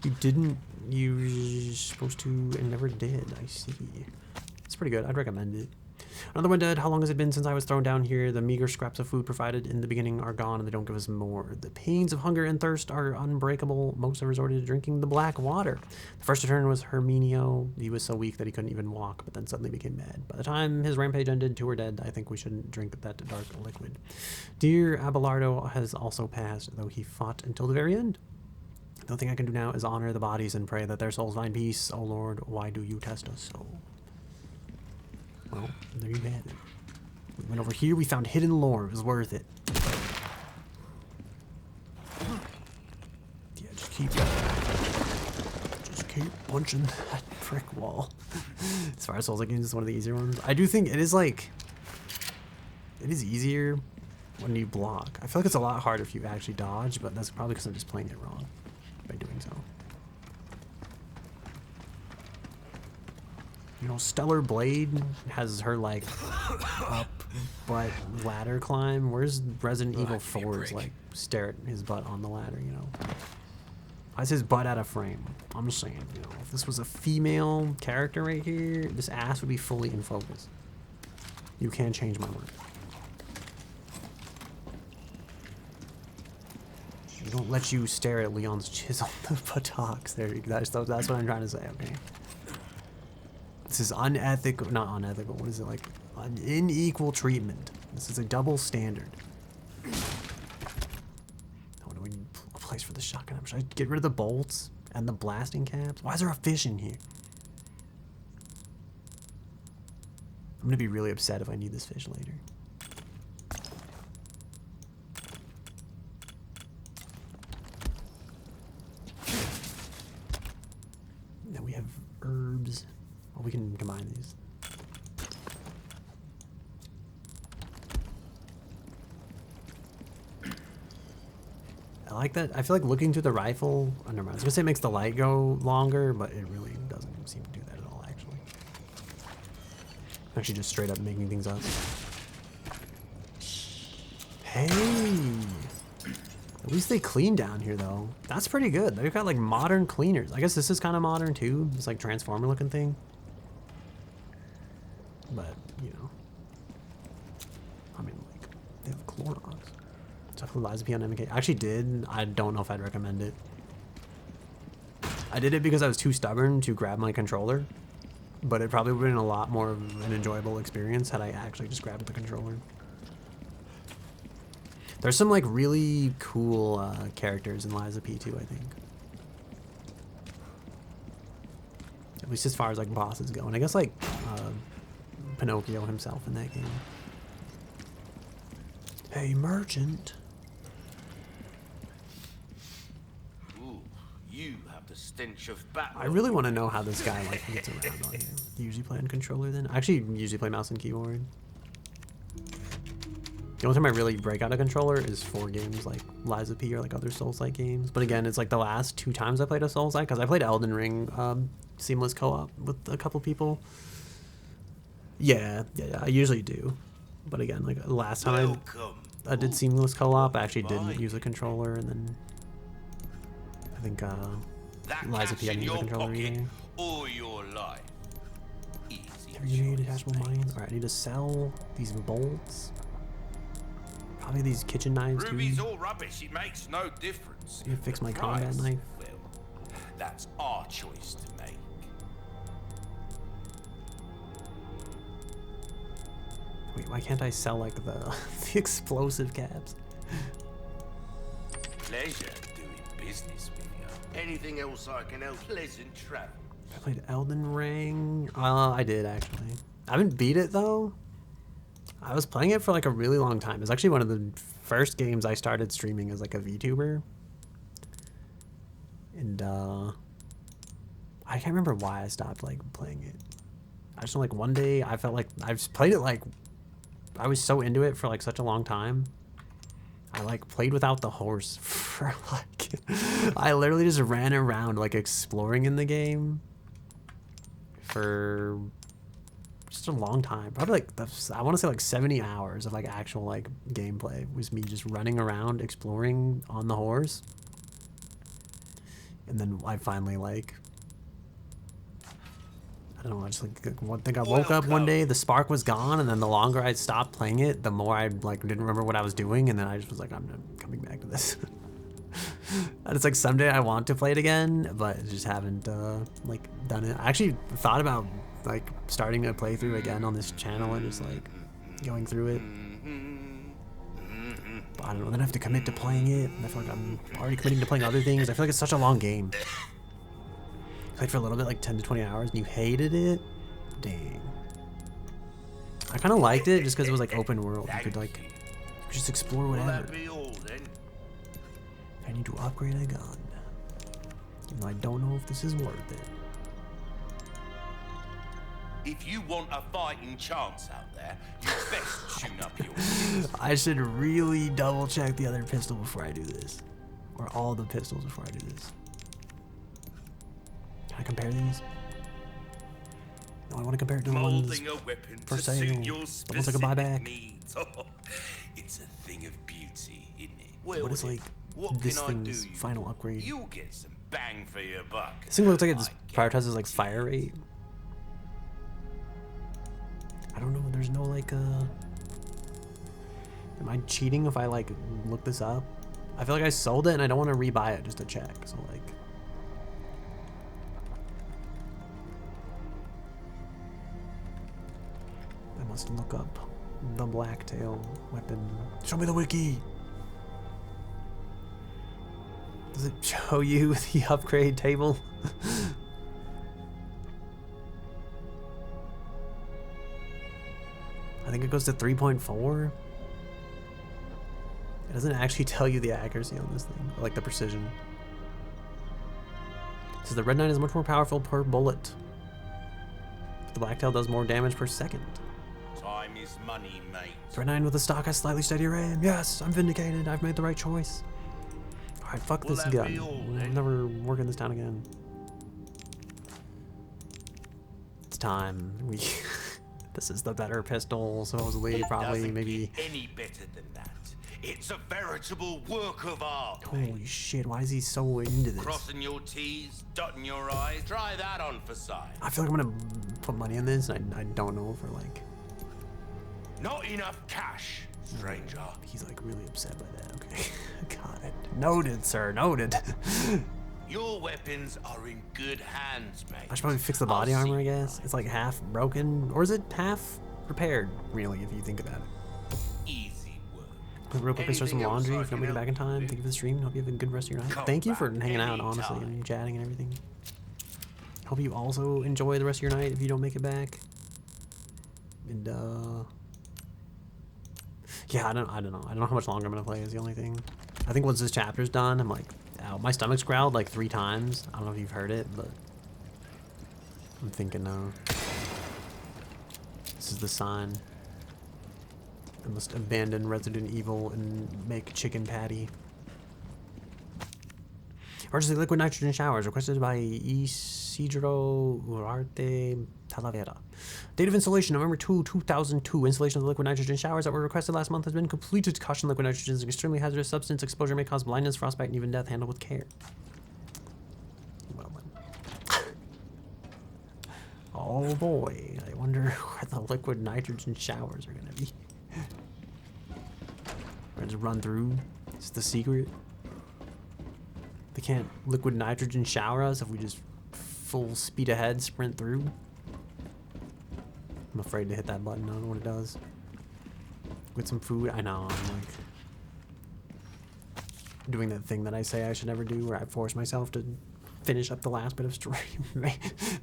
You didn't. You were supposed to and never did. I see. It's pretty good. I'd recommend it. Another one dead. How long has it been since I was thrown down here? The meager scraps of food provided in the beginning are gone, and they don't give us more. The pains of hunger and thirst are unbreakable. Most have resorted to drinking the black water. The first to turn was Herminio. He was so weak that he couldn't even walk, but then suddenly became mad. By the time his rampage ended, 2 were dead. I think we shouldn't drink that dark liquid. Dear Abelardo has also passed, though he fought until the very end. The only thing I can do now is honor the bodies and pray that their souls find peace. Oh Lord, why do you test us so? Well, there you have it. We went over here, we found hidden lore. It was worth it. Yeah, just keep punching that brick wall. As far as Souls-like games, it's one of the easier ones. I do think it is easier when you block. I feel like it's a lot harder if you actually dodge, but that's probably because I'm just playing it wrong by doing so. You know, Stellar Blade has her, like, up butt ladder climb. Where's Resident Evil 4's, like, stare at his butt on the ladder, you know? Why is his butt out of frame? I'm just saying, you know, if this was a female character right here, this ass would be fully in focus. You can change my mind. We don't let you stare at Leon's chisel the buttocks. There you go. That's what I'm trying to say, okay? This is unethical, not unethical, what is it, like, unequal treatment. This is a double standard. Oh, do we need a place for the shotgun? Should I get rid of the bolts and the blasting caps? Why is there a fish in here? I'm gonna be really upset if I need this fish later. Now we have herbs. Well, we can combine these. I like that. I feel like looking through the rifle. Oh, never mind. I was gonna say it makes the light go longer, but it really doesn't seem to do that at all, actually. Actually, just straight up making things up. Hey! At least they clean down here, though. That's pretty good. They've got, like, modern cleaners. I guess this is kind of modern, too. This, like, transformer-looking thing. But, you know. I mean, like, they have Clorox. Definitely Liza P on MK. I actually did. I don't know if I'd recommend it. I did it because I was too stubborn to grab my controller. But it probably would have been a lot more of an enjoyable experience had I actually just grabbed the controller. There's some, like, really cool characters in Liza P too, I think. At least as far as, like, bosses go. And I guess, like, Pinocchio himself in that game. Hey, merchant. Ooh, you have the stench of battle. I really want to know how this guy, like, gets around on here. You usually play on controller then? I actually usually play mouse and keyboard. The only time I really break out a controller is for games like Liza P or like other Souls-like games. But again, it's like the last 2 times I played a Souls-like, because I played Elden Ring seamless co-op with a couple people. Yeah, I usually do. But again, like last time I did seamless co-op, I actually didn't use a controller, and then I think Liza P I need a controller either. All your life. Heavy detachable mines. Alright, I need to sell these bolts. Probably these kitchen knives too. Ruby's all rubbish, it makes no difference. I need to fix my combat knife. Well, that's our choice to make. Wait, why can't I sell like the explosive caps? Pleasure doing business with you. Anything else I can help? Pleasant travel. I played Elden Ring. I did actually. I haven't beat it though. I was playing it for like a really long time. It's actually one of the first games I started streaming as like a VTuber. And I can't remember why I stopped like playing it. I just know like one day I felt like I just played it like I was so into it for like such a long time. I like played without the horse for like I literally just ran around like exploring in the game for just a long time. Probably like I want to say like 70 hours of like actual like gameplay was me just running around exploring on the horse. And then I finally like I don't know, I just like one thing. I woke up one day, the spark was gone, and then the longer I stopped playing it, the more I like didn't remember what I was doing, and then I just was like, I'm not coming back to this. And it's like someday I want to play it again, but I just haven't like done it. I actually thought about like starting a playthrough again on this channel and just like going through it. But I don't know, then I have to commit to playing it, and I feel like I'm already committing to playing other things. I feel like it's such a long game. Played for a little bit, like 10 to 20 hours, and you hated it? Dang. I kind of liked it just because it was like open world. You could like just explore whatever. I need to upgrade a gun. Even though I don't know if this is worth it. If you want a fighting chance out there, you best tune up your skills. I should really double check the other pistol before I do this. Or all the pistols before I do this. Can I compare these? No, I want to compare it to the ones for sale. The ones I can buy back. It's a thing of beauty, isn't it? What is like this thing's final upgrade? You'll get some bang for your buck. This thing looks like it prioritizes like fire rate. I don't know, there's no like am I cheating if I like look this up? I feel like I sold it and I don't want to rebuy it just to check. So like I must look up the blacktail weapon. Show me the wiki. Does it show you the upgrade table? I think it goes to 3.4. It doesn't actually tell you the accuracy on this thing, or like the precision. It says the Red 9 is much more powerful per bullet. But the Blacktail does more damage per second. Time is money, mate. The Red 9 with the stock has slightly steadier aim. Yes, I'm vindicated. I've made the right choice. Alright, fuck this gun. I'm never working this down again. It's time. This is the better pistol, supposedly, probably, maybe. Any better than that. It's a veritable work of art. Holy shit, why is he so into this? Crossing your T's, dotting your I's. Try that on for size. I feel like I'm gonna put money in this, and I don't know if we're like... Not enough cash, stranger. He's like really upset by that, okay. Got it. Noted, sir, noted. Your weapons are in good hands, mate. I should probably fix the body armor, I guess. It's like half broken, or is it half repaired, really, if you think about it. Easy work. Real quick, start some laundry if you don't make it back in time. Thank you for the stream. Hope you have a good rest of your night. Thank you for hanging out, honestly, and chatting and everything. Hope you also enjoy the rest of your night if you don't make it back. And yeah, I don't know. I don't know how much longer I'm gonna play is the only thing. I think once this chapter's done, I'm like, ow. My stomach's growled like 3 times. I don't know if you've heard it, but I'm thinking this is the sign. I must abandon Resident Evil and make chicken patty. Emergency liquid nitrogen showers requested by Isidro Urarte Talavera. Date of installation, November 2, 2002. Installation of the liquid nitrogen showers that were requested last month has been completed. Caution: liquid nitrogen is an extremely hazardous substance. Exposure may cause blindness, frostbite, and even death. Handled with care. Well then. Oh boy, I wonder where the liquid nitrogen showers are gonna be. We're gonna just run through. It's the secret. They can't liquid nitrogen shower us if we just full speed ahead sprint through. I'm afraid to hit that button. I don't know what it does. With some food, I know, I'm like doing that thing that I say I should never do, where I force myself to finish up the last bit of stream.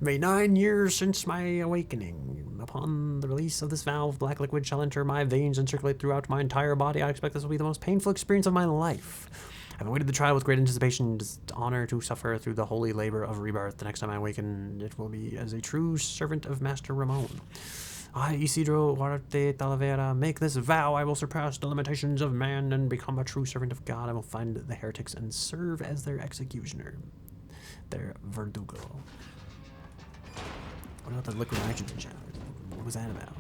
May 9 years since my awakening. Upon the release of this valve, black liquid shall enter my veins and circulate throughout my entire body. I expect this will be the most painful experience of my life. I've awaited the trial with great anticipation. It is honor to suffer through the holy labor of rebirth. The next time I awaken, it will be as a true servant of Master Ramon. I, Isidro Huarte Talavera, make this vow. I will surpass the limitations of man and become a true servant of God. I will find the heretics and serve as their executioner. Their verdugo. What about the liquid nitrogen showers? What was that about?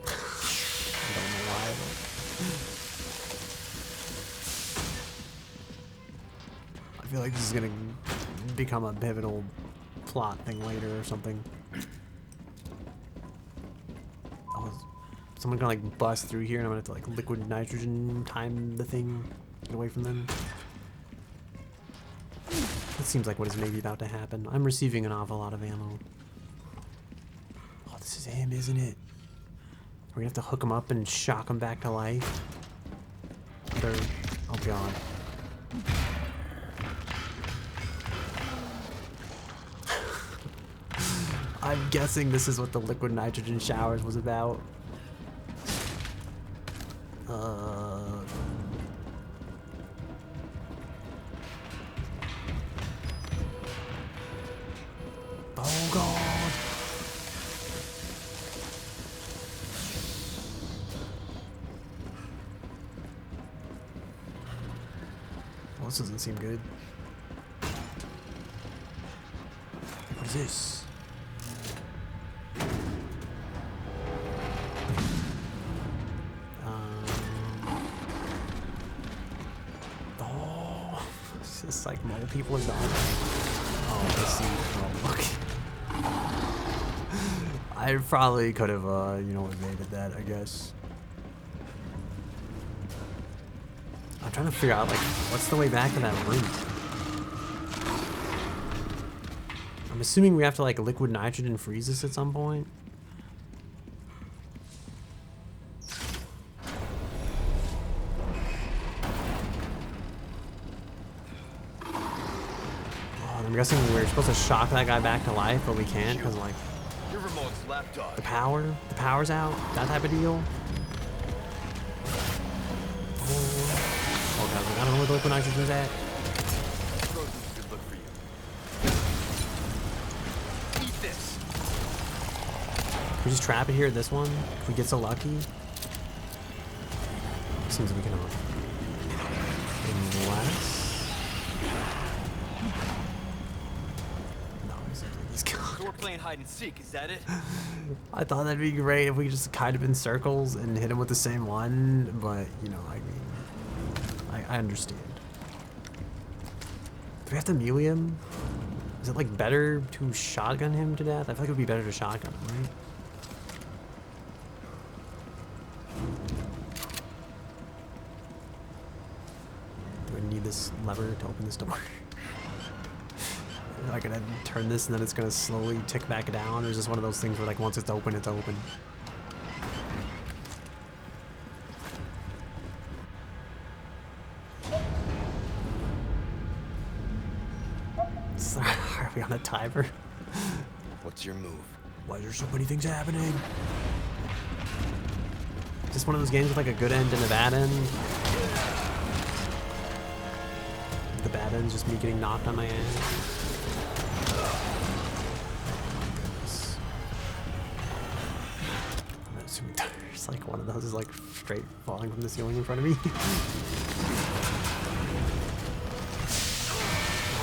I don't know why, but I feel like this is gonna become a pivotal plot thing later or something. Oh, someone gonna like bust through here and I'm gonna have to like liquid nitrogen time the thing, get away from them. It seems like what is maybe about to happen. I'm receiving an awful lot of ammo. Oh, this is him, isn't it? We're gonna have to hook him up and shock him back to life. They're, oh god. I'm guessing this is what the liquid nitrogen showers was about. Oh god. Well, this doesn't seem good. What is this? Oh, it's just like mole people are dying. Oh, I see. Oh, look. I probably could have, you know, evaded that, I guess. I'm trying to figure out, like, what's the way back to that room? I'm assuming we have to, like, liquid nitrogen freeze this at some point. Oh, I'm guessing we're supposed to shock that guy back to life, but we can't, because, like, the power's out, that type of deal. Oh god, I don't know where the liquid nitrogen's at. Can we just trap it here at this one? If we get so lucky? Seems we cannot. Unless... So we're playing hide and seek, is that it? I thought that'd be great if we just kind of in circles and hit him with the same one, but you know, I mean, I understand. Do we have to melee him? Is it like better to shotgun him to death? I feel like it would be better to shotgun him, right? Do I need this lever to open this door? Am I gonna turn this and then it's gonna slowly tick back down, or is this one of those things where like once it's open, it's open? Sorry, are we on a timer? What's your move? Why is there so many things happening? Is this one of those games with like a good end and a bad end? The bad end's just me getting knocked on my ass. There's like one of those is like straight falling from the ceiling in front of me. I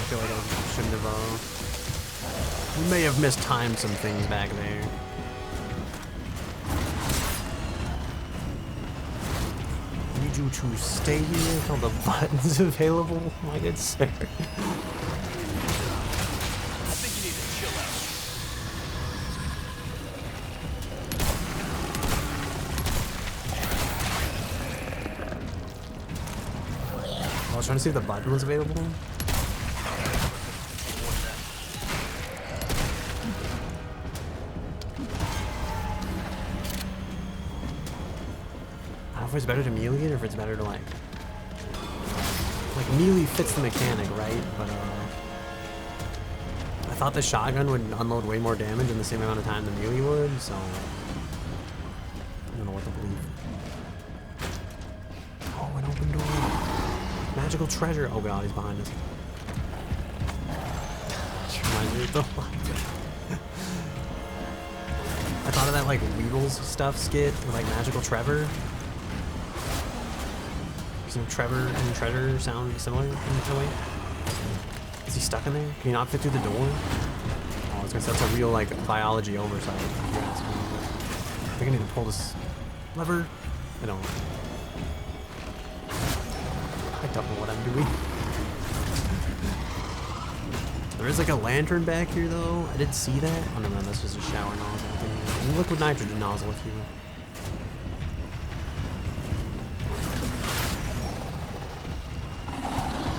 feel like I shouldn't have, we may have mistimed some things back there. I need you to stay here until the button's available, my good sir. I was trying to see if the button was available. I don't know if it's better to melee it or if it's better to like melee fits the mechanic, right? But I thought the shotgun would unload way more damage in the same amount of time the melee would, so I don't know what to believe. Oh, an open door. Magical treasure. Oh god, he's behind us. Reminds me of the I thought of that like Weevils stuff skit with like Magical Trevor. Doesn't Trevor and Treasure sound similar in a way? Is he stuck in there? Can he not fit through the door? Oh, I was gonna say that's a real like biology oversight. If you're asking me. I think I need to pull this lever. I don't know. I don't know what I'm doing. The There is like a lantern back here though. I did see that. Oh no, that's just a shower nozzle thing. And liquid nitrogen nozzle if you will.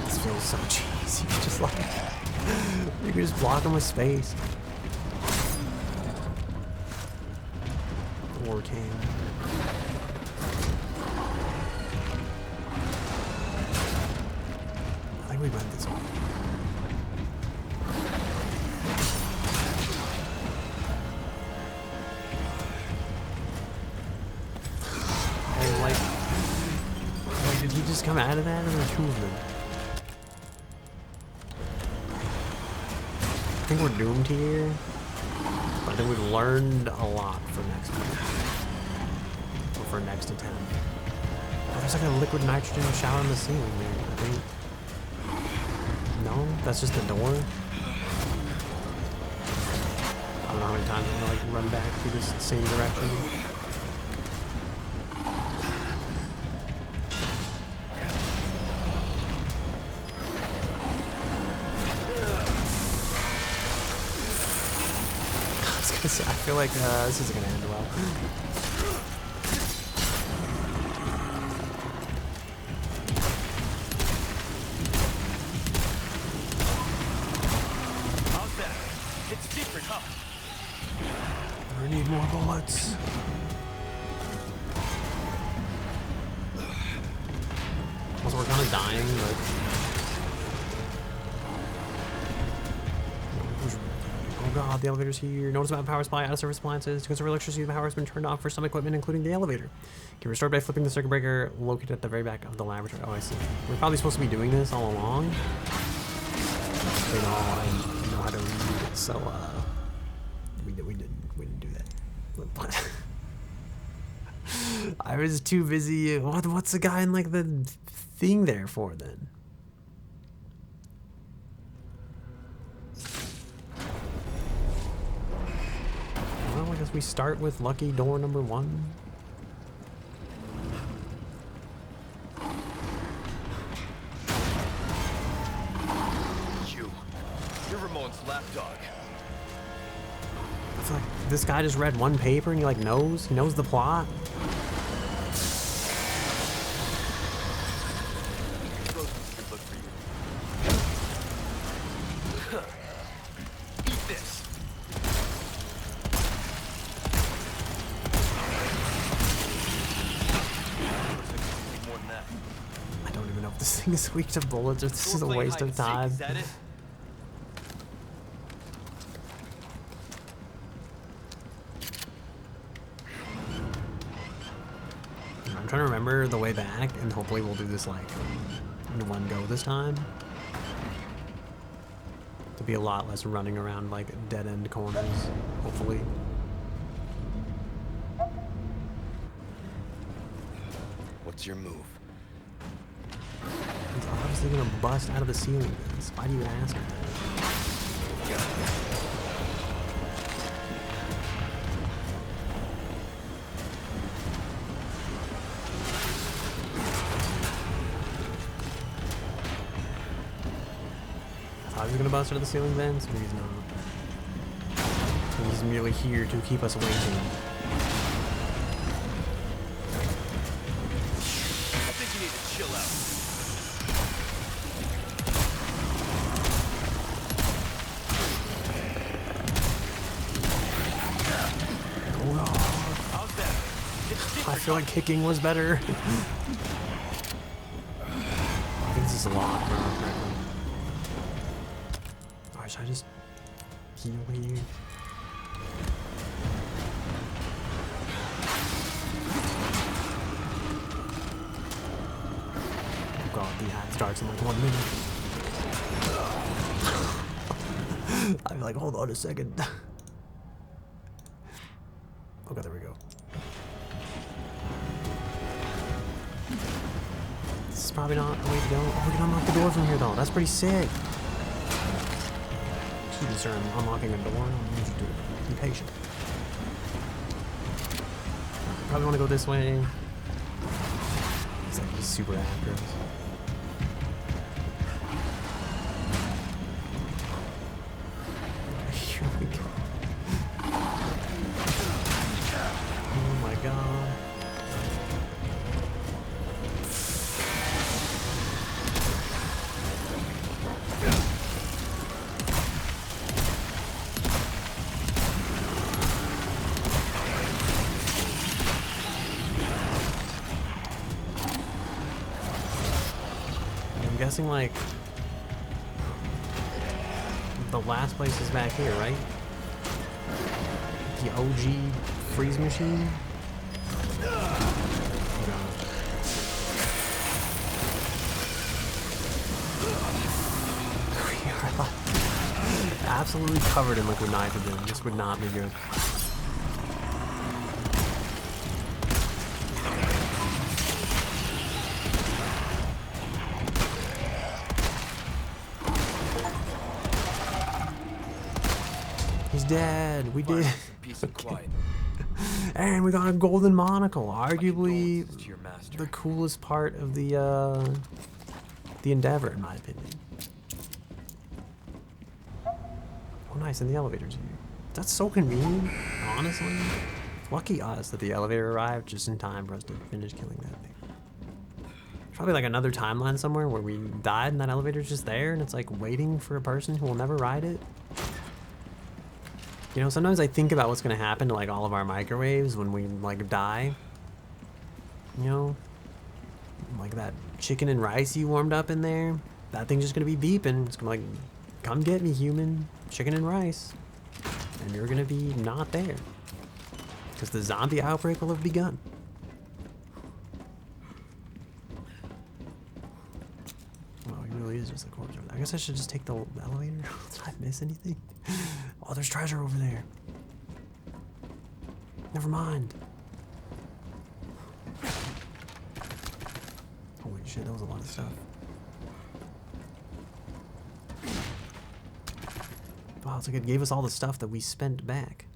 This feels so cheesy. Just like you can just block them with space. Or can. I think we went this way. And like, did he just come out of that, or the two of them? I think we're doomed here, but I think we've learned a lot for next week, or for next attempt. Oh, there's like a liquid nitrogen shower in the ceiling there, I think. No, that's just the door. I don't know how many times I'm gonna like run back through this same direction. I feel like this isn't gonna end well. How's that? It's different, huh? I need more bullets. Also, we're kind of dying, but... Oh god, the elevator's here. Notice about power supply, out of service appliances. To conserve electricity, the power has been turned off for some equipment, including the elevator. Can be restored by flipping the circuit breaker located at the very back of the laboratory. Oh, I see. We're probably supposed to be doing this all along. You know, I know how to read, so we didn't do that. I was too busy. What's the guy in like the thing there for then? Well, I guess we start with lucky door number 1. You're Ramon's lapdog. It's like this guy just read one paper and he like knows the plot. Eat this. More than that. I don't even know if this thing is weak to bullets or this is a waste of time. Is that it? I'm trying to remember the way back, and hopefully we'll do this like in one go this time. To be a lot less running around like dead end corners, hopefully. What's your move? It's obviously gonna bust out of the ceiling. Why do you even ask her that? He's gonna bust out of the ceiling vents, but he's not. He's merely here to keep us waiting. I think you need to chill out. Oh no. How's that? It's different. I feel like kicking was better. I think this is a lot. Or should I just heal here? Oh god, the ad starts in like 1 minute. I'm like, hold on a second. Okay, there we go. This is probably not the way to go. Oh, we can unlock the door from here though. That's pretty sick. Excuse me, sir, I'm unlocking a door. I need you to be patient. Probably want to go this way. It's like he's super after us. guessing like the last place is back here, right? The OG freeze machine. We are absolutely covered in liquid nitrogen. This would not be good. He's dead. We did. Peace and quiet. And we got a golden monocle. Arguably the coolest part of the Endeavor, in my opinion. Oh, nice. And the elevator's here. That's so convenient, honestly. Lucky us that the elevator arrived just in time for us to finish killing that thing. Probably like another timeline somewhere where we died and that elevator's just there and it's like waiting for a person who will never ride it. You know, sometimes I think about what's gonna happen to like all of our microwaves when we like die. You know, like that chicken and rice you warmed up in there. That thing's just gonna be beeping. It's gonna like, come get me, human. Chicken and rice. And you're gonna be not there. Because the zombie outbreak will have begun. Oh, he really is just a corpse over there. I guess I should just take the elevator. Did I miss anything? Oh, there's treasure over there. Never mind. Holy shit, that was a lot of stuff. Wow, it's like it gave us all the stuff that we spent back.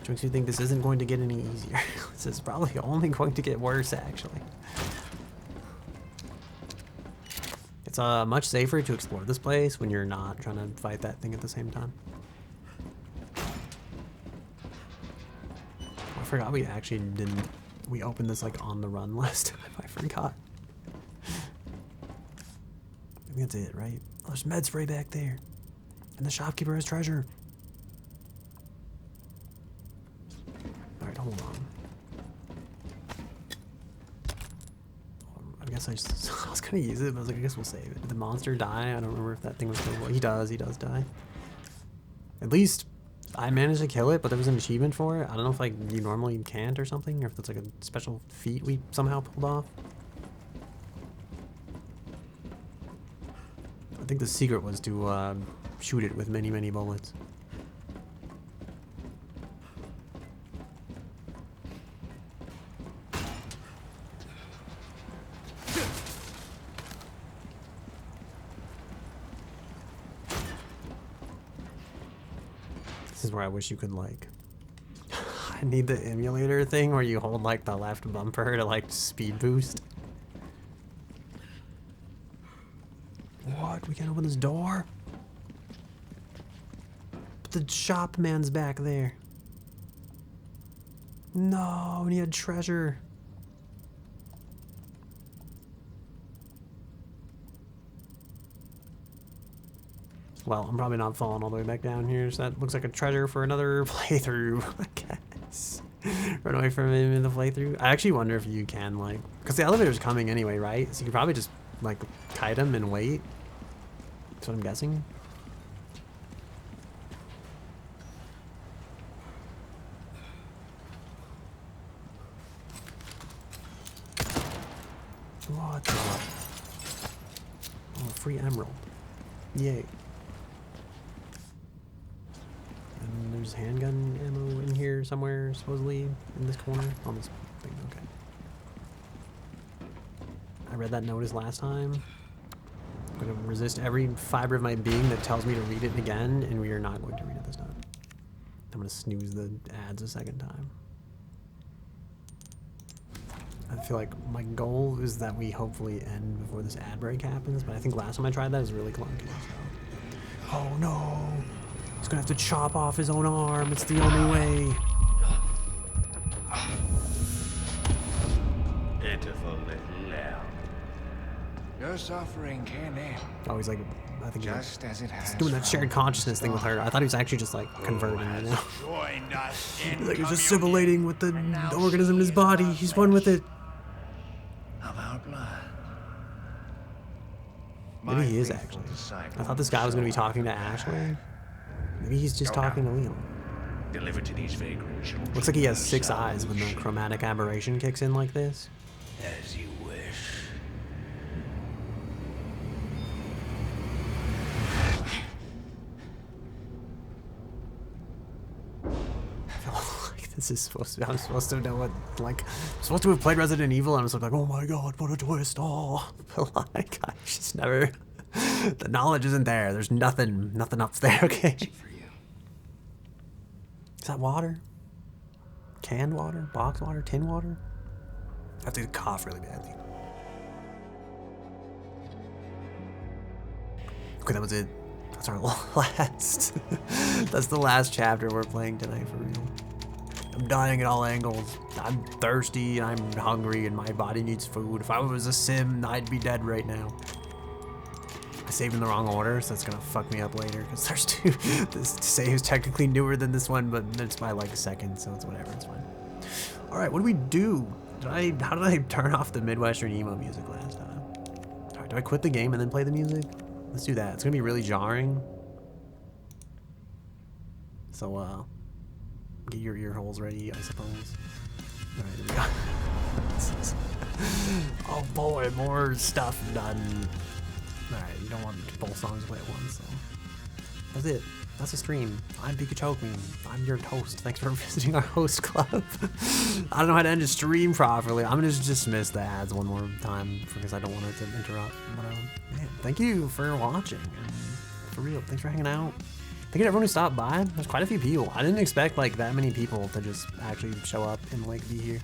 Which makes me think this isn't going to get any easier. This is probably only going to get worse, actually. It's much safer to explore this place when you're not trying to fight that thing at the same time. I forgot we actually didn't... We opened this like on the run last time. I forgot. I think that's it, right? Oh, there's med spray back there. And the shopkeeper has treasure. Alright, hold on. I guess I was gonna use it, but I was like, I guess we'll save it. Did the monster die? I don't remember if that thing was still... He does die. At least I managed to kill it, but there was an achievement for it. I don't know if like you normally can't or something, or if that's like a special feat we somehow pulled off. I think the secret was to shoot it with many, many bullets. This is where I wish you could like... I need the emulator thing where you hold like the left bumper to like speed boost. What? We can't open this door? But the shop man's back there. No, and he had treasure. Well, I'm probably not falling all the way back down here, so that looks like a treasure for another playthrough, I guess. Run away from him in the playthrough. I actually wonder if you can, like... Because the elevator's coming anyway, right? So you could probably just, like, kite him and wait. That's what I'm guessing. What the... Oh, free emerald. Yay. And there's handgun ammo in here somewhere, supposedly, in this corner. On this thing, okay. I read that notice last time. I'm going to resist every fiber of my being that tells me to read it again, and we are not going to read it this time. I'm going to snooze the ads a second time. I feel like my goal is that we hopefully end before this ad break happens, but I think last time I tried that it was really clunky. So. Oh no! He's gonna have to chop off his own arm. It's the only way. Your suffering can end. Oh, he's like, I think just as it has he's doing that shared consciousness thing with her. I thought he was actually just like converting, you know? He's like, he's assimilating with the organism in his body. He's one with it. Of our blood. Maybe he is actually. I thought this guy was gonna be talking to Ashley. Maybe he's just talking to Leon. Deliver to these vagrant children. Looks like he has 6 eyes when the chromatic aberration kicks in like this. As you wish. This is supposed to be, I'm supposed to know what, like, I'm supposed to have played Resident Evil, and I'm just like, oh my god, what a twist, oh. But like, I just never, the knowledge isn't there. There's nothing up there, okay? Is that water? Canned water? Box water? Tin water? I have to cough really badly. Okay, that was it. That's our last, that's the last chapter we're playing tonight for real. I'm dying at all angles. I'm thirsty and I'm hungry and my body needs food. If I was a sim, I'd be dead right now. I saved in the wrong order, so that's gonna fuck me up later because there's 2. This save is technically newer than this one, but it's by like a second, so it's whatever, it's fine. All right, what do we do? How did I turn off the Midwestern emo music last time? All right, do I quit the game and then play the music? Let's do that. It's gonna be really jarring. So, get your ear holes ready, I suppose. All right, here we go. Oh boy, more stuff done. All right, you don't want both songs to play at once, so that's it. That's a stream. I'm PikaChokeMe's. I'm your host. Thanks for visiting our host club. I don't know how to end a stream properly. I'm gonna just dismiss the ads one more time because I don't want it to interrupt. But man, thank you for watching. And for real, thanks for hanging out. Thank you to everyone who stopped by. There's quite a few people. I didn't expect like that many people to just actually show up and like be here.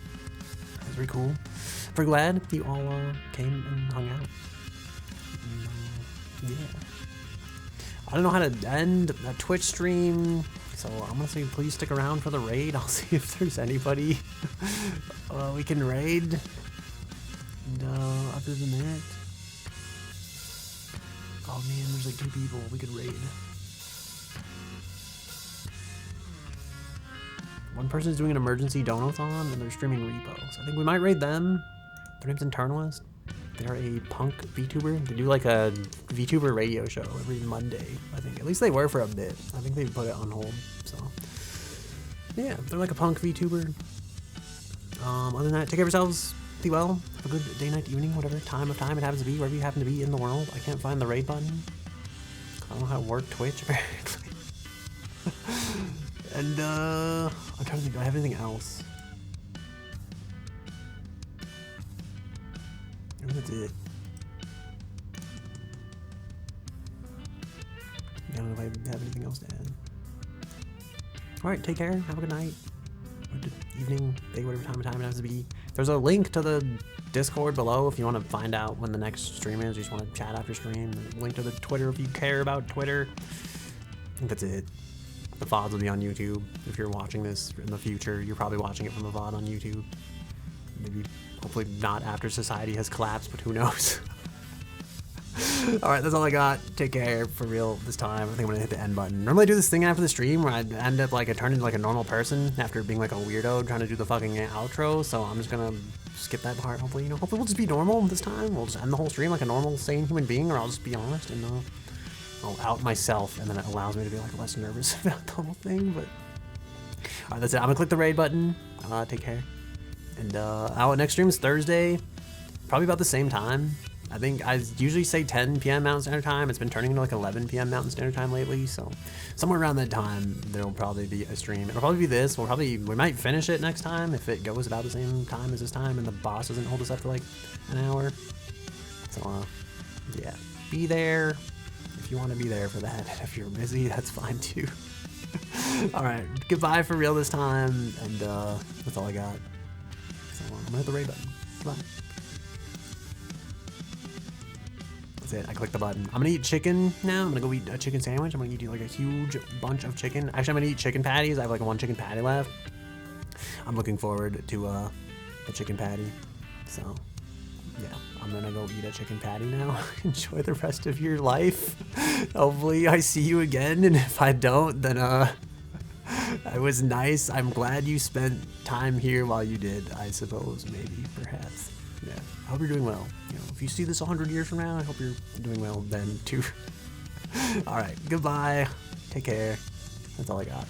That's very cool. We're glad you all came and hung out. Yeah. I don't know how to end a Twitch stream, so I'm gonna say please stick around for the raid. I'll see if there's anybody we can raid. And other than that, oh man, there's like 2 people we could raid. One person's doing an emergency donathon and they're streaming repos. I think we might raid them. Their name's Internalist. They're a punk VTuber. They do like a VTuber radio show every Monday, I think. At least they were for a bit. I think they put it on hold, so. Yeah, they're like a punk VTuber. Other than that, take care of yourselves. Be well. Have a good day, night, evening, whatever time of time it happens to be, wherever you happen to be in the world. I can't find the raid button. I don't know how to work Twitch, apparently. And, I'm trying to think, do I have anything else? Maybe that's it. I don't know if I have anything else to add. Alright, take care. Have a good night. Or good evening, day, whatever time of time it has to be. There's a link to the Discord below if you want to find out when the next stream is. You just want to chat after stream. Link to the Twitter if you care about Twitter. I think that's it. The VODs will be on YouTube. If you're watching this in the future, you're probably watching it from a VOD on YouTube. Maybe, hopefully not after society has collapsed, but who knows. Alright, that's all I got. Take care, for real, this time. I think I'm gonna hit the end button. Normally I do this thing after the stream where I end up like, I turn into like a normal person after being like a weirdo trying to do the fucking outro, so I'm just gonna skip that part, hopefully, you know. Hopefully we'll just be normal this time. We'll just end the whole stream like a normal, sane human being, or I'll just be honest and I'll out myself, and then it allows me to be like less nervous about the whole thing, but... Alright, that's it. I'm gonna click the raid button. Take care. And our next stream is Thursday, probably about the same time. I think I usually say 10 p.m. Mountain Standard Time. It's been turning into like 11 p.m. Mountain Standard Time lately, so somewhere around that time there'll probably be a stream. It'll probably be this. We might finish it next time if it goes about the same time as this time and the boss doesn't hold us up for like an hour. So yeah, be there if you want to be there for that. If you're busy, that's fine too. All right, goodbye for real this time, and that's all I got. So I'm gonna hit the raid button. Goodbye. That's it. I clicked the button. I'm gonna eat chicken now. I'm gonna go eat a chicken sandwich. I'm gonna eat like a huge bunch of chicken. Actually, I'm gonna eat chicken patties. I have like 1 chicken patty left. I'm looking forward to the chicken patty. So yeah, I'm gonna go eat a chicken patty now. Enjoy the rest of your life. Hopefully I see you again, and if I don't, then it was nice. I'm glad you spent time here while you did, I suppose, maybe, perhaps. Yeah, I hope you're doing well. You know, if you see this 100 years from now, I hope you're doing well then too. All right, goodbye. Take care. That's all I got.